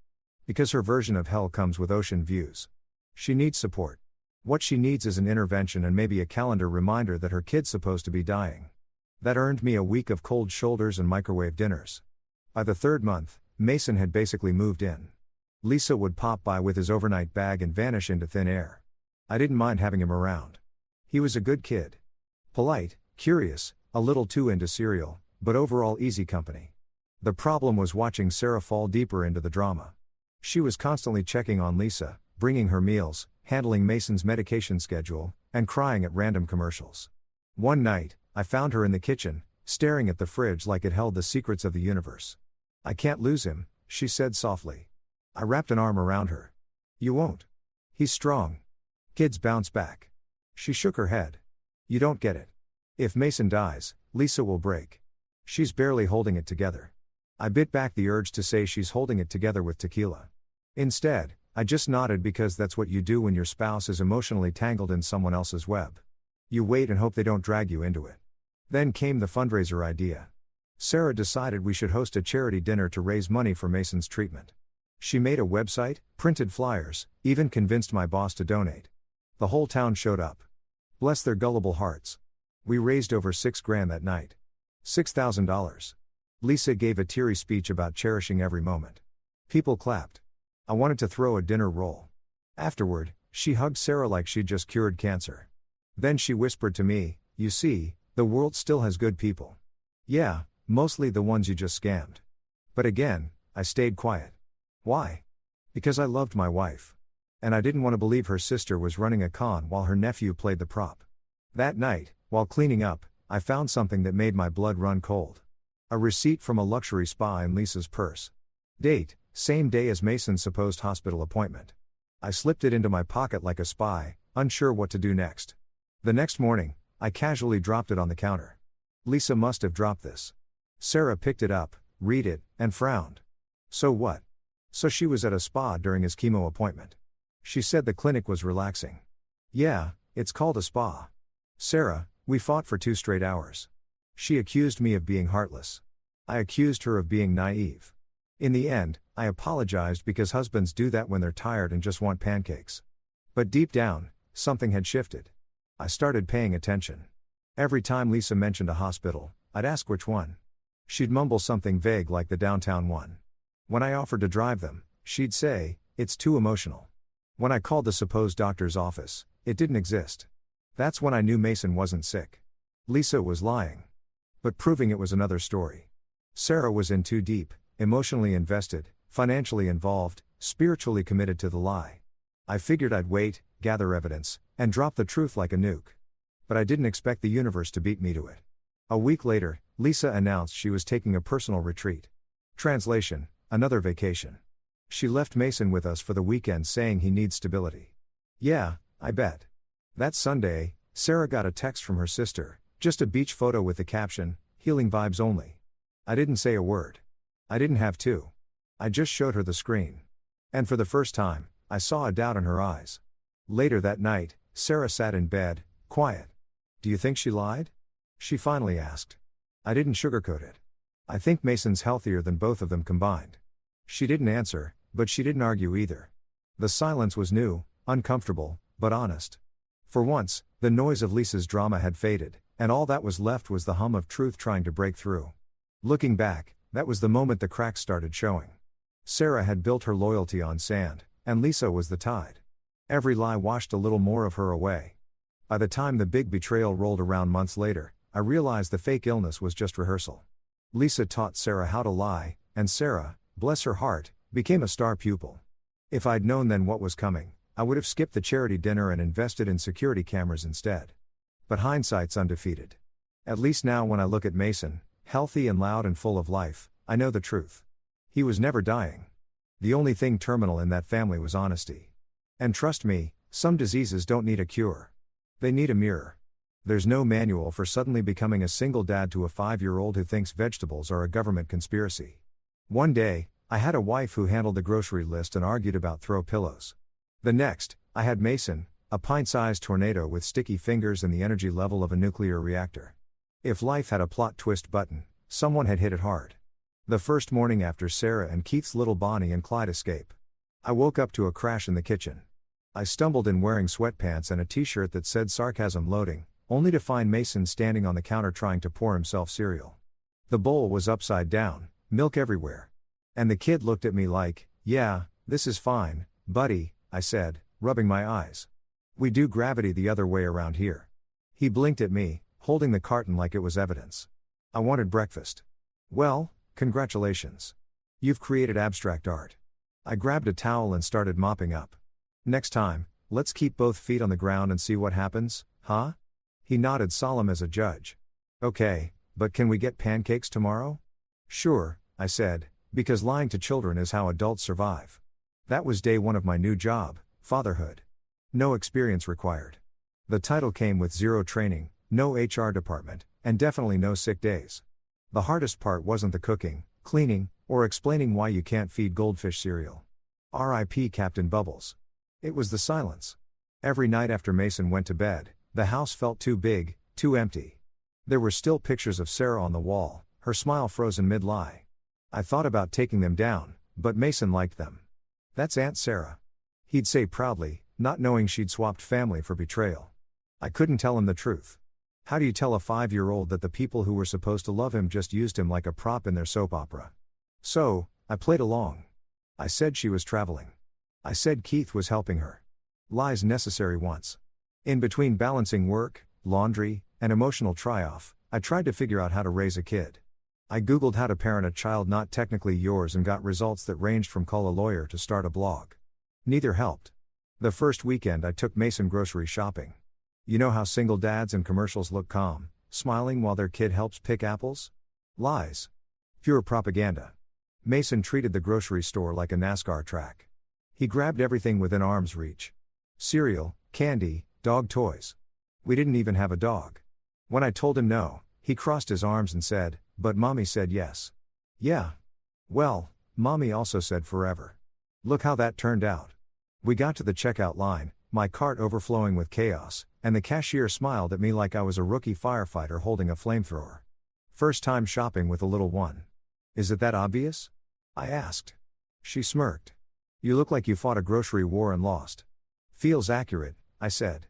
"Because her version of hell comes with ocean views. She needs support." What she needs is an intervention and maybe a calendar reminder that her kid's supposed to be dying. That earned me a week of cold shoulders and microwave dinners. By the third month, Mason had basically moved in. Lisa would pop by with his overnight bag and vanish into thin air. I didn't mind having him around. He was a good kid. Polite, curious, a little too into cereal, but overall easy company. The problem was watching Sarah fall deeper into the drama. She was constantly checking on Lisa, bringing her meals, handling Mason's medication schedule, and crying at random commercials. One night, I found her in the kitchen, staring at the fridge like it held the secrets of the universe. "I can't lose him," she said softly. I wrapped an arm around her. "You won't. He's strong. Kids bounce back." She shook her head. "You don't get it. If Mason dies, Lisa will break. She's barely holding it together." I bit back the urge to say she's holding it together with tequila. Instead, I just nodded because that's what you do when your spouse is emotionally tangled in someone else's web. You wait and hope they don't drag you into it. Then came the fundraiser idea. Sarah decided we should host a charity dinner to raise money for Mason's treatment. She made a website, printed flyers, even convinced my boss to donate. The whole town showed up. Bless their gullible hearts. We raised over $6,000 that night. $6,000. Lisa gave a teary speech about cherishing every moment. People clapped. I wanted to throw a dinner roll. Afterward, she hugged Sarah like she'd just cured cancer. Then she whispered to me, "You see, the world still has good people. Yeah, mostly the ones you just scammed." But again, I stayed quiet. Why? Because I loved my wife. And I didn't want to believe her sister was running a con while her nephew played the prop. That night, while cleaning up, I found something that made my blood run cold. A receipt from a luxury spa in Lisa's purse. Date, same day as Mason's supposed hospital appointment. I slipped it into my pocket like a spy, unsure what to do next. The next morning, I casually dropped it on the counter. Lisa must have dropped this. Sarah picked it up, read it, and frowned. So what? So she was at a spa during his chemo appointment. She said the clinic was relaxing. Yeah, it's called a spa. Sarah, we fought for 2 straight hours. She accused me of being heartless. I accused her of being naive. In the end, I apologized because husbands do that when they're tired and just want pancakes. But deep down, something had shifted. I started paying attention. Every time Lisa mentioned a hospital, I'd ask which one. She'd mumble something vague like the downtown one. When I offered to drive them, she'd say, "It's too emotional." When I called the supposed doctor's office, it didn't exist. That's when I knew Mason wasn't sick. Lisa was lying. But proving it was another story. Sarah was in too deep, emotionally invested, financially involved, spiritually committed to the lie. I figured I'd wait, gather evidence, and drop the truth like a nuke. But I didn't expect the universe to beat me to it. A week later, Lisa announced she was taking a personal retreat. Translation: another vacation. She left Mason with us for the weekend saying he needs stability. Yeah, I bet. That Sunday, Sarah got a text from her sister, just a beach photo with the caption, "Healing vibes only." I didn't say a word. I didn't have to. I just showed her the screen. And for the first time, I saw a doubt in her eyes. Later that night, Sarah sat in bed, quiet. "Do you think she lied?" she finally asked. I didn't sugarcoat it. "I think Mason's healthier than both of them combined." She didn't answer, but she didn't argue either. The silence was new, uncomfortable, but honest. For once, the noise of Lisa's drama had faded, and all that was left was the hum of truth trying to break through. Looking back, that was the moment the cracks started showing. Sarah had built her loyalty on sand, and Lisa was the tide. Every lie washed a little more of her away. By the time the big betrayal rolled around months later, I realized the fake illness was just rehearsal. Lisa taught Sarah how to lie, and Sarah, bless her heart, became a star pupil. If I'd known then what was coming, I would have skipped the charity dinner and invested in security cameras instead. But hindsight's undefeated. At least now when I look at Mason, healthy and loud and full of life, I know the truth. He was never dying. The only thing terminal in that family was honesty. And trust me, some diseases don't need a cure. They need a mirror. There's no manual for suddenly becoming a single dad to a 5-year-old who thinks vegetables are a government conspiracy. One day, I had a wife who handled the grocery list and argued about throw pillows. The next, I had Mason, a pint-sized tornado with sticky fingers and the energy level of a nuclear reactor. If life had a plot twist button, someone had hit it hard. The first morning after Sarah and Keith's little Bonnie and Clyde escape, I woke up to a crash in the kitchen. I stumbled in wearing sweatpants and a t-shirt that said sarcasm loading, only to find Mason standing on the counter trying to pour himself cereal. The bowl was upside down, milk everywhere. And the kid looked at me like, "Yeah, this is fine, buddy," I said, rubbing my eyes. "We do gravity the other way around here." He blinked at me, holding the carton like it was evidence. "I wanted breakfast." "Well, congratulations. You've created abstract art." I grabbed a towel and started mopping up. "Next time, let's keep both feet on the ground and see what happens, huh?" He nodded, solemn as a judge. "Okay, but can we get pancakes tomorrow?" "Sure," I said, because lying to children is how adults survive. That was day one of my new job, fatherhood. No experience required. The title came with zero training, no HR department, and definitely no sick days. The hardest part wasn't the cooking, cleaning, or explaining why you can't feed goldfish cereal. R.I.P. Captain Bubbles. It was the silence. Every night after Mason went to bed, the house felt too big, too empty. There were still pictures of Sarah on the wall, her smile frozen mid-lie. I thought about taking them down, but Mason liked them. "That's Aunt Sarah," he'd say proudly, not knowing she'd swapped family for betrayal. I couldn't tell him the truth. How do you tell a 5-year-old that the people who were supposed to love him just used him like a prop in their soap opera? So, I played along. I said she was traveling. I said Keith was helping her. Lies necessary once. In between balancing work, laundry, and emotional try-off, I tried to figure out how to raise a kid. I googled how to parent a child not technically yours and got results that ranged from call a lawyer to start a blog. Neither helped. The first weekend I took Mason grocery shopping. You know how single dads in commercials look calm, smiling while their kid helps pick apples? Lies. Pure propaganda. Mason treated the grocery store like a NASCAR track. He grabbed everything within arm's reach. Cereal, candy, dog toys. We didn't even have a dog. When I told him no, he crossed his arms and said, "But mommy said yes." Yeah. Well, mommy also said forever. Look how that turned out. We got to the checkout line, my cart overflowing with chaos, and the cashier smiled at me like I was a rookie firefighter holding a flamethrower. First time shopping with a little one. "Is it that obvious?" I asked. She smirked. "You look like you fought a grocery war and lost." "Feels accurate," I said.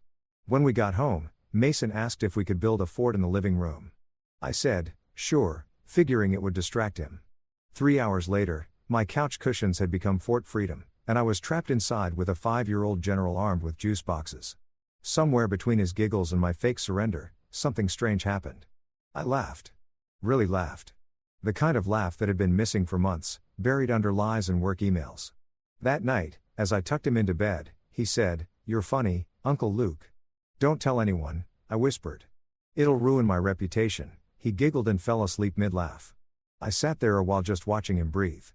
When we got home, Mason asked if we could build a fort in the living room. I said, sure, figuring it would distract him. 3 hours later, my couch cushions had become Fort Freedom, and I was trapped inside with a 5-year-old general armed with juice boxes. Somewhere between his giggles and my fake surrender, something strange happened. I laughed. Really laughed. The kind of laugh that had been missing for months, buried under lies and work emails. That night, as I tucked him into bed, he said, "You're funny, Uncle Luke." "Don't tell anyone," I whispered. "It'll ruin my reputation." He giggled and fell asleep mid-laugh. I sat there a while just watching him breathe.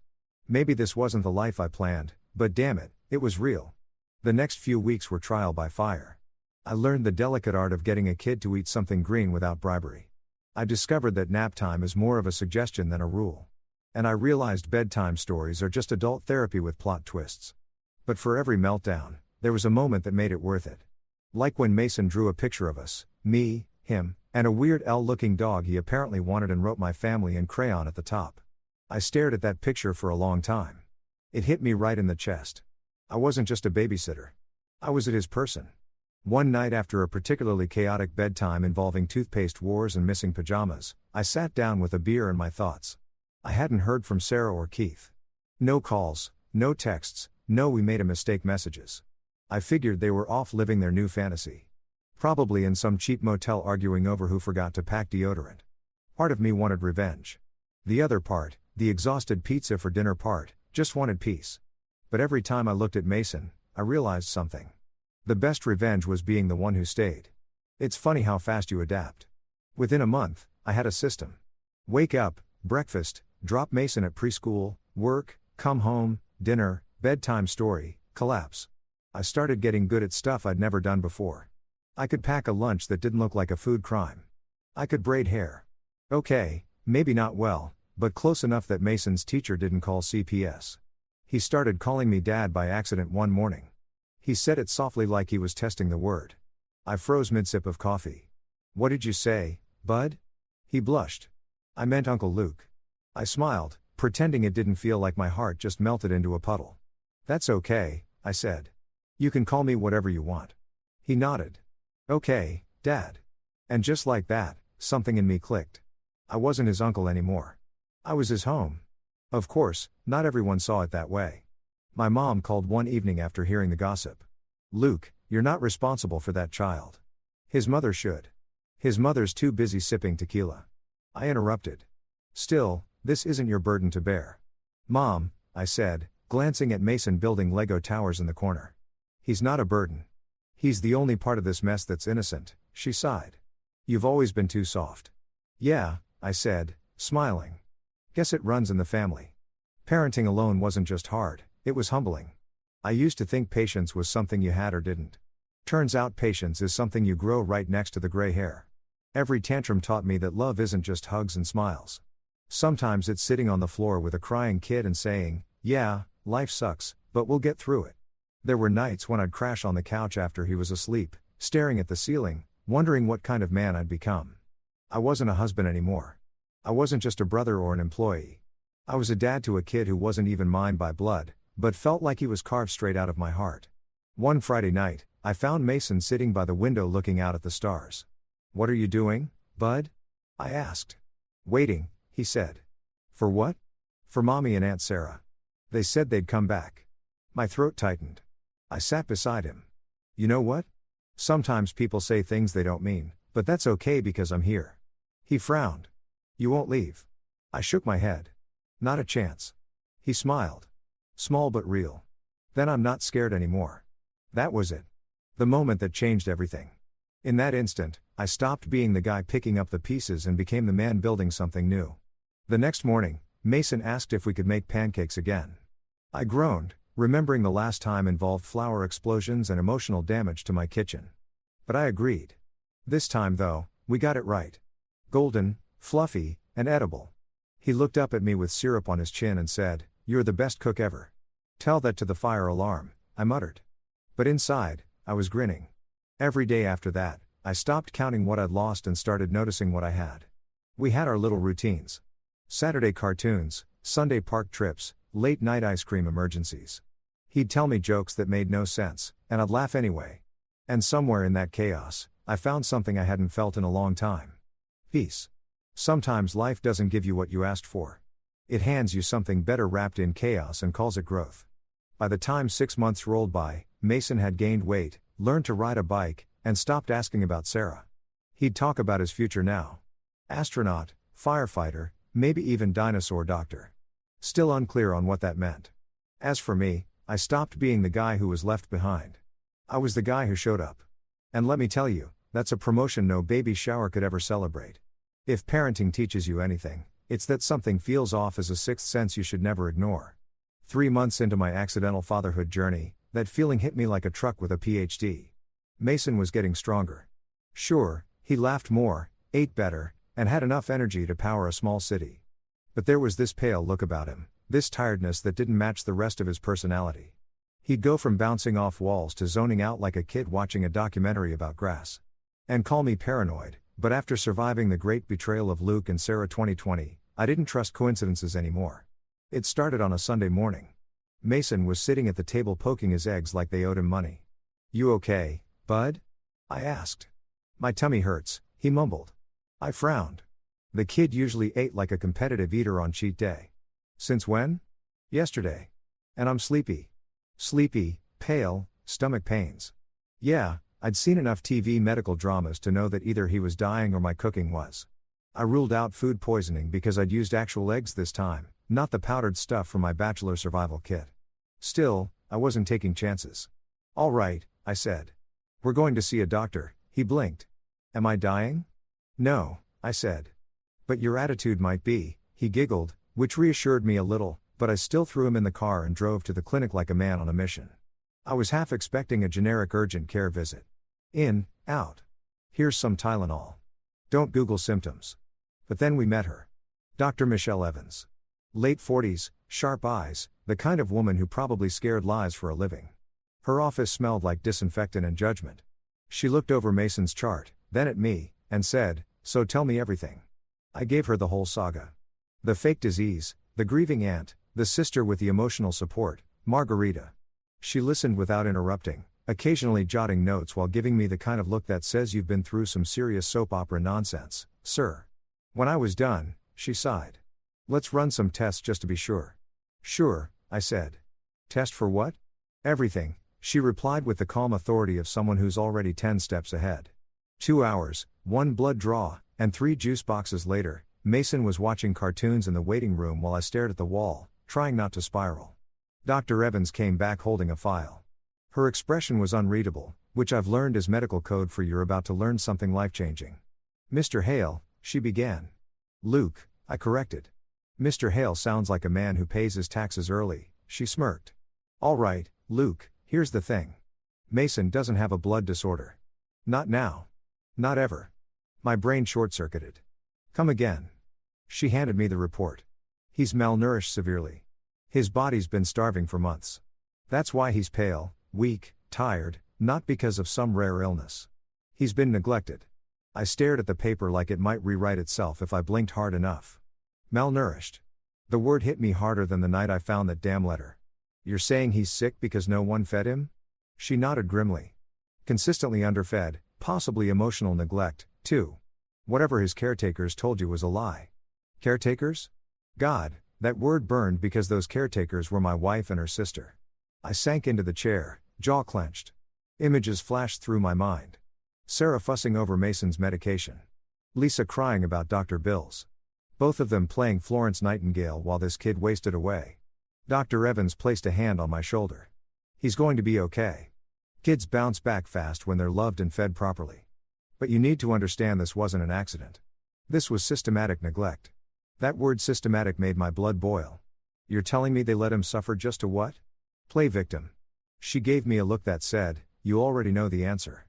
Maybe this wasn't the life I planned, but damn it, it was real. The next few weeks were trial by fire. I learned the delicate art of getting a kid to eat something green without bribery. I discovered that nap time is more of a suggestion than a rule. And I realized bedtime stories are just adult therapy with plot twists. But for every meltdown, there was a moment that made it worth it. Like when Mason drew a picture of us, me, him, and a weird L-looking dog he apparently wanted and wrote my family in crayon at the top. I stared at that picture for a long time. It hit me right in the chest. I wasn't just a babysitter. I was at his person. One night after a particularly chaotic bedtime involving toothpaste wars and missing pajamas, I sat down with a beer and my thoughts. I hadn't heard from Sarah or Keith. No calls, no texts, no "we made a mistake" messages. I figured they were off living their new fantasy. Probably in some cheap motel arguing over who forgot to pack deodorant. Part of me wanted revenge. The other part, the exhausted pizza for dinner part, just wanted peace. But every time I looked at Mason, I realized something. The best revenge was being the one who stayed. It's funny how fast you adapt. Within a month, I had a system. Wake up, breakfast, drop Mason at preschool, work, come home, dinner, bedtime story, collapse. I started getting good at stuff I'd never done before. I could pack a lunch that didn't look like a food crime. I could braid hair. Okay, maybe not well, but close enough that Mason's teacher didn't call CPS. He started calling me Dad by accident one morning. He said it softly like he was testing the word. I froze mid-sip of coffee. "What did you say, bud?" He blushed. "I meant Uncle Luke." I smiled, pretending it didn't feel like my heart just melted into a puddle. "That's okay," I said. You can call me whatever you want. He nodded. Okay, Dad. And just like that, something in me clicked. I wasn't his uncle anymore. I was his home. Of course, not everyone saw it that way. My mom called one evening after hearing the gossip. Luke, you're not responsible for that child. His mother should. His mother's too busy sipping tequila. I interrupted. Still, this isn't your burden to bear. Mom, I said, glancing at Mason building Lego towers in the corner. He's not a burden. He's the only part of this mess that's innocent, she sighed. You've always been too soft. Yeah, I said, smiling. Guess it runs in the family. Parenting alone wasn't just hard, it was humbling. I used to think patience was something you had or didn't. Turns out patience is something you grow right next to the gray hair. Every tantrum taught me that love isn't just hugs and smiles. Sometimes it's sitting on the floor with a crying kid and saying, yeah, life sucks, but we'll get through it. There were nights when I'd crash on the couch after he was asleep, staring at the ceiling, wondering what kind of man I'd become. I wasn't a husband anymore. I wasn't just a brother or an employee. I was a dad to a kid who wasn't even mine by blood, but felt like he was carved straight out of my heart. One Friday night, I found Mason sitting by the window looking out at the stars. What are you doing, bud? I asked. Waiting, he said. For what? For Mommy and Aunt Sarah. They said they'd come back. My throat tightened. I sat beside him. You know what? Sometimes people say things they don't mean, but that's okay because I'm here. He frowned. You won't leave. I shook my head. Not a chance. He smiled. Small but real. Then I'm not scared anymore. That was it. The moment that changed everything. In that instant, I stopped being the guy picking up the pieces and became the man building something new. The next morning, Mason asked if we could make pancakes again. I groaned, remembering the last time involved flour explosions and emotional damage to my kitchen. But I agreed. This time though, we got it right. Golden, fluffy, and edible. He looked up at me with syrup on his chin and said, "You're the best cook ever." Tell that to the fire alarm, I muttered. But inside, I was grinning. Every day after that, I stopped counting what I'd lost and started noticing what I had. We had our little routines. Saturday cartoons, Sunday park trips, late night ice cream emergencies. He'd tell me jokes that made no sense, and I'd laugh anyway. And somewhere in that chaos, I found something I hadn't felt in a long time. Peace. Sometimes life doesn't give you what you asked for. It hands you something better wrapped in chaos and calls it growth. By the time 6 months rolled by, Mason had gained weight, learned to ride a bike, and stopped asking about Sarah. He'd talk about his future now. Astronaut, firefighter, maybe even dinosaur doctor. Still unclear on what that meant. As for me, I stopped being the guy who was left behind. I was the guy who showed up. And let me tell you, that's a promotion no baby shower could ever celebrate. If parenting teaches you anything, it's that something feels off as a sixth sense you should never ignore. 3 months into my accidental fatherhood journey, that feeling hit me like a truck with a PhD. Mason was getting stronger. Sure, he laughed more, ate better, and had enough energy to power a small city. But there was this pale look about him, this tiredness that didn't match the rest of his personality. He'd go from bouncing off walls to zoning out like a kid watching a documentary about grass. And call me paranoid, but after surviving the great betrayal of Luke and Sarah 2020, I didn't trust coincidences anymore. It started on a Sunday morning. Mason was sitting at the table poking his eggs like they owed him money. You okay, bud? I asked. My tummy hurts, he mumbled. I frowned. The kid usually ate like a competitive eater on cheat day. Since when? Yesterday. And I'm sleepy. Sleepy, pale, stomach pains. Yeah, I'd seen enough TV medical dramas to know that either he was dying or my cooking was. I ruled out food poisoning because I'd used actual eggs this time, not the powdered stuff from my bachelor survival kit. Still, I wasn't taking chances. All right, I said. We're going to see a doctor, he blinked. Am I dying? No, I said. But your attitude might be, he giggled, which reassured me a little, but I still threw him in the car and drove to the clinic like a man on a mission. I was half expecting a generic urgent care visit. In, out. Here's some Tylenol. Don't Google symptoms. But then we met her. Dr. Michelle Evans. Late 40s, sharp eyes, the kind of woman who probably scared lies for a living. Her office smelled like disinfectant and judgment. She looked over Mason's chart, then at me, and said, "So tell me everything." I gave her the whole saga. The fake disease, the grieving aunt, the sister with the emotional support, Margarita. She listened without interrupting, occasionally jotting notes while giving me the kind of look that says you've been through some serious soap opera nonsense, sir. When I was done, she sighed. Let's run some tests just to be sure. Sure, I said. Test for what? Everything, she replied with the calm authority of someone who's already 10 steps ahead. 2 hours, 1 blood draw, and 3 juice boxes later, Mason was watching cartoons in the waiting room while I stared at the wall, trying not to spiral. Dr. Evans came back holding a file. Her expression was unreadable, which I've learned is medical code for you're about to learn something life-changing. Mr. Hale, she began. Luke, I corrected. Mr. Hale sounds like a man who pays his taxes early, she smirked. All right, Luke, here's the thing. Mason doesn't have a blood disorder. Not now. Not ever. My brain short-circuited. Come again. She handed me the report. He's malnourished severely. His body's been starving for months. That's why he's pale, weak, tired, not because of some rare illness. He's been neglected. I stared at the paper like it might rewrite itself if I blinked hard enough. Malnourished. The word hit me harder than the night I found that damn letter. You're saying he's sick because no one fed him? She nodded grimly. Consistently underfed, possibly emotional neglect, too. Whatever his caretakers told you was a lie. Caretakers? God, that word burned because those caretakers were my wife and her sister. I sank into the chair, jaw clenched. Images flashed through my mind. Sarah fussing over Mason's medication. Lisa crying about Dr. Bills. Both of them playing Florence Nightingale while this kid wasted away. Dr. Evans placed a hand on my shoulder. He's going to be okay. Kids bounce back fast when they're loved and fed properly. But you need to understand this wasn't an accident. This was systematic neglect. That word systematic made my blood boil. You're telling me they let him suffer just to what? Play victim. She gave me a look that said, you already know the answer.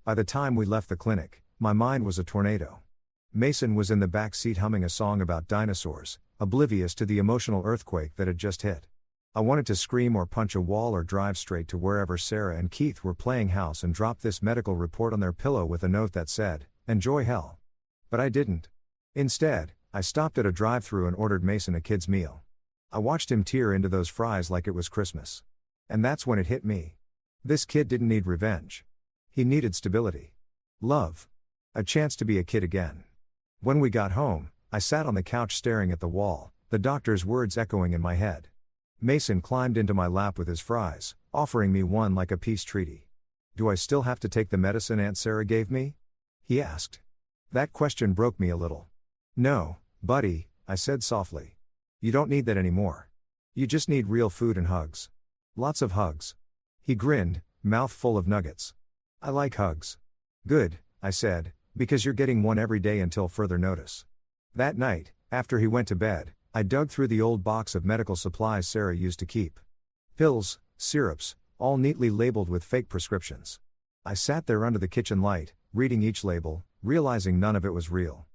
By the time we left the clinic, my mind was a tornado. Mason was in the back seat humming a song about dinosaurs, oblivious to the emotional earthquake that had just hit. I wanted to scream or punch a wall or drive straight to wherever Sarah and Keith were playing house and drop this medical report on their pillow with a note that said, enjoy hell. But I didn't. Instead, I stopped at a drive-thru and ordered Mason a kid's meal. I watched him tear into those fries like it was Christmas. And that's when it hit me. This kid didn't need revenge. He needed stability. Love. A chance to be a kid again. When we got home, I sat on the couch staring at the wall, the doctor's words echoing in my head. Mason climbed into my lap with his fries, offering me one like a peace treaty. Do I still have to take the medicine Aunt Sarah gave me? He asked. That question broke me a little. No, buddy, I said softly. You don't need that anymore. You just need real food and hugs. Lots of hugs. He grinned, mouth full of nuggets. I like hugs. Good, I said, because you're getting one every day until further notice. That night, after he went to bed, I dug through the old box of medical supplies Sarah used to keep. Pills, syrups, all neatly labeled with fake prescriptions. I sat there under the kitchen light, reading each label, realizing none of it was real.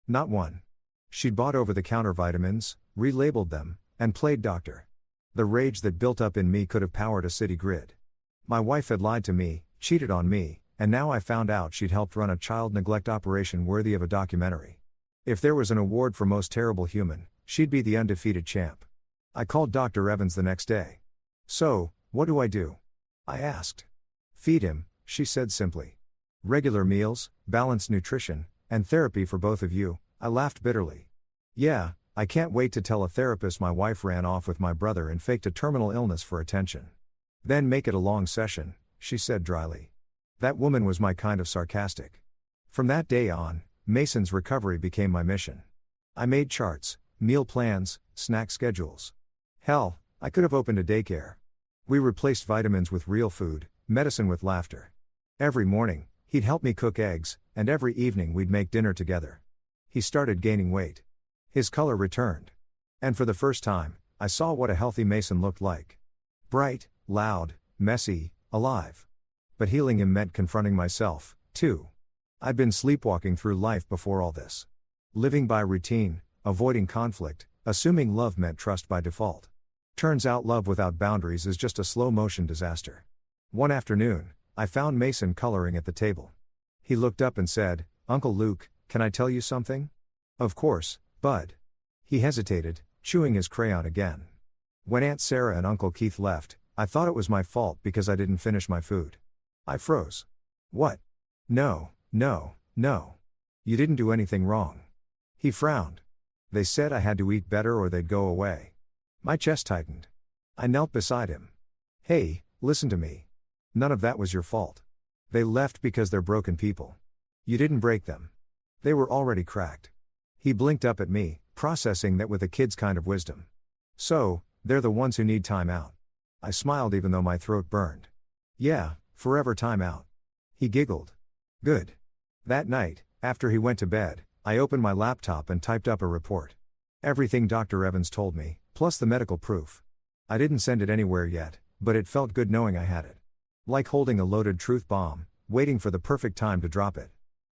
Not one. She'd bought over-the-counter vitamins, relabeled them, and played doctor. The rage that built up in me could have powered a city grid. My wife had lied to me, cheated on me, and now I found out she'd helped run a child neglect operation worthy of a documentary. If there was an award for most terrible human, she'd be the undefeated champ. I called Dr. Evans the next day. So, what do I do? I asked. Feed him, she said simply. Regular meals, balanced nutrition, and therapy for both of you, I laughed bitterly. Yeah, I can't wait to tell a therapist my wife ran off with my brother and faked a terminal illness for attention. Then make it a long session, she said dryly. That woman was my kind of sarcastic. From that day on, Mason's recovery became my mission. I made charts, meal plans, snack schedules. Hell, I could have opened a daycare. We replaced vitamins with real food, medicine with laughter. Every morning, he'd help me cook eggs, and every evening we'd make dinner together. He started gaining weight. His color returned. And for the first time, I saw what a healthy Mason looked like. Bright, loud, messy, alive. But healing him meant confronting myself, too. I'd been sleepwalking through life before all this. Living by routine, avoiding conflict, assuming love meant trust by default. Turns out love without boundaries is just a slow-motion disaster. One afternoon, I found Mason coloring at the table. He looked up and said, "Uncle Luke, can I tell you something?" "Of course, Bud." He hesitated, chewing his crayon again. When Aunt Sarah and Uncle Keith left, I thought it was my fault because I didn't finish my food. I froze. What? No, no, no. You didn't do anything wrong. He frowned. They said I had to eat better or they'd go away. My chest tightened. I knelt beside him. Hey, listen to me. None of that was your fault. They left because they're broken people. You didn't break them. They were already cracked. He blinked up at me, processing that with a kid's kind of wisdom. So, they're the ones who need time out. I smiled even though my throat burned. Yeah, forever time out. He giggled. Good. That night, after he went to bed, I opened my laptop and typed up a report. Everything Dr. Evans told me, plus the medical proof. I didn't send it anywhere yet, but it felt good knowing I had it. Like holding a loaded truth bomb, waiting for the perfect time to drop it.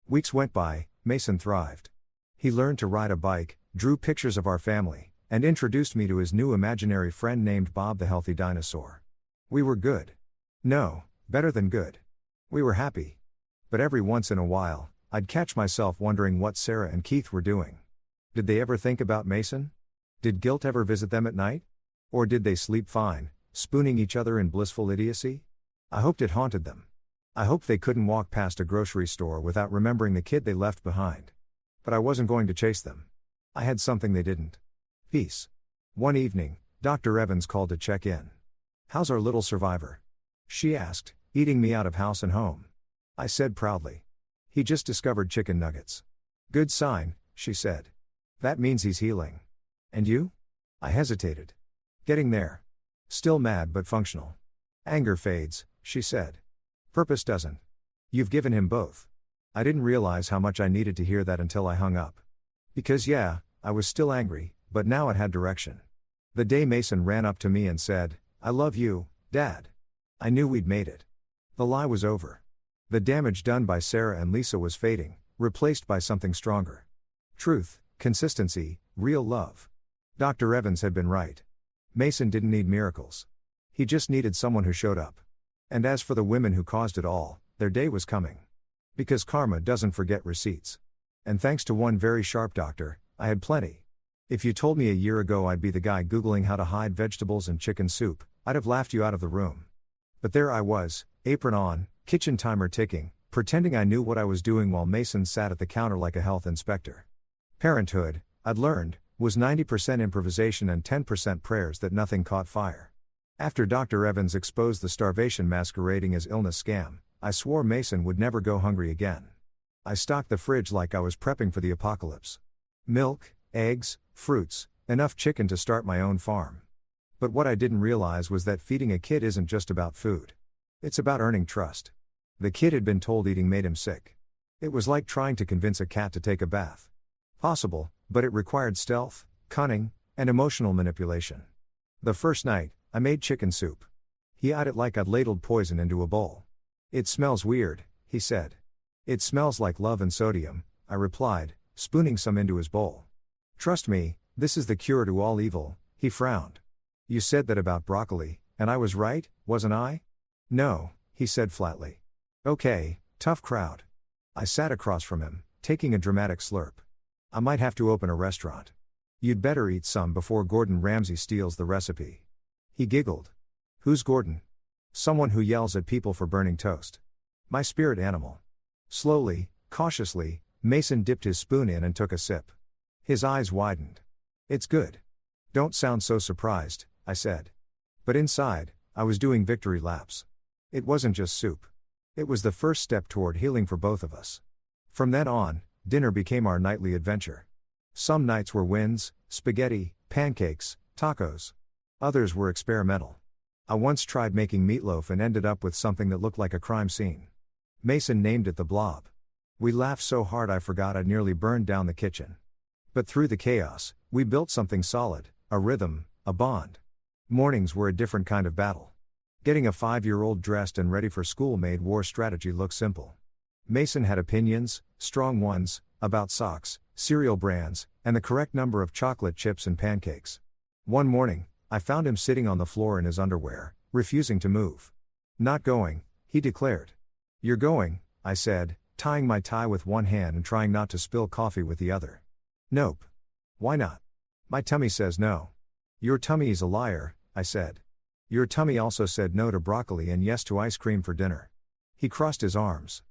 Weeks went by, Mason thrived. He learned to ride a bike, drew pictures of our family, and introduced me to his new imaginary friend named Bob the Healthy Dinosaur. We were good. No, better than good. We were happy. But every once in a while, I'd catch myself wondering what Sarah and Keith were doing. Did they ever think about Mason? Did guilt ever visit them at night? Or did they sleep fine, spooning each other in blissful idiocy? I hoped it haunted them. I hoped they couldn't walk past a grocery store without remembering the kid they left behind. But I wasn't going to chase them. I had something they didn't. Peace. One evening, Dr. Evans called to check in. How's our little survivor? She asked, eating me out of house and home. I said proudly. He just discovered chicken nuggets. Good sign, she said. That means he's healing. And you? I hesitated. Getting there. Still mad but functional. Anger fades, she said. Purpose doesn't. You've given him both. I didn't realize how much I needed to hear that until I hung up. Because yeah, I was still angry, but now it had direction. The day Mason ran up to me and said, I love you, Dad. I knew we'd made it. The lie was over. The damage done by Sarah and Lisa was fading, replaced by something stronger. Truth, consistency, real love. Dr. Evans had been right. Mason didn't need miracles. He just needed someone who showed up. And as for the women who caused it all, their day was coming. Because karma doesn't forget receipts. And thanks to one very sharp doctor, I had plenty. If you told me a year ago I'd be the guy Googling how to hide vegetables in chicken soup, I'd have laughed you out of the room. But there I was, apron on, kitchen timer ticking, pretending I knew what I was doing while Mason sat at the counter like a health inspector. Parenthood, I'd learned, was 90% improvisation and 10% prayers that nothing caught fire. After Dr. Evans exposed the starvation masquerading as illness scam, I swore Mason would never go hungry again. I stocked the fridge like I was prepping for the apocalypse. Milk, eggs, fruits, enough chicken to start my own farm. But what I didn't realize was that feeding a kid isn't just about food. It's about earning trust. The kid had been told eating made him sick. It was like trying to convince a cat to take a bath. Possible, but it required stealth, cunning, and emotional manipulation. The first night, I made chicken soup. He eyed it like I'd ladled poison into a bowl. It smells weird, he said. It smells like love and sodium, I replied, spooning some into his bowl. Trust me, this is the cure to all evil, he frowned. You said that about broccoli, and I was right, wasn't I? No, he said flatly. Okay, tough crowd. I sat across from him, taking a dramatic slurp. I might have to open a restaurant. You'd better eat some before Gordon Ramsay steals the recipe. He giggled. Who's Gordon? Someone who yells at people for burning toast. My spirit animal. Slowly, cautiously, Mason dipped his spoon in and took a sip. His eyes widened. It's good. Don't sound so surprised, I said. But inside, I was doing victory laps. It wasn't just soup. It was the first step toward healing for both of us. From then on, dinner became our nightly adventure. Some nights were wins, spaghetti, pancakes, tacos. Others were experimental. I once tried making meatloaf and ended up with something that looked like a crime scene. Mason named it the blob. We laughed so hard I forgot I'd nearly burned down the kitchen. But through the chaos, we built something solid, a rhythm, a bond. Mornings were a different kind of battle. Getting a 5-year-old dressed and ready for school made war strategy look simple. Mason had opinions, strong ones, about socks, cereal brands, and the correct number of chocolate chips and pancakes. One morning, I found him sitting on the floor in his underwear, refusing to move. Not going, he declared. You're going, I said, tying my tie with one hand and trying not to spill coffee with the other. Nope. Why not? My tummy says no. Your tummy is a liar, I said. Your tummy also said no to broccoli and yes to ice cream for dinner. He crossed his arms.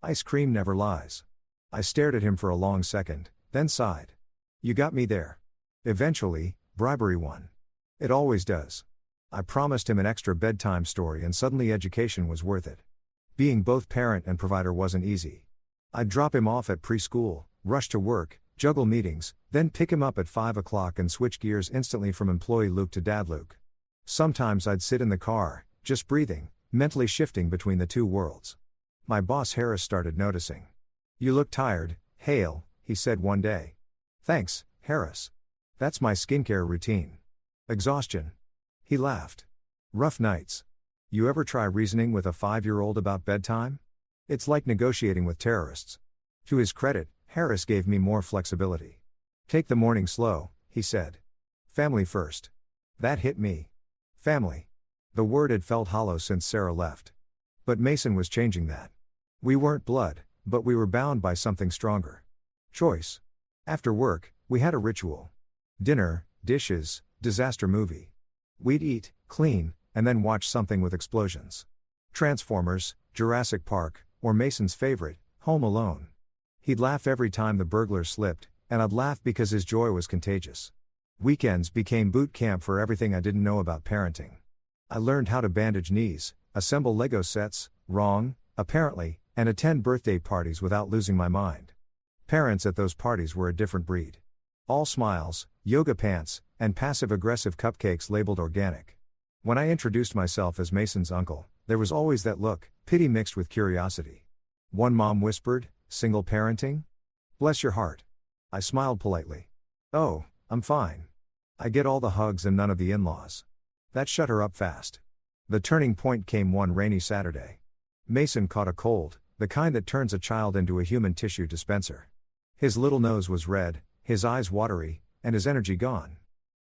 Ice cream never lies. I stared at him for a long second, then sighed. You got me there. Eventually, bribery won. It always does. I promised him an extra bedtime story and suddenly education was worth it. Being both parent and provider wasn't easy. I'd drop him off at preschool, rush to work, juggle meetings, then pick him up at 5 o'clock and switch gears instantly from employee Luke to dad Luke. Sometimes I'd sit in the car, just breathing, mentally shifting between the two worlds. My boss Harris started noticing. You look tired, Hale, he said one day. Thanks, Harris. That's my skincare routine. Exhaustion. He laughed. Rough nights. You ever try reasoning with a 5-year-old about bedtime? It's like negotiating with terrorists. To his credit, Harris gave me more flexibility. Take the morning slow, he said. Family first. That hit me. Family. The word had felt hollow since Sarah left. But Mason was changing that. We weren't blood, but we were bound by something stronger. Choice. After work, we had a ritual. Dinner, dishes, disaster movie. We'd eat, clean, and then watch something with explosions. Transformers, Jurassic Park, or Mason's favorite, Home Alone. He'd laugh every time the burglars slipped, and I'd laugh because his joy was contagious. Weekends became boot camp for everything I didn't know about parenting. I learned how to bandage knees, assemble Lego sets, wrong, apparently, and attend birthday parties without losing my mind. Parents at those parties were a different breed. All smiles, yoga pants, and passive-aggressive cupcakes labeled organic. When I introduced myself as Mason's uncle, there was always that look, pity mixed with curiosity. One mom whispered, "Single parenting?" Bless your heart. I smiled politely. Oh, I'm fine. I get all the hugs and none of the in-laws. That shut her up fast. The turning point came one rainy Saturday. Mason caught a cold, the kind that turns a child into a human tissue dispenser. His little nose was red, his eyes watery, and his energy gone.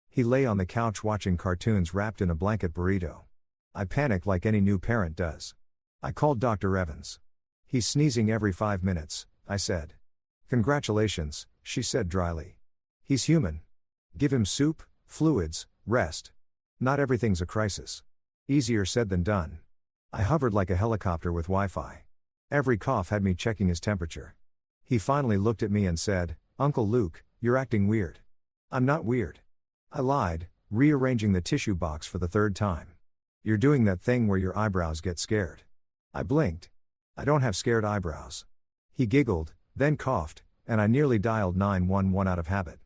He lay on the couch watching cartoons wrapped in a blanket burrito. I panicked like any new parent does. I called Dr. Evans. He's sneezing every 5 minutes, I said. Congratulations, she said dryly. He's human. Give him soup, fluids, rest. Not everything's a crisis. Easier said than done. I hovered like a helicopter with Wi-Fi. Every cough had me checking his temperature. He finally looked at me and said, Uncle Luke, you're acting weird. I'm not weird. I lied, rearranging the tissue box for the 3rd time. You're doing that thing where your eyebrows get scared. I blinked. I don't have scared eyebrows. He giggled, then coughed, and I nearly dialed 911 out of habit.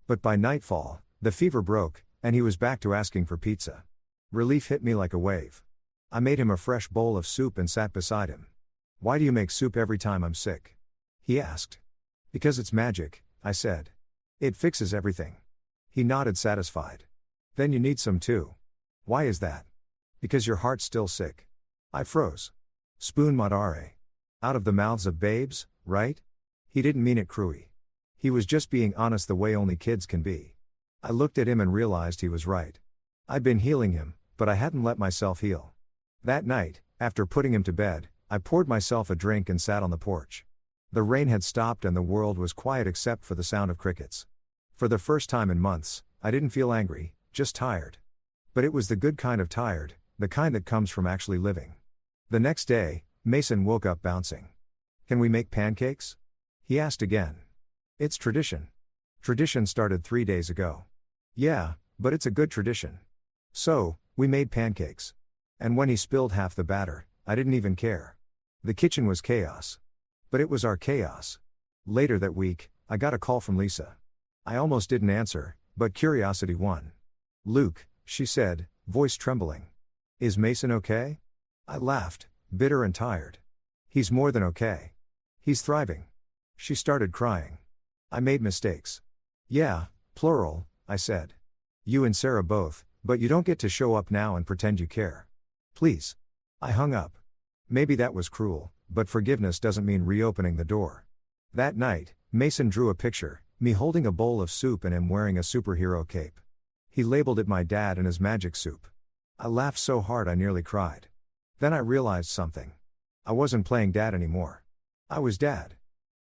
But by nightfall, the fever broke, and he was back to asking for pizza. Relief hit me like a wave. I made him a fresh bowl of soup and sat beside him. Why do you make soup every time I'm sick? He asked. Because it's magic, I said. It fixes everything. He nodded satisfied. Then you need some too. Why is that? Because your heart's still sick. I froze. Spoon madare. Out of the mouths of babes, right? He didn't mean it cruy. He was just being honest the way only kids can be. I looked at him and realized he was right. I'd been healing him, but I hadn't let myself heal. That night, after putting him to bed, I poured myself a drink and sat on the porch. The rain had stopped and the world was quiet except for the sound of crickets. For the first time in months, I didn't feel angry, just tired. But it was the good kind of tired, the kind that comes from actually living. The next day, Mason woke up bouncing. Can we make pancakes? He asked again. It's tradition. Tradition started 3 days ago. Yeah, but it's a good tradition. So, we made pancakes. And when he spilled half the batter, I didn't even care. The kitchen was chaos. But it was our chaos. Later that week, I got a call from Lisa. I almost didn't answer, but curiosity won. Luke, she said, voice trembling. Is Mason okay? I laughed, bitter and tired. He's more than okay. He's thriving. She started crying. I made mistakes. Yeah, plural, I said. You and Sarah both, but you don't get to show up now and pretend you care. Please. I hung up. Maybe that was cruel, but forgiveness doesn't mean reopening the door. That night, Mason drew a picture, me holding a bowl of soup and him wearing a superhero cape. He labeled it my dad and his magic soup. I laughed so hard I nearly cried. Then I realized something. I wasn't playing dad anymore. I was dad.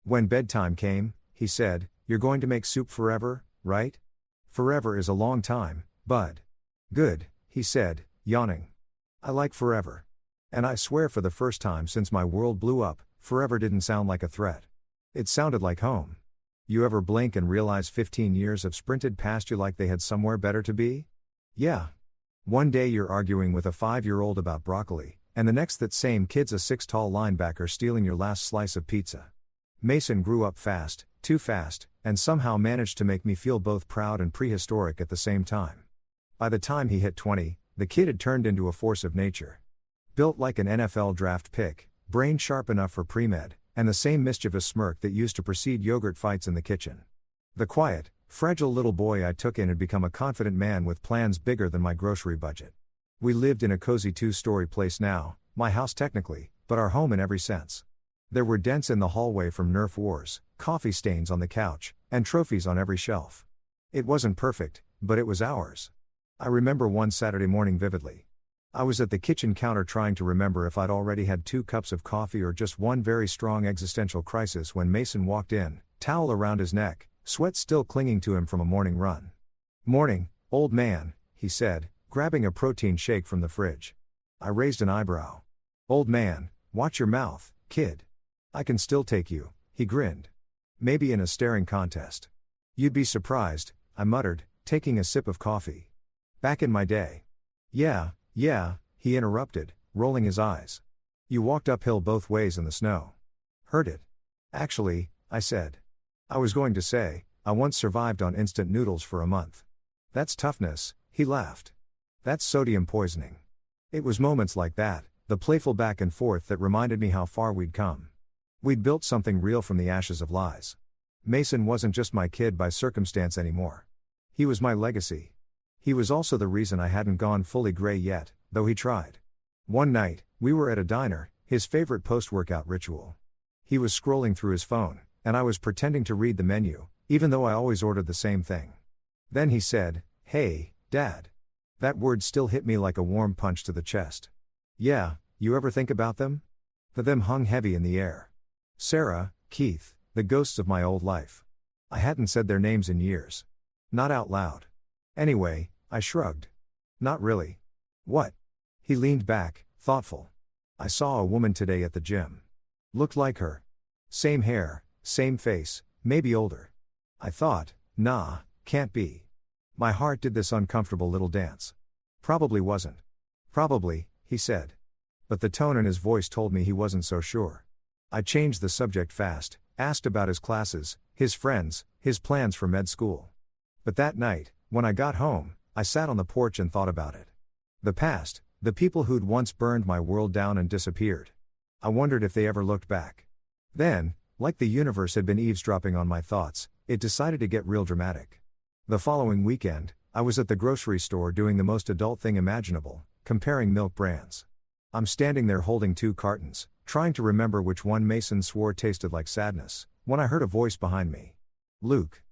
When bedtime came, he said, You're going to make soup forever, right? Forever is a long time, bud. Good, he said, yawning. I like forever. And I swear for the first time since my world blew up, forever didn't sound like a threat. It sounded like home. You ever blink and realize 15 years have sprinted past you like they had somewhere better to be? Yeah. One day you're arguing with a 5-year-old about broccoli, and the next that same kid's a 6-tall linebacker stealing your last slice of pizza. Mason grew up fast, too fast, and somehow managed to make me feel both proud and prehistoric at the same time. By the time he hit 20, the kid had turned into a force of nature. Built like an NFL draft pick, brain sharp enough for pre-med, and the same mischievous smirk that used to precede yogurt fights in the kitchen. The quiet, fragile little boy I took in had become a confident man with plans bigger than my grocery budget. We lived in a cozy 2-story place now, my house technically, but our home in every sense. There were dents in the hallway from Nerf wars, coffee stains on the couch, and trophies on every shelf. It wasn't perfect, but it was ours. I remember one Saturday morning vividly. I was at the kitchen counter trying to remember if I'd already had 2 cups of coffee or just one very strong existential crisis when Mason walked in, towel around his neck, sweat still clinging to him from a morning run. "Morning, old man," he said, grabbing a protein shake from the fridge. I raised an eyebrow. "Old man, watch your mouth, kid. I can still take you," he grinned. "Maybe in a staring contest." "You'd be surprised," I muttered, taking a sip of coffee. "Back in my day." Yeah, he interrupted, rolling his eyes. "You walked uphill both ways in the snow." "Heard it." "Actually," I said. "I was going to say, I once survived on instant noodles for a month." "That's toughness," he laughed. "That's sodium poisoning." It was moments like that, the playful back and forth, that reminded me how far we'd come. We'd built something real from the ashes of lies. Mason wasn't just my kid by circumstance anymore. He was my legacy. He was also the reason I hadn't gone fully gray yet, though he tried. One night, we were at a diner, his favorite post-workout ritual. He was scrolling through his phone, and I was pretending to read the menu, even though I always ordered the same thing. Then he said, "Hey, Dad." That word still hit me like a warm punch to the chest. "Yeah, you ever think about them?" The them hung heavy in the air. Sarah, Keith, the ghosts of my old life. I hadn't said their names in years. Not out loud. Anyway, I shrugged. "Not really." "What?" He leaned back, thoughtful. "I saw a woman today at the gym. Looked like her. Same hair, same face, maybe older." I thought, nah, can't be. My heart did this uncomfortable little dance. "Probably wasn't." "Probably," he said. But the tone in his voice told me he wasn't so sure. I changed the subject fast, asked about his classes, his friends, his plans for med school. But that night, when I got home, I sat on the porch and thought about it. The past, the people who'd once burned my world down and disappeared. I wondered if they ever looked back. Then, like the universe had been eavesdropping on my thoughts, it decided to get real dramatic. The following weekend, I was at the grocery store doing the most adult thing imaginable, comparing milk brands. I'm standing there holding 2 cartons, trying to remember which one Mason swore tasted like sadness, when I heard a voice behind me. "Luke."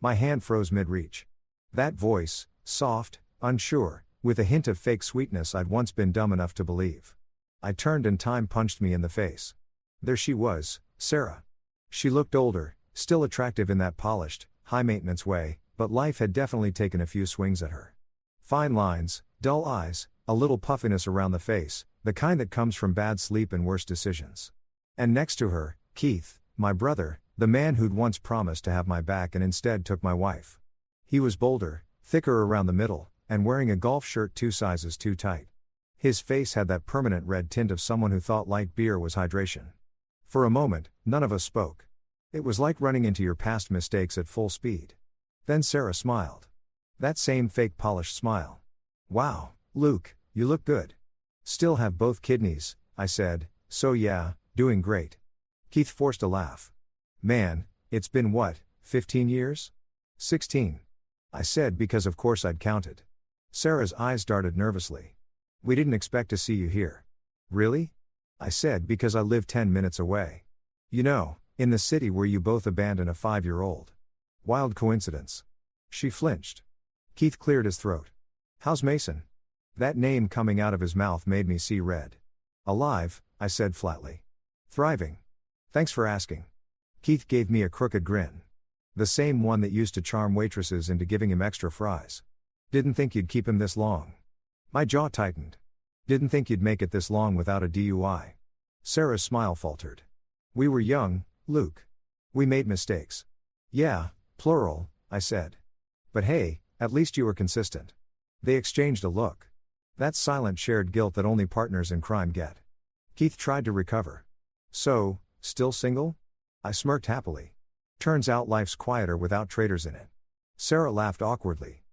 My hand froze mid-reach. That voice, soft, unsure, with a hint of fake sweetness I'd once been dumb enough to believe. I turned and time punched me in the face. There she was, Sarah. She looked older, still attractive in that polished, high-maintenance way, but life had definitely taken a few swings at her. Fine lines, dull eyes, a little puffiness around the face, the kind that comes from bad sleep and worse decisions. And next to her, Keith, my brother, the man who'd once promised to have my back and instead took my wife. He was bolder, thicker around the middle, and wearing a golf shirt 2 sizes too tight. His face had that permanent red tint of someone who thought light beer was hydration. For a moment, none of us spoke. It was like running into your past mistakes at full speed. Then Sarah smiled. That same fake polished smile. "Wow, Luke, you look good." "Still have both kidneys," I said, "so yeah, doing great." Keith forced a laugh. "Man, it's been what, 15 years? 16. I said because of course I'd counted. Sarah's eyes darted nervously. "We didn't expect to see you here." "Really?" I said because I live 10 minutes away. "You know, in the city where you both abandoned a 5-year-old. Wild coincidence." She flinched. Keith cleared his throat. "How's Mason?" That name coming out of his mouth made me see red. "Alive," I said flatly. "Thriving. Thanks for asking." Keith gave me a crooked grin. The same one that used to charm waitresses into giving him extra fries. "Didn't think you'd keep him this long." My jaw tightened. Didn't think you'd make it this long without a DUI. Sarah's smile faltered. We were young, Luke. We made mistakes. Yeah, plural, I said. But hey, at least you were consistent. They exchanged a look. That silent shared guilt that only partners in crime get. Keith tried to recover. So, still single? I smirked happily. Turns out life's quieter without traitors in it. Sarah laughed awkwardly,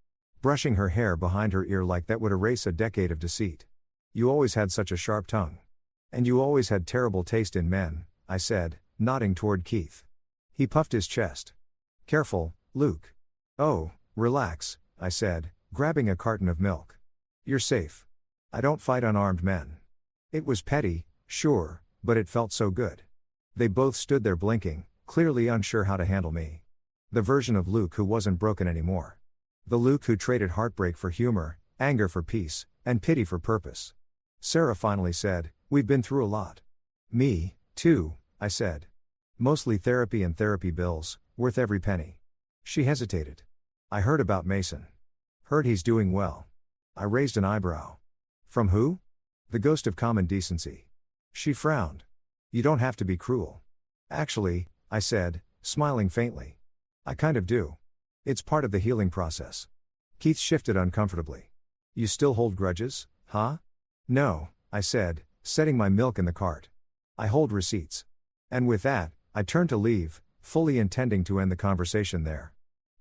brushing her hair behind her ear like that would erase a decade of deceit. You always had such a sharp tongue. And you always had terrible taste in men, I said, nodding toward Keith. He puffed his chest. Careful, Luke. Oh, relax, I said, grabbing a carton of milk. You're safe. I don't fight unarmed men. It was petty, sure, but it felt so good. They both stood there blinking, clearly unsure how to handle me. The version of Luke who wasn't broken anymore. The Luke who traded heartbreak for humor, anger for peace, and pity for purpose. Sarah finally said, we've been through a lot. Me, too, I said. Mostly therapy and therapy bills, worth every penny. She hesitated. I heard about Mason. Heard he's doing well. I raised an eyebrow. From who? The ghost of common decency. She frowned. You don't have to be cruel. Actually, I said, smiling faintly. I kind of do. It's part of the healing process. Keith shifted uncomfortably. You still hold grudges, huh? No, I said, setting my milk in the cart. I hold receipts. And with that, I turned to leave, fully intending to end the conversation there.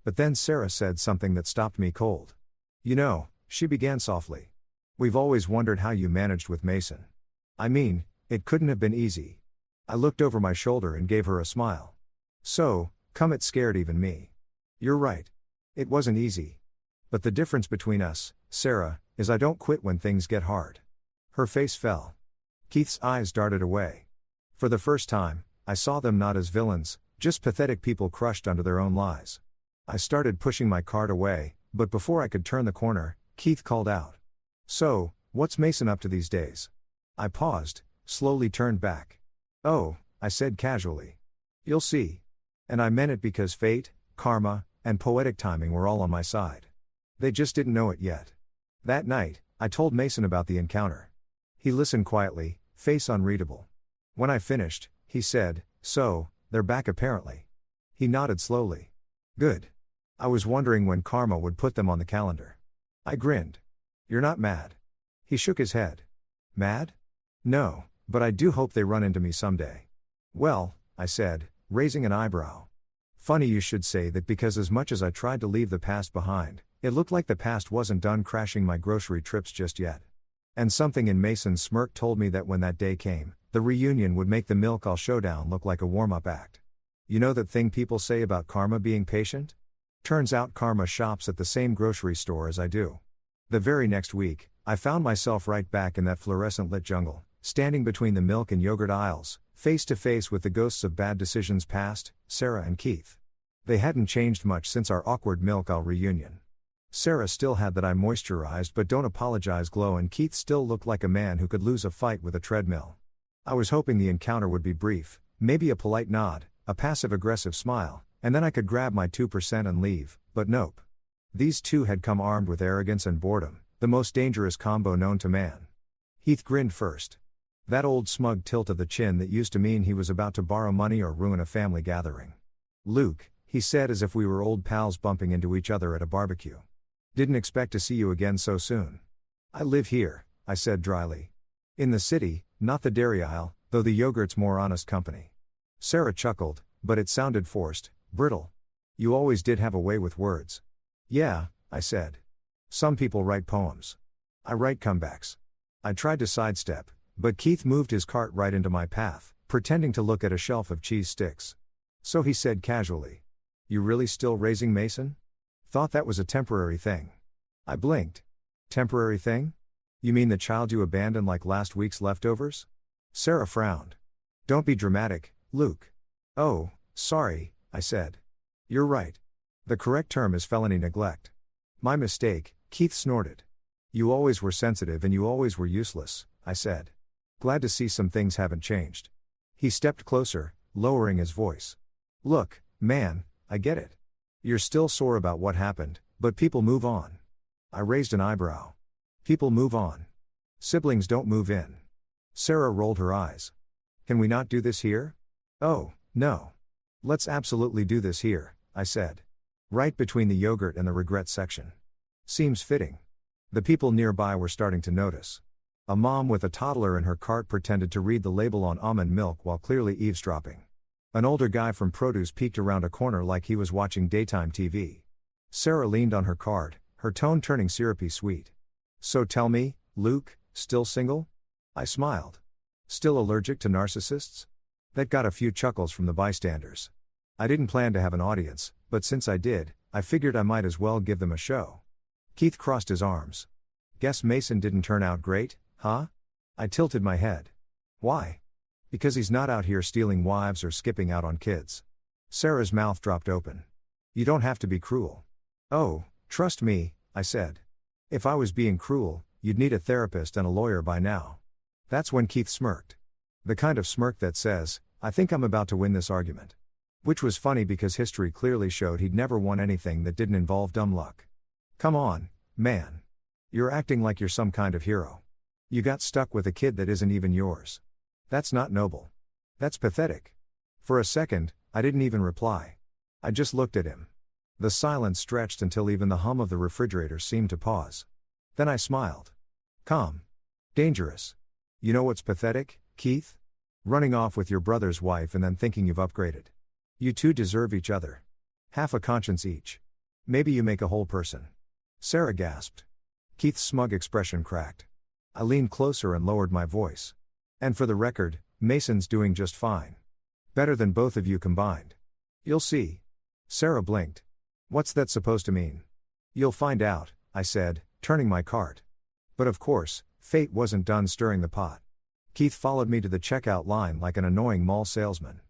But then Sarah said something that stopped me cold. You know, she began softly. We've always wondered how you managed with Mason. I mean, it couldn't have been easy. I looked over my shoulder and gave her a smile. So, come it scared even me. You're right. It wasn't easy. But the difference between us, Sarah, is I don't quit when things get hard. Her face fell. Keith's eyes darted away. For the first time, I saw them not as villains, just pathetic people crushed under their own lies. I started pushing my cart away, but before I could turn the corner, Keith called out. So, what's Mason up to these days? I paused, slowly turned back. Oh, I said casually. You'll see. And I meant it because fate, karma, and poetic timing were all on my side. They just didn't know it yet. That night, I told Mason about the encounter. He listened quietly, face unreadable. When I finished, he said, so, they're back apparently. He nodded slowly. Good. I was wondering when karma would put them on the calendar. I grinned. You're not mad. He shook his head. Mad? No, but I do hope they run into me someday. Well, I said, raising an eyebrow. Funny you should say that because as much as I tried to leave the past behind, it looked like the past wasn't done crashing my grocery trips just yet. And something in Mason's smirk told me that when that day came, the reunion would make the Milk All Showdown look like a warm-up act. You know that thing people say about karma being patient? Turns out karma shops at the same grocery store as I do. The very next week, I found myself right back in that fluorescent lit jungle, standing between the milk and yogurt aisles, face to face with the ghosts of bad decisions past, Sarah and Keith. They hadn't changed much since our awkward Milk All reunion. Sarah still had that I moisturized but don't apologize glow, and Keith still looked like a man who could lose a fight with a treadmill. I was hoping the encounter would be brief, maybe a polite nod, a passive-aggressive smile, and then I could grab my 2% and leave, but nope. These two had come armed with arrogance and boredom, the most dangerous combo known to man. Heath grinned first. That old smug tilt of the chin that used to mean he was about to borrow money or ruin a family gathering. Luke, he said as if we were old pals bumping into each other at a barbecue. Didn't expect to see you again so soon. I live here, I said dryly. In the city, not the dairy aisle, though the yogurt's more honest company. Sarah chuckled, but it sounded forced, brittle. You always did have a way with words. Yeah, I said. Some people write poems. I write comebacks. I tried to sidestep, but Keith moved his cart right into my path, pretending to look at a shelf of cheese sticks. So he said casually, you really still raising Mason? Thought that was a temporary thing. I blinked. Temporary thing? You mean the child you abandoned like last week's leftovers? Sarah frowned. Don't be dramatic, Luke. Oh, sorry, I said. You're right. The correct term is felony neglect. My mistake, Keith snorted. You always were sensitive and you always were useless, I said. Glad to see some things haven't changed. He stepped closer, lowering his voice. Look, man, I get it. You're still sore about what happened, but people move on. I raised an eyebrow. People move on. Siblings don't move in. Sarah rolled her eyes. Can we not do this here? Oh, no. Let's absolutely do this here, I said. Right between the yogurt and the regret section. Seems fitting. The people nearby were starting to notice. A mom with a toddler in her cart pretended to read the label on almond milk while clearly eavesdropping. An older guy from produce peeked around a corner like he was watching daytime TV. Sarah leaned on her card, her tone turning syrupy sweet. So tell me, Luke, still single? I smiled. Still allergic to narcissists? That got a few chuckles from the bystanders. I didn't plan to have an audience, but since I did, I figured I might as well give them a show. Keith crossed his arms. Guess Mason didn't turn out great, huh? I tilted my head. Why? Because he's not out here stealing wives or skipping out on kids. Sarah's mouth dropped open. You don't have to be cruel. Oh, trust me, I said. If I was being cruel, you'd need a therapist and a lawyer by now. That's when Keith smirked. The kind of smirk that says, I think I'm about to win this argument. Which was funny because history clearly showed he'd never won anything that didn't involve dumb luck. Come on, man. You're acting like you're some kind of hero. You got stuck with a kid that isn't even yours. That's not noble. That's pathetic. For a second, I didn't even reply. I just looked at him. The silence stretched until even the hum of the refrigerator seemed to pause. Then I smiled. Calm. Dangerous. You know what's pathetic, Keith? Running off with your brother's wife and then thinking you've upgraded. You two deserve each other. Half a conscience each. Maybe you make a whole person. Sarah gasped. Keith's smug expression cracked. I leaned closer and lowered my voice. And for the record, Mason's doing just fine. Better than both of you combined. You'll see. Sarah blinked. What's that supposed to mean? You'll find out, I said, turning my cart. But of course, fate wasn't done stirring the pot. Keith followed me to the checkout line like an annoying mall salesman.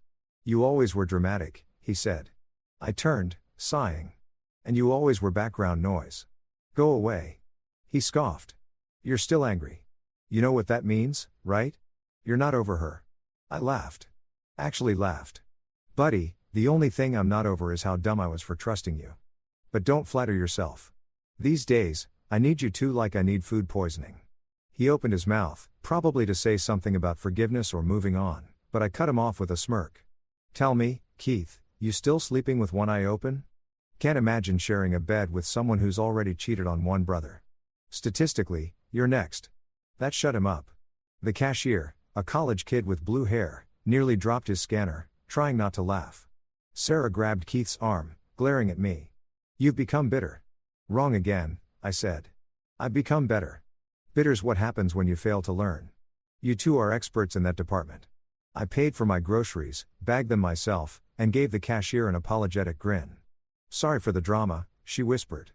You always were dramatic, he said. I turned, sighing. And you always were background noise. Go away. He scoffed. You're still angry. You know what that means, right? You're not over her. I laughed. Actually laughed. Buddy, the only thing I'm not over is how dumb I was for trusting you. But don't flatter yourself. These days, I need you too like I need food poisoning. He opened his mouth, probably to say something about forgiveness or moving on, but I cut him off with a smirk. Tell me, Keith, you still sleeping with one eye open? Can't imagine sharing a bed with someone who's already cheated on one brother. Statistically, you're next. That shut him up. The cashier, a college kid with blue hair, nearly dropped his scanner, trying not to laugh. Sarah grabbed Keith's arm, glaring at me. You've become bitter. Wrong again, I said. I've become better. Bitter's what happens when you fail to learn. You two are experts in that department. I paid for my groceries, bagged them myself, and gave the cashier an apologetic grin. Sorry for the drama, she whispered.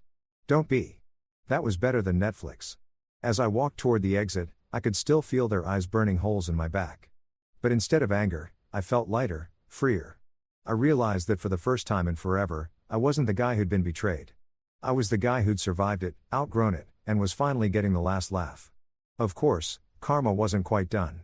Don't be. That was better than Netflix. As I walked toward the exit, I could still feel their eyes burning holes in my back. But instead of anger, I felt lighter, freer. I realized that for the first time in forever, I wasn't the guy who'd been betrayed. I was the guy who'd survived it, outgrown it, and was finally getting the last laugh. Of course, karma wasn't quite done.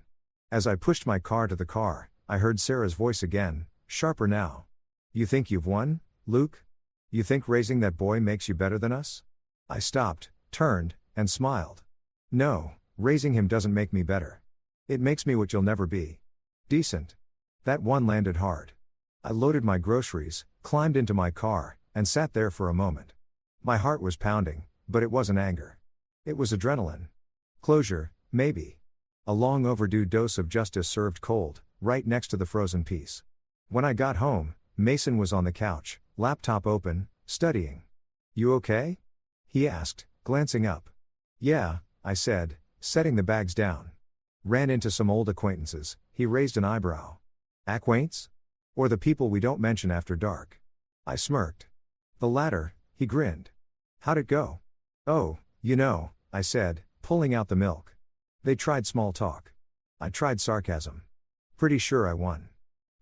As I pushed my car to the car, I heard Sarah's voice again, sharper now. You think you've won, Luke? You think raising that boy makes you better than us? I stopped, turned, and smiled. No, raising him doesn't make me better. It makes me what you'll never be. Decent. That one landed hard. I loaded my groceries, climbed into my car, and sat there for a moment. My heart was pounding, but it wasn't anger. It was adrenaline. Closure, maybe. A long overdue dose of justice served cold, right next to the frozen piece. When I got home, Mason was on the couch, laptop open, studying. You okay? He asked, glancing up. Yeah, I said, setting the bags down. Ran into some old acquaintances, he raised an eyebrow. Acquaints? Or the people we don't mention after dark? I smirked. The latter, he grinned. How'd it go? Oh, you know, I said, pulling out the milk. They tried small talk. I tried sarcasm. Pretty sure I won.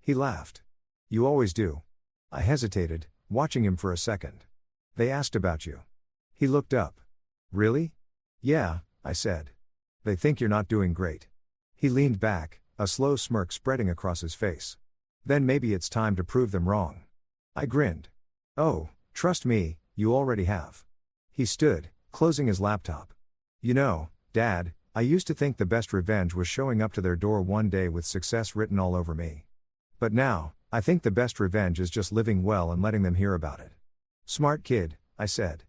He laughed. You always do. I hesitated, watching him for a second. They asked about you. He looked up. Really? Yeah, I said. They think you're not doing great. He leaned back, a slow smirk spreading across his face. Then maybe it's time to prove them wrong. I grinned. Oh, trust me, you already have. He stood, closing his laptop. You know, Dad, I used to think the best revenge was showing up to their door one day with success written all over me. But now, I think the best revenge is just living well and letting them hear about it. Smart kid, I said.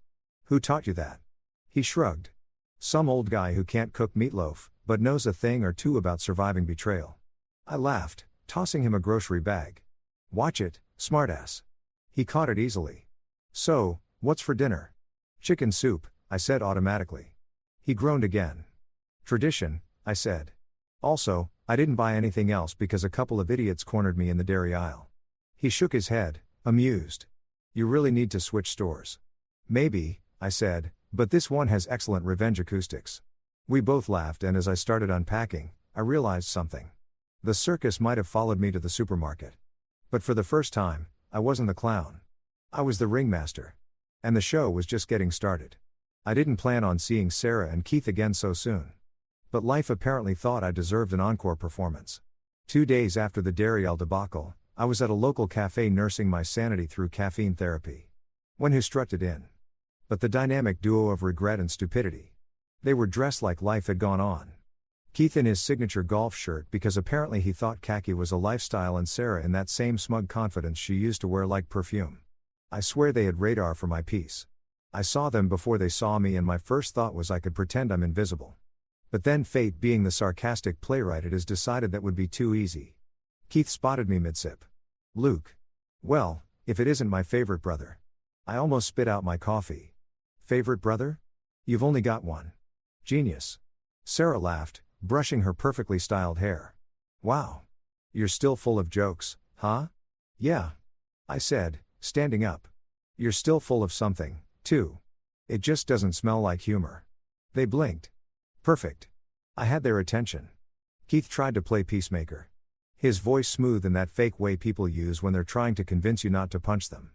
Who taught you that? He shrugged. Some old guy who can't cook meatloaf, but knows a thing or two about surviving betrayal. I laughed, tossing him a grocery bag. Watch it, smartass. He caught it easily. So, what's for dinner? Chicken soup, I said automatically. He groaned again. Tradition, I said. Also, I didn't buy anything else because a couple of idiots cornered me in the dairy aisle. He shook his head, amused. You really need to switch stores. Maybe, I said, but this one has excellent revenge acoustics. We both laughed, and as I started unpacking, I realized something. The circus might have followed me to the supermarket. But for the first time, I wasn't the clown. I was the ringmaster. And the show was just getting started. I didn't plan on seeing Sarah and Keith again so soon. But life apparently thought I deserved an encore performance. 2 days after the dairy aisle debacle, I was at a local cafe nursing my sanity through caffeine therapy. When who strutted in? But the dynamic duo of regret and stupidity. They were dressed like life had gone on. Keith in his signature golf shirt because apparently he thought khaki was a lifestyle, and Sarah in that same smug confidence she used to wear like perfume. I swear they had radar for my piece. I saw them before they saw me, and my first thought was I could pretend I'm invisible. But then fate, being the sarcastic playwright it is, decided that would be too easy. Keith spotted me mid-sip. Luke. Well, if it isn't my favorite brother. I almost spit out my coffee. Favorite brother? You've only got one. Genius. Sarah laughed, brushing her perfectly styled hair. Wow. You're still full of jokes, huh? Yeah. I said, standing up. You're still full of something, too. It just doesn't smell like humor. They blinked. Perfect. I had their attention. Keith tried to play peacemaker. His voice smooth in that fake way people use when they're trying to convince you not to punch them.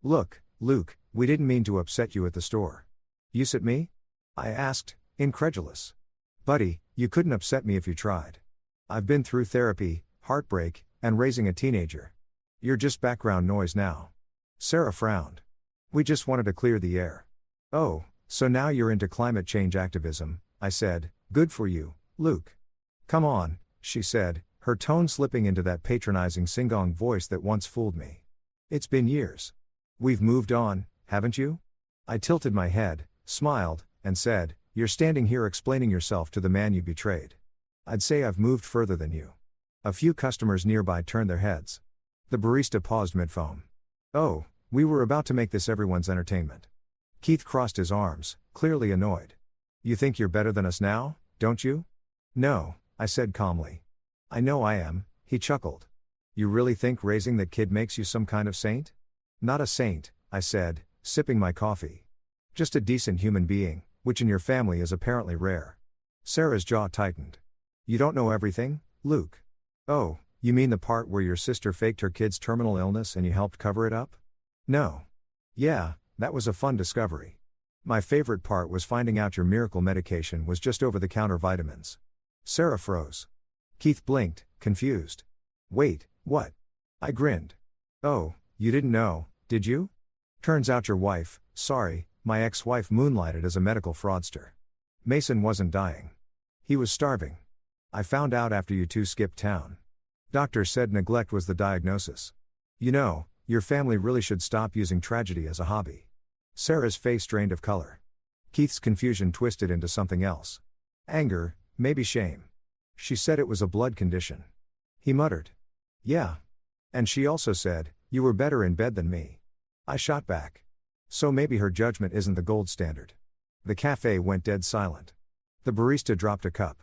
Look, Luke, we didn't mean to upset you at the store. You upset me? I asked, incredulous. Buddy, you couldn't upset me if you tried. I've been through therapy, heartbreak, and raising a teenager. You're just background noise now. Sarah frowned. We just wanted to clear the air. Oh, so now you're into climate change activism, I said. Good for you, Luke. Come on, she said, her tone slipping into that patronizing sing-song voice that once fooled me. It's been years. We've moved on, haven't you? I tilted my head, smiled, and said, you're standing here explaining yourself to the man you betrayed. I'd say I've moved further than you. A few customers nearby turned their heads. The barista paused mid-foam. Oh, we were about to make this everyone's entertainment. Keith crossed his arms, clearly annoyed. You think you're better than us now, don't you? No, I said calmly. I know I am, he chuckled. You really think raising that kid makes you some kind of saint? Not a saint, I said, sipping my coffee. Just a decent human being, which in your family is apparently rare. Sarah's jaw tightened. You don't know everything, Luke. Oh, you mean the part where your sister faked her kid's terminal illness and you helped cover it up? No. Yeah, that was a fun discovery. My favorite part was finding out your miracle medication was just over-the-counter vitamins. Sarah froze. Keith blinked, confused. Wait, what? I grinned. Oh, you didn't know, did you? Turns out your wife, sorry, my ex-wife moonlighted as a medical fraudster. Mason wasn't dying. He was starving. I found out after you two skipped town. Doctor said neglect was the diagnosis. You know, your family really should stop using tragedy as a hobby. Sarah's face drained of color. Keith's confusion twisted into something else. Anger, maybe shame. She said it was a blood condition. He muttered. Yeah. And she also said, you were better in bed than me. I shot back. So maybe her judgment isn't the gold standard. The cafe went dead silent. The barista dropped a cup.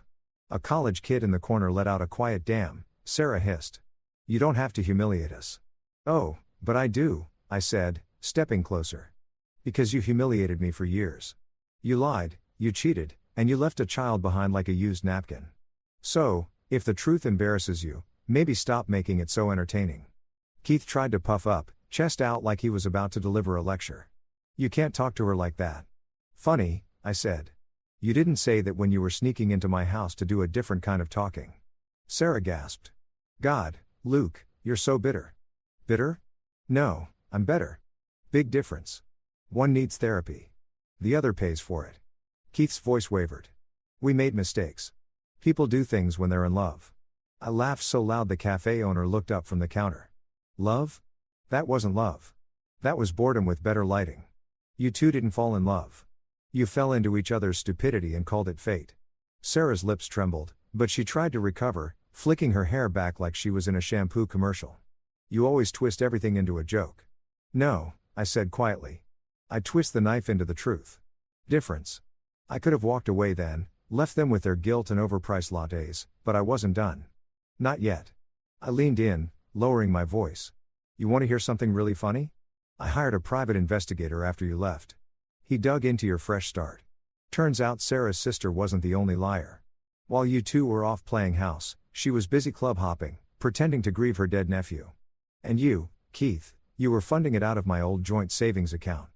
A college kid in the corner let out a quiet damn, Sarah hissed. You don't have to humiliate us. Oh, but I do, I said, stepping closer. Because you humiliated me for years. You lied, you cheated, and you left a child behind like a used napkin. So, if the truth embarrasses you, maybe stop making it so entertaining. Keith tried to puff up, chest out like he was about to deliver a lecture. You can't talk to her like that. Funny, I said. You didn't say that when you were sneaking into my house to do a different kind of talking. Sarah gasped. God, Luke, you're so bitter. Bitter? No, I'm better. Big difference. One needs therapy. The other pays for it. Keith's voice wavered. We made mistakes. People do things when they're in love. I laughed so loud the cafe owner looked up from the counter. Love? That wasn't love. That was boredom with better lighting. You two didn't fall in love. You fell into each other's stupidity and called it fate. Sarah's lips trembled, but she tried to recover, flicking her hair back like she was in a shampoo commercial. You always twist everything into a joke. No, I said quietly. I twist the knife into the truth. Difference. I could have walked away then, left them with their guilt and overpriced lattes, but I wasn't done. Not yet. I leaned in, lowering my voice. You want to hear something really funny? I hired a private investigator after you left. He dug into your fresh start. Turns out Sarah's sister wasn't the only liar. While you two were off playing house, she was busy club hopping, pretending to grieve her dead nephew. And you, Keith, you were funding it out of my old joint savings account.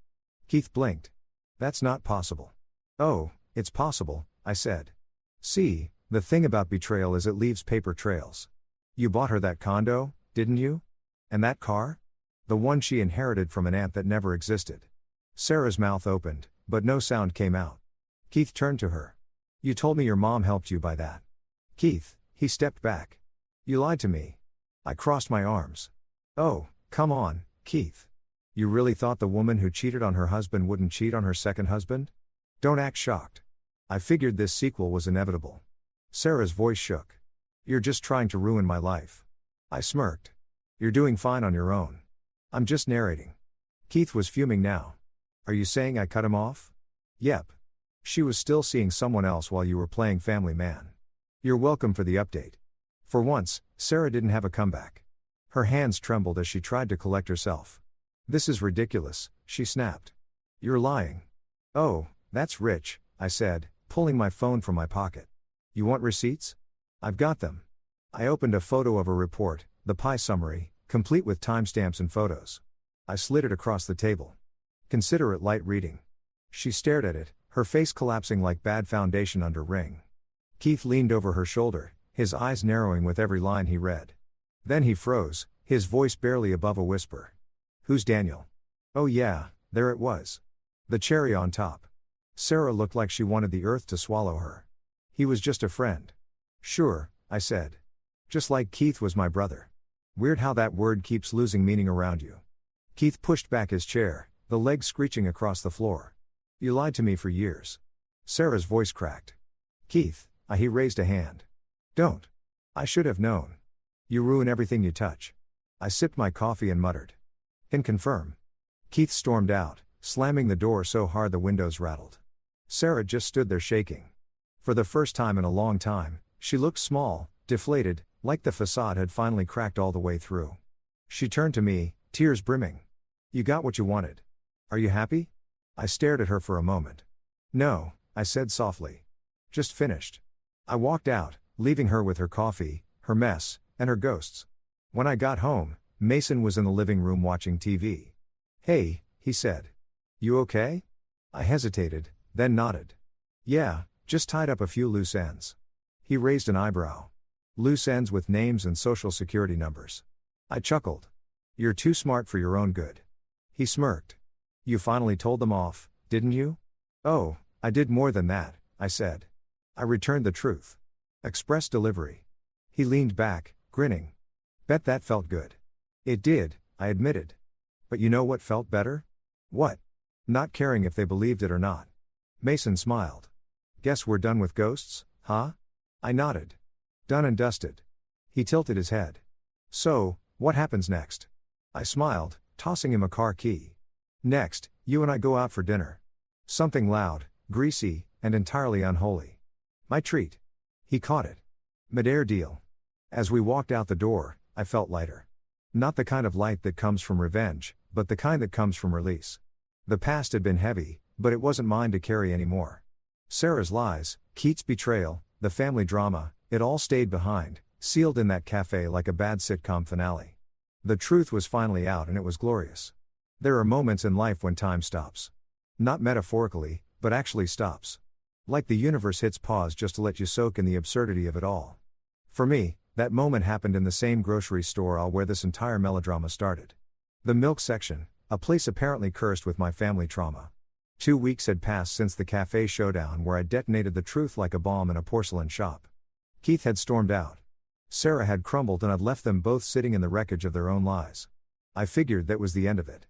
Keith blinked. That's not possible. Oh, it's possible, I said. See, the thing about betrayal is it leaves paper trails. You bought her that condo, didn't you? And that car? The one she inherited from an aunt that never existed. Sarah's mouth opened, but no sound came out. Keith turned to her. You told me your mom helped you buy that. Keith, he stepped back. You lied to me. I crossed my arms. Oh, come on, Keith. You really thought the woman who cheated on her husband wouldn't cheat on her second husband? Don't act shocked. I figured this sequel was inevitable. Sarah's voice shook. You're just trying to ruin my life. I smirked. You're doing fine on your own. I'm just narrating. Keith was fuming now. Are you saying I cut him off? Yep. She was still seeing someone else while you were playing Family Man. You're welcome for the update. For once, Sarah didn't have a comeback. Her hands trembled as she tried to collect herself. This is ridiculous, she snapped. You're lying. Oh, that's rich, I said, pulling my phone from my pocket. You want receipts? I've got them. I opened a photo of a report, the pie summary, complete with timestamps and photos. I slid it across the table. Consider it light reading. She stared at it, her face collapsing like bad foundation under ring. Keith leaned over her shoulder, his eyes narrowing with every line he read. Then he froze, his voice barely above a whisper. Who's Daniel? Oh yeah, there it was. The cherry on top. Sarah looked like she wanted the earth to swallow her. He was just a friend. Sure, I said. Just like Keith was my brother. Weird how that word keeps losing meaning around you. Keith pushed back his chair, the legs screeching across the floor. You lied to me for years. Sarah's voice cracked. Keith, he raised a hand. Don't. I should have known. You ruin everything you touch. I sipped my coffee and muttered. Can confirm. Keith stormed out, slamming the door so hard the windows rattled. Sarah just stood there shaking. For the first time in a long time, she looked small, deflated, like the facade had finally cracked all the way through. She turned to me, tears brimming. You got what you wanted. Are you happy? I stared at her for a moment. No, I said softly. Just finished. I walked out, leaving her with her coffee, her mess, and her ghosts. When I got home, Mason was in the living room watching TV. Hey, he said. You okay? I hesitated, then nodded. Yeah, just tied up a few loose ends. He raised an eyebrow. Loose ends with names and social security numbers. I chuckled. You're too smart for your own good. He smirked. You finally told them off, didn't you? Oh, I did more than that, I said. I returned the truth. Express delivery. He leaned back, grinning. Bet that felt good. It did, I admitted. But you know what felt better? What? Not caring if they believed it or not. Mason smiled. Guess we're done with ghosts, huh? I nodded. Done and dusted. He tilted his head. So, what happens next? I smiled, tossing him a car key. Next, you and I go out for dinner. Something loud, greasy, and entirely unholy. My treat. He caught it. Mid-air deal. As we walked out the door, I felt lighter. Not the kind of light that comes from revenge, but the kind that comes from release. The past had been heavy, but it wasn't mine to carry anymore. Sarah's lies, Keith's betrayal, the family drama, it all stayed behind, sealed in that cafe like a bad sitcom finale. The truth was finally out and it was glorious. There are moments in life when time stops. Not metaphorically, but actually stops. Like the universe hits pause just to let you soak in the absurdity of it all. For me, that moment happened in the same grocery store where this entire melodrama started. The milk section, a place apparently cursed with my family trauma. 2 weeks had passed since the cafe showdown where I detonated the truth like a bomb in a porcelain shop. Keith had stormed out. Sarah had crumbled and I'd left them both sitting in the wreckage of their own lies. I figured that was the end of it.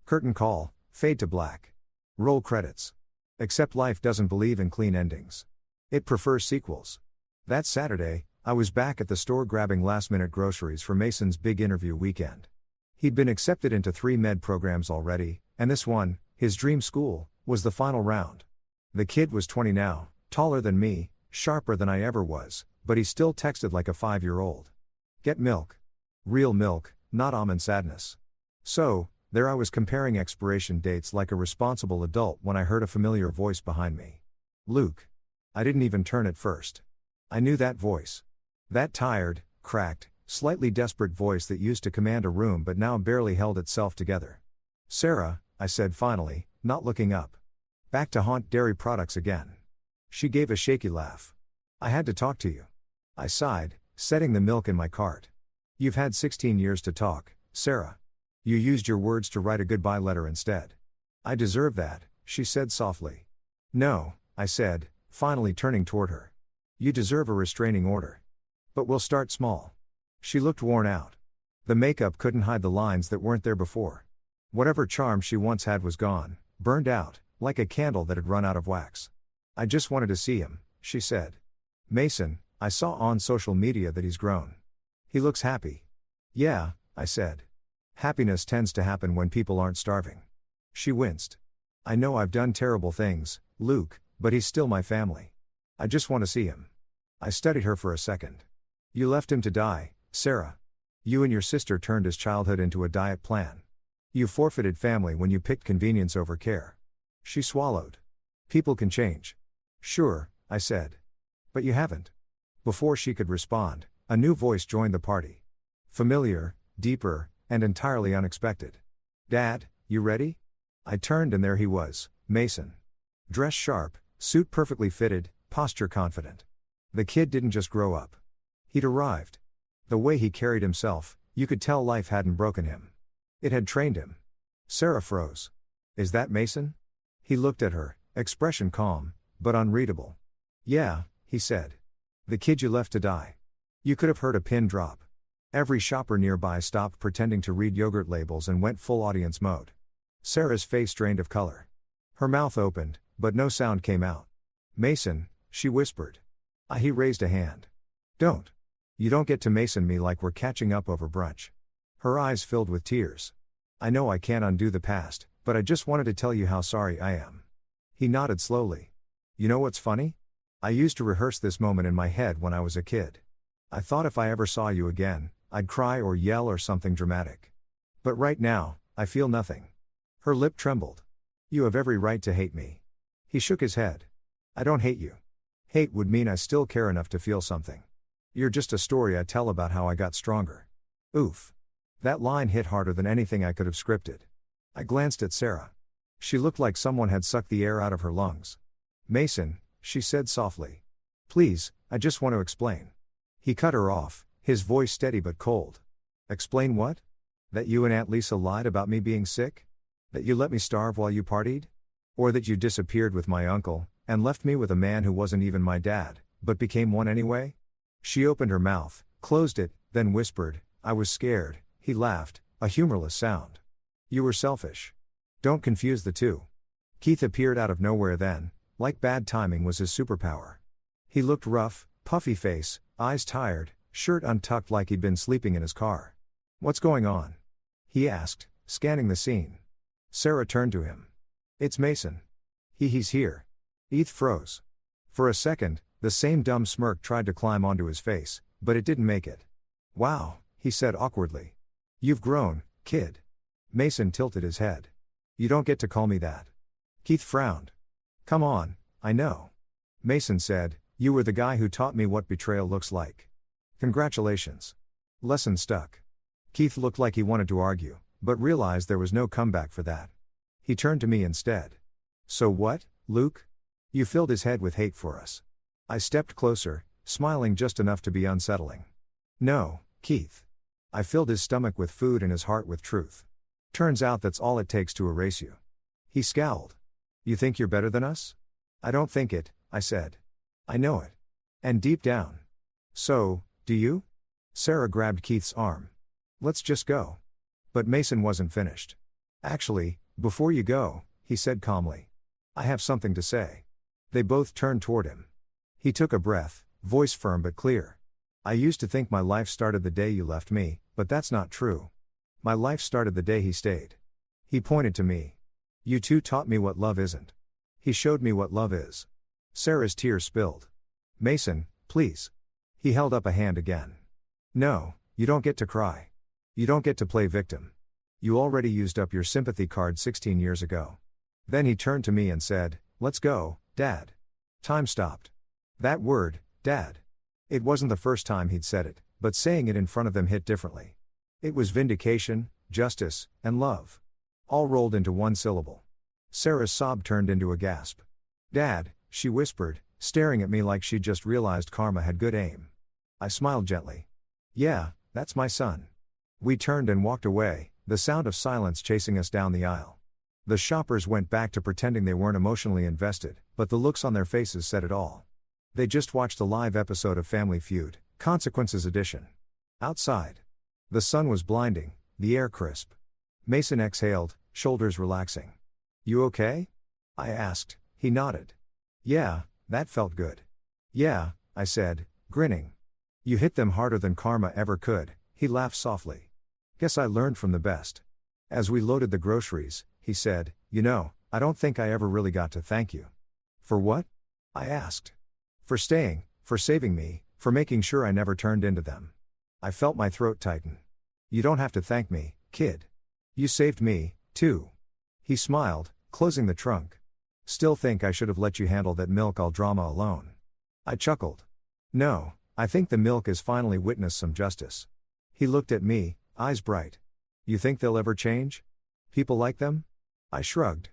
Curtain call, fade to black. Roll credits. Except life doesn't believe in clean endings. It prefers sequels. That Saturday, I was back at the store grabbing last-minute groceries for Mason's big interview weekend. He'd been accepted into 3 med programs already, and this one, his dream school, was the final round. The kid was 20 now, taller than me, sharper than I ever was, but he still texted like a 5-year-old. Get milk. Real milk, not almond sadness. So, there I was comparing expiration dates like a responsible adult when I heard a familiar voice behind me. Luke. I didn't even turn at first. I knew that voice. That tired, cracked, slightly desperate voice that used to command a room but now barely held itself together. Sarah, I said finally, not looking up. Back to haunt dairy products again. She gave a shaky laugh. I had to talk to you. I sighed, setting the milk in my cart. You've had 16 years to talk, Sarah. You used your words to write a goodbye letter instead. I deserve that, she said softly. No, I said, finally turning toward her. You deserve a restraining order. But we'll start small. She looked worn out. The makeup couldn't hide the lines that weren't there before. Whatever charm she once had was gone, burned out, like a candle that had run out of wax. I just wanted to see him, she said. Mason, I saw on social media that he's grown. He looks happy. Yeah, I said. Happiness tends to happen when people aren't starving. She winced. I know I've done terrible things, Luke, but he's still my family. I just want to see him. I studied her for a second. You left him to die, Sarah. You and your sister turned his childhood into a diet plan. You forfeited family when you picked convenience over care. She swallowed. People can change. Sure, I said. But you haven't. Before she could respond, a new voice joined the party. Familiar, deeper, and entirely unexpected. Dad, you ready? I turned and there he was, Mason. Dressed sharp, suit perfectly fitted, posture confident. The kid didn't just grow up. He'd arrived. The way he carried himself, you could tell life hadn't broken him. It had trained him. Sarah froze. Is that Mason? He looked at her, expression calm, but unreadable. Yeah, he said. The kid you left to die. You could have heard a pin drop. Every shopper nearby stopped pretending to read yogurt labels and went full audience mode. Sarah's face drained of color. Her mouth opened, but no sound came out. Mason, she whispered. He raised a hand. Don't. You don't get to Mason me like we're catching up over brunch. Her eyes filled with tears. I know I can't undo the past, but I just wanted to tell you how sorry I am. He nodded slowly. You know what's funny? I used to rehearse this moment in my head when I was a kid. I thought if I ever saw you again, I'd cry or yell or something dramatic. But right now, I feel nothing. Her lip trembled. You have every right to hate me. He shook his head. I don't hate you. Hate would mean I still care enough to feel something. You're just a story I tell about how I got stronger. Oof. That line hit harder than anything I could have scripted. I glanced at Sarah. She looked like someone had sucked the air out of her lungs. Mason, she said softly. Please, I just want to explain. He cut her off, his voice steady but cold. Explain what? That you and Aunt Lisa lied about me being sick? That you let me starve while you partied? Or that you disappeared with my uncle, and left me with a man who wasn't even my dad, but became one anyway? She opened her mouth, closed it, then whispered, I was scared. He laughed, a humorless sound. You were selfish. Don't confuse the two. Keith appeared out of nowhere then, like bad timing was his superpower. He looked rough, puffy face, eyes tired, shirt untucked like he'd been sleeping in his car. What's going on? He asked, scanning the scene. Sarah turned to him. It's Mason. He's here. Keith froze. For a second, the same dumb smirk tried to climb onto his face, but it didn't make it. Wow, he said awkwardly. You've grown, kid. Mason tilted his head. You don't get to call me that. Keith frowned. Come on, I know. Mason said, you were the guy who taught me what betrayal looks like. Congratulations. Lesson stuck. Keith looked like he wanted to argue, but realized there was no comeback for that. He turned to me instead. So what, Luke? You filled his head with hate for us. I stepped closer, smiling just enough to be unsettling. No, Keith. I filled his stomach with food and his heart with truth. Turns out that's all it takes to erase you. He scowled. You think you're better than us? I don't think it, I said. I know it. And deep down. So, do you? Sarah grabbed Keith's arm. Let's just go. But Mason wasn't finished. Actually, before you go, he said calmly. I have something to say. They both turned toward him. He took a breath, voice firm but clear. I used to think my life started the day you left me, but that's not true. My life started the day he stayed. He pointed to me. You two taught me what love isn't. He showed me what love is. Sarah's tears spilled. Mason, please. He held up a hand again. No, you don't get to cry. You don't get to play victim. You already used up your sympathy card 16 years ago. Then he turned to me and said, let's go, Dad. Time stopped. That word, Dad. It wasn't the first time he'd said it, but saying it in front of them hit differently. It was vindication, justice, and love. All rolled into one syllable. Sarah's sob turned into a gasp. Dad, she whispered, staring at me like she'd just realized karma had good aim. I smiled gently. Yeah, that's my son. We turned and walked away, the sound of silence chasing us down the aisle. The shoppers went back to pretending they weren't emotionally invested, but the looks on their faces said it all. They just watched a live episode of Family Feud, Consequences Edition. Outside. The sun was blinding, the air crisp. Mason exhaled, shoulders relaxing. You okay? I asked. He nodded. Yeah, that felt good. Yeah, I said, grinning. You hit them harder than karma ever could, he laughed softly. Guess I learned from the best. As we loaded the groceries, he said, you know, I don't think I ever really got to thank you. For what? I asked. For staying, for saving me, for making sure I never turned into them. I felt my throat tighten. You don't have to thank me, kid. You saved me, too. He smiled, closing the trunk. Still think I should have let you handle that milk all drama alone. I chuckled. No, I think the milk has finally witnessed some justice. He looked at me, eyes bright. You think they'll ever change? People like them? I shrugged.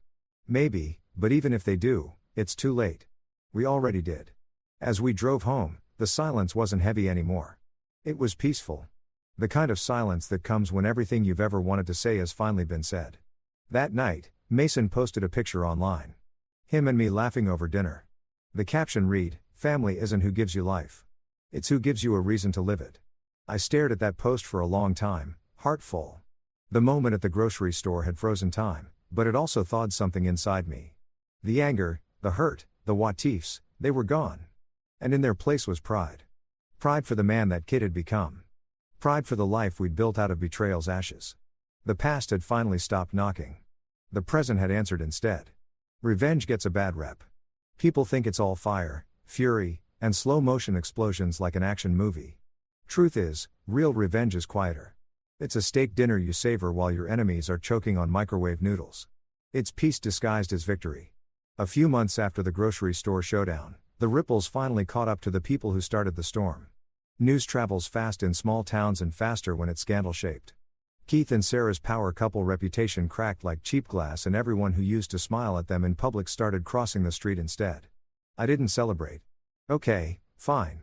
Maybe, but even if they do, it's too late. We already did. As we drove home, the silence wasn't heavy anymore. It was peaceful. The kind of silence that comes when everything you've ever wanted to say has finally been said. That night, Mason posted a picture online. Him and me laughing over dinner. The caption read, "Family isn't who gives you life. It's who gives you a reason to live it." I stared at that post for a long time, heart full. The moment at the grocery store had frozen time, but it also thawed something inside me. The anger, the hurt, the what-ifs, they were gone. And in their place was pride. Pride for the man that kid had become. Pride for the life we'd built out of betrayal's ashes. The past had finally stopped knocking. The present had answered instead. Revenge gets a bad rep. People think it's all fire, fury, and slow-motion explosions like an action movie. Truth is, real revenge is quieter. It's a steak dinner you savor while your enemies are choking on microwave noodles. It's peace disguised as victory. A few months after the grocery store showdown, the ripples finally caught up to the people who started the storm. News travels fast in small towns and faster when it's scandal-shaped. Keith and Sarah's power couple reputation cracked like cheap glass, and everyone who used to smile at them in public started crossing the street instead. I didn't celebrate. Okay, fine.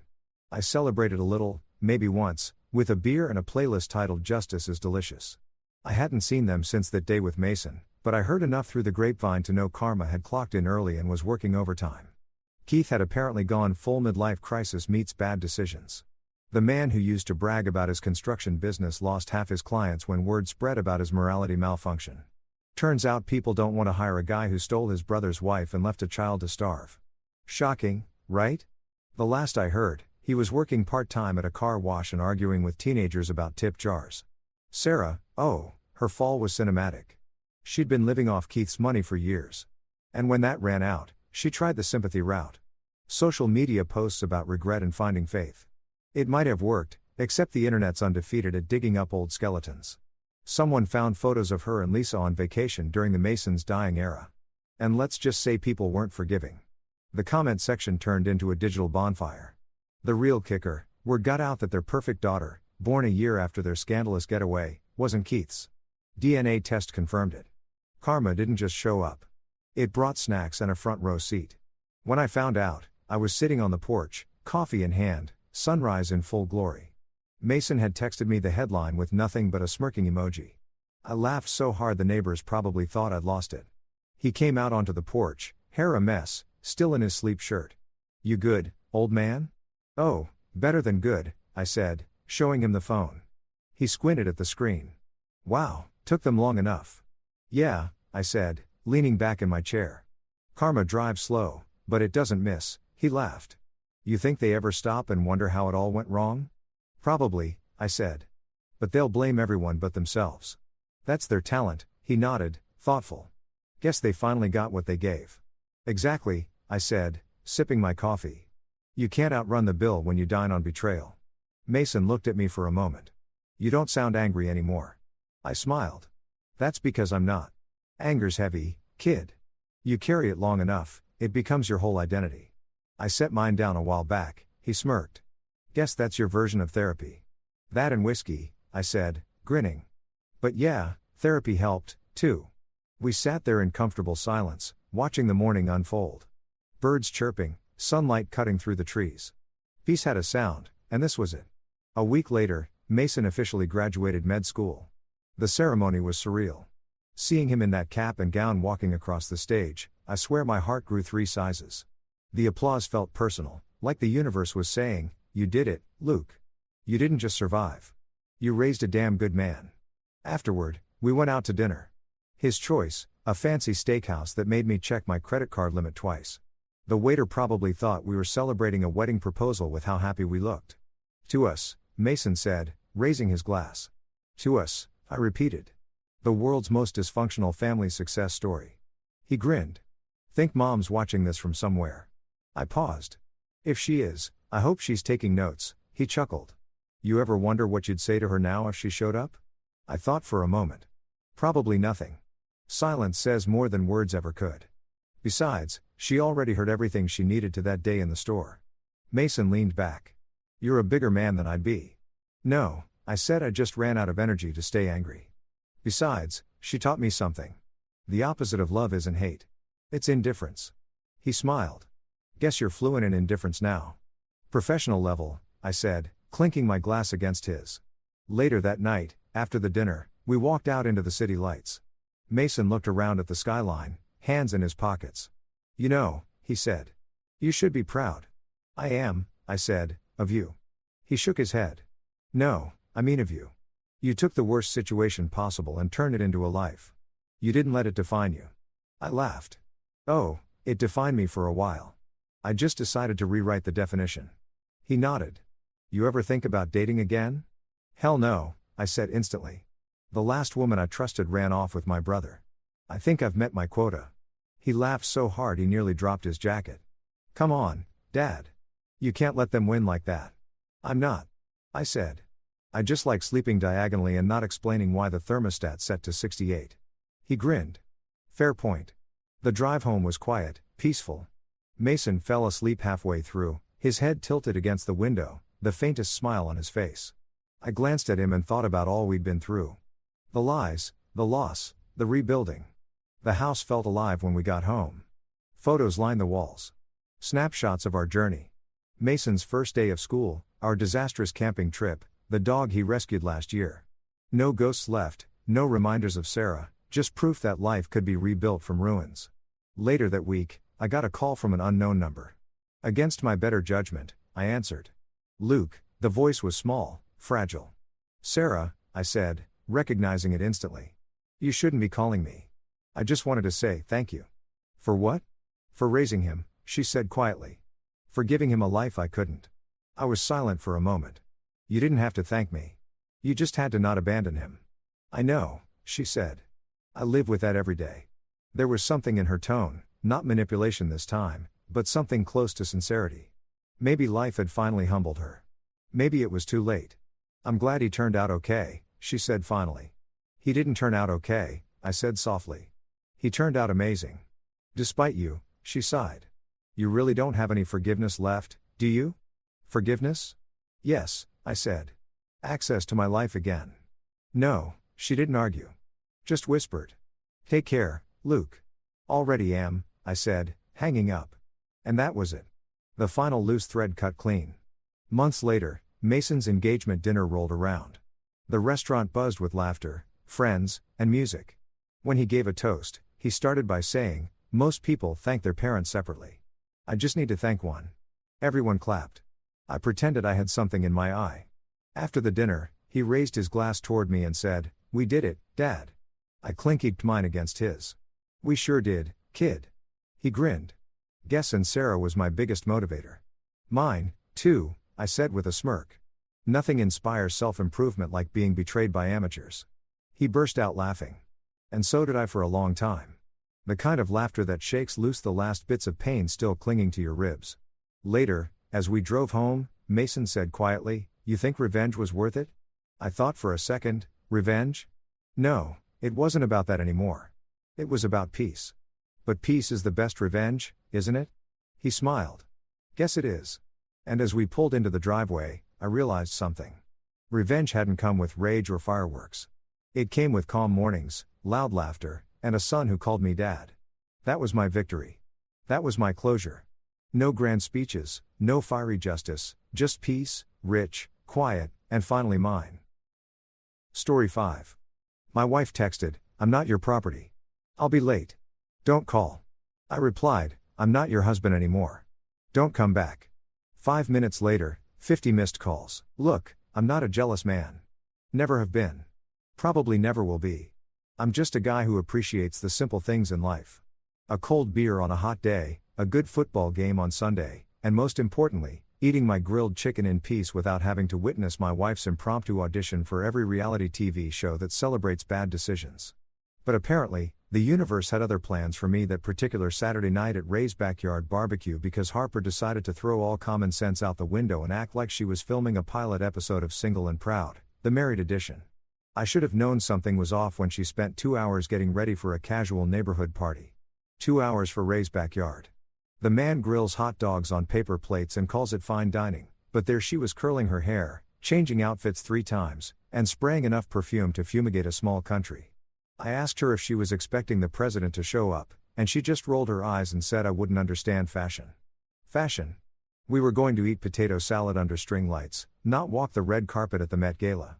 I celebrated a little, maybe once, with a beer and a playlist titled "Justice is Delicious." I hadn't seen them since that day with Mason, but I heard enough through the grapevine to know karma had clocked in early and was working overtime. Keith had apparently gone full midlife crisis meets bad decisions. The man who used to brag about his construction business lost half his clients when word spread about his morality malfunction. Turns out people don't want to hire a guy who stole his brother's wife and left a child to starve. Shocking, right? The last I heard, he was working part-time at a car wash and arguing with teenagers about tip jars. Sarah, her fall was cinematic. She'd been living off Keith's money for years. And when that ran out, she tried the sympathy route. Social media posts about regret and finding faith. It might have worked, except the internet's undefeated at digging up old skeletons. Someone found photos of her and Lisa on vacation during the Masons' dying era. And let's just say people weren't forgiving. The comment section turned into a digital bonfire. The real kicker, word got out that their perfect daughter, born a year after their scandalous getaway, wasn't Keith's. DNA test confirmed it. Karma didn't just show up. It brought snacks and a front row seat. When I found out, I was sitting on the porch, coffee in hand, sunrise in full glory. Mason had texted me the headline with nothing but a smirking emoji. I laughed so hard the neighbors probably thought I'd lost it. He came out onto the porch, hair a mess, still in his sleep shirt. "You good, old man?" "Oh, better than good," I said, showing him the phone. He squinted at the screen. "Wow, took them long enough." "Yeah," I said, leaning back in my chair. "Karma drives slow, but it doesn't miss," he laughed. "You think they ever stop and wonder how it all went wrong?" "Probably," I said. "But they'll blame everyone but themselves. That's their talent," he nodded, thoughtful. "Guess they finally got what they gave." "Exactly," I said, sipping my coffee. "You can't outrun the bill when you dine on betrayal." Mason looked at me for a moment. "You don't sound angry anymore." I smiled. "That's because I'm not. Anger's heavy, kid. You carry it long enough, it becomes your whole identity." "I set mine down a while back," he smirked. "Guess that's your version of therapy." "That and whiskey," I said, grinning. "But yeah, therapy helped, too." We sat there in comfortable silence, watching the morning unfold. Birds chirping, sunlight cutting through the trees. Peace had a sound, and this was it. A week later, Mason officially graduated med school. The ceremony was surreal. Seeing him in that cap and gown walking across the stage, I swear my heart grew 3 sizes. The applause felt personal, like the universe was saying, "You did it, Luke. You didn't just survive. You raised a damn good man." Afterward, we went out to dinner. His choice, a fancy steakhouse that made me check my credit card limit twice. The waiter probably thought we were celebrating a wedding proposal with how happy we looked. "To us," Mason said, raising his glass. "To us," I repeated. "The world's most dysfunctional family success story." He grinned. "Think mom's watching this from somewhere." I paused. "If she is, I hope she's taking notes," he chuckled. "You ever wonder what you'd say to her now if she showed up?" I thought for a moment. Probably nothing. Silence says more than words ever could. Besides, she already heard everything she needed to that day in the store. Mason leaned back. "You're a bigger man than I'd be." "No," I said, "I just ran out of energy to stay angry. Besides, she taught me something. The opposite of love isn't hate. It's indifference." He smiled. "Guess you're fluent in indifference now." "Professional level," I said, clinking my glass against his. Later that night, after the dinner, we walked out into the city lights. Mason looked around at the skyline, hands in his pockets. "You know," he said. "You should be proud." "I am," I said, "of you." He shook his head. "No, I mean of you. You took the worst situation possible and turned it into a life. You didn't let it define you." I laughed. "Oh, it defined me for a while. I just decided to rewrite the definition." He nodded. "You ever think about dating again?" "Hell no," I said instantly. "The last woman I trusted ran off with my brother. I think I've met my quota." He laughed so hard he nearly dropped his jacket. "Come on, Dad. You can't let them win like that." "I'm not," I said. "I just like sleeping diagonally and not explaining why the thermostat's set to 68. He grinned. "Fair point." The drive home was quiet, peaceful. Mason fell asleep halfway through, his head tilted against the window, the faintest smile on his face. I glanced at him and thought about all we'd been through. The lies, the loss, the rebuilding. The house felt alive when we got home. Photos lined the walls. Snapshots of our journey. Mason's first day of school, our disastrous camping trip, the dog he rescued last year. No ghosts left, no reminders of Sarah, just proof that life could be rebuilt from ruins. Later that week, I got a call from an unknown number. Against my better judgment, I answered. "Luke," the voice was small, fragile. "Sarah," I said, recognizing it instantly. "You shouldn't be calling me. I just wanted to say thank you." "For what?" "For raising him," she said quietly. "For giving him a life I couldn't." I was silent for a moment. "You didn't have to thank me. You just had to not abandon him." "I know," she said. "I live with that every day." There was something in her tone, not manipulation this time, but something close to sincerity. Maybe life had finally humbled her. Maybe it was too late. "I'm glad he turned out okay," she said finally. "He didn't turn out okay," I said softly. "He turned out amazing. Despite you," she sighed. "You really don't have any forgiveness left, do you?" "Forgiveness?" "Yes," I said. "Access to my life again." "No," she didn't argue. Just whispered. "Take care, Luke." "Already am," I said, hanging up. And that was it. The final loose thread cut clean. Months later, Mason's engagement dinner rolled around. The restaurant buzzed with laughter, friends, and music. When he gave a toast, He started by saying, "Most people thank their parents separately. I just need to thank one." Everyone clapped. I pretended I had something in my eye. After the dinner, he raised his glass toward me and said, "We did it, Dad." I clinked mine against his. "We sure did, kid." He grinned. Guess and Sarah was my biggest motivator. "Mine, too," I said with a smirk. Nothing inspires self-improvement like being betrayed by amateurs. He burst out laughing. And so did I for a long time. The kind of laughter that shakes loose the last bits of pain still clinging to your ribs. Later, as we drove home, Mason said quietly, "You think revenge was worth it?" I thought for a second, revenge? No, it wasn't about that anymore. It was about peace. But peace is the best revenge, isn't it? He smiled. Guess it is. And as we pulled into the driveway, I realized something. Revenge hadn't come with rage or fireworks. It came with calm mornings, loud laughter, and a son who called me Dad. That was my victory. That was my closure. No grand speeches, no fiery justice, just peace, rich, quiet, and finally mine. Story 5. My wife texted, "I'm not your property. I'll be late. Don't call." I replied, "I'm not your husband anymore. Don't come back." 5 minutes later, 50 missed calls. Look, I'm not a jealous man. Never have been. Probably never will be. I'm just a guy who appreciates the simple things in life. A cold beer on a hot day, a good football game on Sunday, and most importantly, eating my grilled chicken in peace without having to witness my wife's impromptu audition for every reality TV show that celebrates bad decisions. But apparently, the universe had other plans for me that particular Saturday night at Ray's backyard barbecue because Harper decided to throw all common sense out the window and act like she was filming a pilot episode of Single and Proud, the married edition. I should have known something was off when she spent 2 hours getting ready for a casual neighborhood party. 2 hours for Ray's backyard. The man grills hot dogs on paper plates and calls it fine dining, but there she was curling her hair, changing outfits 3 times, and spraying enough perfume to fumigate a small country. I asked her if she was expecting the president to show up, and she just rolled her eyes and said I wouldn't understand fashion. Fashion? We were going to eat potato salad under string lights, not walk the red carpet at the Met Gala.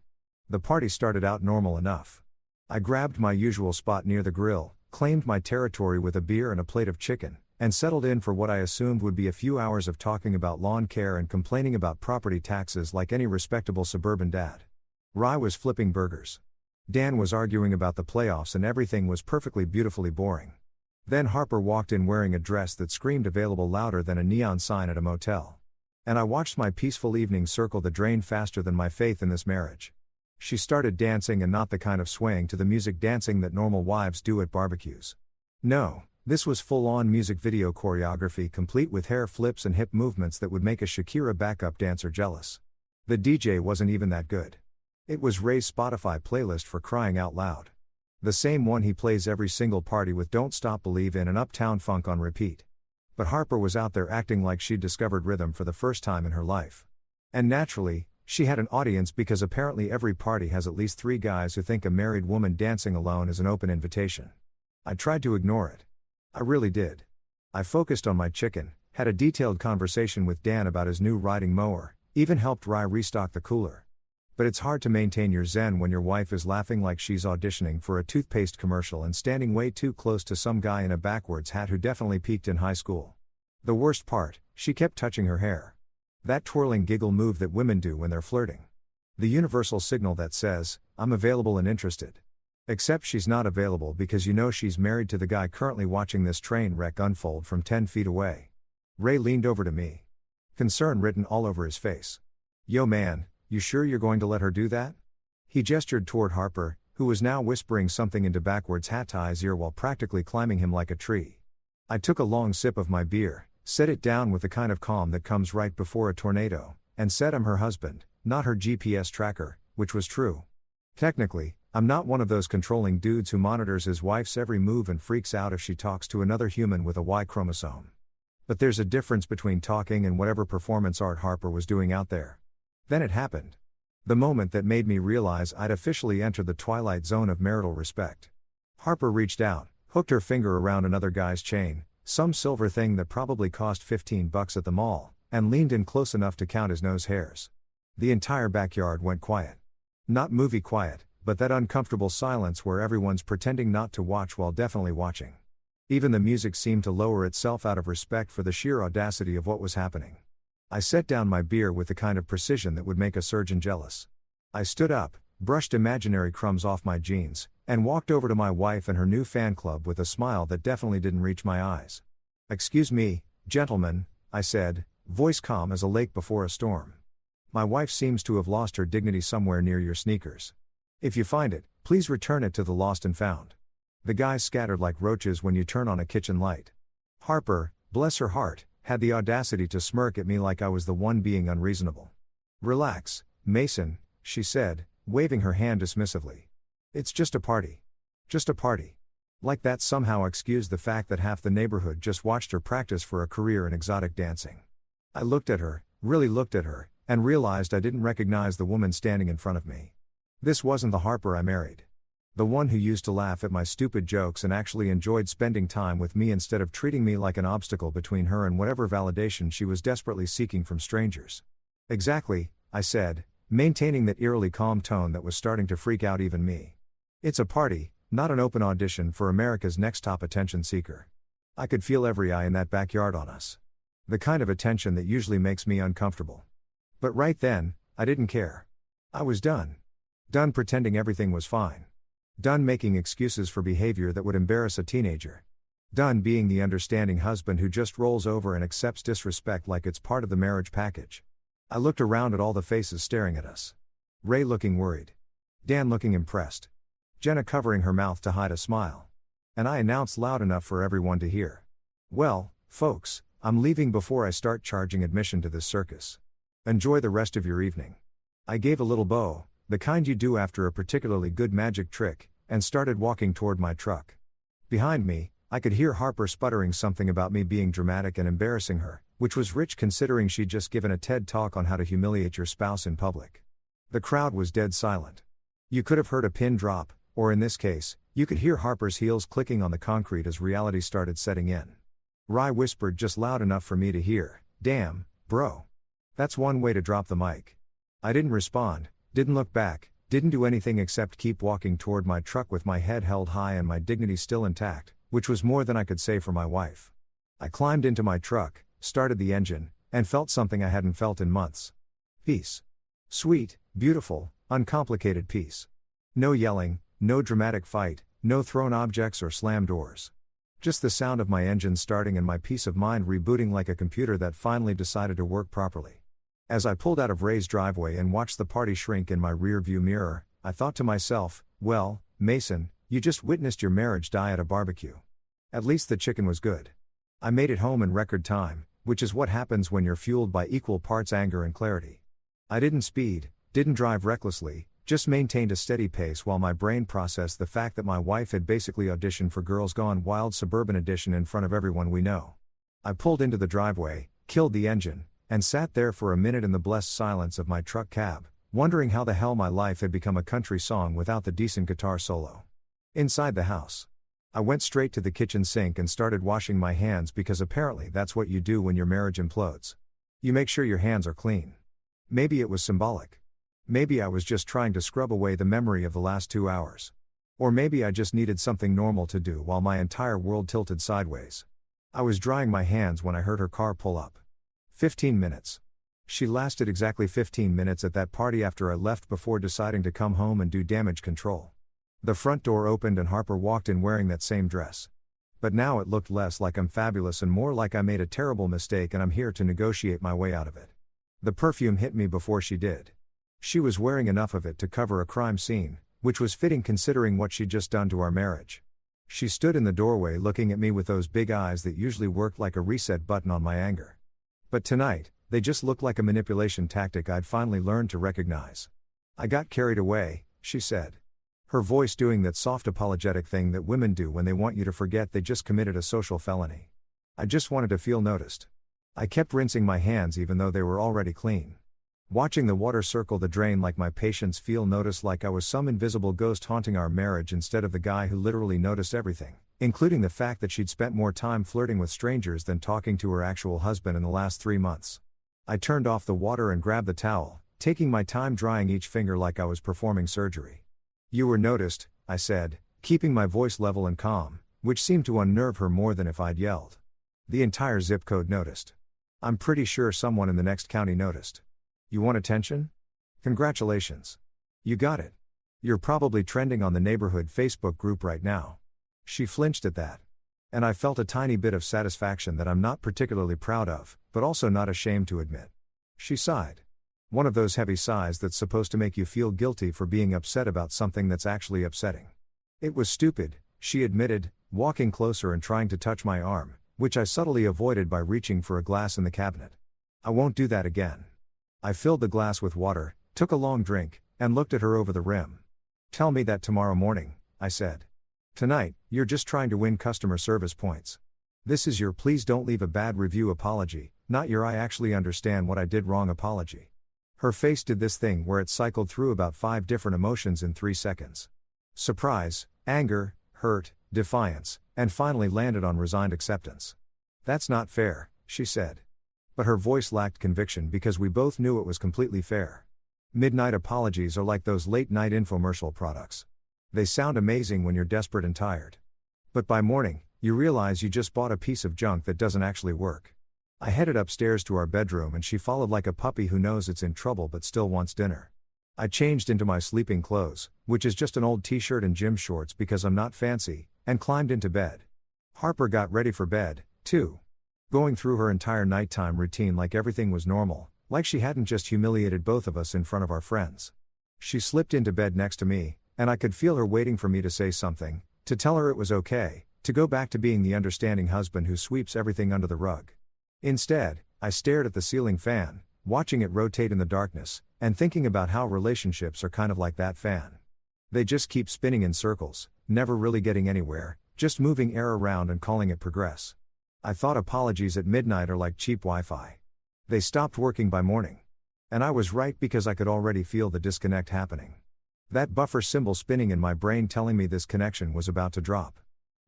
The party started out normal enough. I grabbed my usual spot near the grill, claimed my territory with a beer and a plate of chicken, and settled in for what I assumed would be a few hours of talking about lawn care and complaining about property taxes like any respectable suburban dad. Rye was flipping burgers. Dan was arguing about the playoffs and everything was perfectly beautifully boring. Then Harper walked in wearing a dress that screamed available louder than a neon sign at a motel. And I watched my peaceful evening circle the drain faster than my faith in this marriage. She started dancing and not the kind of swaying to the music dancing that normal wives do at barbecues. No. This was full-on music video choreography complete with hair flips and hip movements that would make a Shakira backup dancer jealous. The DJ wasn't even that good. It was Ray's Spotify playlist for crying out loud. The same one he plays every single party with Don't Stop Believe in and Uptown Funk on repeat. But Harper was out there acting like she'd discovered rhythm for the first time in her life. And naturally, she had an audience because apparently every party has at least 3 guys who think a married woman dancing alone is an open invitation. I tried to ignore it. I really did. I focused on my chicken, had a detailed conversation with Dan about his new riding mower, even helped Rye restock the cooler. But it's hard to maintain your zen when your wife is laughing like she's auditioning for a toothpaste commercial and standing way too close to some guy in a backwards hat who definitely peaked in high school. The worst part, she kept touching her hair. That twirling giggle move that women do when they're flirting. The universal signal that says, "I'm available and interested." Except she's not available because you know she's married to the guy currently watching this train wreck unfold from 10 feet away. Ray leaned over to me. Concern written all over his face. "Yo man, you sure you're going to let her do that?" He gestured toward Harper, who was now whispering something into backwards Hatai's ear while practically climbing him like a tree. I took a long sip of my beer, set it down with the kind of calm that comes right before a tornado, and said I'm her husband, not her GPS tracker, which was true. Technically, I'm not one of those controlling dudes who monitors his wife's every move and freaks out if she talks to another human with a Y chromosome. But there's a difference between talking and whatever performance art Harper was doing out there. Then it happened. The moment that made me realize I'd officially entered the twilight zone of marital respect. Harper reached out, hooked her finger around another guy's chain, some silver thing that probably cost $15 at the mall, and leaned in close enough to count his nose hairs. The entire backyard went quiet. Not movie quiet, but that uncomfortable silence where everyone's pretending not to watch while definitely watching. Even the music seemed to lower itself out of respect for the sheer audacity of what was happening. I set down my beer with the kind of precision that would make a surgeon jealous. I stood up, brushed imaginary crumbs off my jeans, and walked over to my wife and her new fan club with a smile that definitely didn't reach my eyes. "Excuse me, gentlemen," I said, voice calm as a lake before a storm. "My wife seems to have lost her dignity somewhere near your sneakers. If you find it, please return it to the lost and found." The guys scattered like roaches when you turn on a kitchen light. Harper, bless her heart, had the audacity to smirk at me like I was the one being unreasonable. "Relax, Mason," she said, waving her hand dismissively. "It's just a party. Just a party." Like that somehow excused the fact that half the neighborhood just watched her practice for a career in exotic dancing. I looked at her, really looked at her, and realized I didn't recognize the woman standing in front of me. This wasn't the Harper I married. The one who used to laugh at my stupid jokes and actually enjoyed spending time with me instead of treating me like an obstacle between her and whatever validation she was desperately seeking from strangers. "Exactly," I said, maintaining that eerily calm tone that was starting to freak out even me. "It's a party, not an open audition for America's next top attention seeker." I could feel every eye in that backyard on us. The kind of attention that usually makes me uncomfortable. But right then, I didn't care. I was done. Done pretending everything was fine. Done making excuses for behavior that would embarrass a teenager. Done being the understanding husband who just rolls over and accepts disrespect like it's part of the marriage package. I looked around at all the faces staring at us. Ray looking worried. Dan looking impressed. Jenna covering her mouth to hide a smile. And I announced loud enough for everyone to hear. "Well, folks, I'm leaving before I start charging admission to this circus. Enjoy the rest of your evening." I gave a little bow, the kind you do after a particularly good magic trick, and started walking toward my truck. Behind me, I could hear Harper sputtering something about me being dramatic and embarrassing her, which was rich considering she'd just given a TED talk on how to humiliate your spouse in public. The crowd was dead silent. You could have heard a pin drop, or in this case, you could hear Harper's heels clicking on the concrete as reality started setting in. Rye whispered just loud enough for me to hear, "Damn, bro. That's one way to drop the mic." I didn't respond, didn't look back, didn't do anything except keep walking toward my truck with my head held high and my dignity still intact, which was more than I could say for my wife. I climbed into my truck, started the engine, and felt something I hadn't felt in months. Peace. Sweet, beautiful, uncomplicated peace. No yelling, no dramatic fight, no thrown objects or slammed doors. Just the sound of my engine starting and my peace of mind rebooting like a computer that finally decided to work properly. As I pulled out of Ray's driveway and watched the party shrink in my rear-view mirror, I thought to myself, well, Mason, you just witnessed your marriage die at a barbecue. At least the chicken was good. I made it home in record time, which is what happens when you're fueled by equal parts anger and clarity. I didn't speed, didn't drive recklessly, just maintained a steady pace while my brain processed the fact that my wife had basically auditioned for Girls Gone Wild Suburban Edition in front of everyone we know. I pulled into the driveway, killed the engine, and sat there for a minute in the blessed silence of my truck cab, wondering how the hell my life had become a country song without the decent guitar solo. Inside the house, I went straight to the kitchen sink and started washing my hands because apparently that's what you do when your marriage implodes. You make sure your hands are clean. Maybe it was symbolic. Maybe I was just trying to scrub away the memory of the last 2 hours. Or maybe I just needed something normal to do while my entire world tilted sideways. I was drying my hands when I heard her car pull up. 15 minutes. She lasted exactly 15 minutes at that party after I left before deciding to come home and do damage control. The front door opened and Harper walked in wearing that same dress. But now it looked less like I'm fabulous and more like I made a terrible mistake and I'm here to negotiate my way out of it. The perfume hit me before she did. She was wearing enough of it to cover a crime scene, which was fitting considering what she'd just done to our marriage. She stood in the doorway looking at me with those big eyes that usually worked like a reset button on my anger. But tonight, they just looked like a manipulation tactic I'd finally learned to recognize. "I got carried away," she said. Her voice doing that soft apologetic thing that women do when they want you to forget they just committed a social felony. I just wanted to feel noticed. I kept rinsing my hands even though they were already clean. Watching the water circle the drain like my patients feel noticed like I was some invisible ghost haunting our marriage instead of the guy who literally noticed everything, including the fact that she'd spent more time flirting with strangers than talking to her actual husband in the last 3 months. I turned off the water and grabbed the towel, taking my time drying each finger like I was performing surgery. You were noticed, I said, keeping my voice level and calm, which seemed to unnerve her more than if I'd yelled. The entire zip code noticed. I'm pretty sure someone in the next county noticed. You want attention? Congratulations. You got it. You're probably trending on the neighborhood Facebook group right now. She flinched at that. And I felt a tiny bit of satisfaction that I'm not particularly proud of, but also not ashamed to admit. She sighed. One of those heavy sighs that's supposed to make you feel guilty for being upset about something that's actually upsetting. It was stupid, she admitted, walking closer and trying to touch my arm, which I subtly avoided by reaching for a glass in the cabinet. I won't do that again. I filled the glass with water, took a long drink, and looked at her over the rim. Tell me that tomorrow morning, I said. Tonight, you're just trying to win customer service points. This is your please don't leave a bad review apology, not your I actually understand what I did wrong apology. Her face did this thing where it cycled through about 5 different emotions in 3 seconds. Surprise, anger, hurt, defiance, and finally landed on resigned acceptance. That's not fair, she said. But her voice lacked conviction because we both knew it was completely fair. Midnight apologies are like those late-night infomercial products. They sound amazing when you're desperate and tired. But by morning, you realize you just bought a piece of junk that doesn't actually work. I headed upstairs to our bedroom and she followed like a puppy who knows it's in trouble but still wants dinner. I changed into my sleeping clothes, which is just an old t-shirt and gym shorts because I'm not fancy, and climbed into bed. Harper got ready for bed, too. Going through her entire nighttime routine like everything was normal, like she hadn't just humiliated both of us in front of our friends. She slipped into bed next to me, and I could feel her waiting for me to say something, to tell her it was okay, to go back to being the understanding husband who sweeps everything under the rug. Instead, I stared at the ceiling fan, watching it rotate in the darkness, and thinking about how relationships are kind of like that fan. They just keep spinning in circles, never really getting anywhere, just moving air around and calling it progress. I thought apologies at midnight are like cheap Wi-Fi. They stopped working by morning. And I was right because I could already feel the disconnect happening. That buffer symbol spinning in my brain telling me this connection was about to drop.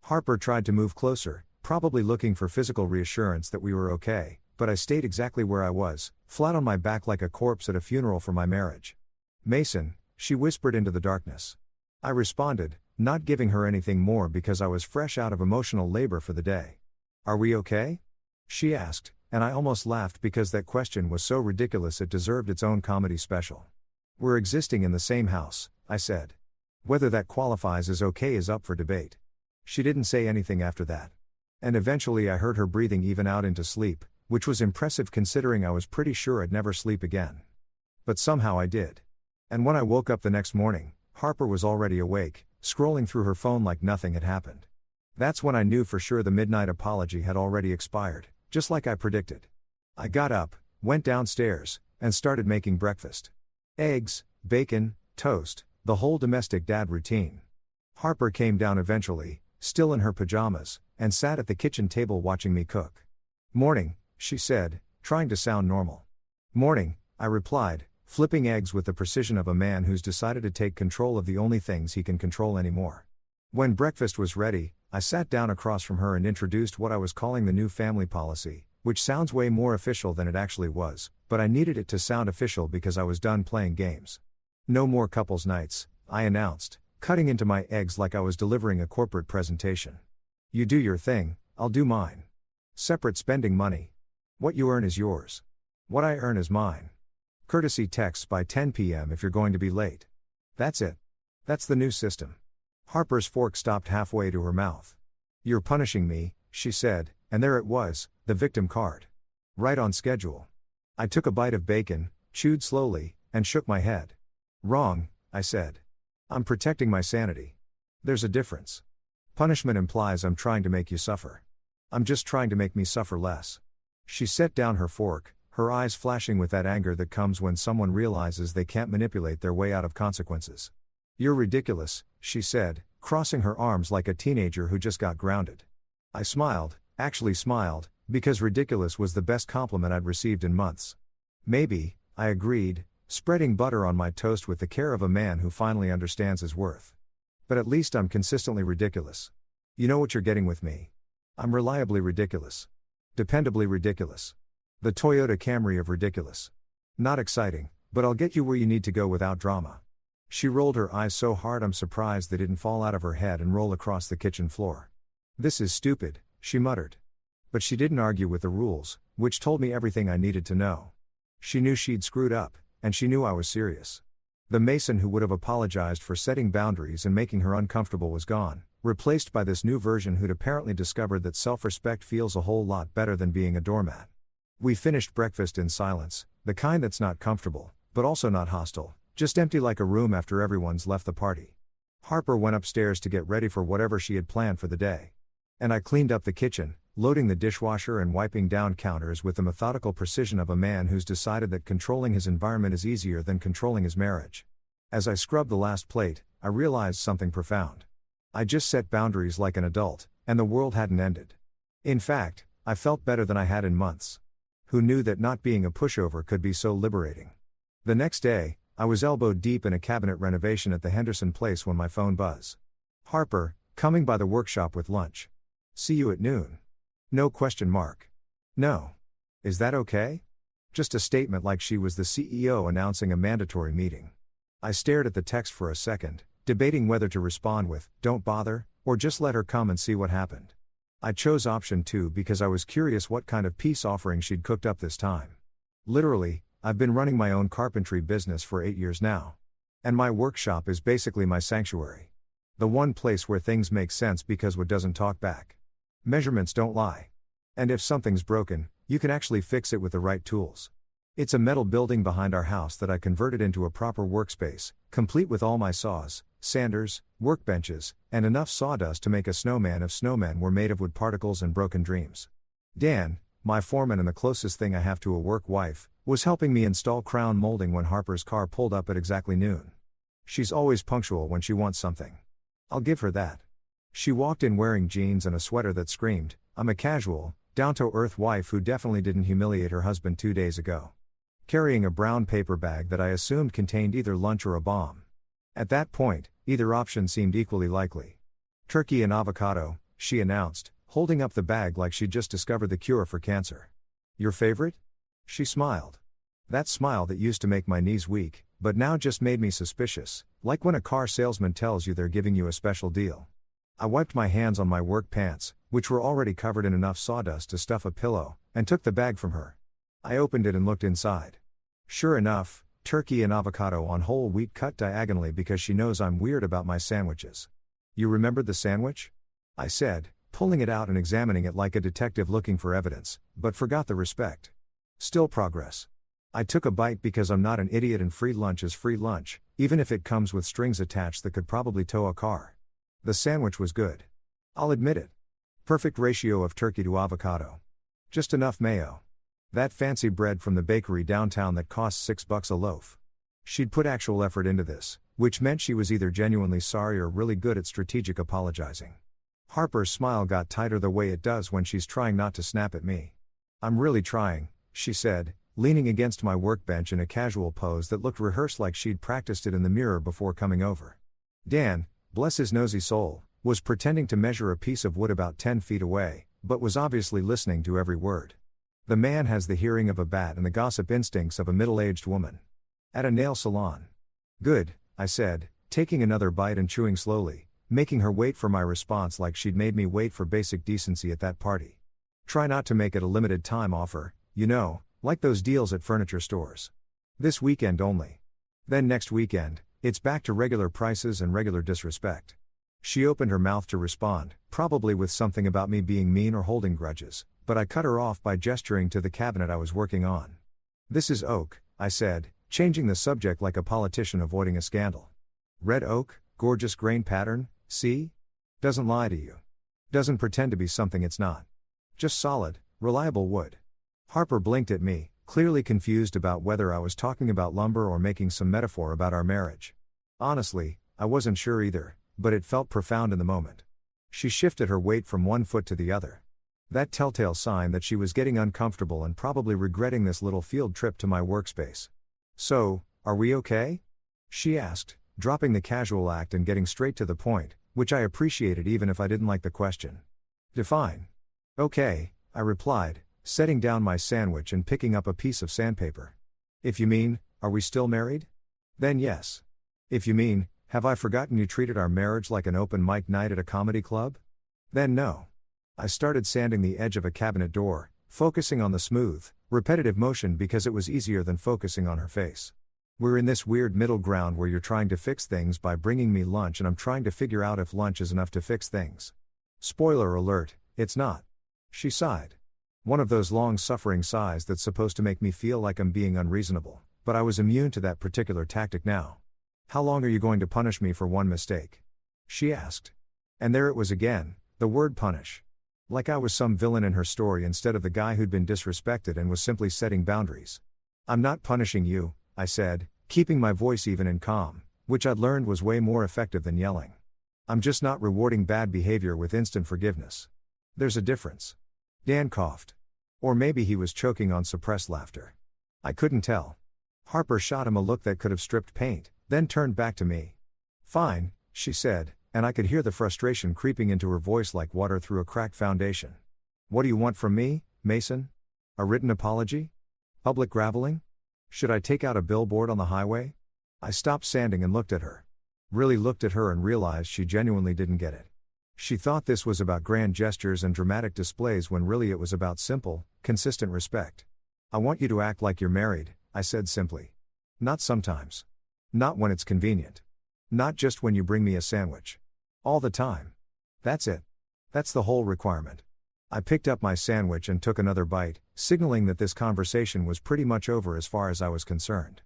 Harper tried to move closer, probably looking for physical reassurance that we were okay, but I stayed exactly where I was, flat on my back like a corpse at a funeral for my marriage. Mason, she whispered into the darkness. I responded, not giving her anything more because I was fresh out of emotional labor for the day. Are we okay? She asked, and I almost laughed because that question was so ridiculous it deserved its own comedy special. We're existing in the same house, I said. Whether that qualifies as okay is up for debate. She didn't say anything after that. And eventually I heard her breathing even out into sleep, which was impressive considering I was pretty sure I'd never sleep again. But somehow I did. And when I woke up the next morning, Harper was already awake, scrolling through her phone like nothing had happened. That's when I knew for sure the midnight apology had already expired, just like I predicted. I got up, went downstairs, and started making breakfast. Eggs, bacon, toast, the whole domestic dad routine. Harper came down eventually, still in her pajamas, and sat at the kitchen table watching me cook. Morning, she said, trying to sound normal. Morning, I replied, flipping eggs with the precision of a man who's decided to take control of the only things he can control anymore. When breakfast was ready, I sat down across from her and introduced what I was calling the new family policy, which sounds way more official than it actually was, but I needed it to sound official because I was done playing games. No more couples nights, I announced, cutting into my eggs like I was delivering a corporate presentation. You do your thing, I'll do mine. Separate spending money. What you earn is yours. What I earn is mine. Courtesy texts by 10 p.m. if you're going to be late. That's it. That's the new system. Harper's fork stopped halfway to her mouth. You're punishing me, she said, and there it was, the victim card. Right on schedule. I took a bite of bacon, chewed slowly, and shook my head. Wrong, I said. I'm protecting my sanity. There's a difference. Punishment implies I'm trying to make you suffer. I'm just trying to make me suffer less. She set down her fork, her eyes flashing with that anger that comes when someone realizes they can't manipulate their way out of consequences. You're ridiculous, she said, crossing her arms like a teenager who just got grounded. I smiled, actually smiled, because ridiculous was the best compliment I'd received in months. Maybe, I agreed, spreading butter on my toast with the care of a man who finally understands his worth. But at least I'm consistently ridiculous. You know what you're getting with me. I'm reliably ridiculous. Dependably ridiculous. The Toyota Camry of ridiculous. Not exciting, but I'll get you where you need to go without drama. She rolled her eyes so hard I'm surprised they didn't fall out of her head and roll across the kitchen floor. "This is stupid," she muttered. But she didn't argue with the rules, which told me everything I needed to know. She knew she'd screwed up, and she knew I was serious. The Mason who would have apologized for setting boundaries and making her uncomfortable was gone, replaced by this new version who'd apparently discovered that self-respect feels a whole lot better than being a doormat. We finished breakfast in silence, the kind that's not comfortable, but also not hostile, just empty like a room after everyone's left the party. Harper went upstairs to get ready for whatever she had planned for the day. And I cleaned up the kitchen, loading the dishwasher and wiping down counters with the methodical precision of a man who's decided that controlling his environment is easier than controlling his marriage. As I scrubbed the last plate, I realized something profound. I just set boundaries like an adult, and the world hadn't ended. In fact, I felt better than I had in months. Who knew that not being a pushover could be so liberating? The next day, I was elbowed deep in a cabinet renovation at the Henderson place when my phone buzzed. "Harper, coming by the workshop with lunch. See you at noon." No question mark. No. Is that okay? Just a statement like she was the CEO announcing a mandatory meeting. I stared at the text for a second, debating whether to respond with, "Don't bother," or just let her come and see what happened. I chose option 2 because I was curious what kind of peace offering she'd cooked up this time. Literally, I've been running my own carpentry business for 8 years now. And my workshop is basically my sanctuary. The one place where things make sense because wood doesn't talk back. Measurements don't lie. And if something's broken, you can actually fix it with the right tools. It's a metal building behind our house that I converted into a proper workspace, complete with all my saws, sanders, workbenches, and enough sawdust to make a snowman if snowmen were made of wood particles and broken dreams. Dan, my foreman and the closest thing I have to a work wife, was helping me install crown molding when Harper's car pulled up at exactly noon. She's always punctual when she wants something. I'll give her that. She walked in wearing jeans and a sweater that screamed, "I'm a casual, down-to-earth wife who definitely didn't humiliate her husband 2 days ago." Carrying a brown paper bag that I assumed contained either lunch or a bomb. At that point, either option seemed equally likely. "Turkey and avocado," she announced, holding up the bag like she'd just discovered the cure for cancer. "Your favorite?" She smiled. That smile that used to make my knees weak, but now just made me suspicious, like when a car salesman tells you they're giving you a special deal. I wiped my hands on my work pants, which were already covered in enough sawdust to stuff a pillow, and took the bag from her. I opened it and looked inside. Sure enough, turkey and avocado on whole wheat cut diagonally because she knows I'm weird about my sandwiches. "You remembered the sandwich?" I said, pulling it out and examining it like a detective looking for evidence, but forgot the respect. Still progress. I took a bite because I'm not an idiot and free lunch is free lunch, even if it comes with strings attached that could probably tow a car. The sandwich was good. I'll admit it. Perfect ratio of turkey to avocado. Just enough mayo. That fancy bread from the bakery downtown that costs $6 a loaf. She'd put actual effort into this, which meant she was either genuinely sorry or really good at strategic apologizing. Harper's smile got tighter the way it does when she's trying not to snap at me. "I'm really trying," she said, leaning against my workbench in a casual pose that looked rehearsed like she'd practiced it in the mirror before coming over. Dan, bless his nosy soul, was pretending to measure a piece of wood about 10 feet away, but was obviously listening to every word. The man has the hearing of a bat and the gossip instincts of a middle-aged woman. At a nail salon. "Good," I said, taking another bite and chewing slowly, making her wait for my response like she'd made me wait for basic decency at that party. "Try not to make it a limited time offer, you know, like those deals at furniture stores. This weekend only. Then next weekend, it's back to regular prices and regular disrespect." She opened her mouth to respond, probably with something about me being mean or holding grudges, but I cut her off by gesturing to the cabinet I was working on. "This is oak," I said, changing the subject like a politician avoiding a scandal. "Red oak, gorgeous grain pattern, see? Doesn't lie to you. Doesn't pretend to be something it's not. Just solid, reliable wood." Harper blinked at me, clearly confused about whether I was talking about lumber or making some metaphor about our marriage. Honestly, I wasn't sure either, but it felt profound in the moment. She shifted her weight from one foot to the other. That telltale sign that she was getting uncomfortable and probably regretting this little field trip to my workspace. "So, are we okay?" she asked, dropping the casual act and getting straight to the point, which I appreciated even if I didn't like the question. "Define." "Okay," I replied, setting down my sandwich and picking up a piece of sandpaper. "If you mean, are we still married? Then yes." If you mean, have I forgotten you treated our marriage like an open mic night at a comedy club? Then no. I started sanding the edge of a cabinet door, focusing on the smooth, repetitive motion because it was easier than focusing on her face. We're in this weird middle ground where you're trying to fix things by bringing me lunch and I'm trying to figure out if lunch is enough to fix things. Spoiler alert, it's not. She sighed. One of those long-suffering sighs that's supposed to make me feel like I'm being unreasonable, but I was immune to that particular tactic now. How long are you going to punish me for one mistake? She asked. And there it was again, the word punish. Like I was some villain in her story instead of the guy who'd been disrespected and was simply setting boundaries. I'm not punishing you, I said, keeping my voice even and calm, which I'd learned was way more effective than yelling. I'm just not rewarding bad behavior with instant forgiveness. There's a difference. Dan coughed. Or maybe he was choking on suppressed laughter. I couldn't tell. Harper shot him a look that could have stripped paint, then turned back to me. Fine, she said, and I could hear the frustration creeping into her voice like water through a cracked foundation. What do you want from me, Mason? A written apology? Public graveling? Should I take out a billboard on the highway? I stopped sanding and looked at her. Really looked at her and realized she genuinely didn't get it. She thought this was about grand gestures and dramatic displays when really it was about simple, consistent respect. I want you to act like you're married, I said simply. Not sometimes. Not when it's convenient. Not just when you bring me a sandwich. All the time. That's it. That's the whole requirement. I picked up my sandwich and took another bite, signaling that this conversation was pretty much over as far as I was concerned.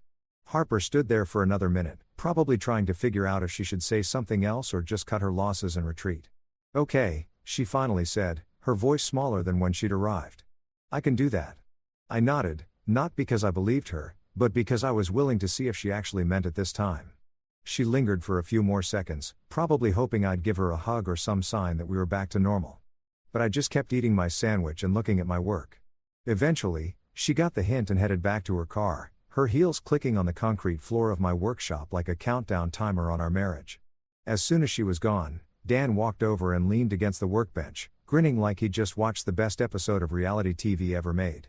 Harper stood there for another minute, probably trying to figure out if she should say something else or just cut her losses and retreat. Okay, she finally said, her voice smaller than when she'd arrived. I can do that. I nodded, not because I believed her, but because I was willing to see if she actually meant it this time. She lingered for a few more seconds, probably hoping I'd give her a hug or some sign that we were back to normal. But I just kept eating my sandwich and looking at my work. Eventually, she got the hint and headed back to her car, her heels clicking on the concrete floor of my workshop like a countdown timer on our marriage. As soon as she was gone, Dan walked over and leaned against the workbench, grinning like he'd just watched the best episode of reality TV ever made.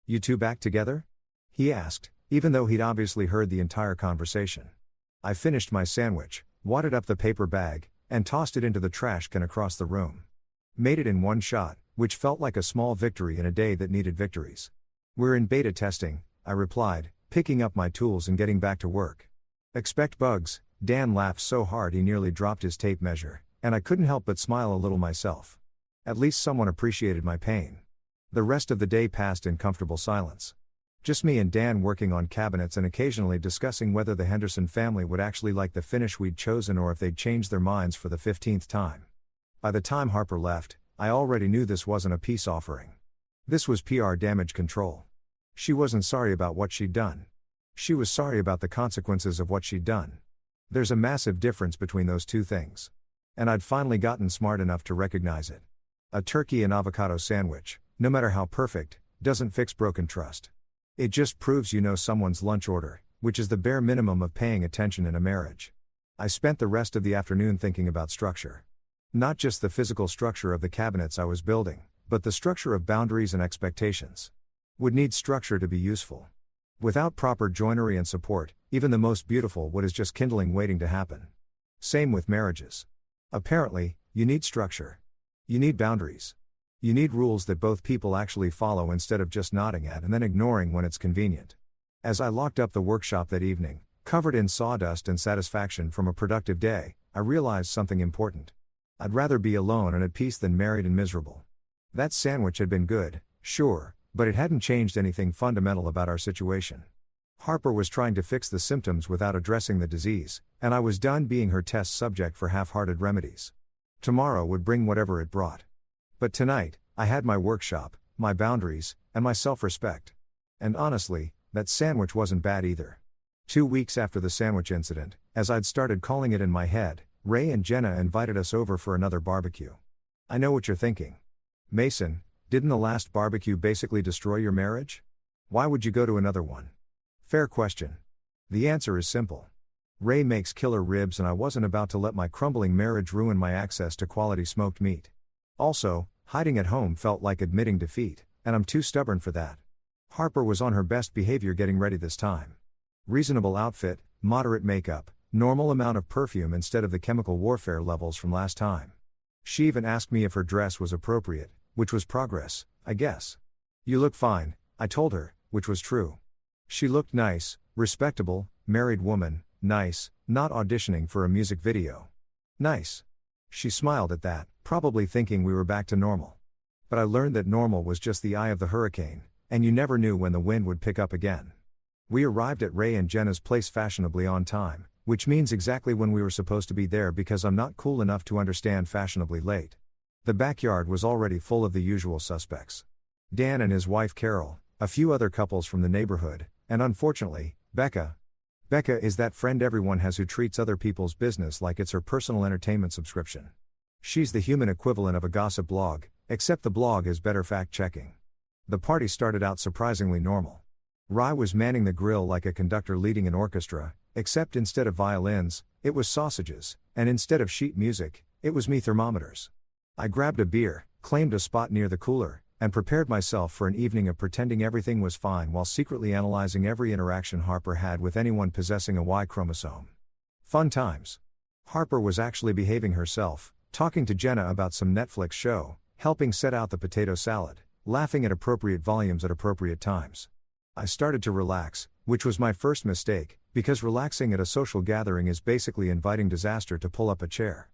You two back together? He asked, even though he'd obviously heard the entire conversation. I finished my sandwich, wadded up the paper bag, and tossed it into the trash can across the room. Made it in one shot, which felt like a small victory in a day that needed victories. We're in beta testing, I replied, picking up my tools and getting back to work. Expect bugs. Dan laughed so hard he nearly dropped his tape measure, and I couldn't help but smile a little myself. At least someone appreciated my pain. The rest of the day passed in comfortable silence. Just me and Dan working on cabinets and occasionally discussing whether the Henderson family would actually like the finish we'd chosen or if they'd change their minds for the 15th time. By the time Harper left, I already knew this wasn't a peace offering. This was PR damage control. She wasn't sorry about what she'd done. She was sorry about the consequences of what she'd done. There's a massive difference between those two things. And I'd finally gotten smart enough to recognize it. A turkey and avocado sandwich, no matter how perfect, doesn't fix broken trust. It just proves you know someone's lunch order, which is the bare minimum of paying attention in a marriage. I spent the rest of the afternoon thinking about structure. Not just the physical structure of the cabinets I was building, but the structure of boundaries and expectations. Would need structure to be useful. Without proper joinery and support, even the most beautiful wood is just kindling waiting to happen. Same with marriages. Apparently, you need structure. You need boundaries. You need rules that both people actually follow instead of just nodding at and then ignoring when it's convenient. As I locked up the workshop that evening, covered in sawdust and satisfaction from a productive day, I realized something important. I'd rather be alone and at peace than married and miserable. That sandwich had been good, sure, but it hadn't changed anything fundamental about our situation. Harper was trying to fix the symptoms without addressing the disease, and I was done being her test subject for half-hearted remedies. Tomorrow would bring whatever it brought. But tonight, I had my workshop, my boundaries, and my self-respect. And honestly, that sandwich wasn't bad either. 2 weeks after the sandwich incident, as I'd started calling it in my head, Ray and Jenna invited us over for another barbecue. I know what you're thinking. Mason, didn't the last barbecue basically destroy your marriage? Why would you go to another one? Fair question. The answer is simple. Ray makes killer ribs and I wasn't about to let my crumbling marriage ruin my access to quality smoked meat. Also, hiding at home felt like admitting defeat, and I'm too stubborn for that. Harper was on her best behavior getting ready this time. Reasonable outfit, moderate makeup, normal amount of perfume instead of the chemical warfare levels from last time. She even asked me if her dress was appropriate, which was progress, I guess. You look fine, I told her, which was true. She looked nice, respectable, married woman, nice, not auditioning for a music video. Nice. She smiled at that, probably thinking we were back to normal. But I learned that normal was just the eye of the hurricane, and you never knew when the wind would pick up again. We arrived at Ray and Jenna's place fashionably on time, which means exactly when we were supposed to be there because I'm not cool enough to understand fashionably late. The backyard was already full of the usual suspects. Dan and his wife Carol, a few other couples from the neighborhood, and unfortunately, Becca. Becca is that friend everyone has who treats other people's business like it's her personal entertainment subscription. She's the human equivalent of a gossip blog, except the blog is better fact-checking. The party started out surprisingly normal. Rai was manning the grill like a conductor leading an orchestra, except instead of violins, it was sausages, and instead of sheet music, it was me thermometers. I grabbed a beer, claimed a spot near the cooler, and prepared myself for an evening of pretending everything was fine while secretly analyzing every interaction Harper had with anyone possessing a Y chromosome. Fun times. Harper was actually behaving herself, talking to Jenna about some Netflix show, helping set out the potato salad, laughing at appropriate volumes at appropriate times. I started to relax, which was my first mistake, because relaxing at a social gathering is basically inviting disaster to pull up a chair.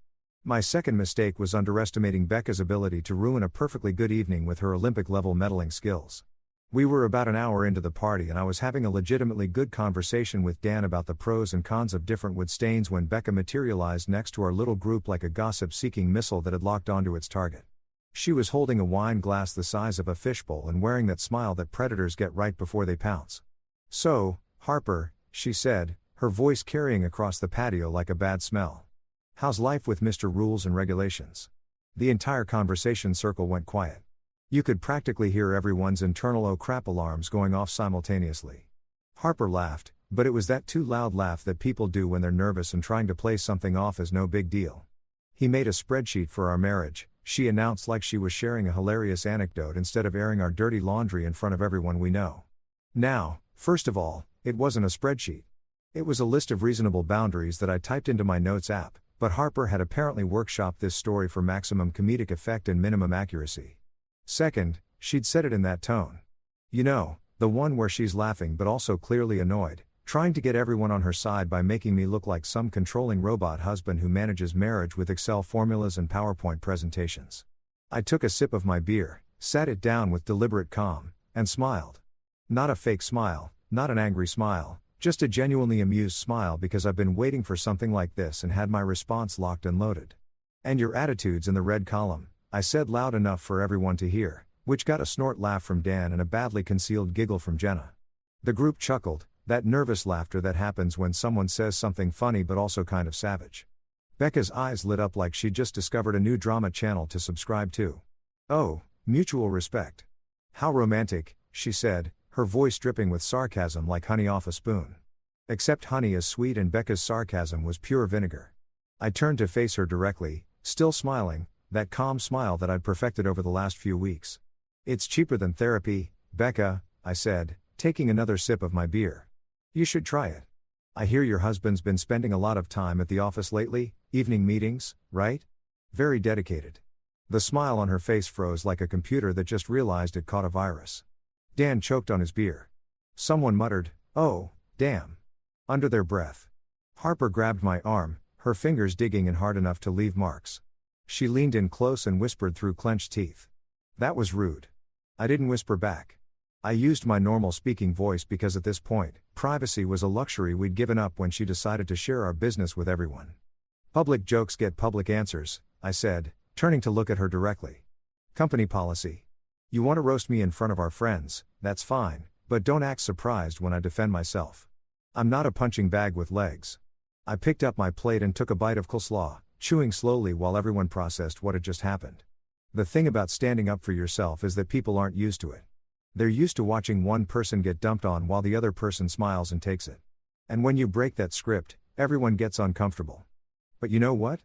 My second mistake was underestimating Becca's ability to ruin a perfectly good evening with her Olympic-level meddling skills. We were about an hour into the party and I was having a legitimately good conversation with Dan about the pros and cons of different wood stains when Becca materialized next to our little group like a gossip-seeking missile that had locked onto its target. She was holding a wine glass the size of a fishbowl and wearing that smile that predators get right before they pounce. "So, Harper," she said, her voice carrying across the patio like a bad smell. "How's life with Mr. Rules and Regulations?" The entire conversation circle went quiet. You could practically hear everyone's internal oh crap alarms going off simultaneously. Harper laughed, but it was that too loud laugh that people do when they're nervous and trying to play something off as no big deal. "He made a spreadsheet for our marriage," she announced like she was sharing a hilarious anecdote instead of airing our dirty laundry in front of everyone we know. Now, first of all, it wasn't a spreadsheet. It was a list of reasonable boundaries that I typed into my notes app, but Harper had apparently workshopped this story for maximum comedic effect and minimum accuracy. Second, she'd said it in that tone. You know, the one where she's laughing but also clearly annoyed, trying to get everyone on her side by making me look like some controlling robot husband who manages marriage with Excel formulas and PowerPoint presentations. I took a sip of my beer, sat it down with deliberate calm, and smiled. Not a fake smile, not an angry smile, just a genuinely amused smile because I've been waiting for something like this and had my response locked and loaded. "And your attitude's in the red column," I said loud enough for everyone to hear, which got a snort laugh from Dan and a badly concealed giggle from Jenna. The group chuckled. That nervous laughter that happens when someone says something funny but also kind of savage. Becca's eyes lit up like she'd just discovered a new drama channel to subscribe to. "Oh, mutual respect. How romantic," she said, her voice dripping with sarcasm like honey off a spoon. Except honey is sweet and Becca's sarcasm was pure vinegar. I turned to face her directly, still smiling, that calm smile that I'd perfected over the last few weeks. "It's cheaper than therapy, Becca," I said, taking another sip of my beer. "You should try it. I hear your husband's been spending a lot of time at the office lately, evening meetings, right? Very dedicated." The smile on her face froze like a computer that just realized it caught a virus. Dan choked on his beer. Someone muttered, "Oh, damn," under their breath. Harper grabbed my arm, her fingers digging in hard enough to leave marks. She leaned in close and whispered through clenched teeth. That was rude. I didn't whisper back. I used my normal speaking voice because at this point, privacy was a luxury we'd given up when she decided to share our business with everyone. "Public jokes get public answers," I said, turning to look at her directly. "Company policy. You want to roast me in front of our friends, that's fine, but don't act surprised when I defend myself. I'm not a punching bag with legs." I picked up my plate and took a bite of coleslaw, chewing slowly while everyone processed what had just happened. The thing about standing up for yourself is that people aren't used to it. They're used to watching one person get dumped on while the other person smiles and takes it. And when you break that script, everyone gets uncomfortable. But you know what?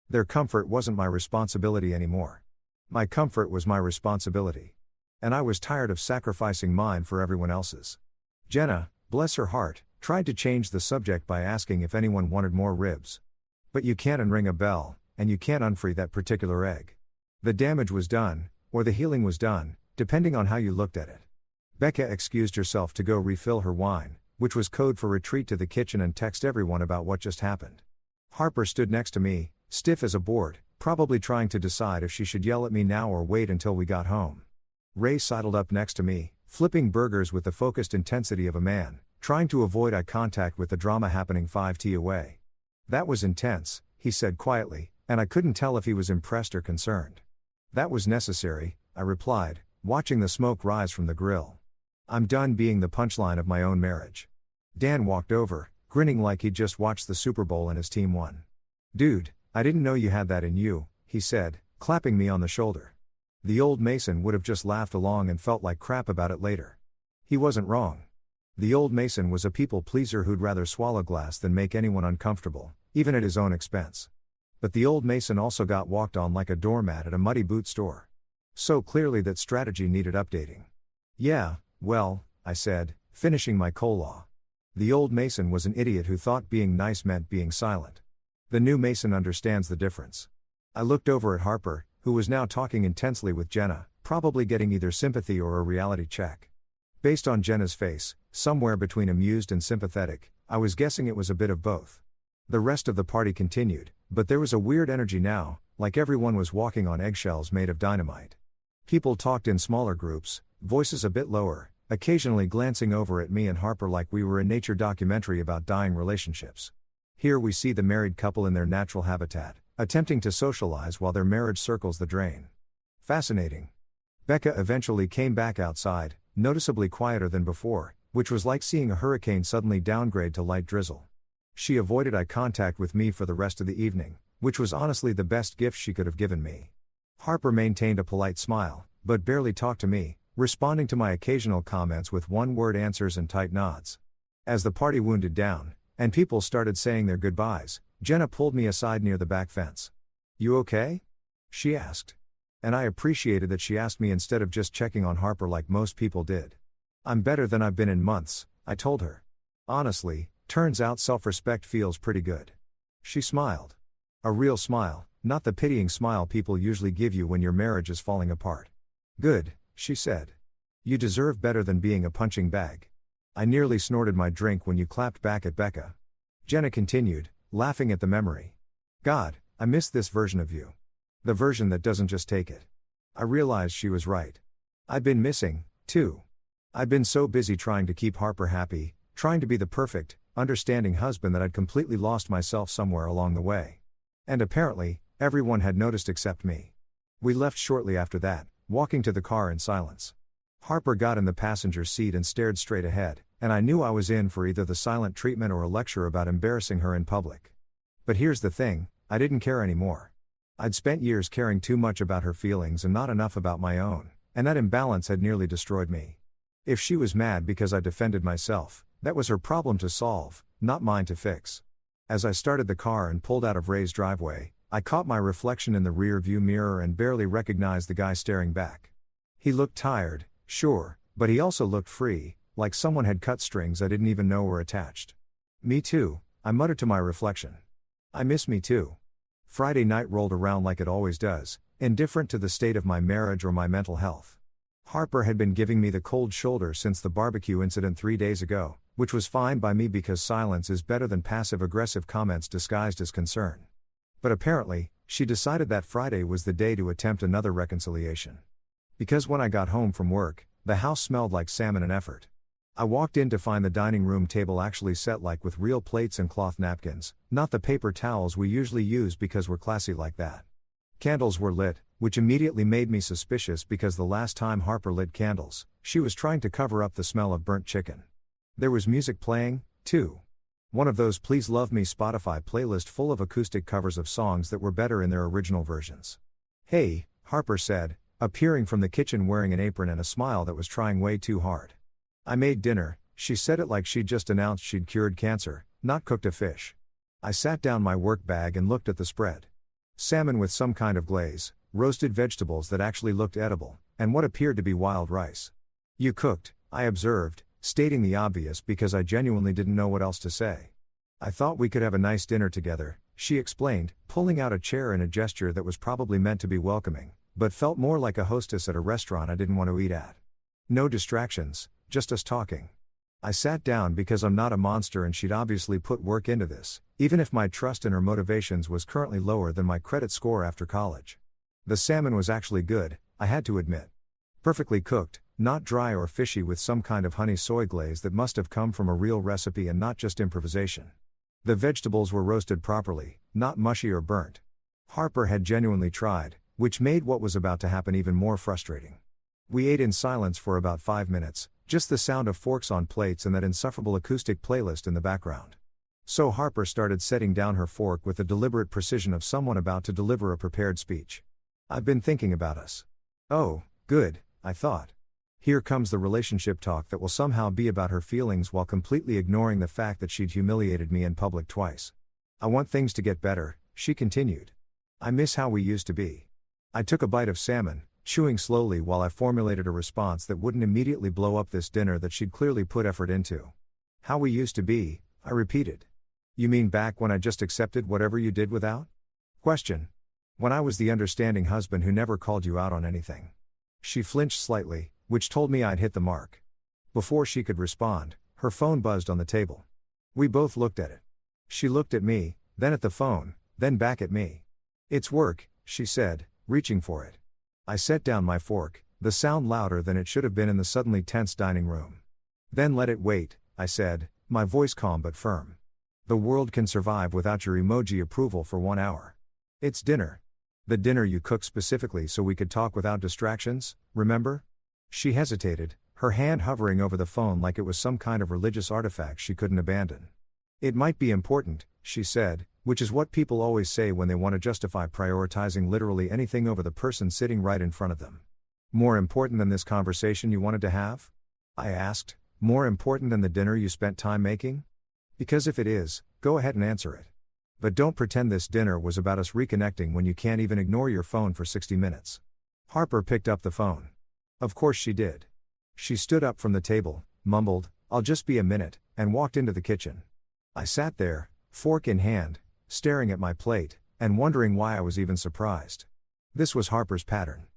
Their comfort wasn't my responsibility anymore. My comfort was my responsibility. And I was tired of sacrificing mine for everyone else's. Jenna, bless her heart, tried to change the subject by asking if anyone wanted more ribs. But you can't unring a bell, and you can't unfree that particular egg. The damage was done, or the healing was done, depending on how you looked at it. Becca excused herself to go refill her wine, which was code for retreat to the kitchen and text everyone about what just happened. Harper stood next to me, stiff as a board, probably trying to decide if she should yell at me now or wait until we got home. Ray sidled up next to me, flipping burgers with the focused intensity of a man, trying to avoid eye contact with the drama happening 5 feet away. "That was intense," he said quietly, and I couldn't tell if he was impressed or concerned. "That was necessary," I replied, watching the smoke rise from the grill. "I'm done being the punchline of my own marriage." Dan walked over, grinning like he'd just watched the Super Bowl and his team won. "Dude, I didn't know you had that in you," he said, clapping me on the shoulder. The old Mason would have just laughed along and felt like crap about it later. He wasn't wrong. The old Mason was a people pleaser who'd rather swallow glass than make anyone uncomfortable, even at his own expense. But the old Mason also got walked on like a doormat at a muddy boot store. So clearly that strategy needed updating. "Yeah, well," I said, finishing my coleslaw. The old Mason was an idiot who thought being nice meant being silent. The new Mason understands the difference. I looked over at Harper, who was now talking intensely with Jenna, probably getting either sympathy or a reality check. Based on Jenna's face, somewhere between amused and sympathetic, I was guessing it was a bit of both. The rest of the party continued, but there was a weird energy now, like everyone was walking on eggshells made of dynamite. People talked in smaller groups, voices a bit lower, occasionally glancing over at me and Harper like we were a nature documentary about dying relationships. Here we see the married couple in their natural habitat, attempting to socialize while their marriage circles the drain. Fascinating. Becca eventually came back outside, noticeably quieter than before, which was like seeing a hurricane suddenly downgrade to light drizzle. She avoided eye contact with me for the rest of the evening, which was honestly the best gift she could have given me. Harper maintained a polite smile, but barely talked to me, responding to my occasional comments with one-word answers and tight nods. As the party wounded down, and people started saying their goodbyes, Jenna pulled me aside near the back fence. "You okay?" she asked. And I appreciated that she asked me instead of just checking on Harper like most people did. "I'm better than I've been in months," I told her. "Honestly, turns out self-respect feels pretty good." She smiled. A real smile, not the pitying smile people usually give you when your marriage is falling apart. "Good," she said. "You deserve better than being a punching bag." I nearly snorted my drink when you clapped back at Becca. Jenna continued, laughing at the memory. "God, I miss this version of you. The version that doesn't just take it." I realized she was right. I'd been missing, too. I'd been so busy trying to keep Harper happy, trying to be the perfect, understanding husband that I'd completely lost myself somewhere along the way. And apparently, everyone had noticed except me. We left shortly after that, walking to the car in silence. Harper got in the passenger seat and stared straight ahead, and I knew I was in for either the silent treatment or a lecture about embarrassing her in public. But here's the thing, I didn't care anymore. I'd spent years caring too much about her feelings and not enough about my own, and that imbalance had nearly destroyed me. If she was mad because I defended myself, that was her problem to solve, not mine to fix. As I started the car and pulled out of Ray's driveway, I caught my reflection in the rear view mirror and barely recognized the guy staring back. He looked tired, sure, but he also looked free, like someone had cut strings I didn't even know were attached. "Me too," I muttered to my reflection. "I miss me too." Friday night rolled around like it always does, indifferent to the state of my marriage or my mental health. Harper had been giving me the cold shoulder since the barbecue incident 3 days ago, which was fine by me because silence is better than passive-aggressive comments disguised as concern. But apparently, she decided that Friday was the day to attempt another reconciliation. Because when I got home from work, the house smelled like salmon and effort. I walked in to find the dining room table actually set like with real plates and cloth napkins, not the paper towels we usually use because we're classy like that. Candles were lit, which immediately made me suspicious because the last time Harper lit candles, she was trying to cover up the smell of burnt chicken. There was music playing, too. One of those Please Love Me Spotify playlist full of acoustic covers of songs that were better in their original versions. "Hey," Harper said, appearing from the kitchen wearing an apron and a smile that was trying way too hard. "I made dinner," she said it like she'd just announced she'd cured cancer, not cooked a fish. I sat down my work bag and looked at the spread. Salmon with some kind of glaze, roasted vegetables that actually looked edible, and what appeared to be wild rice. "You cooked," I observed, stating the obvious because I genuinely didn't know what else to say. I thought we could have a nice dinner together, she explained, pulling out a chair in a gesture that was probably meant to be welcoming, but felt more like a hostess at a restaurant I didn't want to eat at. No distractions, just us talking. I sat down because I'm not a monster and she'd obviously put work into this, even if my trust in her motivations was currently lower than my credit score after college. The salmon was actually good, I had to admit. Perfectly cooked, not dry or fishy with some kind of honey soy glaze that must have come from a real recipe and not just improvisation. The vegetables were roasted properly, not mushy or burnt. Harper had genuinely tried, which made what was about to happen even more frustrating. We ate in silence for about 5 minutes, just the sound of forks on plates and that insufferable acoustic playlist in the background. So Harper started setting down her fork with the deliberate precision of someone about to deliver a prepared speech. I've been thinking about us. Oh, good, I thought. Here comes the relationship talk that will somehow be about her feelings while completely ignoring the fact that she'd humiliated me in public twice. I want things to get better, she continued. I miss how we used to be. I took a bite of salmon, chewing slowly while I formulated a response that wouldn't immediately blow up this dinner that she'd clearly put effort into. How we used to be, I repeated. You mean back when I just accepted whatever you did without question? When I was the understanding husband who never called you out on anything. She flinched slightly, which told me I'd hit the mark. Before she could respond, her phone buzzed on the table. We both looked at it. She looked at me, then at the phone, then back at me. It's work, she said, reaching for it. I set down my fork, the sound louder than it should have been in the suddenly tense dining room. Then let it wait, I said, my voice calm but firm. The world can survive without your emoji approval for 1 hour. It's dinner. The dinner you cooked specifically so we could talk without distractions, remember? She hesitated, her hand hovering over the phone like it was some kind of religious artifact she couldn't abandon. It might be important, she said, which is what people always say when they want to justify prioritizing literally anything over the person sitting right in front of them. More important than this conversation you wanted to have? I asked, more important than the dinner you spent time making? Because if it is, go ahead and answer it. But don't pretend this dinner was about us reconnecting when you can't even ignore your phone for 60 minutes. Harper picked up the phone. Of course she did. She stood up from the table, mumbled, "I'll just be a minute," and walked into the kitchen. I sat there, fork in hand, staring at my plate, and wondering why I was even surprised. This was Harper's pattern.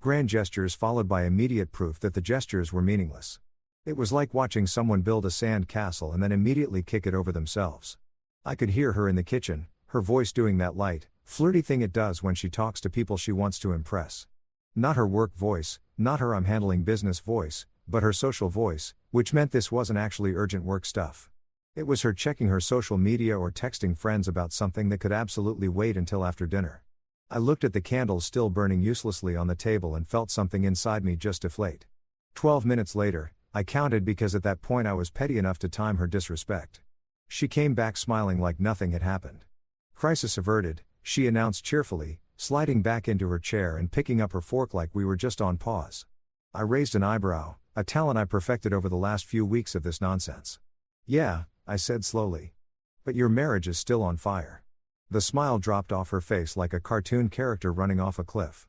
Grand gestures followed by immediate proof that the gestures were meaningless. It was like watching someone build a sand castle and then immediately kick it over themselves. I could hear her in the kitchen, her voice doing that light, flirty thing it does when she talks to people she wants to impress. Not her work voice, not her I'm handling business voice, but her social voice, which meant this wasn't actually urgent work stuff. It was her checking her social media or texting friends about something that could absolutely wait until after dinner. I looked at the candles still burning uselessly on the table and felt something inside me just deflate. 12 minutes later, I counted because at that point I was petty enough to time her disrespect. She came back smiling like nothing had happened. Crisis averted, she announced cheerfully, sliding back into her chair and picking up her fork like we were just on pause. I raised an eyebrow, a talent I perfected over the last few weeks of this nonsense. Yeah, I said slowly. But your marriage is still on fire. The smile dropped off her face like a cartoon character running off a cliff.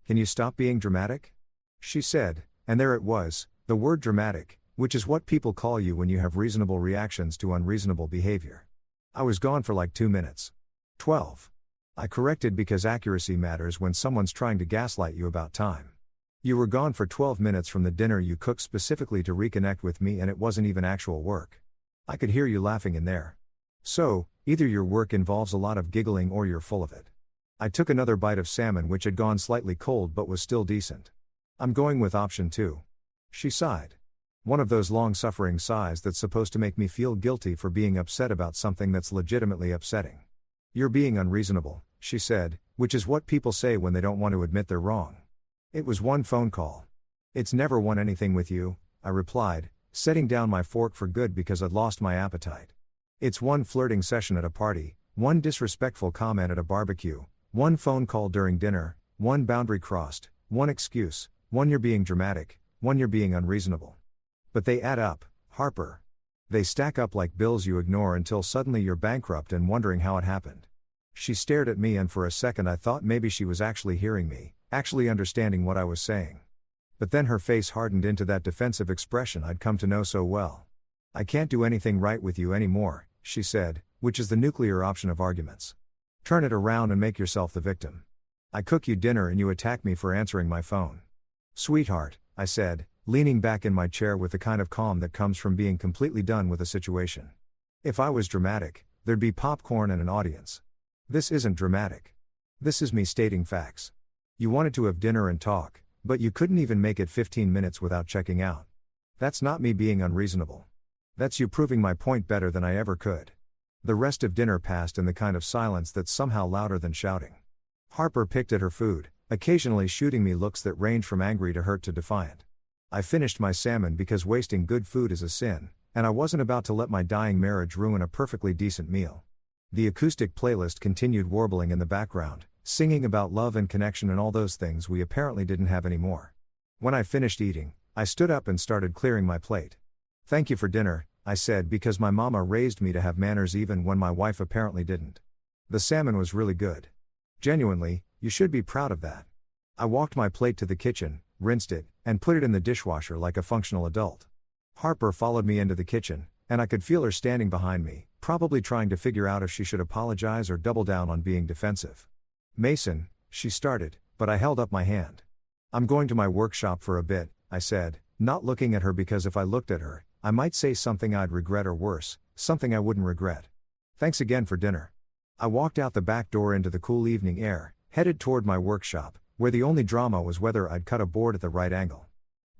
Can you stop being dramatic? She said, and there it was, the word dramatic, which is what people call you when you have reasonable reactions to unreasonable behavior. I was gone for like 2 minutes. 12. I corrected because accuracy matters when someone's trying to gaslight you about time. You were gone for 12 minutes from the dinner you cooked specifically to reconnect with me and it wasn't even actual work. I could hear you laughing in there. So, either your work involves a lot of giggling or you're full of it. I took another bite of salmon which had gone slightly cold but was still decent. I'm going with option 2. She sighed. One of those long-suffering sighs that's supposed to make me feel guilty for being upset about something that's legitimately upsetting. You're being unreasonable, she said, which is what people say when they don't want to admit they're wrong. It was one phone call. It's never won anything with you, I replied, setting down my fork for good because I'd lost my appetite. It's one flirting session at a party, one disrespectful comment at a barbecue, one phone call during dinner, one boundary crossed, one excuse, one you're being dramatic, one you're being unreasonable. But they add up, Harper. They stack up like bills you ignore until suddenly you're bankrupt and wondering how it happened. She stared at me and for a second I thought maybe she was actually hearing me, actually understanding what I was saying. But then her face hardened into that defensive expression I'd come to know so well. "I can't do anything right with you anymore," she said, which is the nuclear option of arguments. "Turn it around and make yourself the victim. I cook you dinner and you attack me for answering my phone." "Sweetheart," I said, leaning back in my chair with the kind of calm that comes from being completely done with a situation. "If I was dramatic, there'd be popcorn and an audience. This isn't dramatic. This is me stating facts. You wanted to have dinner and talk, but you couldn't even make it 15 minutes without checking out. That's not me being unreasonable. That's you proving my point better than I ever could." The rest of dinner passed in the kind of silence that's somehow louder than shouting. Harper picked at her food, occasionally shooting me looks that range from angry to hurt to defiant. I finished my salmon because wasting good food is a sin, and I wasn't about to let my dying marriage ruin a perfectly decent meal. The acoustic playlist continued warbling in the background, singing about love and connection and all those things we apparently didn't have anymore. When I finished eating, I stood up and started clearing my plate. "Thank you for dinner," I said, because my mama raised me to have manners even when my wife apparently didn't. "The salmon was really good. Genuinely, you should be proud of that." I walked my plate to the kitchen, rinsed it, and put it in the dishwasher like a functional adult. Harper followed me into the kitchen, and I could feel her standing behind me, probably trying to figure out if she should apologize or double down on being defensive. "Mason," she started, but I held up my hand. "I'm going to my workshop for a bit," I said, not looking at her because if I looked at her, I might say something I'd regret or worse, something I wouldn't regret. "Thanks again for dinner." I walked out the back door into the cool evening air, headed toward my workshop, where the only drama was whether I'd cut a board at the right angle.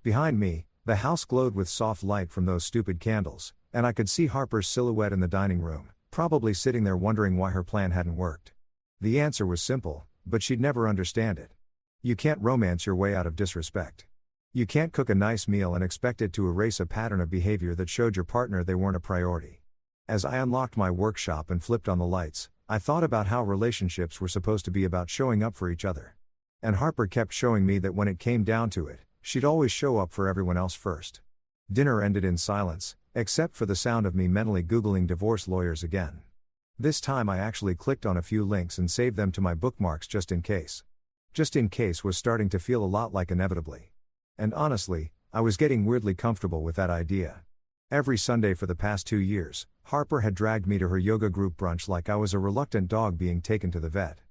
Behind me, the house glowed with soft light from those stupid candles, and I could see Harper's silhouette in the dining room, probably sitting there wondering why her plan hadn't worked. The answer was simple, but she'd never understand it. You can't romance your way out of disrespect. You can't cook a nice meal and expect it to erase a pattern of behavior that showed your partner they weren't a priority. As I unlocked my workshop and flipped on the lights, I thought about how relationships were supposed to be about showing up for each other. And Harper kept showing me that when it came down to it, she'd always show up for everyone else first. Dinner ended in silence, except for the sound of me mentally Googling divorce lawyers again. This time I actually clicked on a few links and saved them to my bookmarks just in case. Just in case was starting to feel a lot like inevitably. And honestly, I was getting weirdly comfortable with that idea. Every Sunday for the past 2 years, Harper had dragged me to her yoga group brunch like I was a reluctant dog being taken to the vet.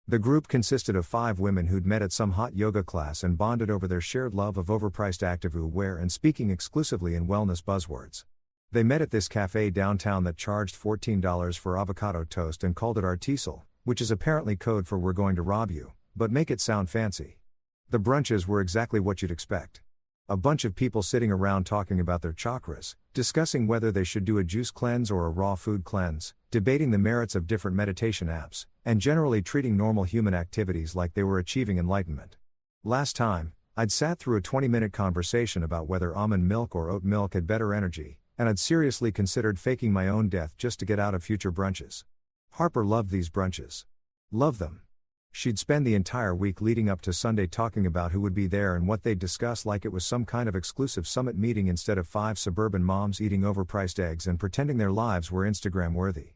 The group consisted of 5 women who'd met at some hot yoga class and bonded over their shared love of overpriced activewear wear and speaking exclusively in wellness buzzwords. They met at this cafe downtown that charged $14 for avocado toast and called it our SIL, which is apparently code for "we're going to rob you," but make it sound fancy. The brunches were exactly what you'd expect. A bunch of people sitting around talking about their chakras, discussing whether they should do a juice cleanse or a raw food cleanse, debating the merits of different meditation apps, and generally treating normal human activities like they were achieving enlightenment. Last time, I'd sat through a 20-minute conversation about whether almond milk or oat milk had better energy, and I'd seriously considered faking my own death just to get out of future brunches. Harper loved these brunches. Loved them. She'd spend the entire week leading up to Sunday talking about who would be there and what they'd discuss like it was some kind of exclusive summit meeting instead of 5 suburban moms eating overpriced eggs and pretending their lives were Instagram-worthy.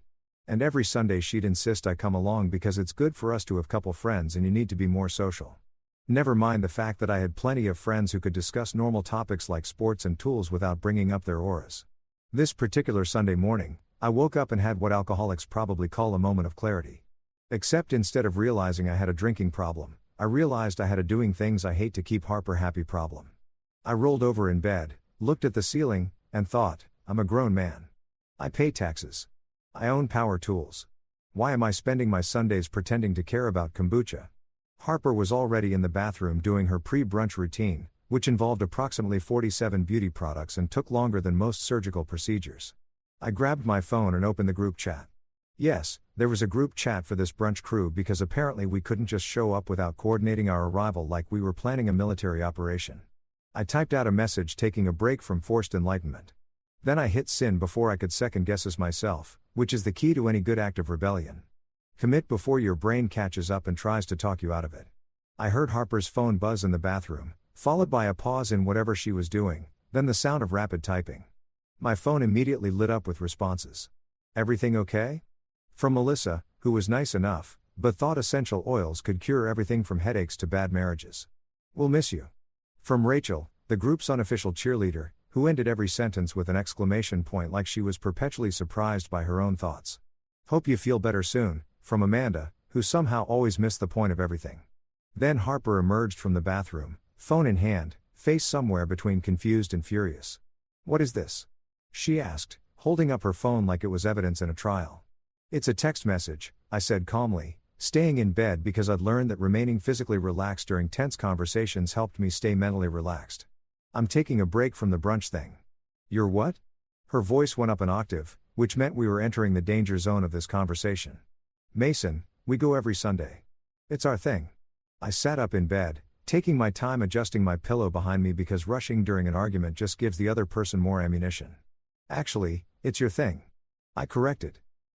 And every Sunday she'd insist I come along because it's good for us to have couple friends and you need to be more social. Never mind the fact that I had plenty of friends who could discuss normal topics like sports and tools without bringing up their auras. This particular Sunday morning, I woke up and had what alcoholics probably call a moment of clarity. Except instead of realizing I had a drinking problem, I realized I had a doing things I hate to keep Harper happy problem. I rolled over in bed, looked at the ceiling, and thought, I'm a grown man. I pay taxes. I own power tools. Why am I spending my Sundays pretending to care about kombucha? Harper was already in the bathroom doing her pre-brunch routine, which involved approximately 47 beauty products and took longer than most surgical procedures. I grabbed my phone and opened the group chat. Yes, there was a group chat for this brunch crew because apparently we couldn't just show up without coordinating our arrival like we were planning a military operation. I typed out a message taking a break from forced enlightenment. Then I hit send before I could second guess myself, which is the key to any good act of rebellion. Commit before your brain catches up and tries to talk you out of it. I heard Harper's phone buzz in the bathroom, followed by a pause in whatever she was doing, then the sound of rapid typing. My phone immediately lit up with responses. Everything okay? From Melissa, who was nice enough, but thought essential oils could cure everything from headaches to bad marriages. We'll miss you. From Rachel, the group's unofficial cheerleader, who ended every sentence with an exclamation point like she was perpetually surprised by her own thoughts. Hope you feel better soon, from Amanda, who somehow always missed the point of everything. Then Harper emerged from the bathroom, phone in hand, face somewhere between confused and furious. What is this? She asked, holding up her phone like it was evidence in a trial. It's a text message, I said calmly, staying in bed because I'd learned that remaining physically relaxed during tense conversations helped me stay mentally relaxed. I'm taking a break from the brunch thing. You're what? Her voice went up an octave, which meant we were entering the danger zone of this conversation. Mason, we go every Sunday. It's our thing. I sat up in bed, taking my time adjusting my pillow behind me because rushing during an argument just gives the other person more ammunition. Actually, it's your thing. I corrected.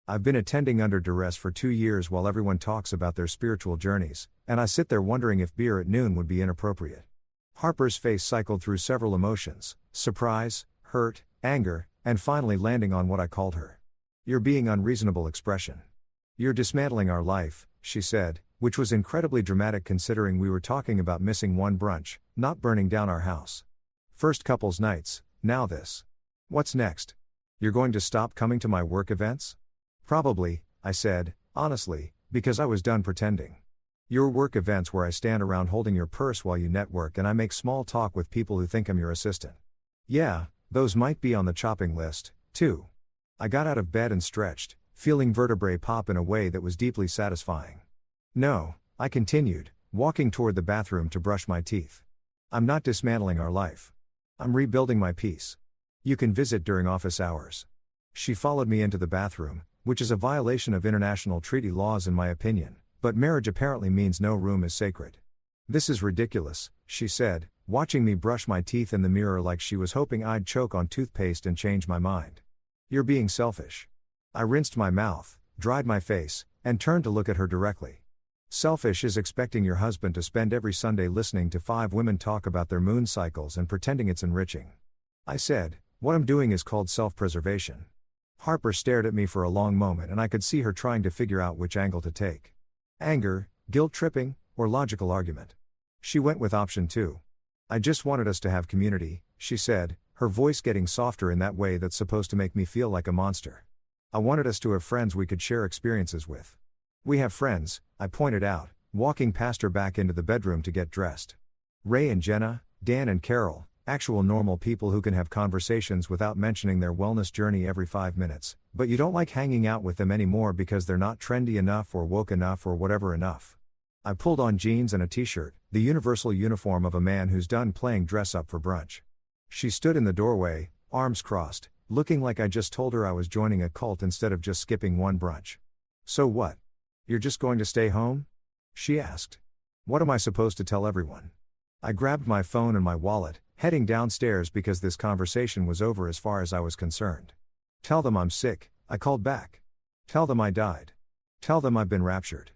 I've been attending under duress for 2 years while everyone talks about their spiritual journeys, and I sit there wondering if beer at noon would be inappropriate. Harper's face cycled through several emotions: surprise, hurt, anger, and finally landing on what I called her. You're being unreasonable expression. You're dismantling our life, she said, which was incredibly dramatic considering we were talking about missing one brunch, not burning down our house. First couples nights, now this. What's next? You're going to stop coming to my work events? Probably, I said, honestly, because I was done pretending. Your work events where I stand around holding your purse while you network and I make small talk with people who think I'm your assistant. Yeah, those might be on the chopping list, too. I got out of bed and stretched, feeling vertebrae pop in a way that was deeply satisfying. No, I continued, walking toward the bathroom to brush my teeth. I'm not dismantling our life. I'm rebuilding my peace. You can visit during office hours. She followed me into the bathroom, which is a violation of international treaty laws in my opinion, but marriage apparently means no room is sacred. This is ridiculous, she said, watching me brush my teeth in the mirror like she was hoping I'd choke on toothpaste and change my mind. You're being selfish. I rinsed my mouth, dried my face, and turned to look at her directly. Selfish is expecting your husband to spend every Sunday listening to 5 women talk about their moon cycles and pretending it's enriching. I said, what I'm doing is called self-preservation. Harper stared at me for a long moment and I could see her trying to figure out which angle to take. Anger, guilt-tripping, or logical argument. She went with option 2. I just wanted us to have community, she said, her voice getting softer in that way that's supposed to make me feel like a monster. I wanted us to have friends we could share experiences with. We have friends, I pointed out, walking past her back into the bedroom to get dressed. Ray and Jenna, Dan and Carol, actual normal people who can have conversations without mentioning their wellness journey every 5 minutes, but you don't like hanging out with them anymore because they're not trendy enough or woke enough or whatever enough. I pulled on jeans and a t-shirt, the universal uniform of a man who's done playing dress up for brunch. She stood in the doorway, arms crossed, looking like I just told her I was joining a cult instead of just skipping one brunch. So what? You're just going to stay home? She asked. What am I supposed to tell everyone? I grabbed my phone and my wallet, heading downstairs because this conversation was over as far as I was concerned. Tell them I'm sick, I called back. Tell them I died. Tell them I've been raptured.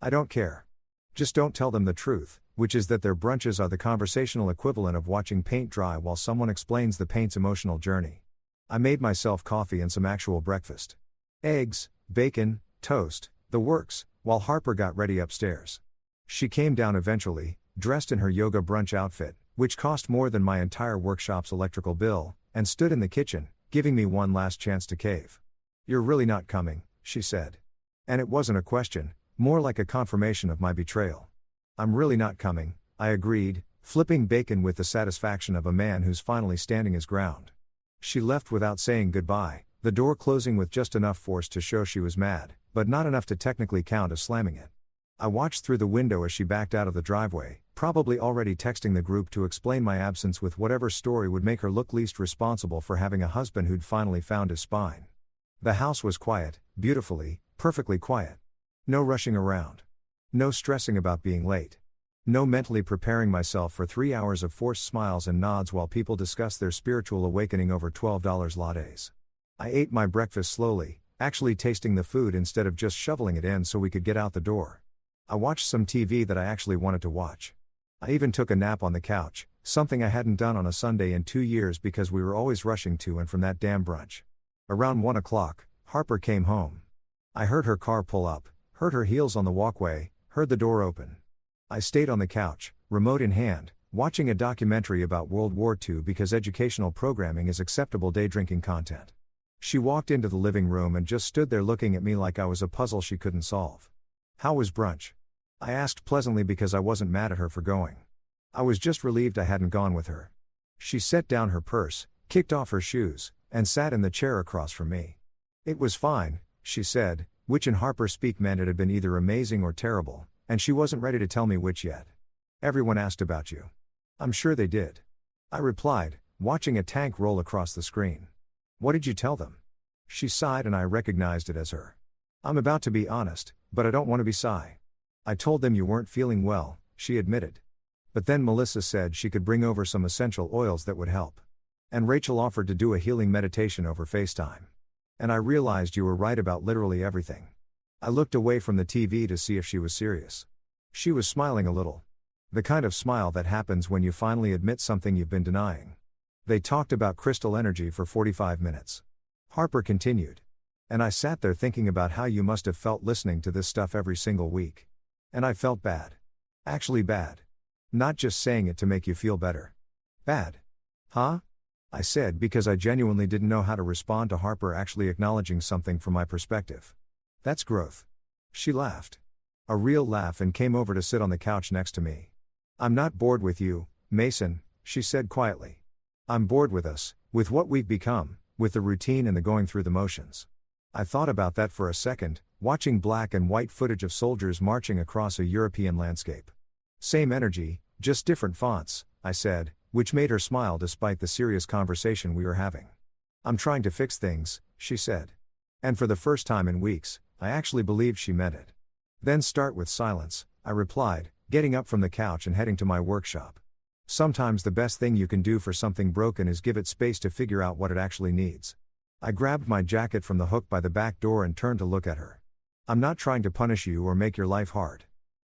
I don't care. Just don't tell them the truth, which is that their brunches are the conversational equivalent of watching paint dry while someone explains the paint's emotional journey. I made myself coffee and some actual breakfast. Eggs, bacon, toast, the works, while Harper got ready upstairs. She came down eventually, dressed in her yoga brunch outfit, which cost more than my entire workshop's electrical bill, and stood in the kitchen, giving me one last chance to cave. You're really not coming, she said. And it wasn't a question, more like a confirmation of my betrayal. I'm really not coming, I agreed, flipping bacon with the satisfaction of a man who's finally standing his ground. She left without saying goodbye, the door closing with just enough force to show she was mad, but not enough to technically count as slamming it. I watched through the window as she backed out of the driveway, probably already texting the group to explain my absence with whatever story would make her look least responsible for having a husband who'd finally found his spine. The house was quiet, beautifully, perfectly quiet. No rushing around. No stressing about being late. No mentally preparing myself for 3 hours of forced smiles and nods while people discuss their spiritual awakening over $12 lattes. I ate my breakfast slowly, actually tasting the food instead of just shoveling it in so we could get out the door. I watched some TV that I actually wanted to watch. I even took a nap on the couch, something I hadn't done on a Sunday in 2 years because we were always rushing to and from that damn brunch. Around 1 o'clock, Harper came home. I heard her car pull up, heard her heels on the walkway, heard the door open. I stayed on the couch, remote in hand, Watching a documentary about World War II because educational programming is acceptable day drinking content. She walked into the living room and just stood there looking at me like I was a puzzle she couldn't solve. How was brunch? I asked pleasantly because I wasn't mad at her for going. I was just relieved I hadn't gone with her. She set down her purse, kicked off her shoes, and sat in the chair across from me. It was fine, she said, which in Harper speak meant it had been either amazing or terrible, and she wasn't ready to tell me which yet. Everyone asked about you. I'm sure they did. I replied, watching a tank roll across the screen. What did you tell them? She sighed and I recognized it as her. I'm about to be honest, but I don't want to be sigh. I told them you weren't feeling well, she admitted. But then Melissa said she could bring over some essential oils that would help. And Rachel offered to do a healing meditation over FaceTime. And I realized you were right about literally everything. I looked away from the TV to see if she was serious. She was smiling a little. The kind of smile that happens when you finally admit something you've been denying. They talked about crystal energy for 45 minutes. Harper continued. And I sat there thinking about how you must have felt listening to this stuff every single week. And I felt bad. Actually bad. Not just saying it to make you feel better. Bad. Huh? I said because I genuinely didn't know how to respond to Harper actually acknowledging something from my perspective. That's growth. She laughed. A real laugh and came over to sit on the couch next to me. I'm not bored with you, Mason, she said quietly. I'm bored with us, with what we've become, with the routine and the going through the motions. I thought about that for a second, watching black and white footage of soldiers marching across a European landscape. Same energy, just different fonts, I said, which made her smile despite the serious conversation we were having. I'm trying to fix things, she said. And for the first time in weeks, I actually believed she meant it. Then start with silence, I replied, getting up from the couch and heading to my workshop. Sometimes the best thing you can do for something broken is give it space to figure out what it actually needs. I grabbed my jacket from the hook by the back door and turned to look at her. I'm not trying to punish you or make your life hard.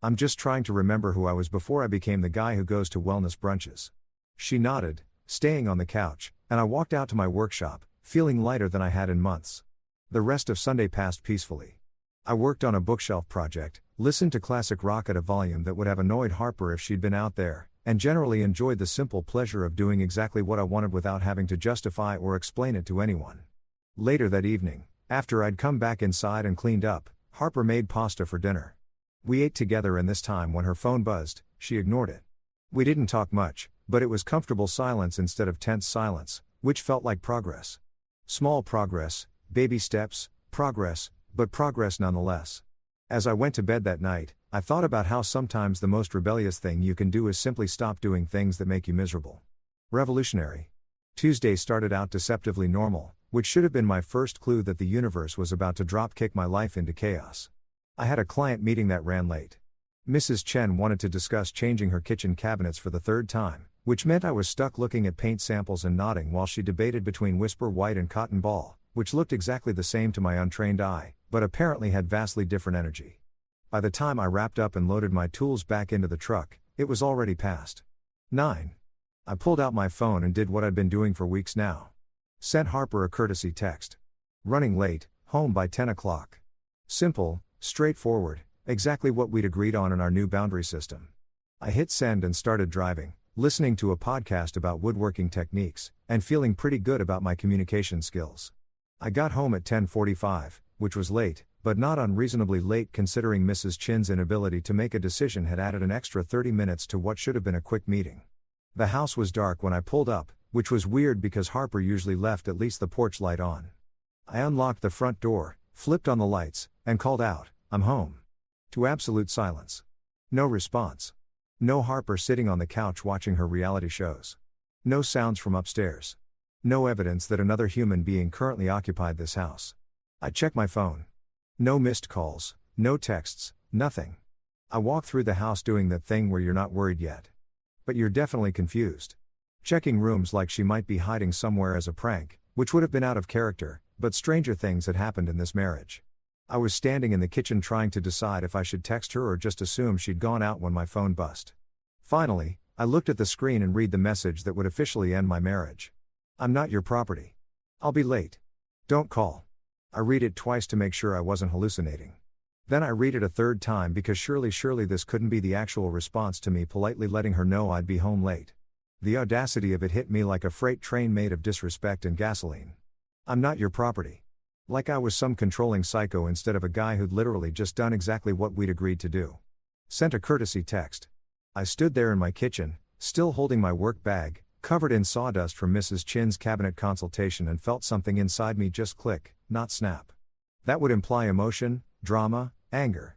I'm just trying to remember who I was before I became the guy who goes to wellness brunches. She nodded, staying on the couch, and I walked out to my workshop, feeling lighter than I had in months. The rest of Sunday passed peacefully. I worked on a bookshelf project, listened to classic rock at a volume that would have annoyed Harper if she'd been out there, and generally enjoyed the simple pleasure of doing exactly what I wanted without having to justify or explain it to anyone. Later that evening, after I'd come back inside and cleaned up, Harper made pasta for dinner. We ate together and this time when her phone buzzed, she ignored it. We didn't talk much, but it was comfortable silence instead of tense silence, which felt like progress. Small progress, baby steps, progress, but progress nonetheless. As I went to bed that night, I thought about how sometimes the most rebellious thing you can do is simply stop doing things that make you miserable. Revolutionary. Tuesday started out deceptively normal, which should have been my first clue that the universe was about to drop-kick my life into chaos. I had a client meeting that ran late. Mrs. Chen wanted to discuss changing her kitchen cabinets for the third time, which meant I was stuck looking at paint samples and nodding while she debated between Whisper White and Cotton Ball, which looked exactly the same to my untrained eye, but apparently had vastly different energy. By the time I wrapped up and loaded my tools back into the truck, it was already past 9. I pulled out my phone and did what I'd been doing for weeks now. Sent Harper a courtesy text. Running late, home by 10 o'clock. Simple, straightforward, exactly what we'd agreed on in our new boundary system. I hit send and started driving, listening to a podcast about woodworking techniques, and feeling pretty good about my communication skills. I got home at 10:45, which was late, but not unreasonably late considering Mrs. Chin's inability to make a decision had added an extra 30 minutes to what should have been a quick meeting. The house was dark when I pulled up, which was weird because Harper usually left at least the porch light on. I unlocked the front door, flipped on the lights, and called out, "I'm home." To absolute silence. No response. No Harper sitting on the couch watching her reality shows. No sounds from upstairs. No evidence that another human being currently occupied this house. I checked my phone. No missed calls, no texts, nothing. I walked through the house doing that thing where you're not worried yet. But you're definitely confused. Checking rooms like she might be hiding somewhere as a prank, which would have been out of character, but stranger things had happened in this marriage. I was standing in the kitchen trying to decide if I should text her or just assume she'd gone out when my phone buzzed. Finally, I looked at the screen and read the message that would officially end my marriage. "I'm not your property. I'll be late. Don't call." I read it twice to make sure I wasn't hallucinating. Then I read it a third time because surely this couldn't be the actual response to me politely letting her know I'd be home late. The audacity of it hit me like a freight train made of disrespect and gasoline. I'm not your property. Like I was some controlling psycho instead of a guy who'd literally just done exactly what we'd agreed to do. Sent a courtesy text. I stood there in my kitchen, still holding my work bag, covered in sawdust from Mrs. Chin's cabinet consultation, and felt something inside me just click, not snap. That would imply emotion, drama, anger.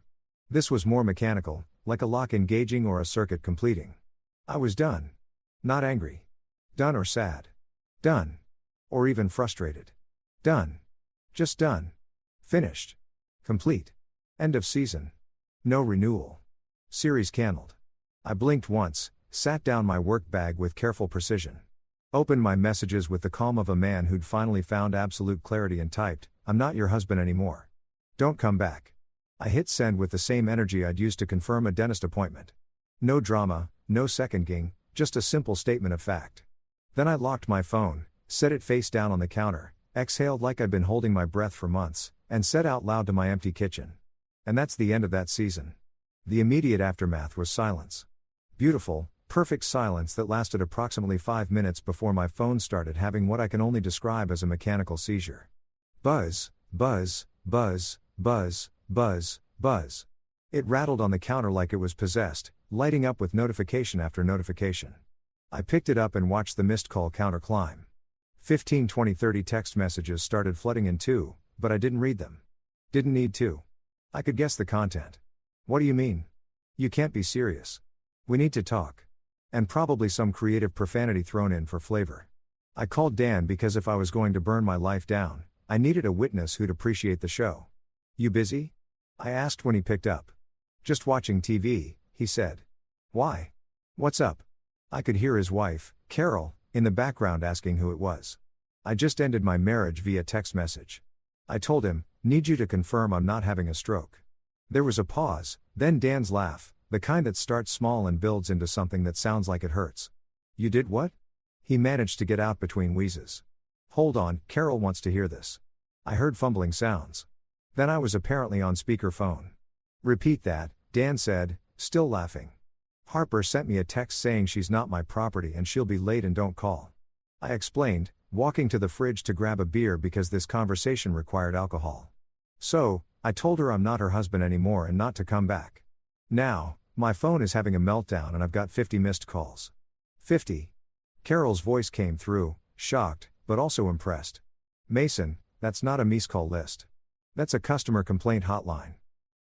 This was more mechanical, like a lock engaging or a circuit completing. I was done. Not angry. Done or sad. Done. Or even frustrated. Done. Just done. Finished. Complete. End of season. No renewal. Series canceled. I blinked once, sat down my work bag with careful precision. Opened my messages with the calm of a man who'd finally found absolute clarity and typed, "I'm not your husband anymore. Don't come back." I hit send with the same energy I'd used to confirm a dentist appointment. No drama, no second-guessing, just a simple statement of fact. Then I locked my phone, set it face down on the counter, exhaled like I'd been holding my breath for months, and said out loud to my empty kitchen. And that's the end of that season. The immediate aftermath was silence. Beautiful, perfect silence that lasted approximately 5 minutes before my phone started having what I can only describe as a mechanical seizure. Buzz, buzz, buzz, buzz, buzz, buzz. It rattled on the counter like it was possessed, lighting up with notification after notification. I picked it up and watched the missed call counter climb. 15, 20, 30 text messages started flooding in too, but I didn't read them. Didn't need to. I could guess the content. What do you mean? You can't be serious. We need to talk. And probably some creative profanity thrown in for flavor. I called Dan because if I was going to burn my life down, I needed a witness who'd appreciate the show. "You busy?" I asked when he picked up. "Just watching TV," he said. "Why? What's up?" I could hear his wife, Carol, in the background asking who it was. I just ended my marriage via text message. I told him, "Need you to confirm I'm not having a stroke." There was a pause, then Dan's laugh, the kind that starts small and builds into something that sounds like it hurts. "You did what?" He managed to get out between wheezes. "Hold on, Carol wants to hear this." I heard fumbling sounds. Then I was apparently on speakerphone. "Repeat that," Dan said, still laughing. "Harper sent me a text saying she's not my property and she'll be late and don't call." I explained, walking to the fridge to grab a beer because this conversation required alcohol. "So, I told her I'm not her husband anymore and not to come back. Now, my phone is having a meltdown and I've got 50 missed calls." 50. Carol's voice came through, shocked, but also impressed. "Mason, that's not a missed call list. That's a customer complaint hotline."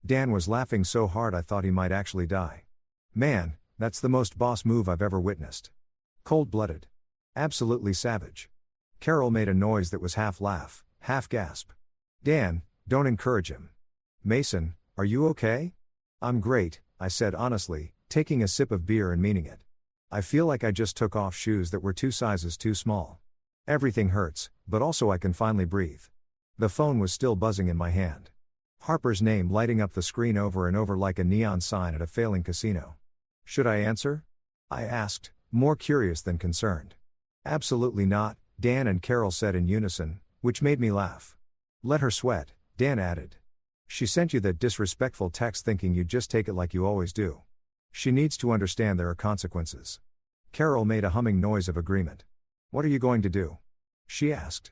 Dan was laughing so hard I thought he might actually die. "Man, that's the most boss move I've ever witnessed. Cold-blooded. Absolutely savage." Carol made a noise that was half laugh, half gasp. "Dan, don't encourage him." "Mason, are you okay?" "I'm great," I said honestly, taking a sip of beer and meaning it. "I feel like I just took off shoes that were 2 sizes too small. Everything hurts, but also I can finally breathe." The phone was still buzzing in my hand. Harper's name lighting up the screen over and over like a neon sign at a failing casino. "Should I answer?" I asked, more curious than concerned. "Absolutely not," Dan and Carol said in unison, which made me laugh. "Let her sweat," Dan added. "She sent you that disrespectful text thinking you'd just take it like you always do. She needs to understand there are consequences." Carol made a humming noise of agreement. "What are you going to do?" she asked.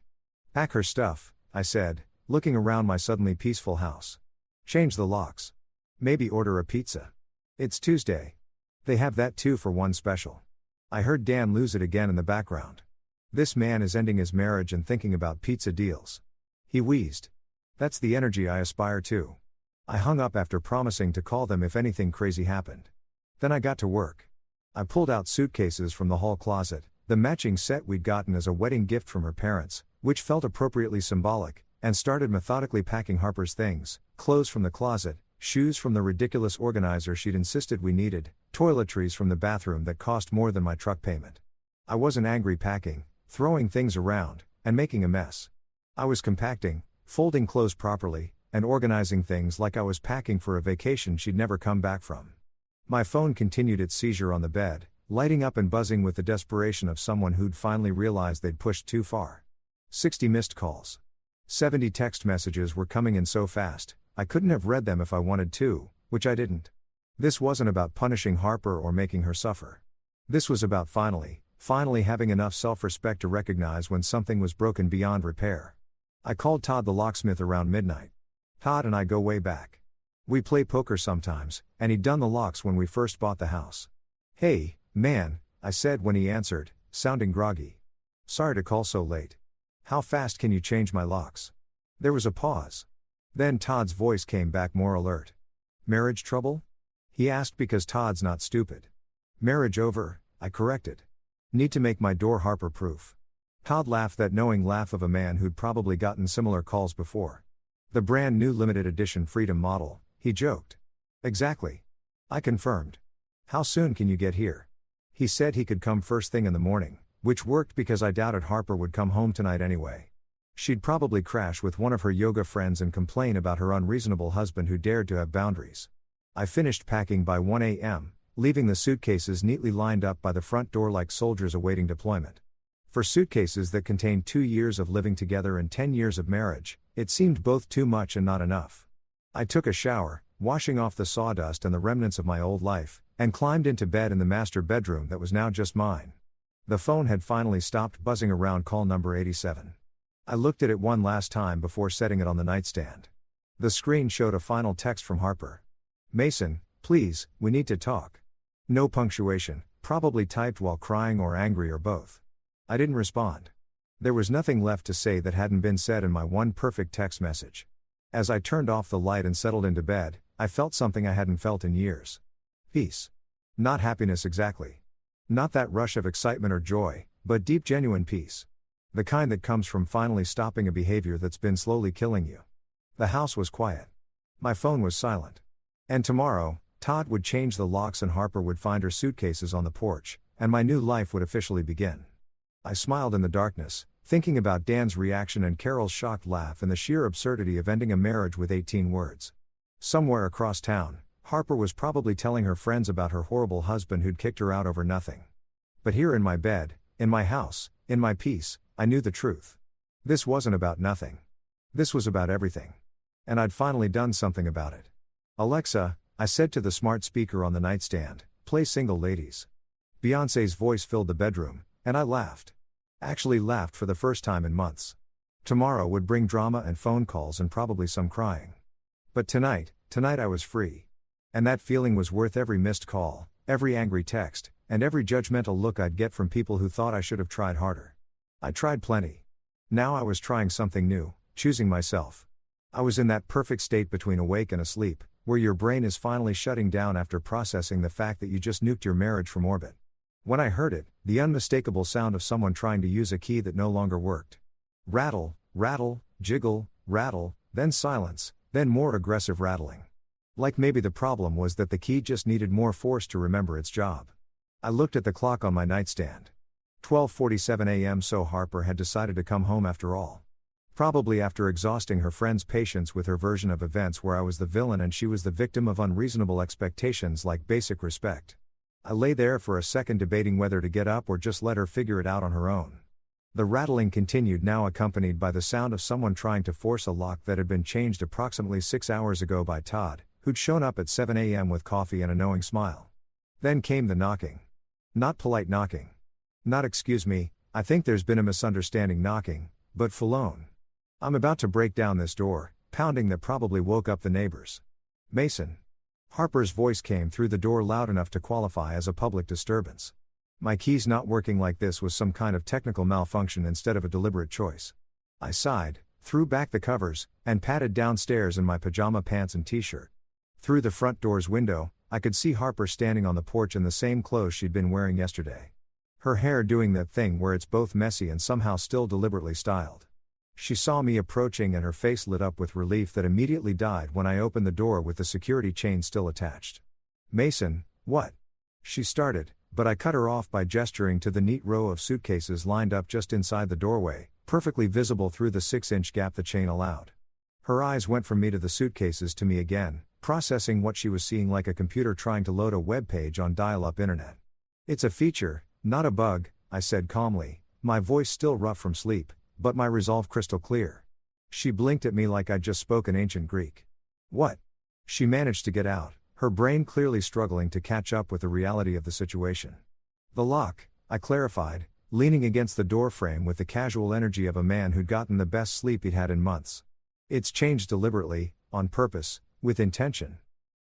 "Pack her stuff," I said, looking around my suddenly peaceful house. "Change the locks. Maybe order a pizza. It's Tuesday. They have that 2-for-1 special." I heard Dan lose it again in the background. This man is ending his marriage and thinking about pizza deals. He wheezed. That's the energy I aspire to. I hung up after promising to call them if anything crazy happened. Then I got to work. I pulled out suitcases from the hall closet, the matching set we'd gotten as a wedding gift from her parents, which felt appropriately symbolic, and started methodically packing Harper's things, clothes from the closet, shoes from the ridiculous organizer she'd insisted we needed, toiletries from the bathroom that cost more than my truck payment. I wasn't angry packing, throwing things around, and making a mess. I was compacting, folding clothes properly, and organizing things like I was packing for a vacation she'd never come back from. My phone continued its seizure on the bed, lighting up and buzzing with the desperation of someone who'd finally realized they'd pushed too far. 60 missed calls. 70 text messages were coming in so fast, I couldn't have read them if I wanted to, which I didn't. This wasn't about punishing Harper or making her suffer. This was about finally having enough self-respect to recognize when something was broken beyond repair. I called Todd the locksmith around midnight. Todd and I go way back. We play poker sometimes, and he'd done the locks when we first bought the house. "Hey, man," I said when he answered, sounding groggy. "Sorry to call so late. How fast can you change my locks?" There was a pause. Then Todd's voice came back more alert. "Marriage trouble?" he asked, because Todd's not stupid. "Marriage over," I corrected. "Need to make my door Harper-proof." Todd laughed, that knowing laugh of a man who'd probably gotten similar calls before. "The brand new limited edition Freedom model," he joked. "Exactly." I confirmed. "How soon can you get here?" He said he could come first thing in the morning, which worked because I doubted Harper would come home tonight anyway. She'd probably crash with one of her yoga friends and complain about her unreasonable husband who dared to have boundaries. I finished packing by 1 a.m., leaving the suitcases neatly lined up by the front door like soldiers awaiting deployment. For suitcases that contained 2 years of living together and 10 years of marriage, it seemed both too much and not enough. I took a shower, washing off the sawdust and the remnants of my old life, and climbed into bed in the master bedroom that was now just mine. The phone had finally stopped buzzing around call number 87. I looked at it one last time before setting it on the nightstand. The screen showed a final text from Harper. "Mason, please, we need to talk." No punctuation, probably typed while crying or angry or both. I didn't respond. There was nothing left to say that hadn't been said in my one perfect text message. As I turned off the light and settled into bed, I felt something I hadn't felt in years. Peace. Not happiness exactly. Not that rush of excitement or joy, but deep, genuine peace. The kind that comes from finally stopping a behavior that's been slowly killing you. The house was quiet. My phone was silent. And tomorrow, Todd would change the locks and Harper would find her suitcases on the porch, and my new life would officially begin. I smiled in the darkness, thinking about Dan's reaction and Carol's shocked laugh and the sheer absurdity of ending a marriage with 18 words. Somewhere across town, Harper was probably telling her friends about her horrible husband who'd kicked her out over nothing. But here in my bed, in my house, in my peace, I knew the truth. This wasn't about nothing. This was about everything. And I'd finally done something about it. "Alexa," I said to the smart speaker on the nightstand, "play Single Ladies." Beyoncé's voice filled the bedroom, and I laughed. Actually laughed for the first time in months. Tomorrow would bring drama and phone calls and probably some crying. But tonight I was free. And that feeling was worth every missed call, every angry text, and every judgmental look I'd get from people who thought I should have tried harder. I tried plenty. Now I was trying something new, choosing myself. I was in that perfect state between awake and asleep, where your brain is finally shutting down after processing the fact that you just nuked your marriage from orbit. When I heard it, the unmistakable sound of someone trying to use a key that no longer worked. Rattle, rattle, jiggle, rattle, then silence, then more aggressive rattling. Like maybe the problem was that the key just needed more force to remember its job. I looked at the clock on my nightstand. 12:47 a.m. So Harper had decided to come home after all. Probably after exhausting her friend's patience with her version of events where I was the villain and she was the victim of unreasonable expectations like basic respect. I lay there for a second debating whether to get up or just let her figure it out on her own. The rattling continued, now accompanied by the sound of someone trying to force a lock that had been changed approximately 6 hours ago by Todd, who'd shown up at 7 a.m. with coffee and a knowing smile. Then came the knocking. Not polite knocking. Not "excuse me, I think there's been a misunderstanding" knocking, but full-on. I'm about to break down this door, pounding that probably woke up the neighbors. "Mason." Harper's voice came through the door loud enough to qualify as a public disturbance. My keys not working like this was some kind of technical malfunction instead of a deliberate choice. I sighed, threw back the covers, and padded downstairs in my pajama pants and t-shirt. Through the front door's window, I could see Harper standing on the porch in the same clothes she'd been wearing yesterday. Her hair doing that thing where it's both messy and somehow still deliberately styled. She saw me approaching and her face lit up with relief that immediately died when I opened the door with the security chain still attached. "Mason, what?" she started, but I cut her off by gesturing to the neat row of suitcases lined up just inside the doorway, perfectly visible through the 6-inch gap the chain allowed. Her eyes went from me to the suitcases to me again, processing what she was seeing like a computer trying to load a web page on dial-up internet. "It's a feature, not a bug," I said calmly, my voice still rough from sleep, but my resolve crystal clear. She blinked at me like I'd just spoken ancient Greek. What? She managed to get out, her brain clearly struggling to catch up with the reality of the situation. The lock, I clarified, leaning against the doorframe with the casual energy of a man who'd gotten the best sleep he'd had in months. It's changed deliberately, on purpose, with intention.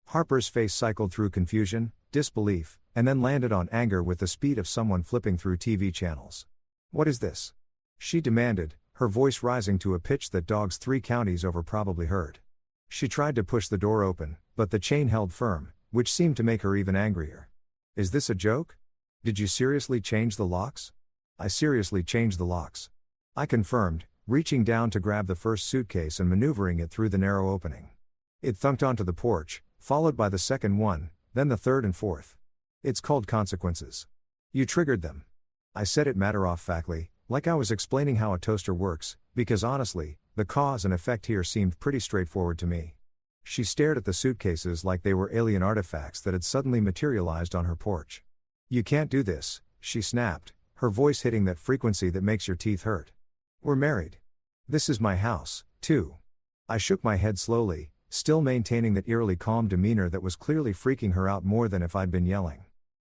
Harper's face cycled through confusion, disbelief, and then landed on anger with the speed of someone flipping through TV channels. What is this? She demanded, her voice rising to a pitch that dogs 3 counties over probably heard. She tried to push the door open, but the chain held firm, which seemed to make her even angrier. Is this a joke? Did you seriously change the locks? I seriously changed the locks. I confirmed, reaching down to grab the first suitcase and maneuvering it through the narrow opening. It thunked onto the porch, followed by the second one, then the third and fourth. It's called consequences. You triggered them. I said it matter-of-factly, like I was explaining how a toaster works, because honestly, the cause and effect here seemed pretty straightforward to me. She stared at the suitcases like they were alien artifacts that had suddenly materialized on her porch. You can't do this, she snapped, her voice hitting that frequency that makes your teeth hurt. We're married. This is my house, too. I shook my head slowly, still maintaining that eerily calm demeanor that was clearly freaking her out more than if I'd been yelling.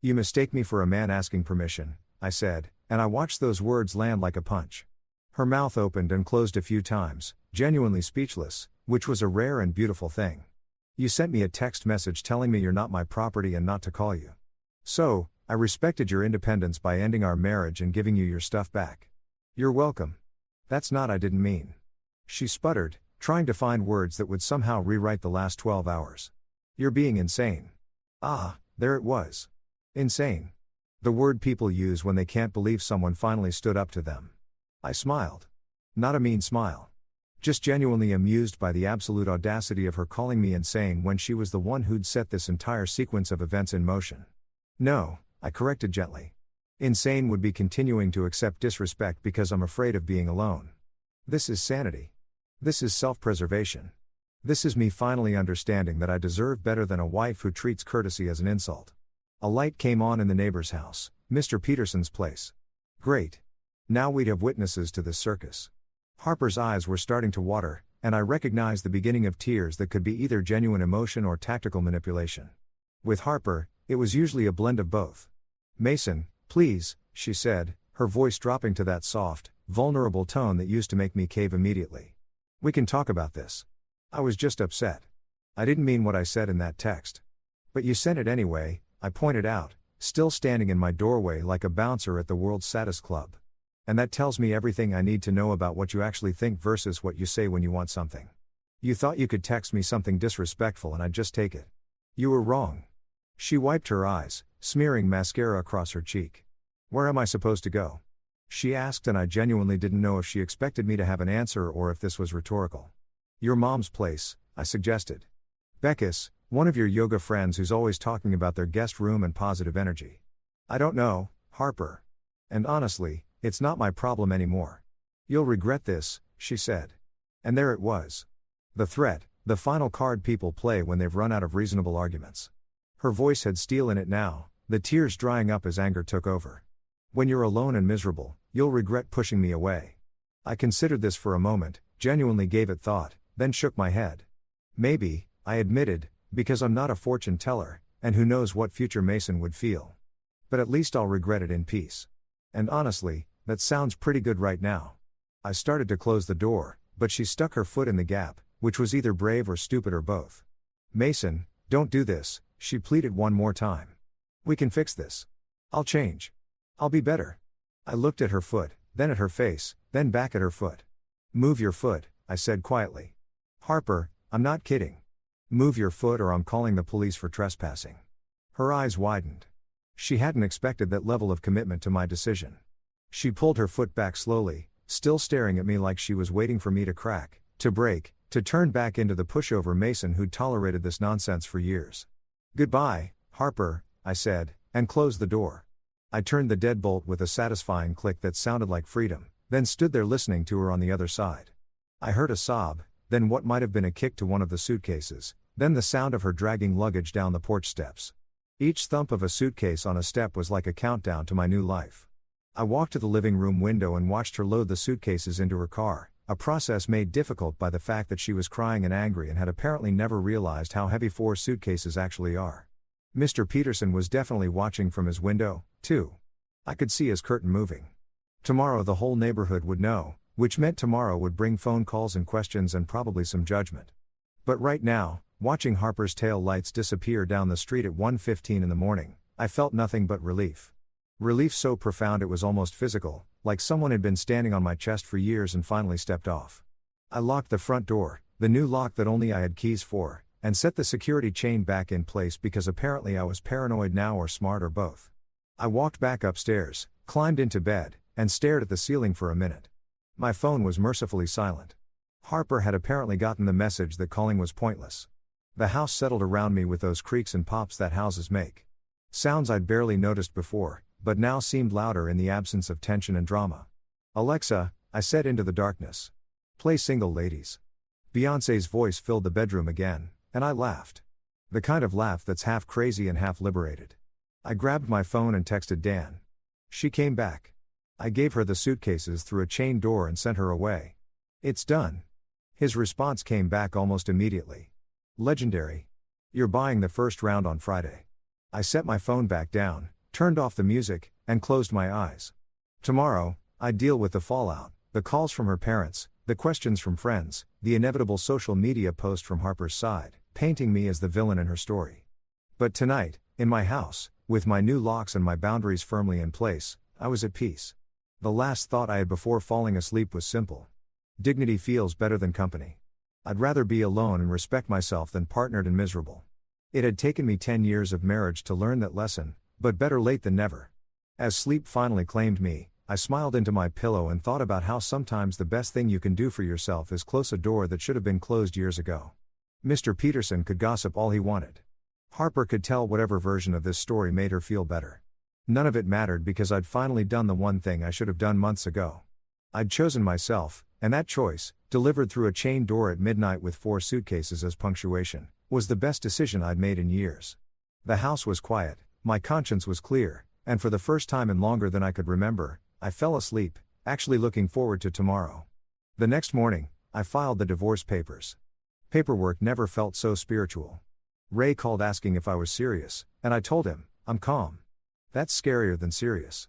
You mistake me for a man asking permission, I said, and I watched those words land like a punch. Her mouth opened and closed a few times, genuinely speechless, which was a rare and beautiful thing. You sent me a text message telling me you're not my property and not to call you. So, I respected your independence by ending our marriage and giving you your stuff back. You're welcome. That's not I didn't mean. She sputtered, trying to find words that would somehow rewrite the last 12 hours. You're being insane. Ah, there it was. Insane. The word people use when they can't believe someone finally stood up to them. I smiled. Not a mean smile. Just genuinely amused by the absolute audacity of her calling me insane when she was the one who'd set this entire sequence of events in motion. No, I corrected gently. Insane would be continuing to accept disrespect because I'm afraid of being alone. This is sanity. This is self-preservation. This is me finally understanding that I deserve better than a wife who treats courtesy as an insult. A light came on in the neighbor's house, Mr. Peterson's place. Great. Now we'd have witnesses to this circus. Harper's eyes were starting to water, and I recognized the beginning of tears that could be either genuine emotion or tactical manipulation. With Harper, it was usually a blend of both. Mason, please, she said, her voice dropping to that soft, vulnerable tone that used to make me cave immediately. We can talk about this. I was just upset. I didn't mean what I said in that text. But you sent it anyway, I pointed out, still standing in my doorway like a bouncer at the world's saddest club. And that tells me everything I need to know about what you actually think versus what you say when you want something. You thought you could text me something disrespectful and I'd just take it. You were wrong. She wiped her eyes, smearing mascara across her cheek. Where am I supposed to go? She asked, and I genuinely didn't know if she expected me to have an answer or if this was rhetorical. Your mom's place, I suggested. Beckus, one of your yoga friends who's always talking about their guest room and positive energy. I don't know, Harper. And honestly, it's not my problem anymore. You'll regret this, she said. And there it was. The threat, the final card people play when they've run out of reasonable arguments. Her voice had steel in it now, the tears drying up as anger took over. When you're alone and miserable, you'll regret pushing me away. I considered this for a moment, genuinely gave it thought, then shook my head. Maybe, I admitted, because I'm not a fortune teller, and who knows what future Mason would feel. But at least I'll regret it in peace. And honestly, that sounds pretty good right now. I started to close the door, but she stuck her foot in the gap, which was either brave or stupid or both. Mason, don't do this, she pleaded one more time. We can fix this. I'll change. I'll be better. I looked at her foot, then at her face, then back at her foot. Move your foot, I said quietly. Harper, I'm not kidding. Move your foot or I'm calling the police for trespassing. Her eyes widened. She hadn't expected that level of commitment to my decision. She pulled her foot back slowly, still staring at me like she was waiting for me to crack, to break, to turn back into the pushover Mason who'd tolerated this nonsense for years. Goodbye, Harper, I said, and closed the door. I turned the deadbolt with a satisfying click that sounded like freedom, then stood there listening to her on the other side. I heard a sob, then what might have been a kick to one of the suitcases, then the sound of her dragging luggage down the porch steps. Each thump of a suitcase on a step was like a countdown to my new life. I walked to the living room window and watched her load the suitcases into her car, a process made difficult by the fact that she was crying and angry and had apparently never realized how heavy 4 suitcases actually are. Mr. Peterson was definitely watching from his window, too. I could see his curtain moving. Tomorrow the whole neighborhood would know, which meant tomorrow would bring phone calls and questions and probably some judgment. But right now, watching Harper's tail lights disappear down the street at 1:15 in the morning, I felt nothing but relief. Relief so profound it was almost physical, like someone had been standing on my chest for years and finally stepped off. I locked the front door, the new lock that only I had keys for, and set the security chain back in place because apparently I was paranoid now or smart or both. I walked back upstairs, climbed into bed, and stared at the ceiling for a minute. My phone was mercifully silent. Harper had apparently gotten the message that calling was pointless. The house settled around me with those creaks and pops that houses make. Sounds I'd barely noticed before, but now seemed louder in the absence of tension and drama. "Alexa," I said into the darkness. "Play Single Ladies." Beyoncé's voice filled the bedroom again, and I laughed. The kind of laugh that's half crazy and half liberated. I grabbed my phone and texted Dan. She came back. I gave her the suitcases through a chain door and sent her away. "It's done." His response came back almost immediately. "Legendary. You're buying the first round on Friday." I set my phone back down, turned off the music, and closed my eyes. Tomorrow, I'd deal with the fallout, the calls from her parents, the questions from friends, the inevitable social media post from Harper's side, painting me as the villain in her story. But tonight, in my house, with my new locks and my boundaries firmly in place, I was at peace. The last thought I had before falling asleep was simple. Dignity feels better than company. I'd rather be alone and respect myself than partnered and miserable. It had taken me 10 years of marriage to learn that lesson, but better late than never. As sleep finally claimed me, I smiled into my pillow and thought about how sometimes the best thing you can do for yourself is close a door that should have been closed years ago. Mr. Peterson could gossip all he wanted. Harper could tell whatever version of this story made her feel better. None of it mattered because I'd finally done the one thing I should have done months ago. I'd chosen myself, and that choice, delivered through a chain door at midnight with 4 suitcases as punctuation, was the best decision I'd made in years. The house was quiet, my conscience was clear, and for the first time in longer than I could remember, I fell asleep, actually looking forward to tomorrow. The next morning, I filed the divorce papers. Paperwork never felt so spiritual. Ray called asking if I was serious, and I told him, "I'm calm." That's scarier than serious.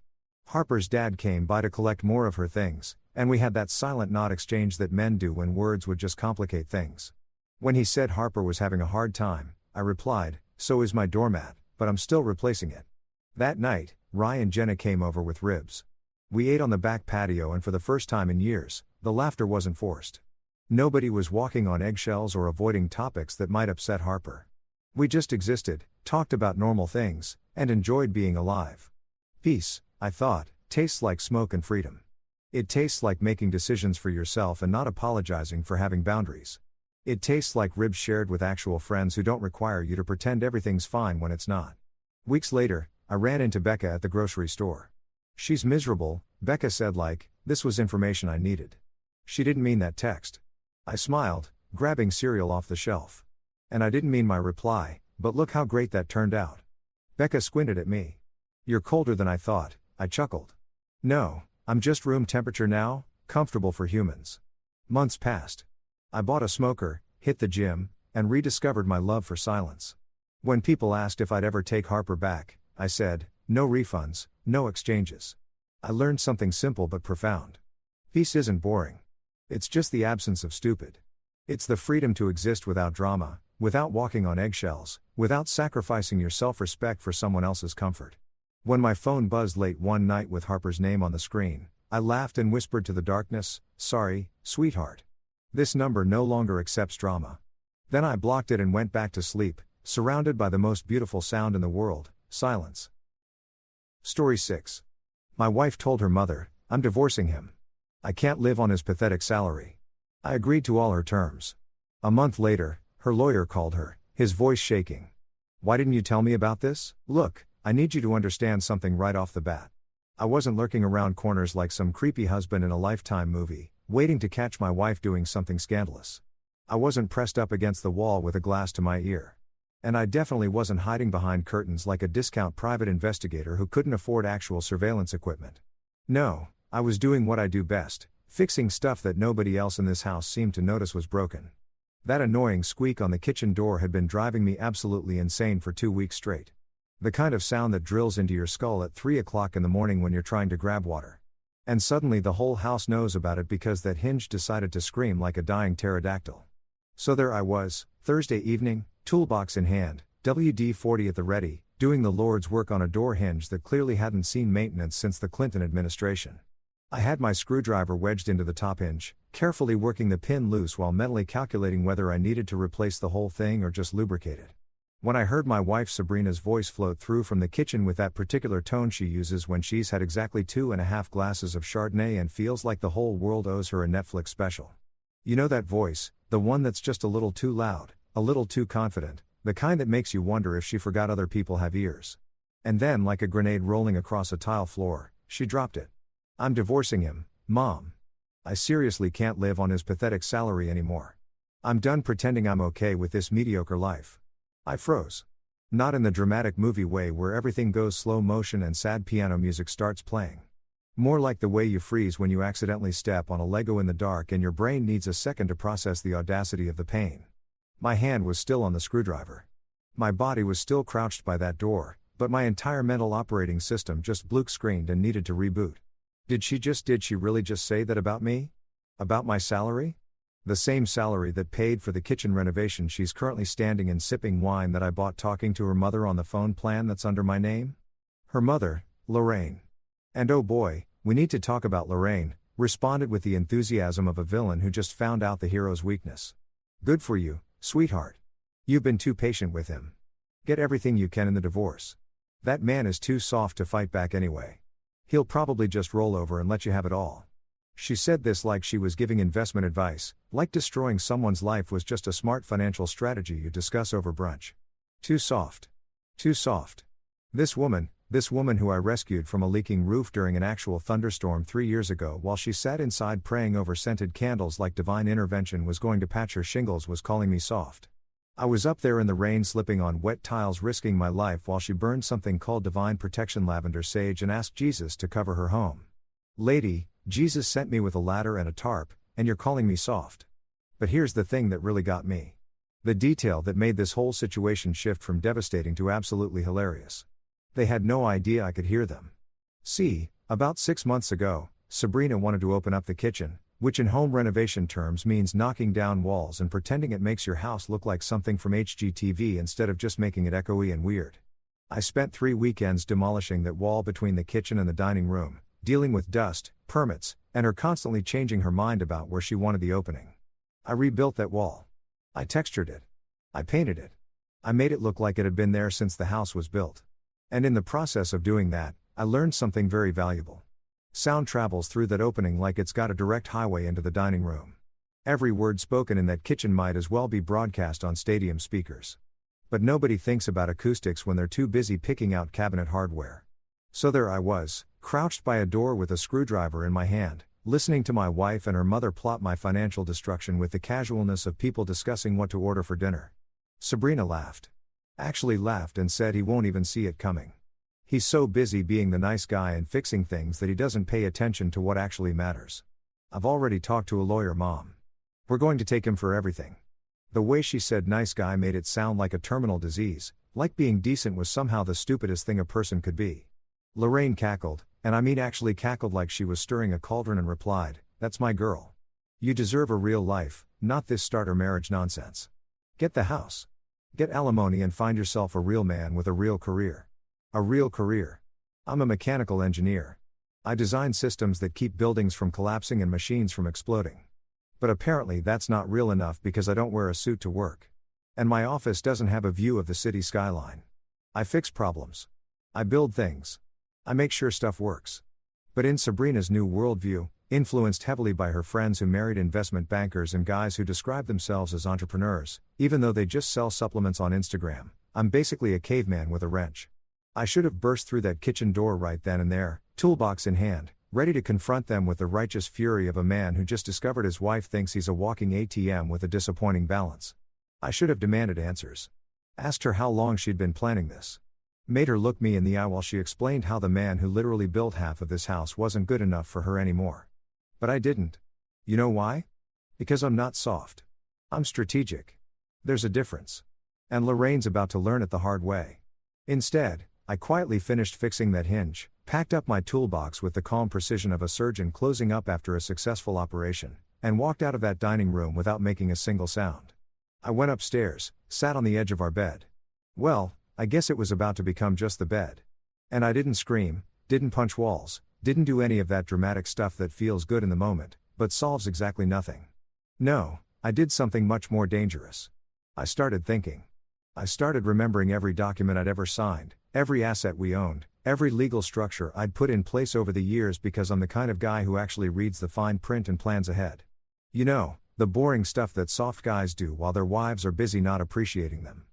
Harper's dad came by to collect more of her things, and we had that silent nod exchange that men do when words would just complicate things. When he said Harper was having a hard time, I replied, "So is my doormat, but I'm still replacing it." That night, Rye and Jenna came over with ribs. We ate on the back patio, and for the first time in years, the laughter wasn't forced. Nobody was walking on eggshells or avoiding topics that might upset Harper. We just existed, talked about normal things, and enjoyed being alive. Peace, I thought, tastes like smoke and freedom. It tastes like making decisions for yourself and not apologizing for having boundaries. It tastes like ribs shared with actual friends who don't require you to pretend everything's fine when it's not. Weeks later, I ran into Becca at the grocery store. "She's miserable," Becca said, like, this was information I needed. She didn't mean that text. I smiled, grabbing cereal off the shelf. And I didn't mean my reply, but look how great that turned out. Becca squinted at me. "You're colder than I thought," I chuckled. "No, I'm just room temperature now, comfortable for humans." Months passed. I bought a smoker, hit the gym, and rediscovered my love for silence. When people asked if I'd ever take Harper back, I said, no refunds, no exchanges. I learned something simple but profound. Peace isn't boring. It's just the absence of stupid. It's the freedom to exist without drama, without walking on eggshells, without sacrificing your self-respect for someone else's comfort. When my phone buzzed late one night with Harper's name on the screen, I laughed and whispered to the darkness, "Sorry, sweetheart. This number no longer accepts drama." Then I blocked it and went back to sleep, surrounded by the most beautiful sound in the world, silence. Story 6. My wife told her mother, "I'm divorcing him. I can't live on his pathetic salary." I agreed to all her terms. A month later, her lawyer called her, his voice shaking. "Why didn't you tell me about this? Look, I need you to understand something right off the bat. I wasn't lurking around corners like some creepy husband in a Lifetime movie, waiting to catch my wife doing something scandalous. I wasn't pressed up against the wall with a glass to my ear. And I definitely wasn't hiding behind curtains like a discount private investigator who couldn't afford actual surveillance equipment. No, I was doing what I do best, fixing stuff that nobody else in this house seemed to notice was broken. That annoying squeak on the kitchen door had been driving me absolutely insane for 2 weeks straight. The kind of sound that drills into your skull at 3 o'clock in the morning when you're trying to grab water. And suddenly the whole house knows about it because that hinge decided to scream like a dying pterodactyl. So there I was, Thursday evening, toolbox in hand, WD-40 at the ready, doing the Lord's work on a door hinge that clearly hadn't seen maintenance since the Clinton administration. I had my screwdriver wedged into the top hinge, carefully working the pin loose while mentally calculating whether I needed to replace the whole thing or just lubricate it. When I heard my wife Sabrina's voice float through from the kitchen with that particular tone she uses when she's had exactly 2.5 glasses of Chardonnay and feels like the whole world owes her a Netflix special. You know that voice, the one that's just a little too loud, a little too confident, the kind that makes you wonder if she forgot other people have ears. And then, like a grenade rolling across a tile floor, she dropped it. I'm divorcing him, Mom. I seriously can't live on his pathetic salary anymore. I'm done pretending I'm okay with this mediocre life. I froze. Not in the dramatic movie way where everything goes slow motion and sad piano music starts playing. More like the way you freeze when you accidentally step on a Lego in the dark and your brain needs a second to process the audacity of the pain. My hand was still on the screwdriver. My body was still crouched by that door, but my entire mental operating system just blue-screened and needed to reboot. Did she really just say that about me? About my salary? The same salary that paid for the kitchen renovation she's currently standing and sipping wine that I bought talking to her mother on the phone plan that's under my name? Her mother, Lorraine. And oh boy, we need to talk about Lorraine, responded with the enthusiasm of a villain who just found out the hero's weakness. Good for you, sweetheart. You've been too patient with him. Get everything you can in the divorce. That man is too soft to fight back anyway. He'll probably just roll over and let you have it all. She said this like she was giving investment advice, like destroying someone's life was just a smart financial strategy you discuss over brunch. Too soft. Too soft. This woman who I rescued from a leaking roof during an actual thunderstorm 3 years ago while she sat inside praying over scented candles like divine intervention was going to patch her shingles was calling me soft. I was up there in the rain slipping on wet tiles risking my life while she burned something called divine protection lavender sage and asked Jesus to cover her home. Lady, Jesus sent me with a ladder and a tarp, and you're calling me soft. But here's the thing that really got me. The detail that made this whole situation shift from devastating to absolutely hilarious. They had no idea I could hear them. See, about 6 months ago, Sabrina wanted to open up the kitchen, which in home renovation terms means knocking down walls and pretending it makes your house look like something from HGTV instead of just making it echoey and weird. I spent 3 weekends demolishing that wall between the kitchen and the dining room, dealing with dust, permits, and her constantly changing her mind about where she wanted the opening. I rebuilt that wall. I textured it. I painted it. I made it look like it had been there since the house was built. And in the process of doing that, I learned something very valuable. Sound travels through that opening like it's got a direct highway into the dining room. Every word spoken in that kitchen might as well be broadcast on stadium speakers. But nobody thinks about acoustics when they're too busy picking out cabinet hardware. So there I was, crouched by a door with a screwdriver in my hand, listening to my wife and her mother plot my financial destruction with the casualness of people discussing what to order for dinner. Sabrina laughed. Actually laughed and said he won't even see it coming. He's so busy being the nice guy and fixing things that he doesn't pay attention to what actually matters. I've already talked to a lawyer, Mom. We're going to take him for everything. The way she said nice guy made it sound like a terminal disease, like being decent was somehow the stupidest thing a person could be. Lorraine cackled, and I mean actually cackled like she was stirring a cauldron and replied, "That's my girl. You deserve a real life, not this starter marriage nonsense. Get the house. Get alimony and find yourself a real man with a real career. A real career. I'm a mechanical engineer. I design systems that keep buildings from collapsing and machines from exploding. But apparently that's not real enough because I don't wear a suit to work. And my office doesn't have a view of the city skyline. I fix problems. I build things. I make sure stuff works." But in Sabrina's new worldview, influenced heavily by her friends who married investment bankers and guys who describe themselves as entrepreneurs, even though they just sell supplements on Instagram, I'm basically a caveman with a wrench. I should have burst through that kitchen door right then and there, toolbox in hand, ready to confront them with the righteous fury of a man who just discovered his wife thinks he's a walking ATM with a disappointing balance. I should have demanded answers. Asked her how long she'd been planning this. Made her look me in the eye while she explained how the man who literally built half of this house wasn't good enough for her anymore. But I didn't. You know why? Because I'm not soft. I'm strategic. There's a difference. And Lorraine's about to learn it the hard way. Instead, I quietly finished fixing that hinge, packed up my toolbox with the calm precision of a surgeon closing up after a successful operation, and walked out of that dining room without making a single sound. I went upstairs, sat on the edge of our bed. Well, I guess it was about to become just the bed. And I didn't scream, didn't punch walls, didn't do any of that dramatic stuff that feels good in the moment, but solves exactly nothing. No, I did something much more dangerous. I started thinking. I started remembering every document I'd ever signed, every asset we owned, every legal structure I'd put in place over the years because I'm the kind of guy who actually reads the fine print and plans ahead. You know, the boring stuff that soft guys do while their wives are busy not appreciating them.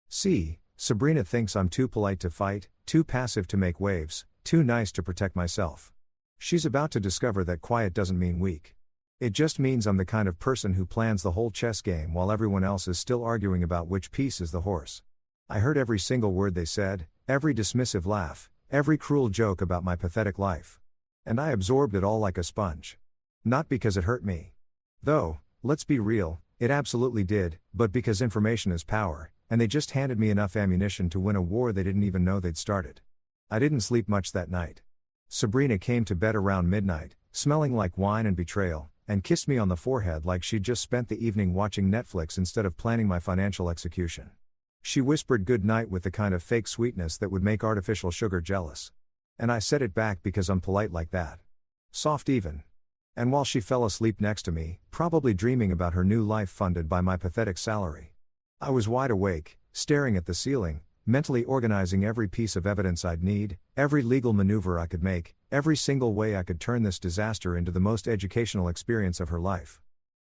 See, Sabrina thinks I'm too polite to fight, too passive to make waves, too nice to protect myself. She's about to discover that quiet doesn't mean weak. It just means I'm the kind of person who plans the whole chess game while everyone else is still arguing about which piece is the horse. I heard every single word they said, every dismissive laugh, every cruel joke about my pathetic life. And I absorbed it all like a sponge. Not because it hurt me. Though, let's be real, it absolutely did, but because information is power, and they just handed me enough ammunition to win a war they didn't even know they'd started. I didn't sleep much that night. Sabrina came to bed around midnight, smelling like wine and betrayal, and kissed me on the forehead like she'd just spent the evening watching Netflix instead of planning my financial execution. She whispered good night with the kind of fake sweetness that would make artificial sugar jealous. And I said it back because I'm polite like that. Soft even. And while she fell asleep next to me, probably dreaming about her new life funded by my pathetic salary, I was wide awake, staring at the ceiling, mentally organizing every piece of evidence I'd need, every legal maneuver I could make, every single way I could turn this disaster into the most educational experience of her life.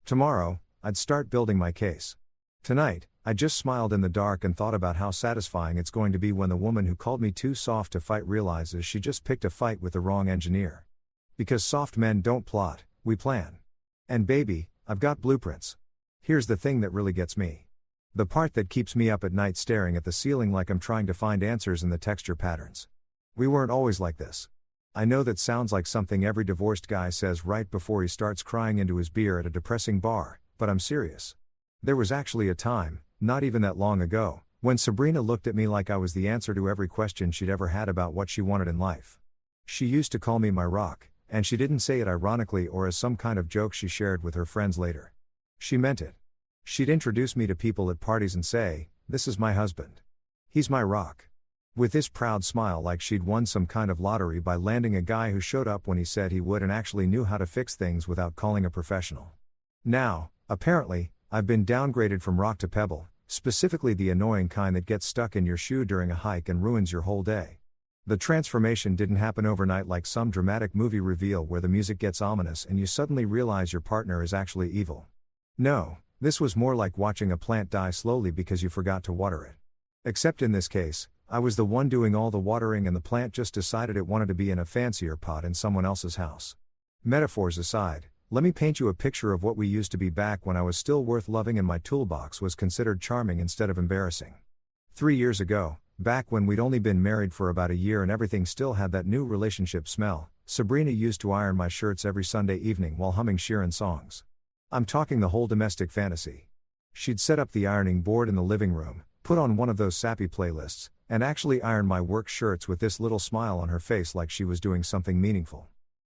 Tomorrow, I'd start building my case. Tonight, I just smiled in the dark and thought about how satisfying it's going to be when the woman who called me too soft to fight realizes she just picked a fight with the wrong engineer. Because soft men don't plot, we plan. And baby, I've got blueprints. Here's the thing that really gets me. The part that keeps me up at night staring at the ceiling like I'm trying to find answers in the texture patterns. We weren't always like this. I know that sounds like something every divorced guy says right before he starts crying into his beer at a depressing bar, but I'm serious. There was actually a time, not even that long ago, when Sabrina looked at me like I was the answer to every question she'd ever had about what she wanted in life. She used to call me my rock, and she didn't say it ironically or as some kind of joke she shared with her friends later. She meant it. She'd introduce me to people at parties and say, "This is my husband. He's my rock." With this proud smile like she'd won some kind of lottery by landing a guy who showed up when he said he would and actually knew how to fix things without calling a professional. Now, apparently, I've been downgraded from rock to pebble, specifically the annoying kind that gets stuck in your shoe during a hike and ruins your whole day. The transformation didn't happen overnight like some dramatic movie reveal where the music gets ominous and you suddenly realize your partner is actually evil. No. This was more like watching a plant die slowly because you forgot to water it. Except in this case, I was the one doing all the watering and the plant just decided it wanted to be in a fancier pot in someone else's house. Metaphors aside, let me paint you a picture of what we used to be back when I was still worth loving and my toolbox was considered charming instead of embarrassing. 3 years ago, back when we'd only been married for about a year and everything still had that new relationship smell, Sabrina used to iron my shirts every Sunday evening while humming Sheeran songs. I'm talking the whole domestic fantasy. She'd set up the ironing board in the living room, put on one of those sappy playlists, and actually iron my work shirts with this little smile on her face like she was doing something meaningful.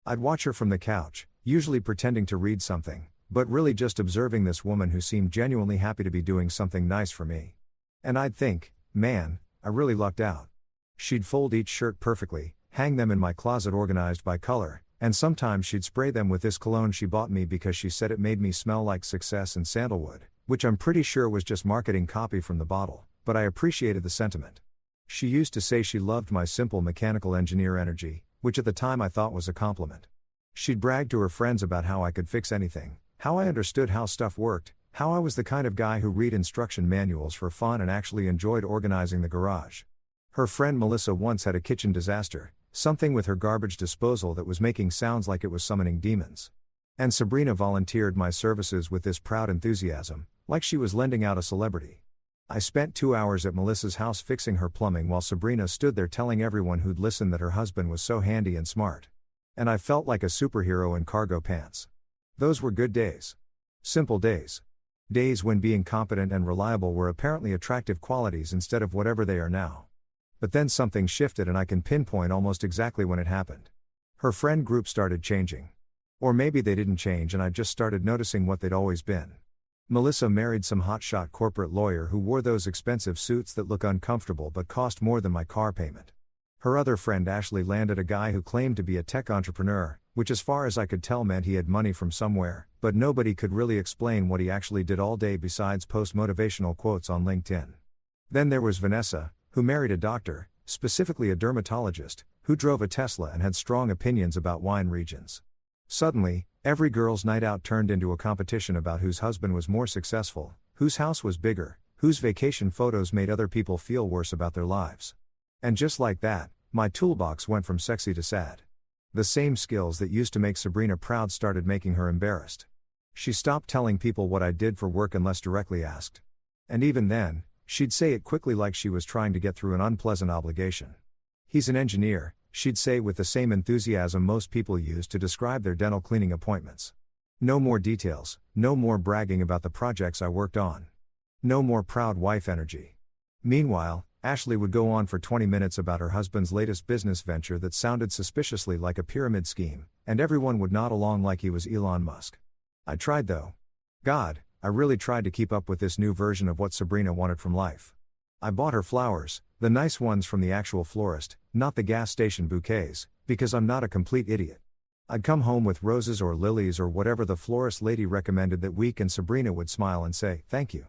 I'd watch her from the couch, usually pretending to read something, but really just observing this woman who seemed genuinely happy to be doing something nice for me. And I'd think, man, I really lucked out. She'd fold each shirt perfectly, hang them in my closet organized by color, and sometimes she'd spray them with this cologne she bought me because she said it made me smell like success and sandalwood, which I'm pretty sure was just marketing copy from the bottle, but I appreciated the sentiment. She used to say she loved my simple mechanical engineer energy, which at the time I thought was a compliment. She'd brag to her friends about how I could fix anything, how I understood how stuff worked, how I was the kind of guy who read instruction manuals for fun and actually enjoyed organizing the garage. Her friend Melissa once had a kitchen disaster, something with her garbage disposal that was making sounds like it was summoning demons. And Sabrina volunteered my services with this proud enthusiasm, like she was lending out a celebrity. I spent 2 hours at Melissa's house fixing her plumbing while Sabrina stood there telling everyone who'd listen that her husband was so handy and smart. And I felt like a superhero in cargo pants. Those were good days. Simple days. Days when being competent and reliable were apparently attractive qualities instead of whatever they are now. But then something shifted and I can pinpoint almost exactly when it happened. Her friend group started changing. Or maybe they didn't change and I just started noticing what they'd always been. Melissa married some hotshot corporate lawyer who wore those expensive suits that look uncomfortable but cost more than my car payment. Her other friend Ashley landed a guy who claimed to be a tech entrepreneur, which as far as I could tell meant he had money from somewhere, but nobody could really explain what he actually did all day besides post motivational quotes on LinkedIn. Then there was Vanessa, who married a doctor, specifically a dermatologist, who drove a Tesla and had strong opinions about wine regions. Suddenly, every girls' night out turned into a competition about whose husband was more successful, whose house was bigger, whose vacation photos made other people feel worse about their lives. And just like that, my toolbox went from sexy to sad. The same skills that used to make Sabrina proud started making her embarrassed. She stopped telling people what I did for work unless directly asked. And even then, she'd say it quickly like she was trying to get through an unpleasant obligation. He's an engineer, she'd say with the same enthusiasm most people use to describe their dental cleaning appointments. No more details, no more bragging about the projects I worked on. No more proud wife energy. Meanwhile, Ashley would go on for 20 minutes about her husband's latest business venture that sounded suspiciously like a pyramid scheme, and everyone would nod along like he was Elon Musk. I tried though. God, I really tried to keep up with this new version of what Sabrina wanted from life. I bought her flowers, the nice ones from the actual florist, not the gas station bouquets, because I'm not a complete idiot. I'd come home with roses or lilies or whatever the florist lady recommended that week and Sabrina would smile and say, "Thank you."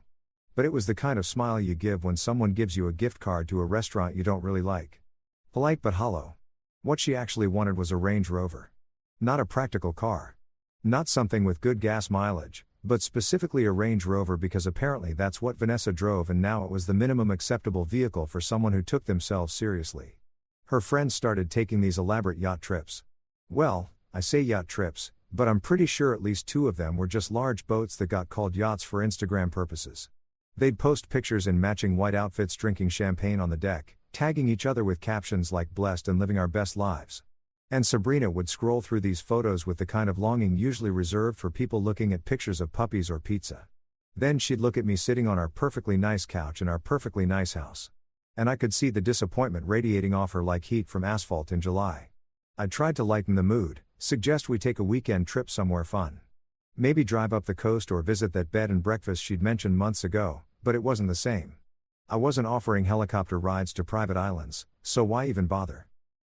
But it was the kind of smile you give when someone gives you a gift card to a restaurant you don't really like. Polite but hollow. What she actually wanted was a Range Rover. Not a practical car. Not something with good gas mileage, but specifically a Range Rover because apparently that's what Vanessa drove and now it was the minimum acceptable vehicle for someone who took themselves seriously. Her friends started taking these elaborate yacht trips. Well, I say yacht trips, but I'm pretty sure at least 2 of them were just large boats that got called yachts for Instagram purposes. They'd post pictures in matching white outfits drinking champagne on the deck, tagging each other with captions like "blessed and living our best lives." And Sabrina would scroll through these photos with the kind of longing usually reserved for people looking at pictures of puppies or pizza. Then she'd look at me sitting on our perfectly nice couch in our perfectly nice house. And I could see the disappointment radiating off her like heat from asphalt in July. I tried to lighten the mood, suggest we take a weekend trip somewhere fun. Maybe drive up the coast or visit that bed and breakfast she'd mentioned months ago, but it wasn't the same. I wasn't offering helicopter rides to private islands, so why even bother?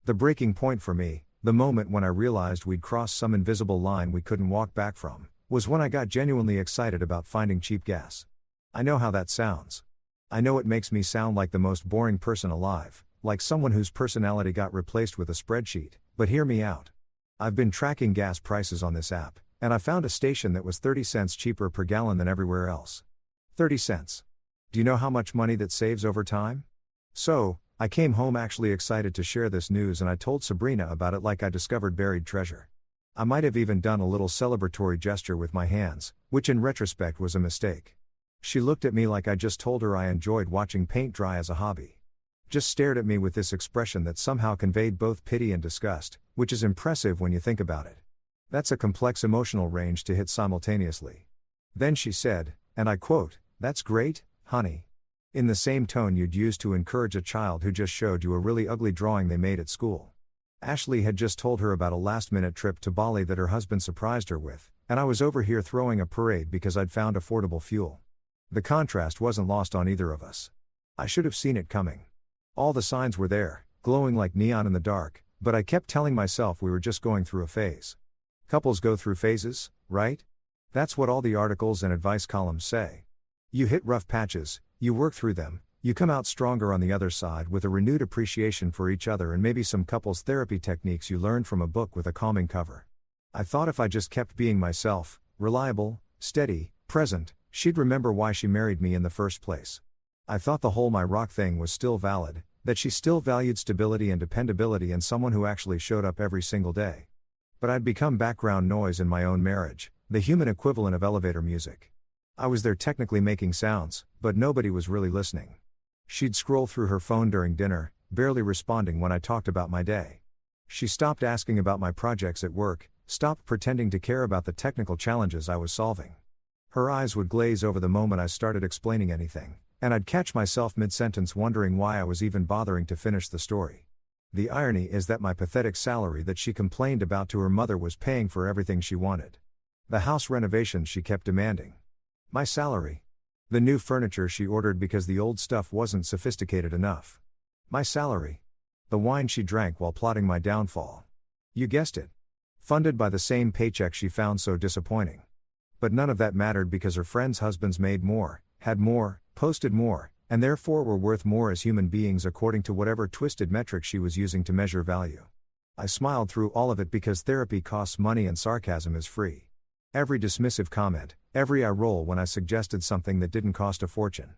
The breaking point for me, the moment when I realized we'd crossed some invisible line we couldn't walk back from, was when I got genuinely excited about finding cheap gas. I know how that sounds. I know it makes me sound like the most boring person alive, like someone whose personality got replaced with a spreadsheet, but hear me out. I've been tracking gas prices on this app, and I found a station that was 30 cents cheaper per gallon than everywhere else. 30 cents. Do you know how much money that saves over time? So, I came home actually excited to share this news and I told Sabrina about it like I discovered buried treasure. I might have even done a little celebratory gesture with my hands, which in retrospect was a mistake. She looked at me like I just told her I enjoyed watching paint dry as a hobby. Just stared at me with this expression that somehow conveyed both pity and disgust, which is impressive when you think about it. That's a complex emotional range to hit simultaneously. Then she said, and I quote, "That's great, honey." In the same tone you'd use to encourage a child who just showed you a really ugly drawing they made at school. Ashley had just told her about a last-minute trip to Bali that her husband surprised her with, and I was over here throwing a parade because I'd found affordable fuel. The contrast wasn't lost on either of us. I should have seen it coming. All the signs were there, glowing like neon in the dark, but I kept telling myself we were just going through a phase. Couples go through phases, right? That's what all the articles and advice columns say. You hit rough patches, you work through them, you come out stronger on the other side with a renewed appreciation for each other and maybe some couples therapy techniques you learned from a book with a calming cover. I thought if I just kept being myself, reliable, steady, present, she'd remember why she married me in the first place. I thought the whole my rock thing was still valid, that she still valued stability and dependability and someone who actually showed up every single day. But I'd become background noise in my own marriage, the human equivalent of elevator music. I was there technically making sounds, but nobody was really listening. She'd scroll through her phone during dinner, barely responding when I talked about my day. She stopped asking about my projects at work, stopped pretending to care about the technical challenges I was solving. Her eyes would glaze over the moment I started explaining anything, and I'd catch myself mid-sentence wondering why I was even bothering to finish the story. The irony is that my pathetic salary that she complained about to her mother was paying for everything she wanted. The house renovations she kept demanding. My salary. The new furniture she ordered because the old stuff wasn't sophisticated enough. My salary. The wine she drank while plotting my downfall. You guessed it. Funded by the same paycheck she found so disappointing. But none of that mattered because her friends' husbands made more, had more, posted more, and therefore were worth more as human beings according to whatever twisted metric she was using to measure value. I smiled through all of it because therapy costs money and sarcasm is free. Every dismissive comment, every eye roll when I suggested something that didn't cost a fortune.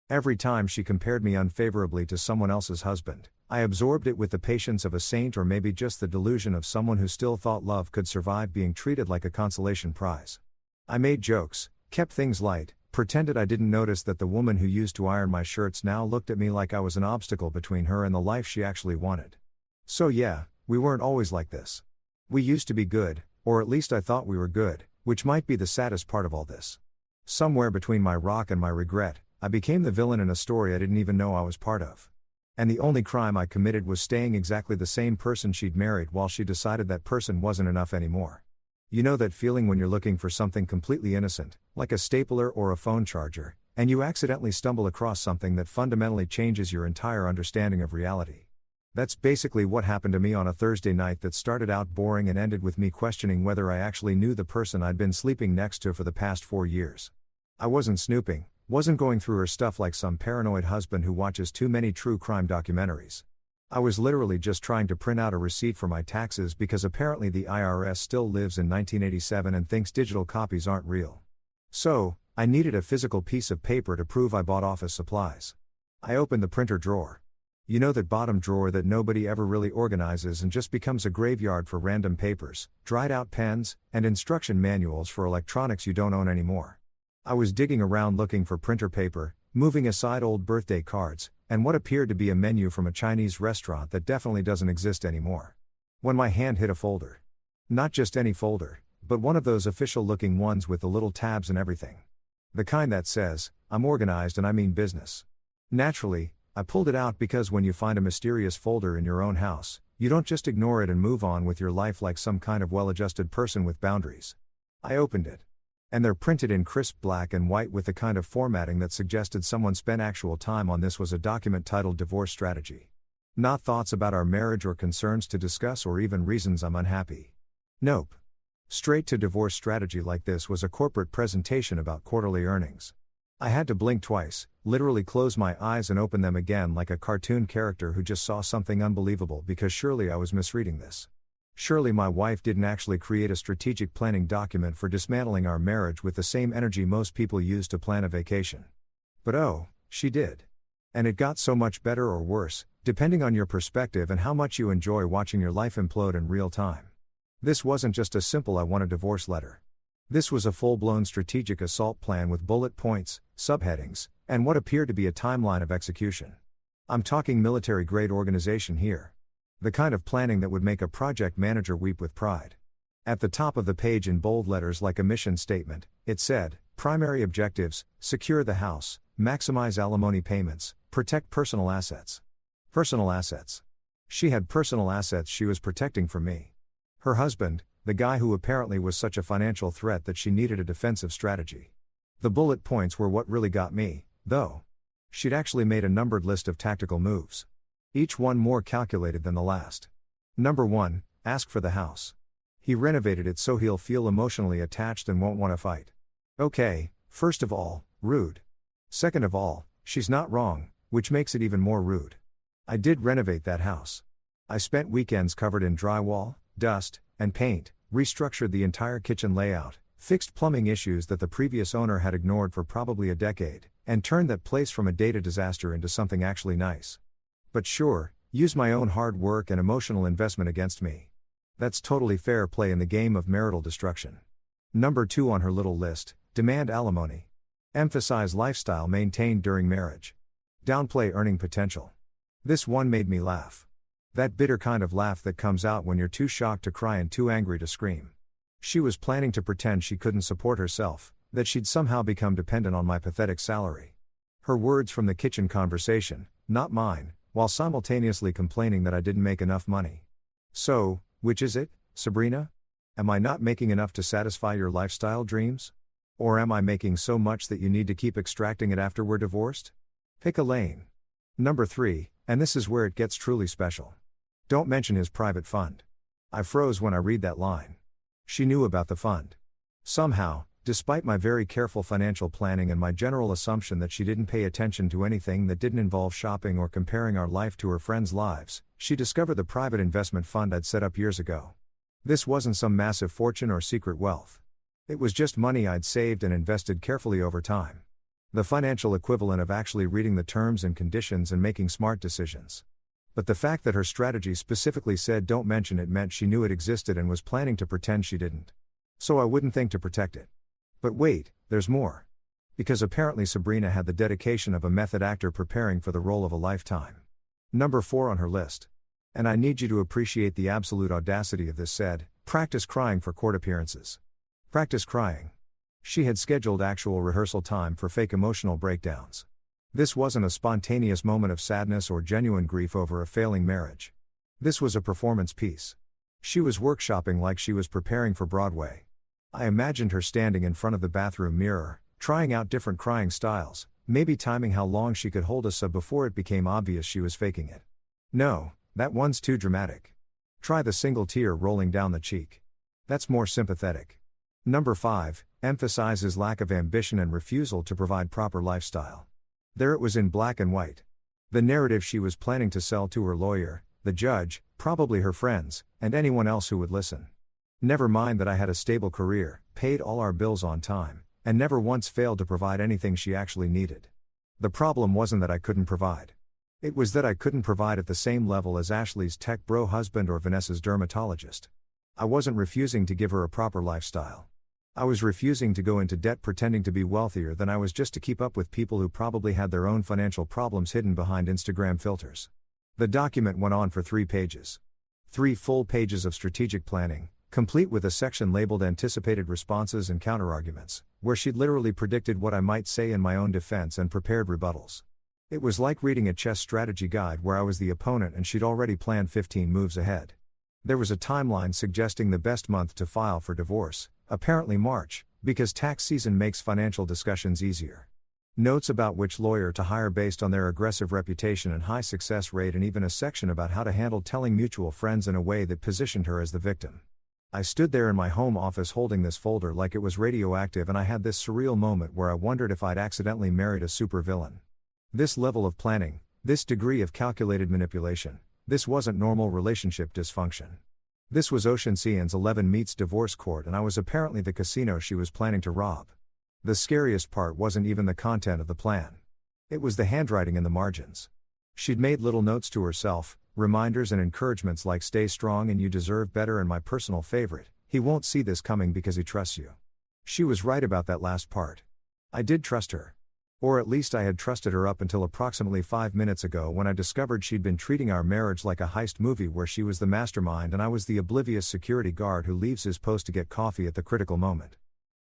Every time she compared me unfavorably to someone else's husband, I absorbed it with the patience of a saint or maybe just the delusion of someone who still thought love could survive being treated like a consolation prize. I made jokes, kept things light, pretended I didn't notice that the woman who used to iron my shirts now looked at me like I was an obstacle between her and the life she actually wanted. So yeah, we weren't always like this. We used to be good, or at least I thought we were good, which might be the saddest part of all this. Somewhere between my rock and my regret, I became the villain in a story I didn't even know I was part of. And the only crime I committed was staying exactly the same person she'd married while she decided that person wasn't enough anymore. You know that feeling when you're looking for something completely innocent, like a stapler or a phone charger, and you accidentally stumble across something that fundamentally changes your entire understanding of reality. That's basically what happened to me on a Thursday night that started out boring and ended with me questioning whether I actually knew the person I'd been sleeping next to for the past 4 years. I wasn't snooping, wasn't going through her stuff like some paranoid husband who watches too many true crime documentaries. I was literally just trying to print out a receipt for my taxes because apparently the IRS still lives in 1987 and thinks digital copies aren't real. So, I needed a physical piece of paper to prove I bought office supplies. I opened the printer drawer. You know that bottom drawer that nobody ever really organizes and just becomes a graveyard for random papers, dried out pens, and instruction manuals for electronics you don't own anymore. I was digging around looking for printer paper, moving aside old birthday cards, and what appeared to be a menu from a Chinese restaurant that definitely doesn't exist anymore. When my hand hit a folder. Not just any folder, but one of those official-looking ones with the little tabs and everything. The kind that says, "I'm organized and I mean business." Naturally, I pulled it out because when you find a mysterious folder in your own house, you don't just ignore it and move on with your life like some kind of well-adjusted person with boundaries. I opened it. And they're printed in crisp black and white with the kind of formatting that suggested someone spent actual time on this. Was a document titled Divorce Strategy. Not thoughts about our marriage or concerns to discuss or even reasons I'm unhappy. Nope. Straight to divorce strategy like this was a corporate presentation about quarterly earnings. I had to blink twice, literally close my eyes and open them again like a cartoon character who just saw something unbelievable because surely I was misreading this. Surely my wife didn't actually create a strategic planning document for dismantling our marriage with the same energy most people use to plan a vacation. But oh, she did. And it got so much better or worse, depending on your perspective and how much you enjoy watching your life implode in real time. This wasn't just a simple "I want a divorce" letter. This was a full-blown strategic assault plan with bullet points, subheadings, and what appeared to be a timeline of execution. I'm talking military-grade organization here. The kind of planning that would make a project manager weep with pride. At the top of the page in bold letters like a mission statement, it said, primary objectives: secure the house, maximize alimony payments, protect personal assets. Personal assets. She had personal assets she was protecting from me. Her husband, the guy who apparently was such a financial threat that she needed a defensive strategy. The bullet points were what really got me, though. She'd actually made a numbered list of tactical moves. Each one more calculated than the last. Number 1, ask for the house. He renovated it so he'll feel emotionally attached and won't want to fight. Okay, first of all, rude. Second of all, she's not wrong, which makes it even more rude. I did renovate that house. I spent weekends covered in drywall, dust, and paint, restructured the entire kitchen layout, fixed plumbing issues that the previous owner had ignored for probably a decade, and turned that place from a data disaster into something actually nice. But sure, use my own hard work and emotional investment against me. That's totally fair play in the game of marital destruction. Number 2 on her little list, demand alimony. Emphasize lifestyle maintained during marriage. Downplay earning potential. This one made me laugh. That bitter kind of laugh that comes out when you're too shocked to cry and too angry to scream. She was planning to pretend she couldn't support herself, that she'd somehow become dependent on my pathetic salary. Her words from the kitchen conversation, not mine, while simultaneously complaining that I didn't make enough money. So, which is it, Sabrina? Am I not making enough to satisfy your lifestyle dreams? Or am I making so much that you need to keep extracting it after we're divorced? Pick a lane. Number 3, and this is where it gets truly special. Don't mention his private fund. I froze when I read that line. She knew about the fund. Somehow, despite my very careful financial planning and my general assumption that she didn't pay attention to anything that didn't involve shopping or comparing our life to her friends' lives, she discovered the private investment fund I'd set up years ago. This wasn't some massive fortune or secret wealth. It was just money I'd saved and invested carefully over time. The financial equivalent of actually reading the terms and conditions and making smart decisions. But the fact that her strategy specifically said don't mention it meant she knew it existed and was planning to pretend she didn't. So I wouldn't think to protect it. But wait, there's more. Because apparently Sabrina had the dedication of a method actor preparing for the role of a lifetime. Number 4 on her list. And I need you to appreciate the absolute audacity of this said, practice crying for court appearances. Practice crying. She had scheduled actual rehearsal time for fake emotional breakdowns. This wasn't a spontaneous moment of sadness or genuine grief over a failing marriage. This was a performance piece. She was workshopping like she was preparing for Broadway. I imagined her standing in front of the bathroom mirror, trying out different crying styles, maybe timing how long she could hold a sub before it became obvious she was faking it. No, that one's too dramatic. Try the single tear rolling down the cheek. That's more sympathetic. Number 5, emphasize his lack of ambition and refusal to provide proper lifestyle. There it was in black and white. The narrative she was planning to sell to her lawyer, the judge, probably her friends, and anyone else who would listen. Never mind that I had a stable career, paid all our bills on time, and never once failed to provide anything she actually needed. The problem wasn't that I couldn't provide. It was that I couldn't provide at the same level as Ashley's tech bro husband or Vanessa's dermatologist. I wasn't refusing to give her a proper lifestyle. I was refusing to go into debt pretending to be wealthier than I was just to keep up with people who probably had their own financial problems hidden behind Instagram filters. The document went on for 3 pages. 3 full pages of strategic planning, complete with a section labeled Anticipated Responses and Counterarguments, where she'd literally predicted what I might say in my own defense and prepared rebuttals. It was like reading a chess strategy guide where I was the opponent and she'd already planned 15 moves ahead. There was a timeline suggesting the best month to file for divorce, apparently March, because tax season makes financial discussions easier. Notes about which lawyer to hire based on their aggressive reputation and high success rate, and even a section about how to handle telling mutual friends in a way that positioned her as the victim. I stood there in my home office holding this folder like it was radioactive, and I had this surreal moment where I wondered if I'd accidentally married a supervillain. This level of planning, this degree of calculated manipulation, this wasn't normal relationship dysfunction. This was Ocean's 11 meets divorce court, and I was apparently the casino she was planning to rob. The scariest part wasn't even the content of the plan. It was the handwriting in the margins. She'd made little notes to herself, reminders and encouragements like stay strong and you deserve better, and my personal favorite, he won't see this coming because he trusts you. She was right about that last part. I did trust her. Or at least I had trusted her up until approximately 5 minutes ago, when I discovered she'd been treating our marriage like a heist movie where she was the mastermind and I was the oblivious security guard who leaves his post to get coffee at the critical moment.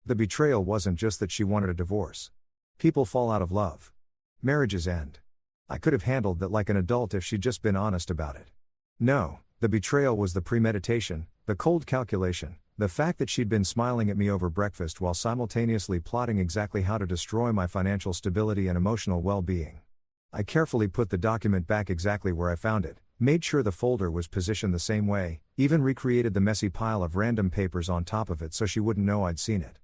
The betrayal wasn't just that she wanted a divorce. People fall out of love. Marriages end. I could have handled that like an adult if she'd just been honest about it. No, the betrayal was the premeditation, the cold calculation, the fact that she'd been smiling at me over breakfast while simultaneously plotting exactly how to destroy my financial stability and emotional well-being. I carefully put the document back exactly where I found it, made sure the folder was positioned the same way, even recreated the messy pile of random papers on top of it so she wouldn't know I'd seen it.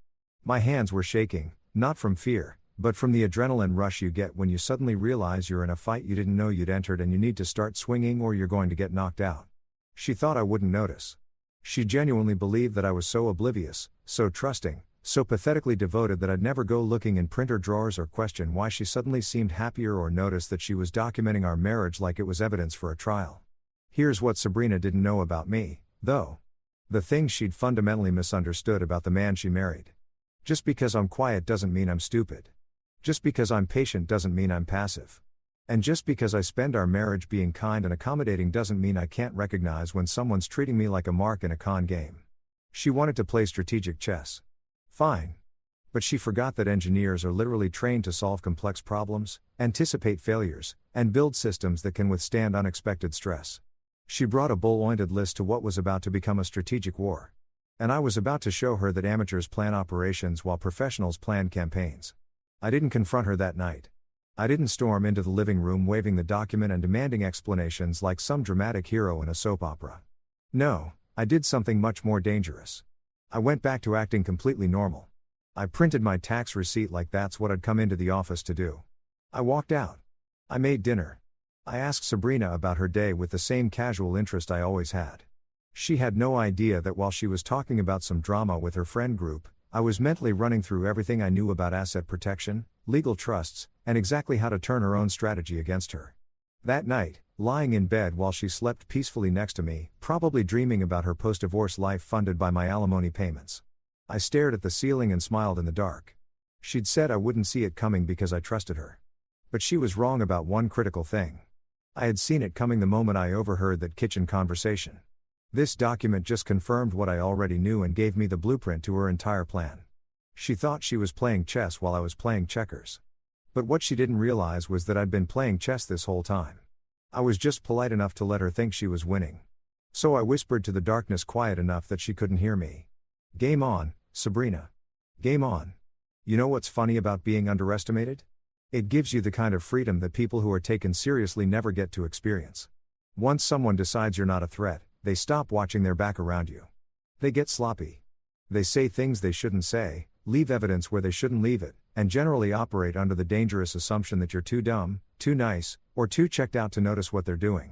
My hands were shaking, not from fear, but from the adrenaline rush you get when you suddenly realize you're in a fight you didn't know you'd entered and you need to start swinging or you're going to get knocked out. She thought I wouldn't notice. She genuinely believed that I was so oblivious, so trusting, so pathetically devoted that I'd never go looking in printer drawers or question why she suddenly seemed happier or notice that she was documenting our marriage like it was evidence for a trial. Here's what Sabrina didn't know about me, though. The things she'd fundamentally misunderstood about the man she married. Just because I'm quiet doesn't mean I'm stupid. Just because I'm patient doesn't mean I'm passive. And just because I spend our marriage being kind and accommodating doesn't mean I can't recognize when someone's treating me like a mark in a con game. She wanted to play strategic chess. Fine. But she forgot that engineers are literally trained to solve complex problems, anticipate failures, and build systems that can withstand unexpected stress. She brought a bull-ointed list to what was about to become a strategic war. And I was about to show her that amateurs plan operations while professionals plan campaigns. I didn't confront her that night. I didn't storm into the living room waving the document and demanding explanations like some dramatic hero in a soap opera. No, I did something much more dangerous. I went back to acting completely normal. I printed my tax receipt like that's what I'd come into the office to do. I walked out. I made dinner. I asked Sabrina about her day with the same casual interest I always had. She had no idea that while she was talking about some drama with her friend group, I was mentally running through everything I knew about asset protection, legal trusts, and exactly how to turn her own strategy against her. That night, lying in bed while she slept peacefully next to me, probably dreaming about her post-divorce life funded by my alimony payments, I stared at the ceiling and smiled in the dark. She'd said I wouldn't see it coming because I trusted her. But she was wrong about one critical thing. I had seen it coming the moment I overheard that kitchen conversation. This document just confirmed what I already knew and gave me the blueprint to her entire plan. She thought she was playing chess while I was playing checkers. But what she didn't realize was that I'd been playing chess this whole time. I was just polite enough to let her think she was winning. So I whispered to the darkness quiet enough that she couldn't hear me. Game on, Sabrina. Game on. You know what's funny about being underestimated? It gives you the kind of freedom that people who are taken seriously never get to experience. Once someone decides you're not a threat, they stop watching their back around you. They get sloppy. They say things they shouldn't say, leave evidence where they shouldn't leave it, and generally operate under the dangerous assumption that you're too dumb, too nice, or too checked out to notice what they're doing.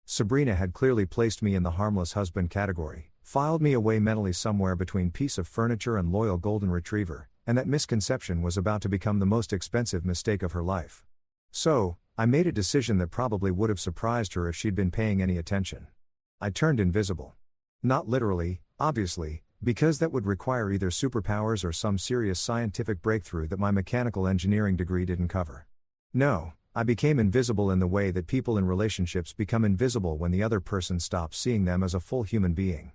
Sabrina had clearly placed me in the harmless husband category, filed me away mentally somewhere between piece of furniture and loyal golden retriever, and that misconception was about to become the most expensive mistake of her life. So, I made a decision that probably would have surprised her if she'd been paying any attention. I turned invisible. Not literally, obviously, because that would require either superpowers or some serious scientific breakthrough that my mechanical engineering degree didn't cover. No, I became invisible in the way that people in relationships become invisible when the other person stops seeing them as a full human being.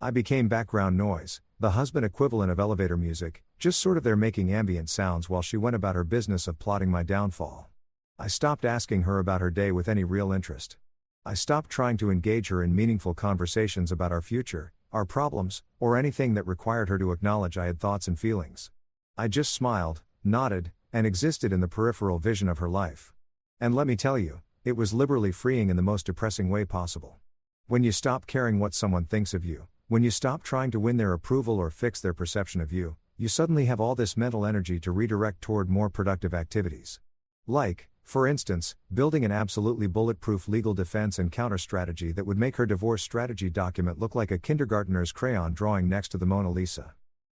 I became background noise, the husband equivalent of elevator music, just sort of there making ambient sounds while she went about her business of plotting my downfall. I stopped asking her about her day with any real interest. I stopped trying to engage her in meaningful conversations about our future, our problems, or anything that required her to acknowledge I had thoughts and feelings. I just smiled, nodded, and existed in the peripheral vision of her life. And let me tell you, it was liberally freeing in the most depressing way possible. When you stop caring what someone thinks of you, when you stop trying to win their approval or fix their perception of you, you suddenly have all this mental energy to redirect toward more productive activities. Like, for instance, building an absolutely bulletproof legal defense and counter strategy that would make her divorce strategy document look like a kindergartner's crayon drawing next to the Mona Lisa.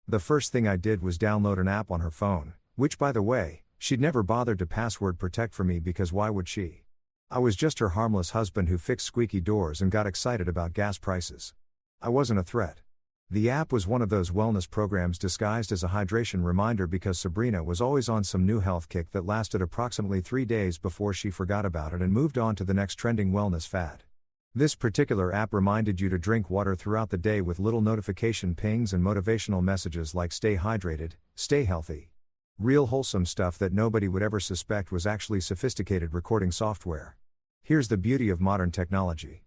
The first thing I did was download an app on her phone, which by the way, she'd never bothered to password protect for me because why would she? I was just her harmless husband who fixed squeaky doors and got excited about gas prices. I wasn't a threat. The app was one of those wellness programs disguised as a hydration reminder because Sabrina was always on some new health kick that lasted approximately 3 days before she forgot about it and moved on to the next trending wellness fad. This particular app reminded you to drink water throughout the day with little notification pings and motivational messages like stay hydrated, stay healthy. Real wholesome stuff that nobody would ever suspect was actually sophisticated recording software. Here's the beauty of modern technology.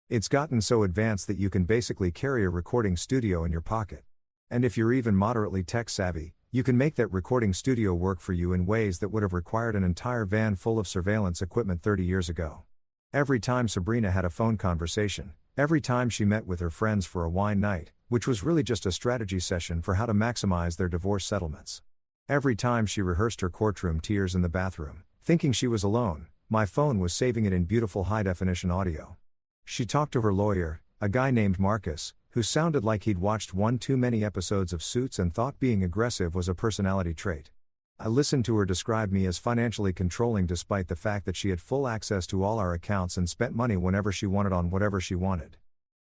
It's gotten so advanced that you can basically carry a recording studio in your pocket. And if you're even moderately tech savvy, you can make that recording studio work for you in ways that would have required an entire van full of surveillance equipment 30 years ago. Every time Sabrina had a phone conversation, every time she met with her friends for a wine night, which was really just a strategy session for how to maximize their divorce settlements. Every time she rehearsed her courtroom tears in the bathroom, thinking she was alone, my phone was saving it in beautiful high-definition audio. She talked to her lawyer, a guy named Marcus, who sounded like he'd watched one too many episodes of Suits and thought being aggressive was a personality trait. I listened to her describe me as financially controlling despite the fact that she had full access to all our accounts and spent money whenever she wanted on whatever she wanted.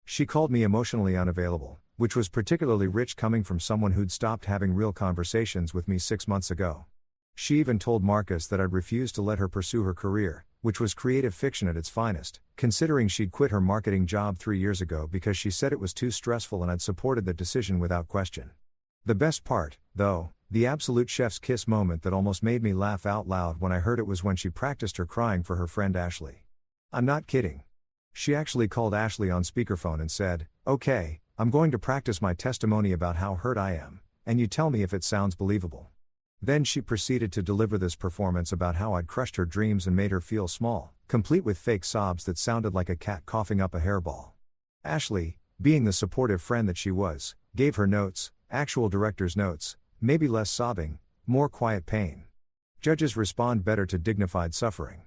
She called me emotionally unavailable, which was particularly rich coming from someone who'd stopped having real conversations with me 6 months ago. She even told Marcus that I'd refused to let her pursue her career, which was creative fiction at its finest, considering she'd quit her marketing job 3 years ago because she said it was too stressful, and I'd supported the decision without question. The best part, though, the absolute chef's kiss moment that almost made me laugh out loud when I heard it, was when she practiced her crying for her friend Ashley. I'm not kidding. She actually called Ashley on speakerphone and said, "Okay, I'm going to practice my testimony about how hurt I am, and you tell me if it sounds believable." Then she proceeded to deliver this performance about how I'd crushed her dreams and made her feel small, complete with fake sobs that sounded like a cat coughing up a hairball. Ashley, being the supportive friend that she was, gave her notes, actual director's notes, maybe less sobbing, more quiet pain. Judges respond better to dignified suffering.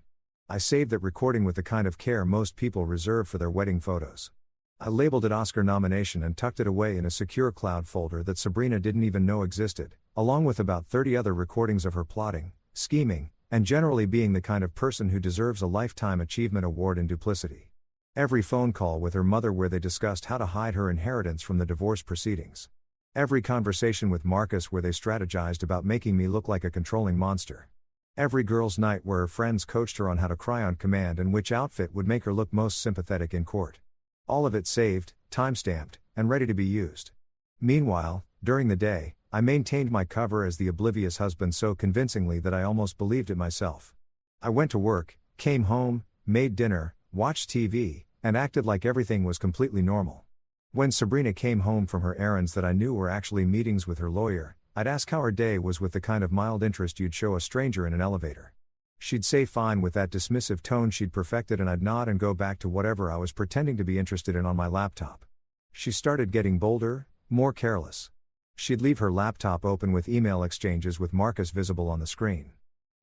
I saved that recording with the kind of care most people reserve for their wedding photos. I labeled it Oscar nomination and tucked it away in a secure cloud folder that Sabrina didn't even know existed, along with about 30 other recordings of her plotting, scheming, and generally being the kind of person who deserves a Lifetime Achievement Award in duplicity. Every phone call with her mother where they discussed how to hide her inheritance from the divorce proceedings. Every conversation with Marcus where they strategized about making me look like a controlling monster. Every girls' night where her friends coached her on how to cry on command and which outfit would make her look most sympathetic in court. All of it saved, time-stamped, and ready to be used. Meanwhile, during the day, I maintained my cover as the oblivious husband so convincingly that I almost believed it myself. I went to work, came home, made dinner, watched TV, and acted like everything was completely normal. When Sabrina came home from her errands that I knew were actually meetings with her lawyer, I'd ask how her day was with the kind of mild interest you'd show a stranger in an elevator. She'd say fine with that dismissive tone she'd perfected, and I'd nod and go back to whatever I was pretending to be interested in on my laptop. She started getting bolder, more careless. She'd leave her laptop open with email exchanges with Marcus visible on the screen.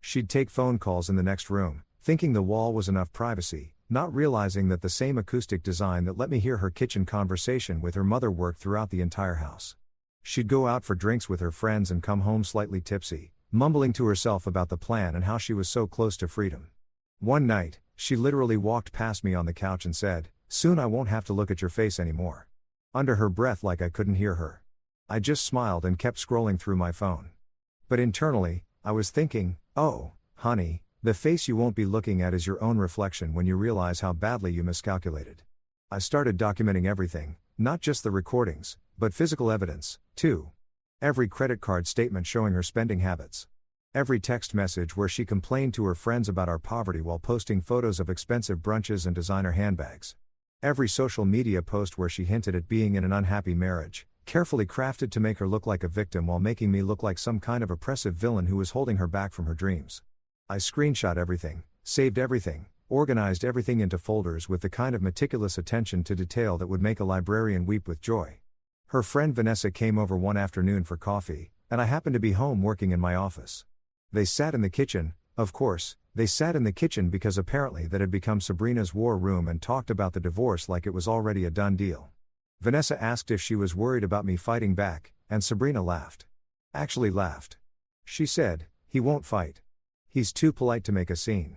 She'd take phone calls in the next room, thinking the wall was enough privacy, not realizing that the same acoustic design that let me hear her kitchen conversation with her mother worked throughout the entire house. She'd go out for drinks with her friends and come home slightly tipsy, mumbling to herself about the plan and how she was so close to freedom. One night, she literally walked past me on the couch and said, "Soon I won't have to look at your face anymore." Under her breath, like I couldn't hear her. I just smiled and kept scrolling through my phone. But internally, I was thinking, "Oh, honey, the face you won't be looking at is your own reflection when you realize how badly you miscalculated." I started documenting everything, not just the recordings, but physical evidence, too. Every credit card statement showing her spending habits. Every text message where she complained to her friends about our poverty while posting photos of expensive brunches and designer handbags. Every social media post where she hinted at being in an unhappy marriage, carefully crafted to make her look like a victim while making me look like some kind of oppressive villain who was holding her back from her dreams. I screenshot everything, saved everything, organized everything into folders with the kind of meticulous attention to detail that would make a librarian weep with joy. Her friend Vanessa came over one afternoon for coffee, and I happened to be home working in my office. They sat in the kitchen, of course, they sat in the kitchen because apparently that had become Sabrina's war room, and talked about the divorce like it was already a done deal. Vanessa asked if she was worried about me fighting back, and Sabrina laughed. Actually laughed. She said, "He won't fight. He's too polite to make a scene.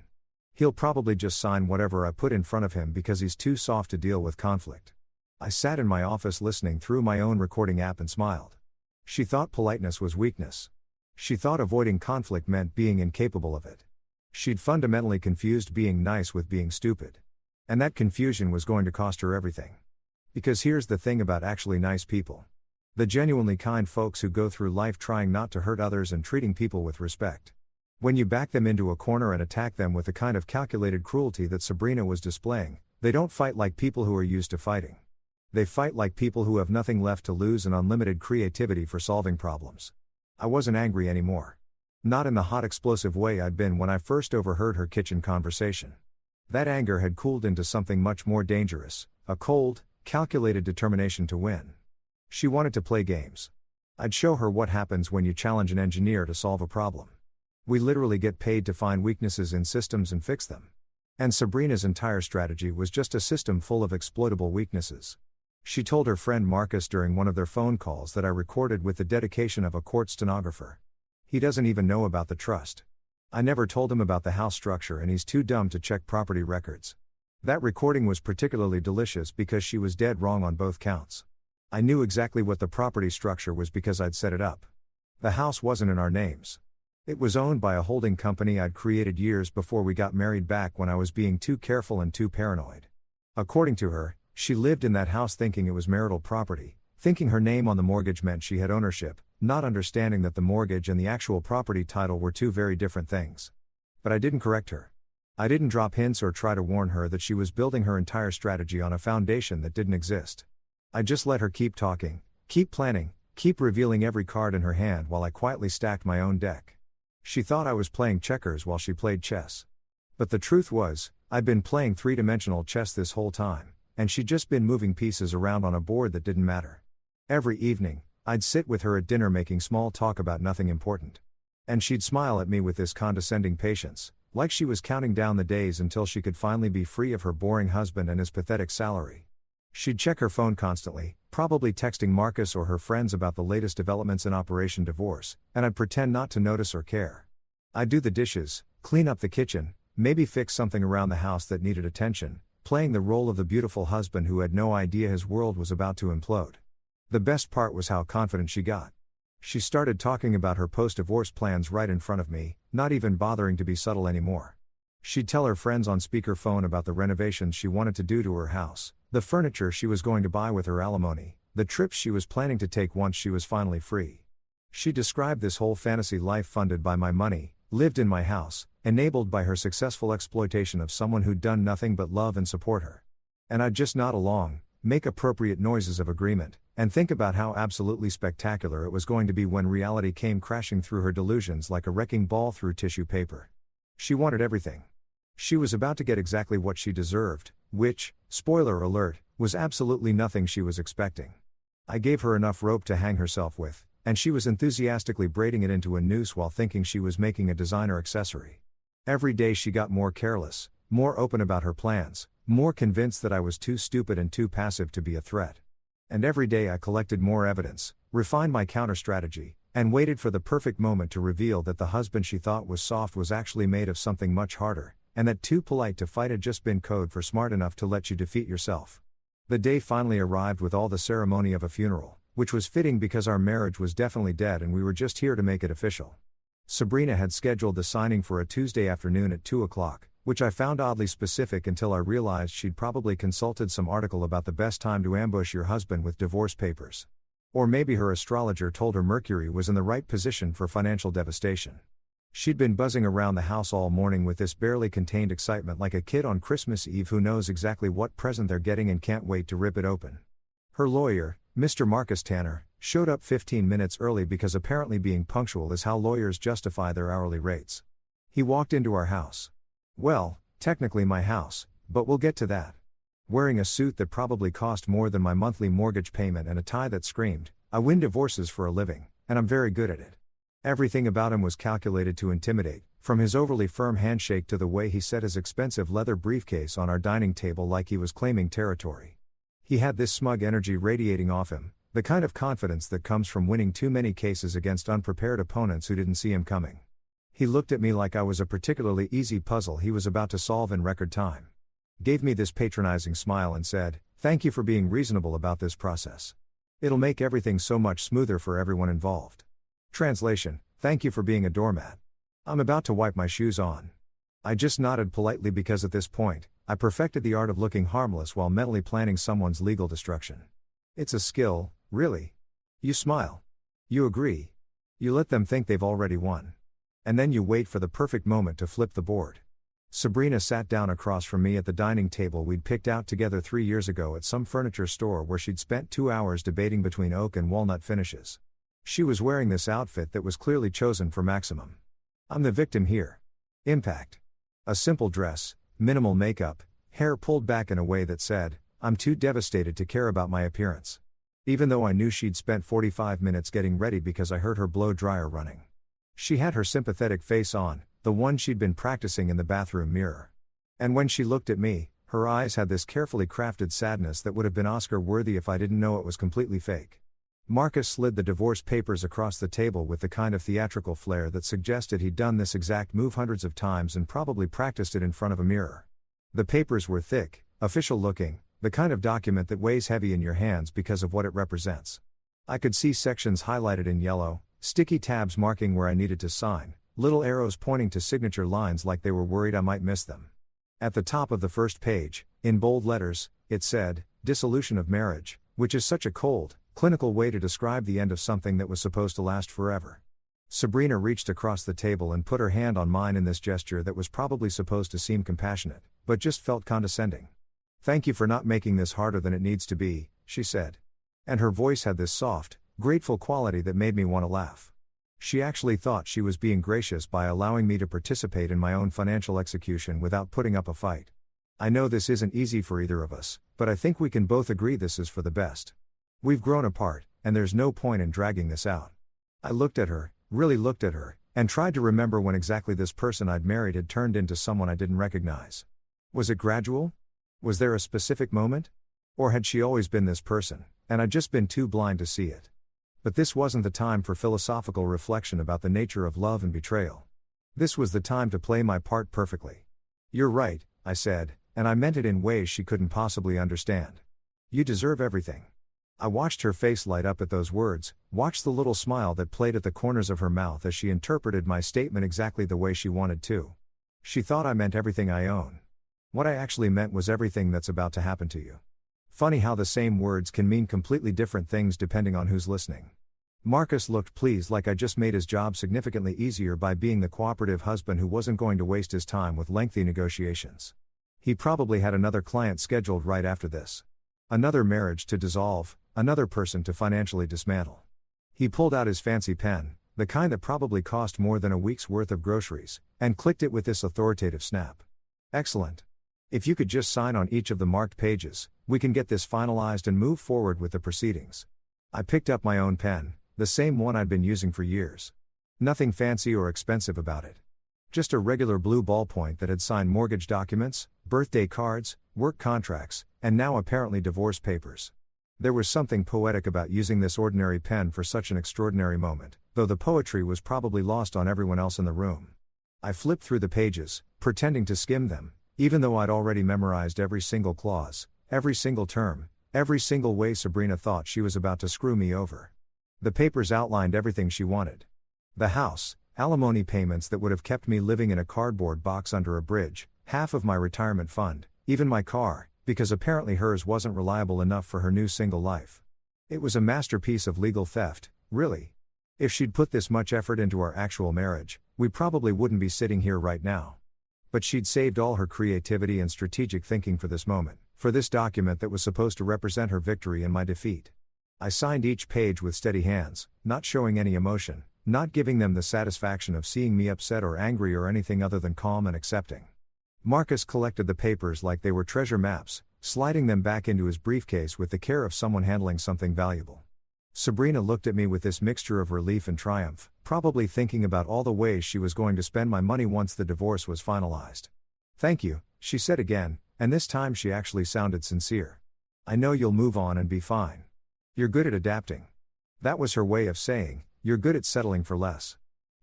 He'll probably just sign whatever I put in front of him because he's too soft to deal with conflict." I sat in my office listening through my own recording app and smiled. She thought politeness was weakness. She thought avoiding conflict meant being incapable of it. She'd fundamentally confused being nice with being stupid. And that confusion was going to cost her everything. Because here's the thing about actually nice people. The genuinely kind folks who go through life trying not to hurt others and treating people with respect. When you back them into a corner and attack them with the kind of calculated cruelty that Sabrina was displaying, they don't fight like people who are used to fighting. They fight like people who have nothing left to lose and unlimited creativity for solving problems. I wasn't angry anymore. Not in the hot explosive way I'd been when I first overheard her kitchen conversation. That anger had cooled into something much more dangerous, a cold, calculated determination to win. She wanted to play games. I'd show her what happens when you challenge an engineer to solve a problem. We literally get paid to find weaknesses in systems and fix them. And Sabrina's entire strategy was just a system full of exploitable weaknesses. She told her friend Marcus during one of their phone calls that I recorded with the dedication of a court stenographer. He doesn't even know about the trust. I never told him about the house structure, and he's too dumb to check property records. That recording was particularly delicious because she was dead wrong on both counts. I knew exactly what the property structure was because I'd set it up. The house wasn't in our names. It was owned by a holding company I'd created years before we got married back when I was being too careful and too paranoid. According to her, she lived in that house thinking it was marital property, thinking her name on the mortgage meant she had ownership, not understanding that the mortgage and the actual property title were two very different things. But I didn't correct her. I didn't drop hints or try to warn her that she was building her entire strategy on a foundation that didn't exist. I just let her keep talking, keep planning, keep revealing every card in her hand while I quietly stacked my own deck. She thought I was playing checkers while she played chess. But the truth was, I'd been playing three-dimensional chess this whole time, and she'd just been moving pieces around on a board that didn't matter. Every evening, I'd sit with her at dinner making small talk about nothing important. And she'd smile at me with this condescending patience, like she was counting down the days until she could finally be free of her boring husband and his pathetic salary. She'd check her phone constantly, probably texting Marcus or her friends about the latest developments in Operation Divorce, and I'd pretend not to notice or care. I'd do the dishes, clean up the kitchen, maybe fix something around the house that needed attention, playing the role of the beautiful husband who had no idea his world was about to implode. The best part was how confident she got. She started talking about her post-divorce plans right in front of me, not even bothering to be subtle anymore. She'd tell her friends on speakerphone about the renovations she wanted to do to her house, the furniture she was going to buy with her alimony, the trips she was planning to take once she was finally free. She described this whole fantasy life funded by my money, lived in my house, enabled by her successful exploitation of someone who'd done nothing but love and support her. And I'd just nod along, make appropriate noises of agreement, and think about how absolutely spectacular it was going to be when reality came crashing through her delusions like a wrecking ball through tissue paper. She wanted everything. She was about to get exactly what she deserved, which, spoiler alert, was absolutely nothing she was expecting. I gave her enough rope to hang herself with, and she was enthusiastically braiding it into a noose while thinking she was making a designer accessory. Every day she got more careless, more open about her plans, more convinced that I was too stupid and too passive to be a threat. And every day I collected more evidence, refined my counter-strategy, and waited for the perfect moment to reveal that the husband she thought was soft was actually made of something much harder, and that too polite to fight had just been code for smart enough to let you defeat yourself. The day finally arrived with all the ceremony of a funeral, which was fitting because our marriage was definitely dead and we were just here to make it official. Sabrina had scheduled the signing for a Tuesday afternoon at 2 o'clock, which I found oddly specific until I realized she'd probably consulted some article about the best time to ambush your husband with divorce papers. Or maybe her astrologer told her Mercury was in the right position for financial devastation. She'd been buzzing around the house all morning with this barely contained excitement like a kid on Christmas Eve who knows exactly what present they're getting and can't wait to rip it open. Her lawyer, Mr. Marcus Tanner, showed up 15 minutes early because apparently being punctual is how lawyers justify their hourly rates. He walked into our house. Well, technically my house, but we'll get to that. Wearing a suit that probably cost more than my monthly mortgage payment and a tie that screamed, "I win divorces for a living, and I'm very good at it." Everything about him was calculated to intimidate, from his overly firm handshake to the way he set his expensive leather briefcase on our dining table like he was claiming territory. He had this smug energy radiating off him, the kind of confidence that comes from winning too many cases against unprepared opponents who didn't see him coming. He looked at me like I was a particularly easy puzzle he was about to solve in record time. Gave me this patronizing smile and said, "Thank you for being reasonable about this process. It'll make everything so much smoother for everyone involved." Translation: thank you for being a doormat. I'm about to wipe my shoes on. I just nodded politely because at this point, I perfected the art of looking harmless while mentally planning someone's legal destruction. It's a skill, really. You smile. You agree. You let them think they've already won. And then you wait for the perfect moment to flip the board. Sabrina sat down across from me at the dining table we'd picked out together 3 years ago at some furniture store where she'd spent 2 hours debating between oak and walnut finishes. She was wearing this outfit that was clearly chosen for maximum. I'm the victim here. Impact. A simple dress, minimal makeup, hair pulled back in a way that said, "I'm too devastated to care about my appearance." Even though I knew she'd spent 45 minutes getting ready because I heard her blow dryer running. She had her sympathetic face on, the one she'd been practicing in the bathroom mirror. And when she looked at me, her eyes had this carefully crafted sadness that would have been Oscar-worthy if I didn't know it was completely fake. Marcus slid the divorce papers across the table with the kind of theatrical flair that suggested he'd done this exact move hundreds of times and probably practiced it in front of a mirror. The papers were thick, official-looking, the kind of document that weighs heavy in your hands because of what it represents. I could see sections highlighted in yellow, sticky tabs marking where I needed to sign, little arrows pointing to signature lines like they were worried I might miss them. At the top of the first page, in bold letters, it said, "Dissolution of marriage," which is such a cold, clinical way to describe the end of something that was supposed to last forever. Sabrina reached across the table and put her hand on mine in this gesture that was probably supposed to seem compassionate, but just felt condescending. "Thank you for not making this harder than it needs to be," she said. And her voice had this soft, grateful quality that made me want to laugh. She actually thought she was being gracious by allowing me to participate in my own financial execution without putting up a fight. I know this isn't easy for either of us, but I think we can both agree this is for the best. We've grown apart, and there's no point in dragging this out. I looked at her, really looked at her, and tried to remember when exactly this person I'd married had turned into someone I didn't recognize. Was it gradual? Was there a specific moment? Or had she always been this person, and I'd just been too blind to see it? But this wasn't the time for philosophical reflection about the nature of love and betrayal. This was the time to play my part perfectly. "You're right," I said, and I meant it in ways she couldn't possibly understand. "You deserve everything." I watched her face light up at those words, watched the little smile that played at the corners of her mouth as she interpreted my statement exactly the way she wanted to. She thought I meant everything I own. What I actually meant was everything that's about to happen to you. Funny how the same words can mean completely different things depending on who's listening. Marcus looked pleased, like I just made his job significantly easier by being the cooperative husband who wasn't going to waste his time with lengthy negotiations. He probably had another client scheduled right after this. Another marriage to dissolve, another person to financially dismantle. He pulled out his fancy pen, the kind that probably cost more than a week's worth of groceries, and clicked it with this authoritative snap. "Excellent. If you could just sign on each of the marked pages, we can get this finalized and move forward with the proceedings." I picked up my own pen, the same one I'd been using for years. Nothing fancy or expensive about it. Just a regular blue ballpoint that had signed mortgage documents, birthday cards, work contracts, and now apparently divorce papers. There was something poetic about using this ordinary pen for such an extraordinary moment, though the poetry was probably lost on everyone else in the room. I flipped through the pages, pretending to skim them, even though I'd already memorized every single clause, every single term, every single way Sabrina thought she was about to screw me over. The papers outlined everything she wanted. The house, alimony payments that would have kept me living in a cardboard box under a bridge, half of my retirement fund, even my car, because apparently hers wasn't reliable enough for her new single life. It was a masterpiece of legal theft, really. If she'd put this much effort into our actual marriage, we probably wouldn't be sitting here right now. But she'd saved all her creativity and strategic thinking for this moment, for this document that was supposed to represent her victory and my defeat. I signed each page with steady hands, not showing any emotion, not giving them the satisfaction of seeing me upset or angry or anything other than calm and accepting. Marcus collected the papers like they were treasure maps, sliding them back into his briefcase with the care of someone handling something valuable. Sabrina looked at me with this mixture of relief and triumph, probably thinking about all the ways she was going to spend my money once the divorce was finalized. "Thank you," she said again, and this time she actually sounded sincere. "I know you'll move on and be fine. You're good at adapting." That was her way of saying, "You're good at settling for less."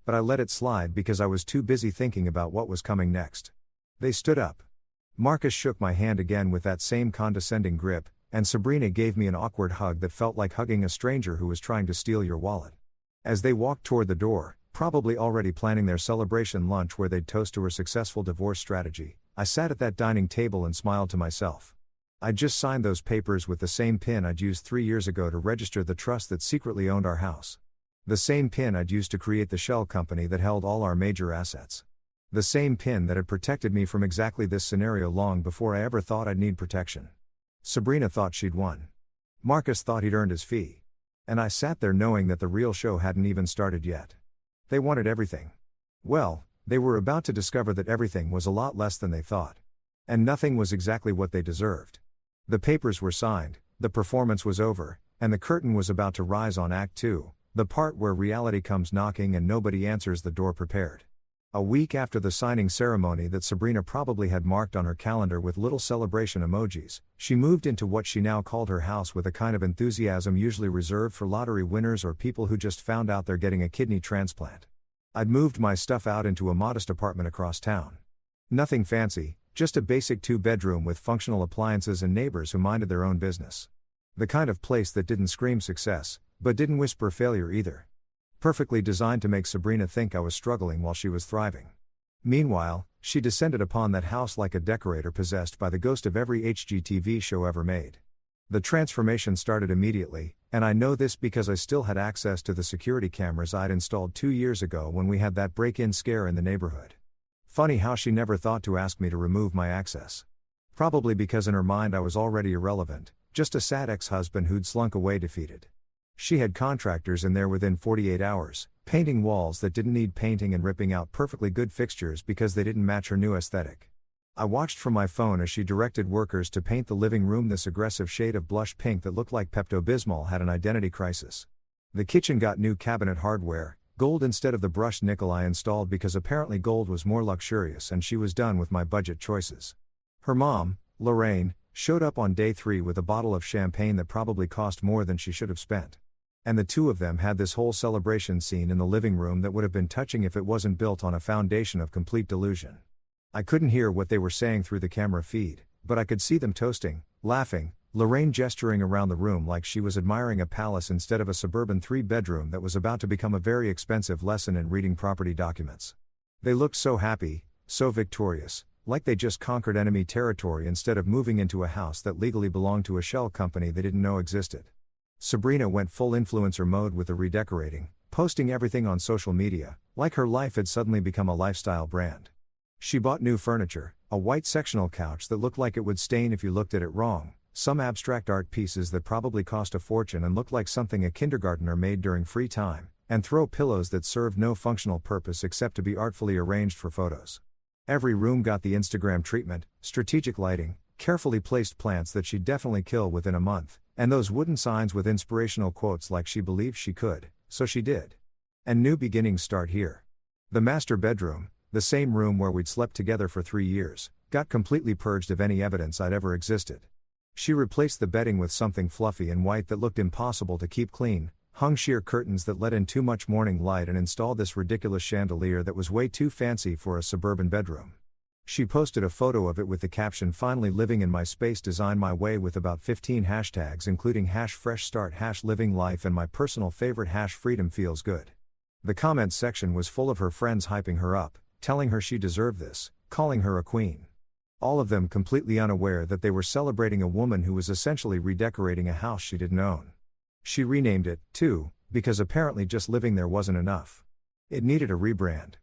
But I let it slide because I was too busy thinking about what was coming next. They stood up. Marcus shook my hand again with that same condescending grip, and Sabrina gave me an awkward hug that felt like hugging a stranger who was trying to steal your wallet. As they walked toward the door, probably already planning their celebration lunch where they'd toast to her successful divorce strategy, I sat at that dining table and smiled to myself. I'd just signed those papers with the same pin I'd used 3 years ago to register the trust that secretly owned our house. The same pin I'd used to create the shell company that held all our major assets. The same pin that had protected me from exactly this scenario long before I ever thought I'd need protection. Sabrina thought she'd won. Marcus thought he'd earned his fee. And I sat there knowing that the real show hadn't even started yet. They wanted everything. Well, they were about to discover that everything was a lot less than they thought. And nothing was exactly what they deserved. The papers were signed, the performance was over, and the curtain was about to rise on Act 2, the part where reality comes knocking and nobody answers the door prepared. A week after the signing ceremony that Sabrina probably had marked on her calendar with little celebration emojis, she moved into what she now called her house with a kind of enthusiasm usually reserved for lottery winners or people who just found out they're getting a kidney transplant. I'd moved my stuff out into a modest apartment across town. Nothing fancy, just a basic 2-bedroom with functional appliances and neighbors who minded their own business. The kind of place that didn't scream success, but didn't whisper failure either. perfectly designed to make Sabrina think I was struggling while she was thriving. Meanwhile, she descended upon that house like a decorator possessed by the ghost of every HGTV show ever made. The transformation started immediately, and I know this because I still had access to the security cameras I'd installed 2 years ago when we had that break-in scare in the neighborhood. Funny how she never thought to ask me to remove my access. Probably because in her mind I was already irrelevant, just a sad ex-husband who'd slunk away defeated. She had contractors in there within 48 hours, painting walls that didn't need painting and ripping out perfectly good fixtures because they didn't match her new aesthetic. I watched from my phone as she directed workers to paint the living room this aggressive shade of blush pink that looked like Pepto-Bismol had an identity crisis. The kitchen got new cabinet hardware, gold instead of the brushed nickel I installed because apparently gold was more luxurious, and she was done with my budget choices. Her mom, Lorraine, showed up on day 3 with a bottle of champagne that probably cost more than she should have spent. And the two of them had this whole celebration scene in the living room that would have been touching if it wasn't built on a foundation of complete delusion. I couldn't hear what they were saying through the camera feed, but I could see them toasting, laughing, Lorraine gesturing around the room like she was admiring a palace instead of a suburban 3-bedroom that was about to become a very expensive lesson in reading property documents. They looked so happy, so victorious, like they just conquered enemy territory instead of moving into a house that legally belonged to a shell company they didn't know existed. Sabrina went full influencer mode with the redecorating, posting everything on social media, like her life had suddenly become a lifestyle brand. She bought new furniture, a white sectional couch that looked like it would stain if you looked at it wrong, some abstract art pieces that probably cost a fortune and looked like something a kindergartner made during free time, and throw pillows that served no functional purpose except to be artfully arranged for photos. Every room got the Instagram treatment, strategic lighting, carefully placed plants that she'd definitely kill within a month, and those wooden signs with inspirational quotes like she believed she could, so she did. And new beginnings start here. The master bedroom, the same room where we'd slept together for 3 years, got completely purged of any evidence I'd ever existed. She replaced the bedding with something fluffy and white that looked impossible to keep clean, hung sheer curtains that let in too much morning light, and installed this ridiculous chandelier that was way too fancy for a suburban bedroom. She posted a photo of it with the caption, "Finally living in my space, design my way," with about 15 hashtags including #FreshStart, #LivingLife, and my personal favorite #FreedomFeelsGood. The comments section was full of her friends hyping her up, telling her she deserved this, calling her a queen. All of them completely unaware that they were celebrating a woman who was essentially redecorating a house she didn't own. She renamed it, too, because apparently just living there wasn't enough. It needed a rebrand.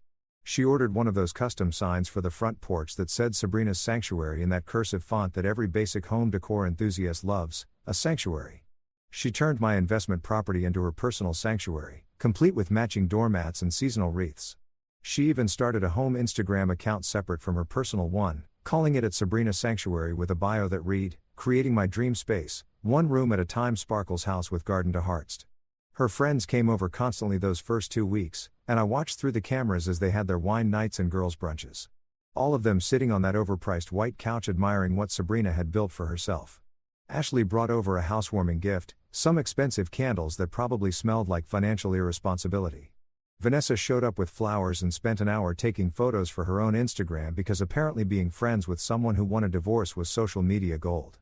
She ordered one of those custom signs for the front porch that said Sabrina's Sanctuary in that cursive font that every basic home decor enthusiast loves, a sanctuary. She turned my investment property into her personal sanctuary, complete with matching doormats and seasonal wreaths. She even started a home Instagram account separate from her personal one, calling it @Sabrina Sanctuary with a bio that read, "Creating my dream space, one room at a time, Sparkles house with garden to Hartst." Her friends came over constantly those first 2 weeks, and I watched through the cameras as they had their wine nights and girls' brunches. All of them sitting on that overpriced white couch admiring what Sabrina had built for herself. Ashley brought over a housewarming gift, some expensive candles that probably smelled like financial irresponsibility. Vanessa showed up with flowers and spent an hour taking photos for her own Instagram because apparently being friends with someone who won a divorce was social media gold.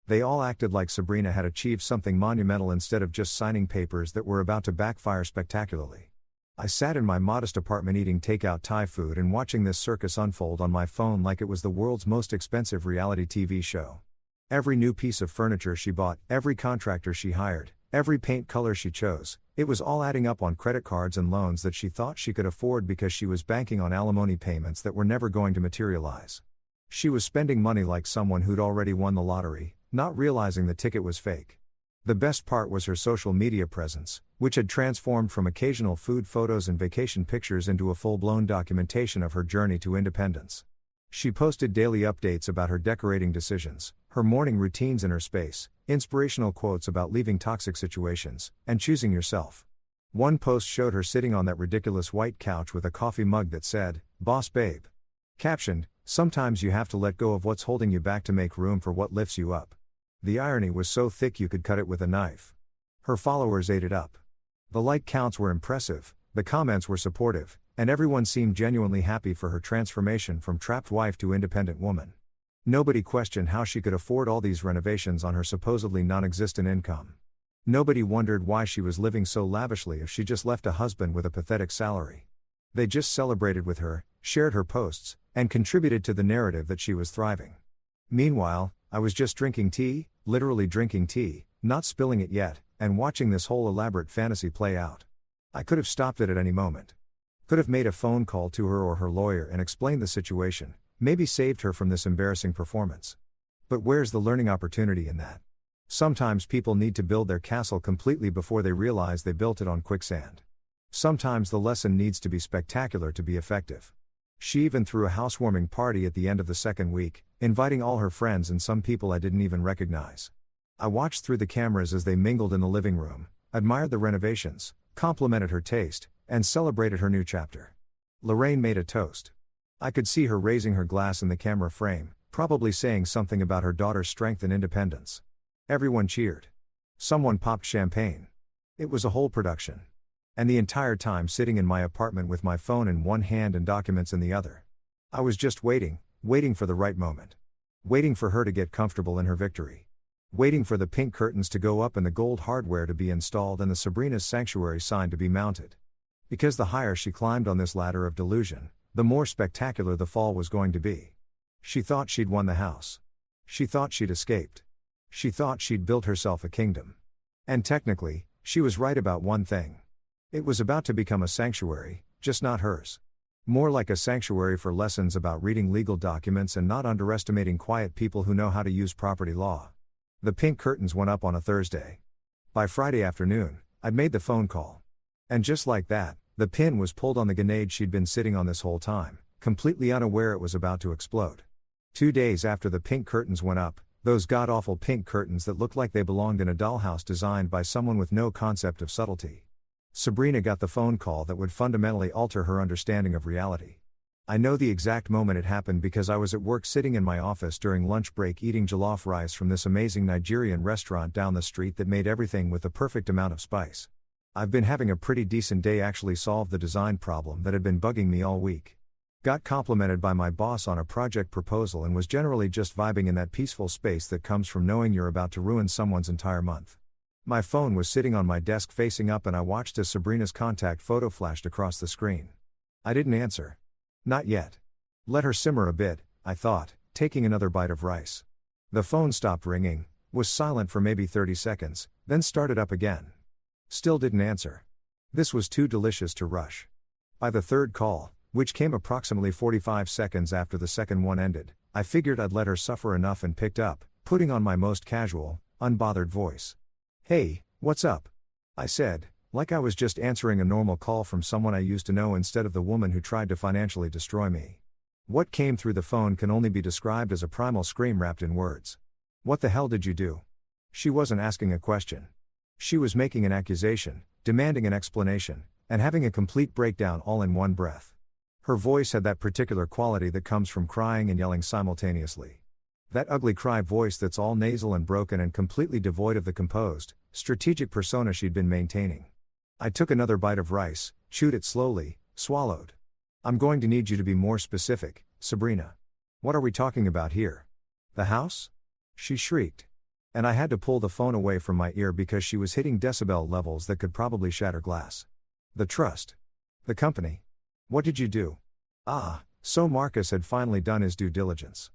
They all acted like Sabrina had achieved something monumental instead of just signing papers that were about to backfire spectacularly. I sat in my modest apartment eating takeout Thai food and watching this circus unfold on my phone like it was the world's most expensive reality TV show. Every new piece of furniture she bought, every contractor she hired, every paint color she chose, it was all adding up on credit cards and loans that she thought she could afford because she was banking on alimony payments that were never going to materialize. She was spending money like someone who'd already won the lottery, not realizing the ticket was fake. The best part was her social media presence, which had transformed from occasional food photos and vacation pictures into a full-blown documentation of her journey to independence. She posted daily updates about her decorating decisions, her morning routines in her space, inspirational quotes about leaving toxic situations, and choosing yourself. One post showed her sitting on that ridiculous white couch with a coffee mug that said, "Boss Babe." Captioned, "Sometimes you have to let go of what's holding you back to make room for what lifts you up." The irony was so thick you could cut it with a knife. Her followers ate it up. The like counts were impressive, the comments were supportive, and everyone seemed genuinely happy for her transformation from trapped wife to independent woman. Nobody questioned how she could afford all these renovations on her supposedly non-existent income. Nobody wondered why she was living so lavishly if she just left a husband with a pathetic salary. They just celebrated with her, shared her posts, and contributed to the narrative that she was thriving. Meanwhile, I was just drinking tea, literally drinking tea, not spilling it yet, and watching this whole elaborate fantasy play out. I could have stopped it at any moment. Could have made a phone call to her or her lawyer and explained the situation, maybe saved her from this embarrassing performance. But where's the learning opportunity in that? Sometimes people need to build their castle completely before they realize they built it on quicksand. Sometimes the lesson needs to be spectacular to be effective. She even threw a housewarming party at the end of the second week, inviting all her friends and some people I didn't even recognize. I watched through the cameras as they mingled in the living room, admired the renovations, complimented her taste, and celebrated her new chapter. Lorraine made a toast. I could see her raising her glass in the camera frame, probably saying something about her daughter's strength and independence. Everyone cheered. Someone popped champagne. It was a whole production. And the entire time sitting in my apartment with my phone in one hand and documents in the other. I was just waiting for the right moment. Waiting for her to get comfortable in her victory. Waiting for the pink curtains to go up and the gold hardware to be installed and the Sabrina's Sanctuary sign to be mounted. Because the higher she climbed on this ladder of delusion, the more spectacular the fall was going to be. She thought she'd won the house. She thought she'd escaped. She thought she'd built herself a kingdom. And technically, she was right about one thing. It was about to become a sanctuary, just not hers. More like a sanctuary for lessons about reading legal documents and not underestimating quiet people who know how to use property law. The pink curtains went up on a Thursday. By Friday afternoon, I'd made the phone call. And just like that, the pin was pulled on the grenade she'd been sitting on this whole time, completely unaware it was about to explode. 2 days after the pink curtains went up, those god-awful pink curtains that looked like they belonged in a dollhouse designed by someone with no concept of subtlety. Sabrina got the phone call that would fundamentally alter her understanding of reality. I know the exact moment it happened because I was at work sitting in my office during lunch break eating jollof rice from this amazing Nigerian restaurant down the street that made everything with the perfect amount of spice. I've been having a pretty decent day, actually solved the design problem that had been bugging me all week. Got complimented by my boss on a project proposal and was generally just vibing in that peaceful space that comes from knowing you're about to ruin someone's entire month. My phone was sitting on my desk facing up and I watched as Sabrina's contact photo flashed across the screen. I didn't answer. Not yet. Let her simmer a bit, I thought, taking another bite of rice. The phone stopped ringing, was silent for maybe 30 seconds, then started up again. Still didn't answer. This was too delicious to rush. By the third call, which came approximately 45 seconds after the second one ended, I figured I'd let her suffer enough and picked up, putting on my most casual, unbothered voice. "Hey, what's up?" I said, like I was just answering a normal call from someone I used to know instead of the woman who tried to financially destroy me. What came through the phone can only be described as a primal scream wrapped in words. What the hell did you do? She wasn't asking a question. She was making an accusation, demanding an explanation, and having a complete breakdown all in one breath. Her voice had that particular quality that comes from crying and yelling simultaneously. That ugly cry voice that's all nasal and broken and completely devoid of the composed, strategic persona she'd been maintaining. I took another bite of rice, chewed it slowly, swallowed. "I'm going to need you to be more specific, Sabrina. What are we talking about here? The house?" she shrieked. And I had to pull the phone away from my ear because she was hitting decibel levels that could probably shatter glass. "The trust. The company. What did you do?" Ah, so Marcus had finally done his due diligence.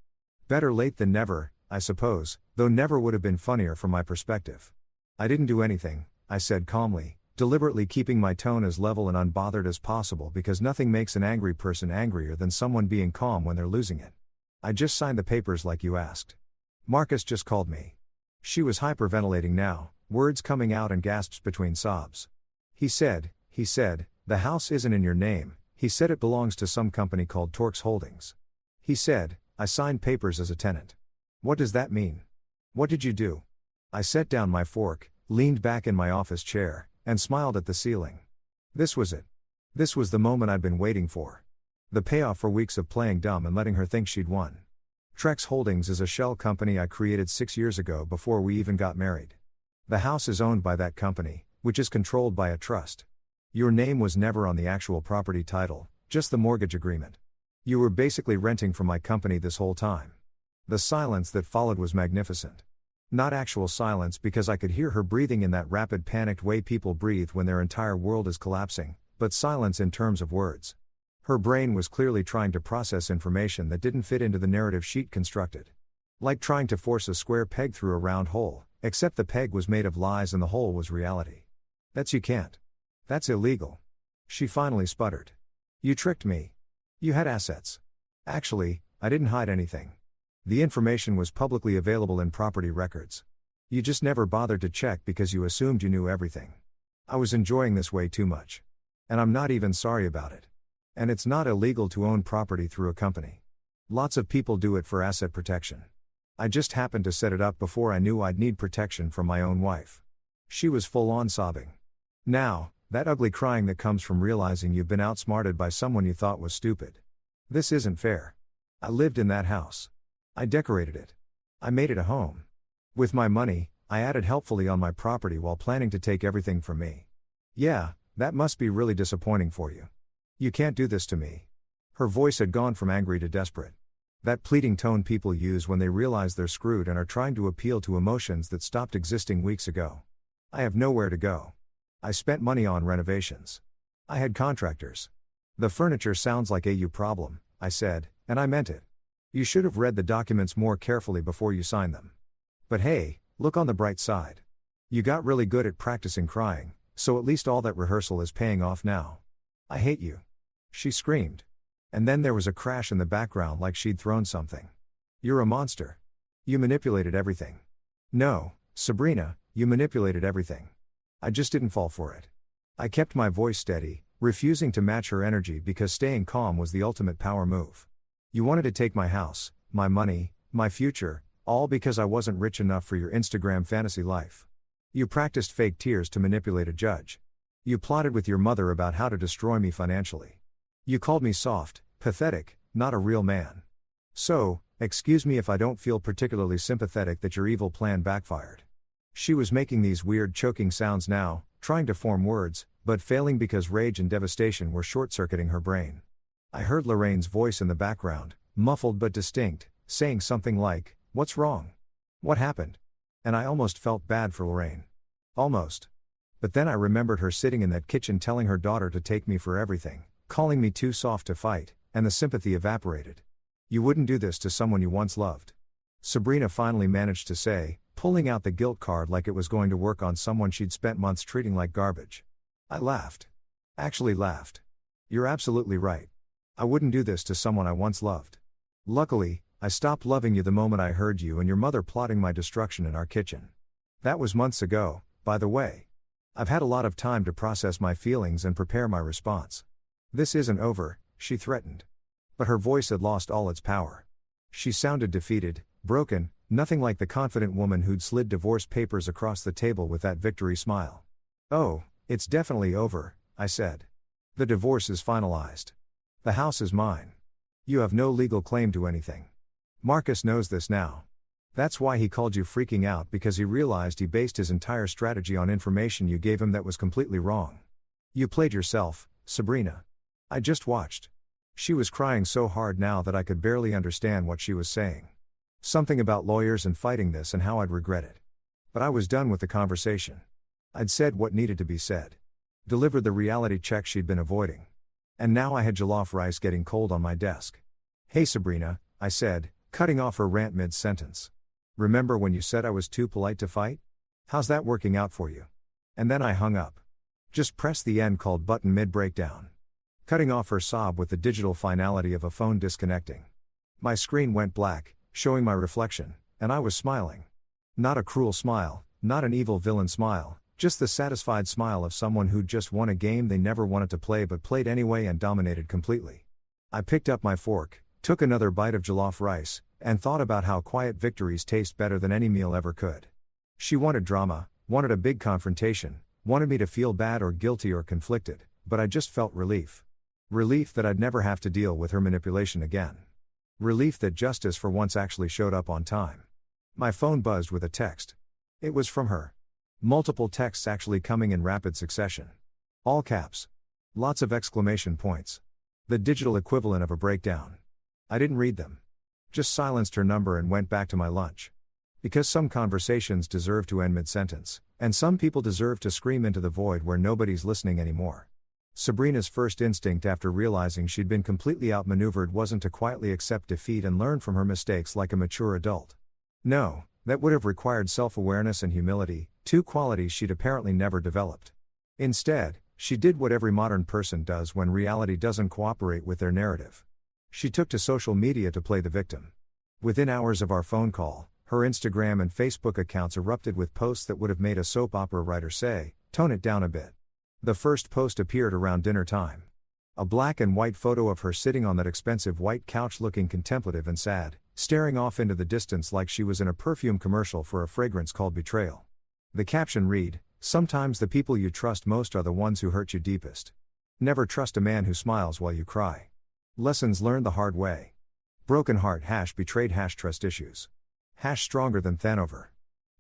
Better late than never, I suppose, though never would have been funnier from my perspective. "I didn't do anything," I said calmly, deliberately keeping my tone as level and unbothered as possible because nothing makes an angry person angrier than someone being calm when they're losing it. "I just signed the papers like you asked. Marcus just called me." She was hyperventilating now, words coming out and gasps between sobs. He said, "The house isn't in your name," he said. "It belongs to some company called Torx Holdings." He said, "I signed papers as a tenant." "What does that mean? What did you do?" I set down my fork, leaned back in my office chair, and smiled at the ceiling. This was it. This was the moment I'd been waiting for. The payoff for weeks of playing dumb and letting her think she'd won. Trex Holdings is a shell company I created 6 years ago before we even got married. The house is owned by that company, which is controlled by a trust. Your name was never on the actual property title, just the mortgage agreement. You were basically renting from my company this whole time. The silence that followed was magnificent. Not actual silence because I could hear her breathing in that rapid panicked way people breathe when their entire world is collapsing, but silence in terms of words. Her brain was clearly trying to process information that didn't fit into the narrative sheet constructed. Like trying to force a square peg through a round hole, except the peg was made of lies and the hole was reality. You can't. That's illegal. She finally sputtered. You tricked me. You had assets. Actually, I didn't hide anything. The information was publicly available in property records. You just never bothered to check because you assumed you knew everything. I was enjoying this way too much. And I'm not even sorry about it. And it's not illegal to own property through a company. Lots of people do it for asset protection. I just happened to set it up before I knew I'd need protection from my own wife. She was full on sobbing. Now, that ugly crying that comes from realizing you've been outsmarted by someone you thought was stupid. This isn't fair. I lived in that house. I decorated it. I made it a home. With my money, I added helpfully on my property while planning to take everything from me. Yeah, that must be really disappointing for you. You can't do this to me. Her voice had gone from angry to desperate. That pleading tone people use when they realize they're screwed and are trying to appeal to emotions that stopped existing weeks ago. I have nowhere to go. I spent money on renovations. I had contractors. The furniture sounds like a problem, I said, and I meant it. You should have read the documents more carefully before you signed them. But hey, look on the bright side. You got really good at practicing crying, so at least all that rehearsal is paying off now. I hate you. She screamed. And then there was a crash in the background like she'd thrown something. You're a monster. You manipulated everything. No, Sabrina, you manipulated everything. I just didn't fall for it. I kept my voice steady, refusing to match her energy because staying calm was the ultimate power move. You wanted to take my house, my money, my future, all because I wasn't rich enough for your Instagram fantasy life. You practiced fake tears to manipulate a judge. You plotted with your mother about how to destroy me financially. You called me soft, pathetic, not a real man. So, excuse me if I don't feel particularly sympathetic that your evil plan backfired. She was making these weird choking sounds now, trying to form words, but failing because rage and devastation were short-circuiting her brain. I heard Lorraine's voice in the background, muffled but distinct, saying something like, "What's wrong? What happened?" And I almost felt bad for Lorraine. Almost. But then I remembered her sitting in that kitchen telling her daughter to take me for everything, calling me too soft to fight, and the sympathy evaporated. You wouldn't do this to someone you once loved. Sabrina finally managed to say, pulling out the guilt card like it was going to work on someone she'd spent months treating like garbage. I laughed. Actually laughed. You're absolutely right. I wouldn't do this to someone I once loved. Luckily, I stopped loving you the moment I heard you and your mother plotting my destruction in our kitchen. That was months ago, by the way. I've had a lot of time to process my feelings and prepare my response. This isn't over, she threatened. But her voice had lost all its power. She sounded defeated, broken, nothing like the confident woman who'd slid divorce papers across the table with that victory smile. Oh, it's definitely over, I said. The divorce is finalized. The house is mine. You have no legal claim to anything. Marcus knows this now. That's why he called you freaking out, because he realized he based his entire strategy on information you gave him that was completely wrong. You played yourself, Sabrina. I just watched. She was crying so hard now that I could barely understand what she was saying. Something about lawyers and fighting this and how I'd regret it. But I was done with the conversation. I'd said what needed to be said. Delivered the reality check she'd been avoiding. And now I had jollof rice getting cold on my desk. Hey Sabrina, I said, cutting off her rant mid-sentence. Remember when you said I was too polite to fight? How's that working out for you? And then I hung up. Just press the end called button mid-breakdown. Cutting off her sob with the digital finality of a phone disconnecting. My screen went black, showing my reflection, and I was smiling. Not a cruel smile, not an evil villain smile, just the satisfied smile of someone who'd just won a game they never wanted to play but played anyway and dominated completely. I picked up my fork, took another bite of jollof rice, and thought about how quiet victories taste better than any meal ever could. She wanted drama, wanted a big confrontation, wanted me to feel bad or guilty or conflicted, but I just felt relief. Relief that I'd never have to deal with her manipulation again. Relief that justice for once actually showed up on time. My phone buzzed with a text. It was from her. Multiple texts actually coming in rapid succession. All caps. Lots of exclamation points. The digital equivalent of a breakdown. I didn't read them. Just silenced her number and went back to my lunch. Because some conversations deserve to end mid-sentence, and some people deserve to scream into the void where nobody's listening anymore. Sabrina's first instinct after realizing she'd been completely outmaneuvered wasn't to quietly accept defeat and learn from her mistakes like a mature adult. No, that would have required self-awareness and humility, two qualities she'd apparently never developed. Instead, she did what every modern person does when reality doesn't cooperate with their narrative. She took to social media to play the victim. Within hours of our phone call, her Instagram and Facebook accounts erupted with posts that would have made a soap opera writer say, "Tone it down a bit." The first post appeared around dinner time. A black and white photo of her sitting on that expensive white couch looking contemplative and sad, staring off into the distance like she was in a perfume commercial for a fragrance called betrayal. The caption read, "Sometimes the people you trust most are the ones who hurt you deepest. Never trust a man who smiles while you cry. Lessons learned the hard way. Broken heart # betrayed # trust issues. # stronger than Thanover."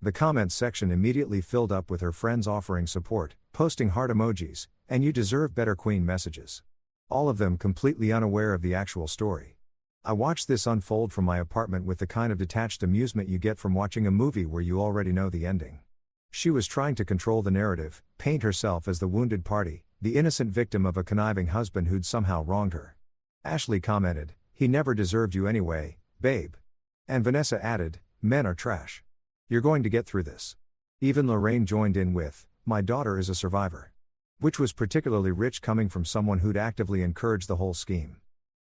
The comments section immediately filled up with her friends offering support, posting heart emojis, and "you deserve better queen" messages. All of them completely unaware of the actual story. I watched this unfold from my apartment with the kind of detached amusement you get from watching a movie where you already know the ending. She was trying to control the narrative, paint herself as the wounded party, the innocent victim of a conniving husband who'd somehow wronged her. Ashley commented, "He never deserved you anyway, babe." And Vanessa added, "Men are trash. You're going to get through this." Even Lorraine joined in with, "My daughter is a survivor." Which was particularly rich coming from someone who'd actively encouraged the whole scheme.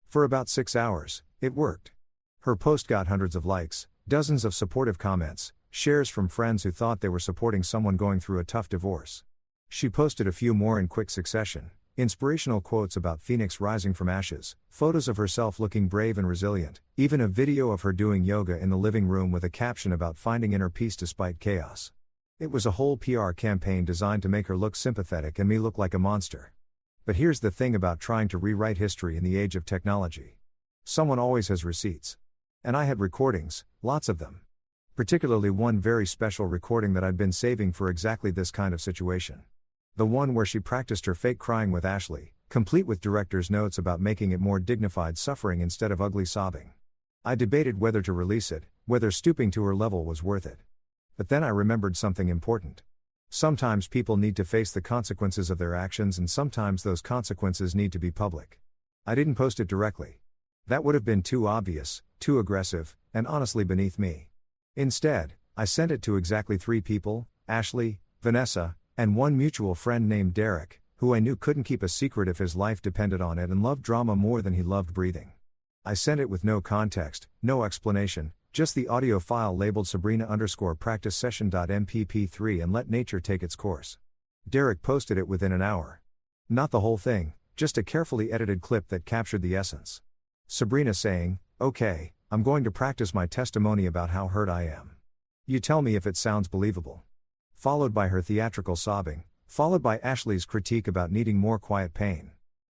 For about 6 hours, it worked. Her post got hundreds of likes, dozens of supportive comments, shares from friends who thought they were supporting someone going through a tough divorce. She posted a few more in quick succession, inspirational quotes about Phoenix rising from ashes, photos of herself looking brave and resilient, even a video of her doing yoga in the living room with a caption about finding inner peace despite chaos. It was a whole PR campaign designed to make her look sympathetic and me look like a monster. But here's the thing about trying to rewrite history in the age of technology. Someone always has receipts. And I had recordings, lots of them. Particularly one very special recording that I'd been saving for exactly this kind of situation. The one where she practiced her fake crying with Ashley, complete with director's notes about making it more dignified suffering instead of ugly sobbing. I debated whether to release it, whether stooping to her level was worth it. But then I remembered something important. Sometimes people need to face the consequences of their actions, and sometimes those consequences need to be public. I didn't post it directly. That would have been too obvious, too aggressive, and honestly beneath me. Instead, I sent it to exactly 3 people, Ashley, Vanessa, and one mutual friend named Derek, who I knew couldn't keep a secret if his life depended on it and loved drama more than he loved breathing. I sent it with no context, no explanation, just the audio file labeled Sabrina_practice session.mpp3 and let nature take its course. Derek posted it within an hour. Not the whole thing, just a carefully edited clip that captured the essence. Sabrina saying, "Okay, I'm going to practice my testimony about how hurt I am. You tell me if it sounds believable." Followed by her theatrical sobbing, followed by Ashley's critique about needing more quiet pain.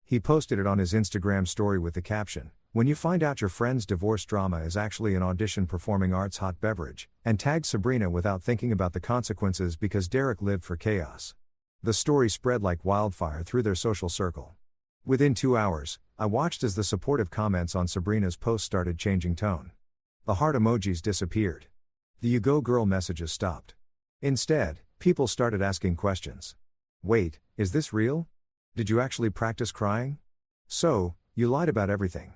He posted it on his Instagram story with the caption, "When you find out your friend's divorce drama is actually an audition performing arts hot beverage," and tagged Sabrina without thinking about the consequences because Derek lived for chaos. The story spread like wildfire through their social circle. Within 2 hours, I watched as the supportive comments on Sabrina's post started changing tone. The heart emojis disappeared. The "you go girl" messages stopped. Instead, people started asking questions. Wait, is this real? Did you actually practice crying? So, you lied about everything.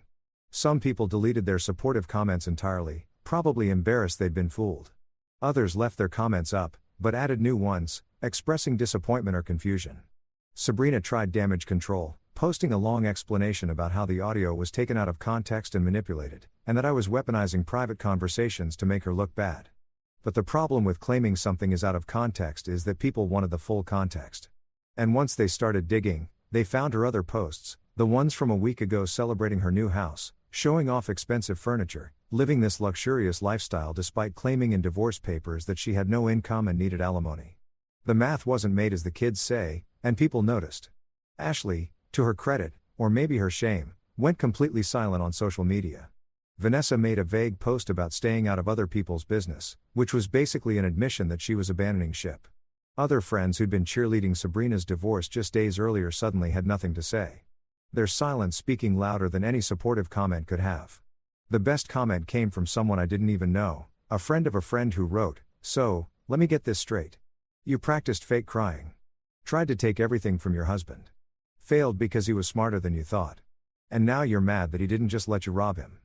Some people deleted their supportive comments entirely, probably embarrassed they'd been fooled. Others left their comments up, but added new ones, expressing disappointment or confusion. Sabrina tried damage control, posting a long explanation about how the audio was taken out of context and manipulated, and that I was weaponizing private conversations to make her look bad. But the problem with claiming something is out of context is that people wanted the full context. And once they started digging, they found her other posts, the ones from a week ago celebrating her new house, showing off expensive furniture, living this luxurious lifestyle despite claiming in divorce papers that she had no income and needed alimony. The math wasn't made as the kids say, and people noticed. Ashley, to her credit, or maybe her shame, went completely silent on social media. Vanessa made a vague post about staying out of other people's business, which was basically an admission that she was abandoning ship. Other friends who'd been cheerleading Sabrina's divorce just days earlier suddenly had nothing to say. Their silence speaking louder than any supportive comment could have. The best comment came from someone I didn't even know, A friend of a friend who wrote, "So, let me get this straight. You practiced fake crying. Tried to take everything from your husband. Failed because he was smarter than you thought. And now you're mad that he didn't just let you rob him.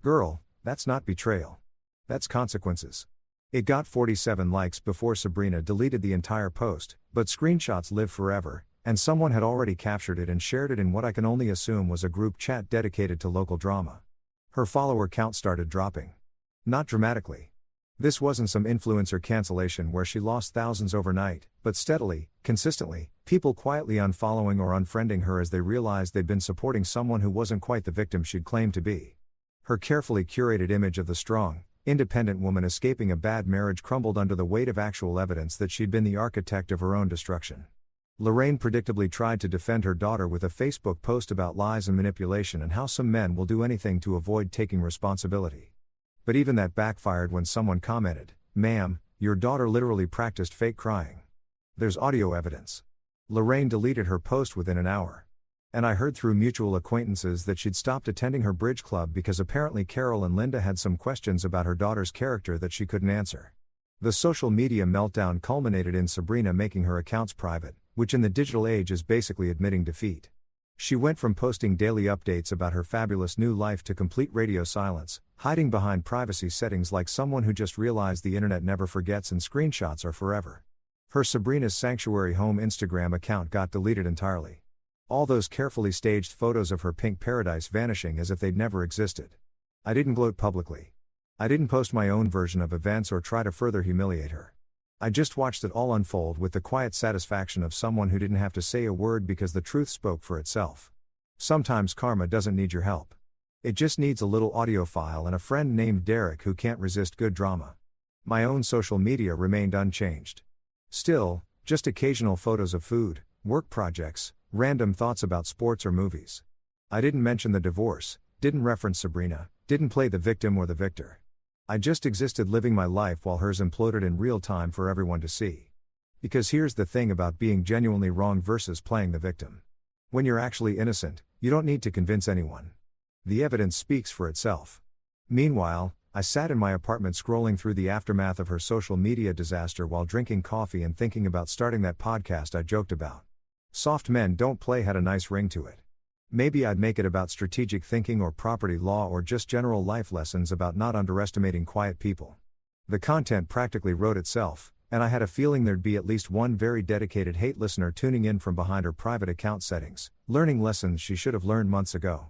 Girl, that's not betrayal. That's consequences." It got 47 likes before Sabrina deleted the entire post, but screenshots live forever, and someone had already captured it and shared it in what I can only assume was a group chat dedicated to local drama. Her follower count started dropping. Not dramatically. This wasn't some influencer cancellation where she lost thousands overnight, but steadily, consistently, people quietly unfollowing or unfriending her as they realized they'd been supporting someone who wasn't quite the victim she'd claimed to be. Her carefully curated image of the strong, independent woman escaping a bad marriage crumbled under the weight of actual evidence that she'd been the architect of her own destruction. Lorraine predictably tried to defend her daughter with a Facebook post about lies and manipulation and how some men will do anything to avoid taking responsibility. But even that backfired when someone commented, "Ma'am, your daughter literally practiced fake crying. There's audio evidence." Lorraine deleted her post within an hour. And I heard through mutual acquaintances that she'd stopped attending her bridge club because apparently Carol and Linda had some questions about her daughter's character that she couldn't answer. The social media meltdown culminated in Sabrina making her accounts private, which in the digital age is basically admitting defeat. She went from posting daily updates about her fabulous new life to complete radio silence, hiding behind privacy settings like someone who just realized the internet never forgets and screenshots are forever. Her Sabrina's Sanctuary Home Instagram account got deleted entirely. All those carefully staged photos of her pink paradise vanishing as if they'd never existed. I didn't gloat publicly. I didn't post my own version of events or try to further humiliate her. I just watched it all unfold with the quiet satisfaction of someone who didn't have to say a word because the truth spoke for itself. Sometimes karma doesn't need your help. It just needs a little audio file and a friend named Derek who can't resist good drama. My own social media remained unchanged. Still, just occasional photos of food, work projects, random thoughts about sports or movies. I didn't mention the divorce, didn't reference Sabrina, didn't play the victim or the victor. I just existed living my life while hers imploded in real time for everyone to see. Because here's the thing about being genuinely wrong versus playing the victim. When you're actually innocent, you don't need to convince anyone. The evidence speaks for itself. Meanwhile, I sat in my apartment scrolling through the aftermath of her social media disaster while drinking coffee and thinking about starting that podcast I joked about. Soft Men Don't Play had a nice ring to it. Maybe I'd make it about strategic thinking or property law or just general life lessons about not underestimating quiet people. The content practically wrote itself, and I had a feeling there'd be at least one very dedicated hate listener tuning in from behind her private account settings, learning lessons she should have learned months ago.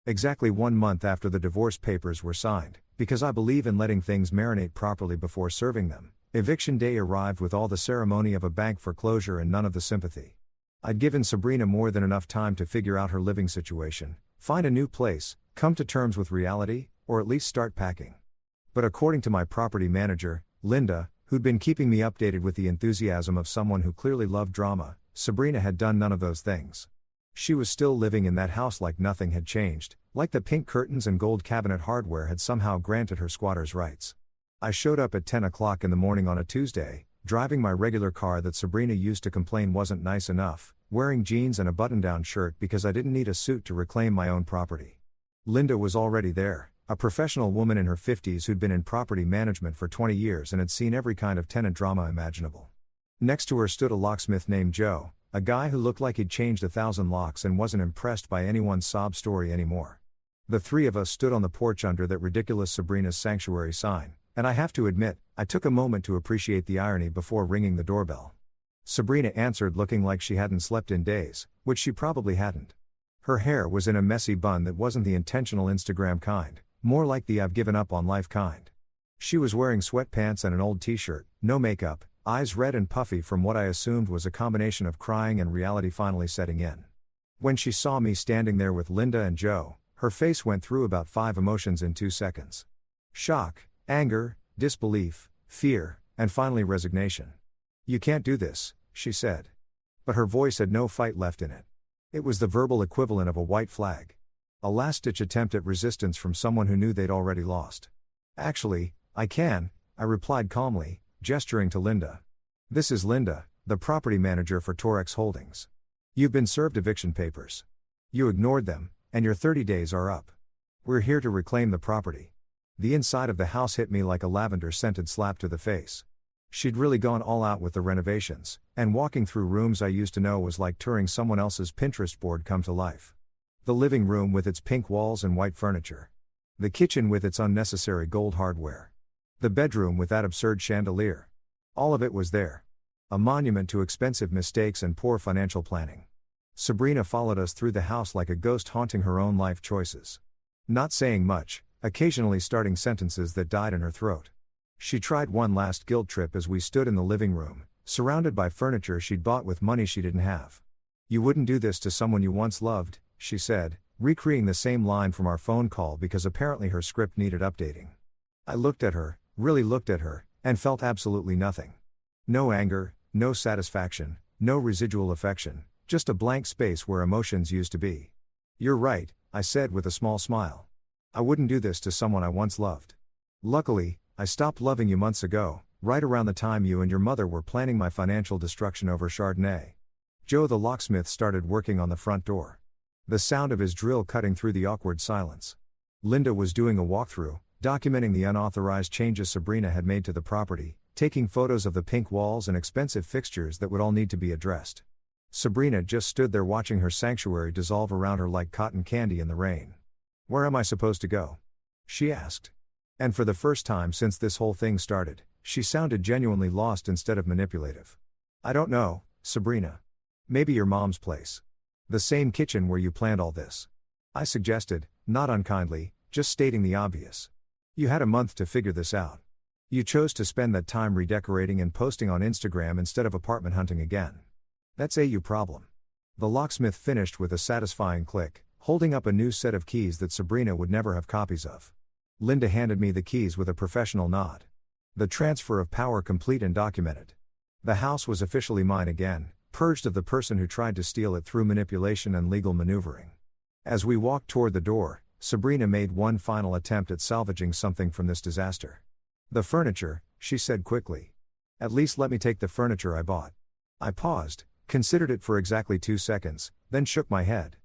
Exactly 1 month after the divorce papers were signed, because I believe in letting things marinate properly before serving them, eviction day arrived with all the ceremony of a bank foreclosure and none of the sympathy. I'd given Sabrina more than enough time to figure out her living situation, find a new place, come to terms with reality, or at least start packing. But according to my property manager, Linda, who'd been keeping me updated with the enthusiasm of someone who clearly loved drama, Sabrina had done none of those things. She was still living in that house like nothing had changed, like the pink curtains and gold cabinet hardware had somehow granted her squatter's rights. I showed up at 10 o'clock in the morning on a Tuesday, driving my regular car that Sabrina used to complain wasn't nice enough, wearing jeans and a button-down shirt because I didn't need a suit to reclaim my own property. Linda was already there, a professional woman in her 50s who'd been in property management for 20 years and had seen every kind of tenant drama imaginable. Next to her stood a locksmith named Joe, a guy who looked like he'd changed 1,000 locks and wasn't impressed by anyone's sob story anymore. The three of us stood on the porch under that ridiculous Sabrina's Sanctuary sign, and I have to admit, I took a moment to appreciate the irony before ringing the doorbell. Sabrina answered looking like she hadn't slept in days, which she probably hadn't. Her hair was in a messy bun that wasn't the intentional Instagram kind, more like the I've given up on life kind. She was wearing sweatpants and an old t-shirt, no makeup, eyes red and puffy from what I assumed was a combination of crying and reality finally setting in. When she saw me standing there with Linda and Joe, her face went through about 5 emotions in 2 seconds. Shock, anger, disbelief, fear, and finally resignation. "You can't do this," she said. But her voice had no fight left in it. It was the verbal equivalent of a white flag. A last-ditch attempt at resistance from someone who knew they'd already lost. "Actually, I can," I replied calmly, gesturing to Linda. "This is Linda, the property manager for Torex Holdings. You've been served eviction papers. You ignored them, and your 30 days are up. We're here to reclaim the property." The inside of the house hit me like a lavender-scented slap to the face. She'd really gone all out with the renovations, and walking through rooms I used to know was like touring someone else's Pinterest board come to life. The living room with its pink walls and white furniture. The kitchen with its unnecessary gold hardware. The bedroom with that absurd chandelier. All of it was there. A monument to expensive mistakes and poor financial planning. Sabrina followed us through the house like a ghost haunting her own life choices. Not saying much, occasionally starting sentences that died in her throat. She tried one last guilt trip as we stood in the living room, surrounded by furniture she'd bought with money she didn't have. "You wouldn't do this to someone you once loved," she said, recreating the same line from our phone call because apparently her script needed updating. I looked at her, really looked at her, and felt absolutely nothing. No anger, no satisfaction, no residual affection, just a blank space where emotions used to be. "You're right," I said with a small smile. "I wouldn't do this to someone I once loved. Luckily, I stopped loving you months ago, right around the time you and your mother were planning my financial destruction over Chardonnay." Joe the locksmith started working on the front door. The sound of his drill cutting through the awkward silence. Linda was doing a walkthrough, documenting the unauthorized changes Sabrina had made to the property, taking photos of the pink walls and expensive fixtures that would all need to be addressed. Sabrina just stood there watching her sanctuary dissolve around her like cotton candy in the rain. "Where am I supposed to go?" she asked. And for the first time since this whole thing started, she sounded genuinely lost instead of manipulative. "I don't know, Sabrina. Maybe your mom's place. The same kitchen where you planned all this," I suggested, not unkindly, just stating the obvious. "You had a month to figure this out. You chose to spend that time redecorating and posting on Instagram instead of apartment hunting again. That's a you problem." The locksmith finished with a satisfying click, holding up a new set of keys that Sabrina would never have copies of. Linda handed me the keys with a professional nod. The transfer of power complete and documented. The house was officially mine again, purged of the person who tried to steal it through manipulation and legal maneuvering. As we walked toward the door, Sabrina made one final attempt at salvaging something from this disaster. "The furniture," she said quickly. "At least let me take the furniture I bought." I paused, considered it for exactly 2 seconds, then shook my head.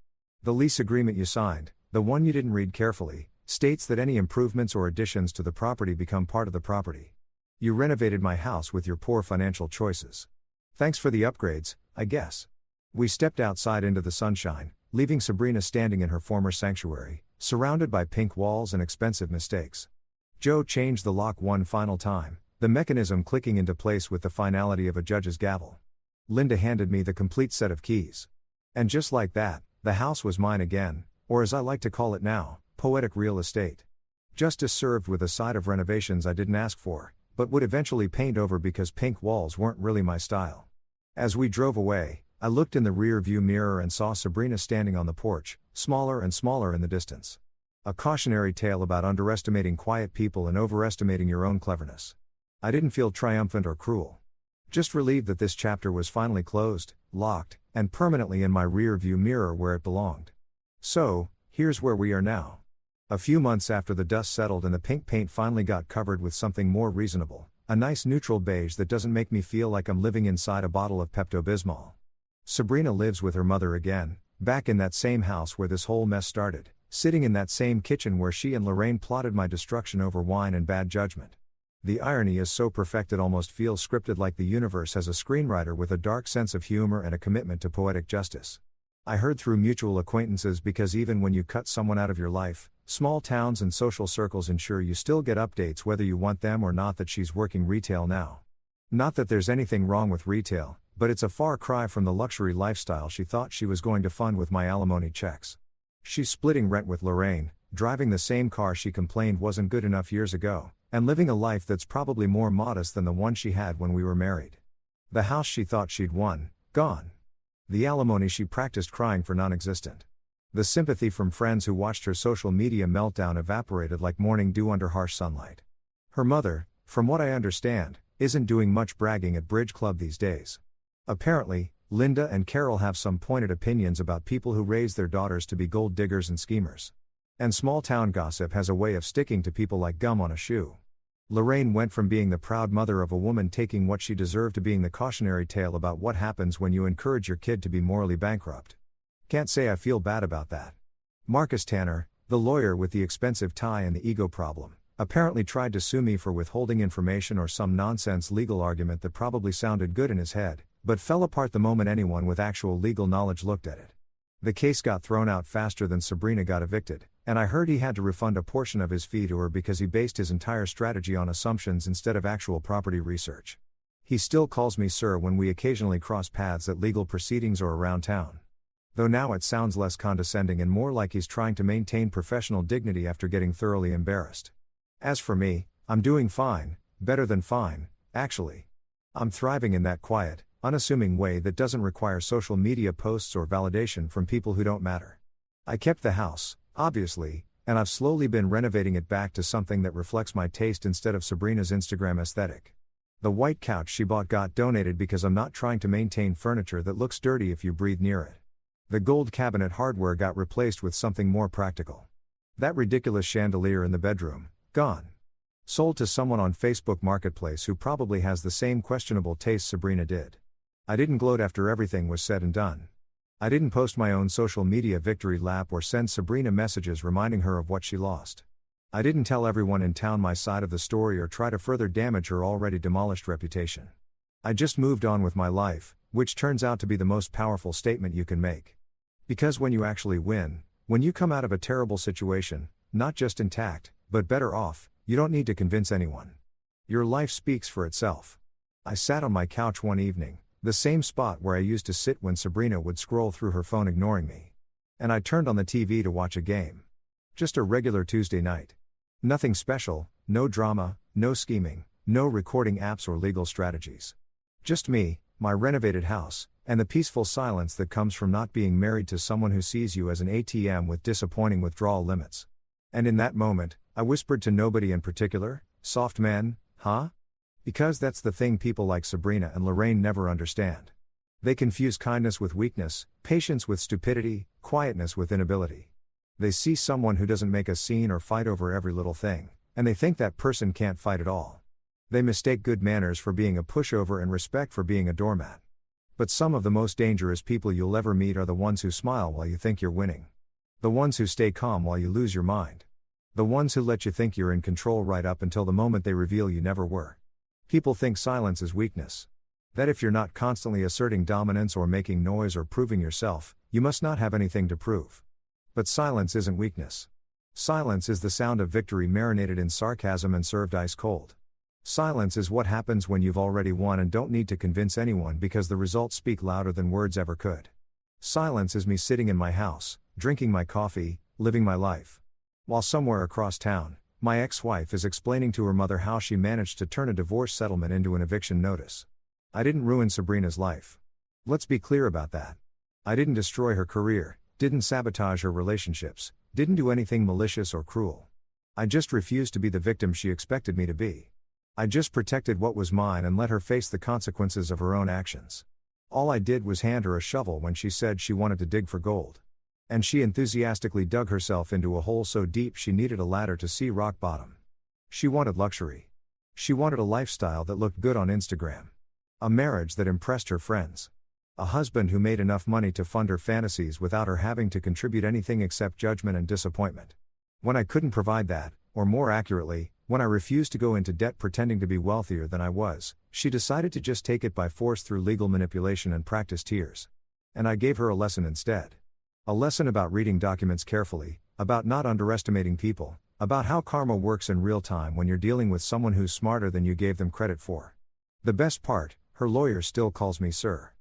"The lease agreement you signed, the one you didn't read carefully, states that any improvements or additions to the property become part of the property. You renovated my house with your poor financial choices. Thanks for the upgrades, I guess." We stepped outside into the sunshine, leaving Sabrina standing in her former sanctuary, surrounded by pink walls and expensive mistakes. Joe changed the lock one final time, the mechanism clicking into place with the finality of a judge's gavel. Linda handed me the complete set of keys. And just like that, the house was mine again, or as I like to call it now, poetic real estate. Justice served with a side of renovations I didn't ask for, but would eventually paint over because pink walls weren't really my style. As we drove away, I looked in the rear view mirror and saw Sabrina standing on the porch, smaller and smaller in the distance. A cautionary tale about underestimating quiet people and overestimating your own cleverness. I didn't feel triumphant or cruel. Just relieved that this chapter was finally closed, locked, and permanently in my rear view mirror where it belonged. So, here's where we are now. A few months after the dust settled and the pink paint finally got covered with something more reasonable, a nice neutral beige that doesn't make me feel like I'm living inside a bottle of Pepto-Bismol. Sabrina lives with her mother again, back in that same house where this whole mess started, sitting in that same kitchen where she and Lorraine plotted my destruction over wine and bad judgment. The irony is so perfect it almost feels scripted, like the universe has a screenwriter with a dark sense of humor and a commitment to poetic justice. I heard through mutual acquaintances because even when you cut someone out of your life, small towns and social circles ensure you still get updates whether you want them or not that she's working retail now. Not that there's anything wrong with retail, but it's a far cry from the luxury lifestyle she thought she was going to fund with my alimony checks. She's splitting rent with Lorraine, driving the same car she complained wasn't good enough years ago, and living a life that's probably more modest than the one she had when we were married. The house she thought she'd won, gone. The alimony she practiced crying for non-existent. The sympathy from friends who watched her social media meltdown evaporated like morning dew under harsh sunlight. Her mother, from what I understand, isn't doing much bragging at Bridge Club these days. Apparently, Linda and Carol have some pointed opinions about people who raise their daughters to be gold diggers and schemers. And small-town gossip has a way of sticking to people like gum on a shoe. Lorraine went from being the proud mother of a woman taking what she deserved to being the cautionary tale about what happens when you encourage your kid to be morally bankrupt. Can't say I feel bad about that. Marcus Tanner, the lawyer with the expensive tie and the ego problem, apparently tried to sue me for withholding information or some nonsense legal argument that probably sounded good in his head, but fell apart the moment anyone with actual legal knowledge looked at it. The case got thrown out faster than Sabrina got evicted, and I heard he had to refund a portion of his fee to her because he based his entire strategy on assumptions instead of actual property research. He still calls me sir when we occasionally cross paths at legal proceedings or around town. Though now it sounds less condescending and more like he's trying to maintain professional dignity after getting thoroughly embarrassed. As for me, I'm doing fine, better than fine, actually. I'm thriving in that quiet, unassuming way that doesn't require social media posts or validation from people who don't matter. I kept the house, obviously, and I've slowly been renovating it back to something that reflects my taste instead of Sabrina's Instagram aesthetic. The white couch she bought got donated because I'm not trying to maintain furniture that looks dirty if you breathe near it. The gold cabinet hardware got replaced with something more practical. That ridiculous chandelier in the bedroom, gone. Sold to someone on Facebook Marketplace who probably has the same questionable taste Sabrina did. I didn't gloat after everything was said and done. I didn't post my own social media victory lap or send Sabrina messages reminding her of what she lost. I didn't tell everyone in town my side of the story or try to further damage her already demolished reputation. I just moved on with my life, which turns out to be the most powerful statement you can make. Because when you actually win, when you come out of a terrible situation, not just intact, but better off, you don't need to convince anyone. Your life speaks for itself. I sat on my couch one evening, the same spot where I used to sit when Sabrina would scroll through her phone ignoring me. And I turned on the TV to watch a game. Just a regular Tuesday night. Nothing special, no drama, no scheming, no recording apps or legal strategies. Just me, my renovated house, and the peaceful silence that comes from not being married to someone who sees you as an ATM with disappointing withdrawal limits. And in that moment, I whispered to nobody in particular, soft men, huh? Because that's the thing people like Sabrina and Lorraine never understand. They confuse kindness with weakness, patience with stupidity, quietness with inability. They see someone who doesn't make a scene or fight over every little thing, and they think that person can't fight at all. They mistake good manners for being a pushover and respect for being a doormat. But some of the most dangerous people you'll ever meet are the ones who smile while you think you're winning. The ones who stay calm while you lose your mind. The ones who let you think you're in control right up until the moment they reveal you never were. People think silence is weakness. That if you're not constantly asserting dominance or making noise or proving yourself, you must not have anything to prove. But silence isn't weakness. Silence is the sound of victory marinated in sarcasm and served ice cold. Silence is what happens when you've already won and don't need to convince anyone because the results speak louder than words ever could. Silence is me sitting in my house, drinking my coffee, living my life. While somewhere across town, my ex-wife is explaining to her mother how she managed to turn a divorce settlement into an eviction notice. I didn't ruin Sabrina's life. Let's be clear about that. I didn't destroy her career, didn't sabotage her relationships, didn't do anything malicious or cruel. I just refused to be the victim she expected me to be. I just protected what was mine and let her face the consequences of her own actions. All I did was hand her a shovel when she said she wanted to dig for gold. And she enthusiastically dug herself into a hole so deep she needed a ladder to see rock bottom. She wanted luxury. She wanted a lifestyle that looked good on Instagram. A marriage that impressed her friends. A husband who made enough money to fund her fantasies without her having to contribute anything except judgment and disappointment. When I couldn't provide that, or more accurately, when I refused to go into debt pretending to be wealthier than I was, she decided to just take it by force through legal manipulation and practice tears. And I gave her a lesson instead. A lesson about reading documents carefully, about not underestimating people, about how karma works in real time when you're dealing with someone who's smarter than you gave them credit for. The best part, her lawyer still calls me sir.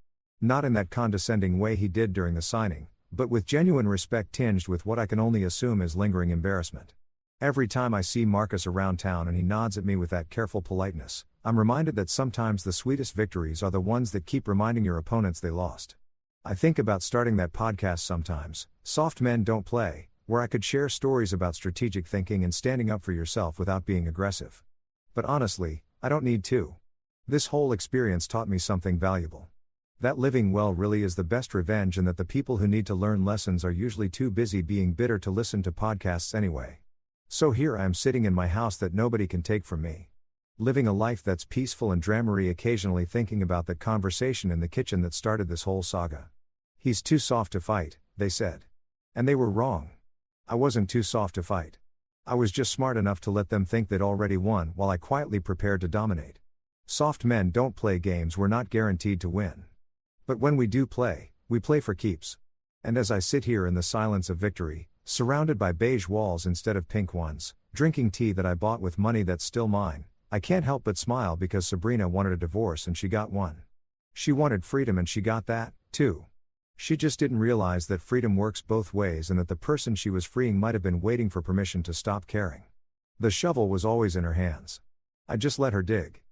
Not in that condescending way he did during the signing, but with genuine respect tinged with what I can only assume is lingering embarrassment. Every time I see Marcus around town and he nods at me with that careful politeness, I'm reminded that sometimes the sweetest victories are the ones that keep reminding your opponents they lost. I think about starting that podcast sometimes, Soft Men Don't Play, where I could share stories about strategic thinking and standing up for yourself without being aggressive. But honestly, I don't need to. This whole experience taught me something valuable. That living well really is the best revenge and that the people who need to learn lessons are usually too busy being bitter to listen to podcasts anyway. So here I am sitting in my house that nobody can take from me. Living a life that's peaceful and dramery, occasionally thinking about that conversation in the kitchen that started this whole saga. He's too soft to fight, they said. And they were wrong. I wasn't too soft to fight. I was just smart enough to let them think they'd already won while I quietly prepared to dominate. Soft men don't play games we're not guaranteed to win. But when we do play, we play for keeps. And as I sit here in the silence of victory, surrounded by beige walls instead of pink ones, drinking tea that I bought with money that's still mine, I can't help but smile because Sabrina wanted a divorce and she got one. She wanted freedom and she got that, too. She just didn't realize that freedom works both ways and that the person she was freeing might have been waiting for permission to stop caring. The shovel was always in her hands. I just let her dig.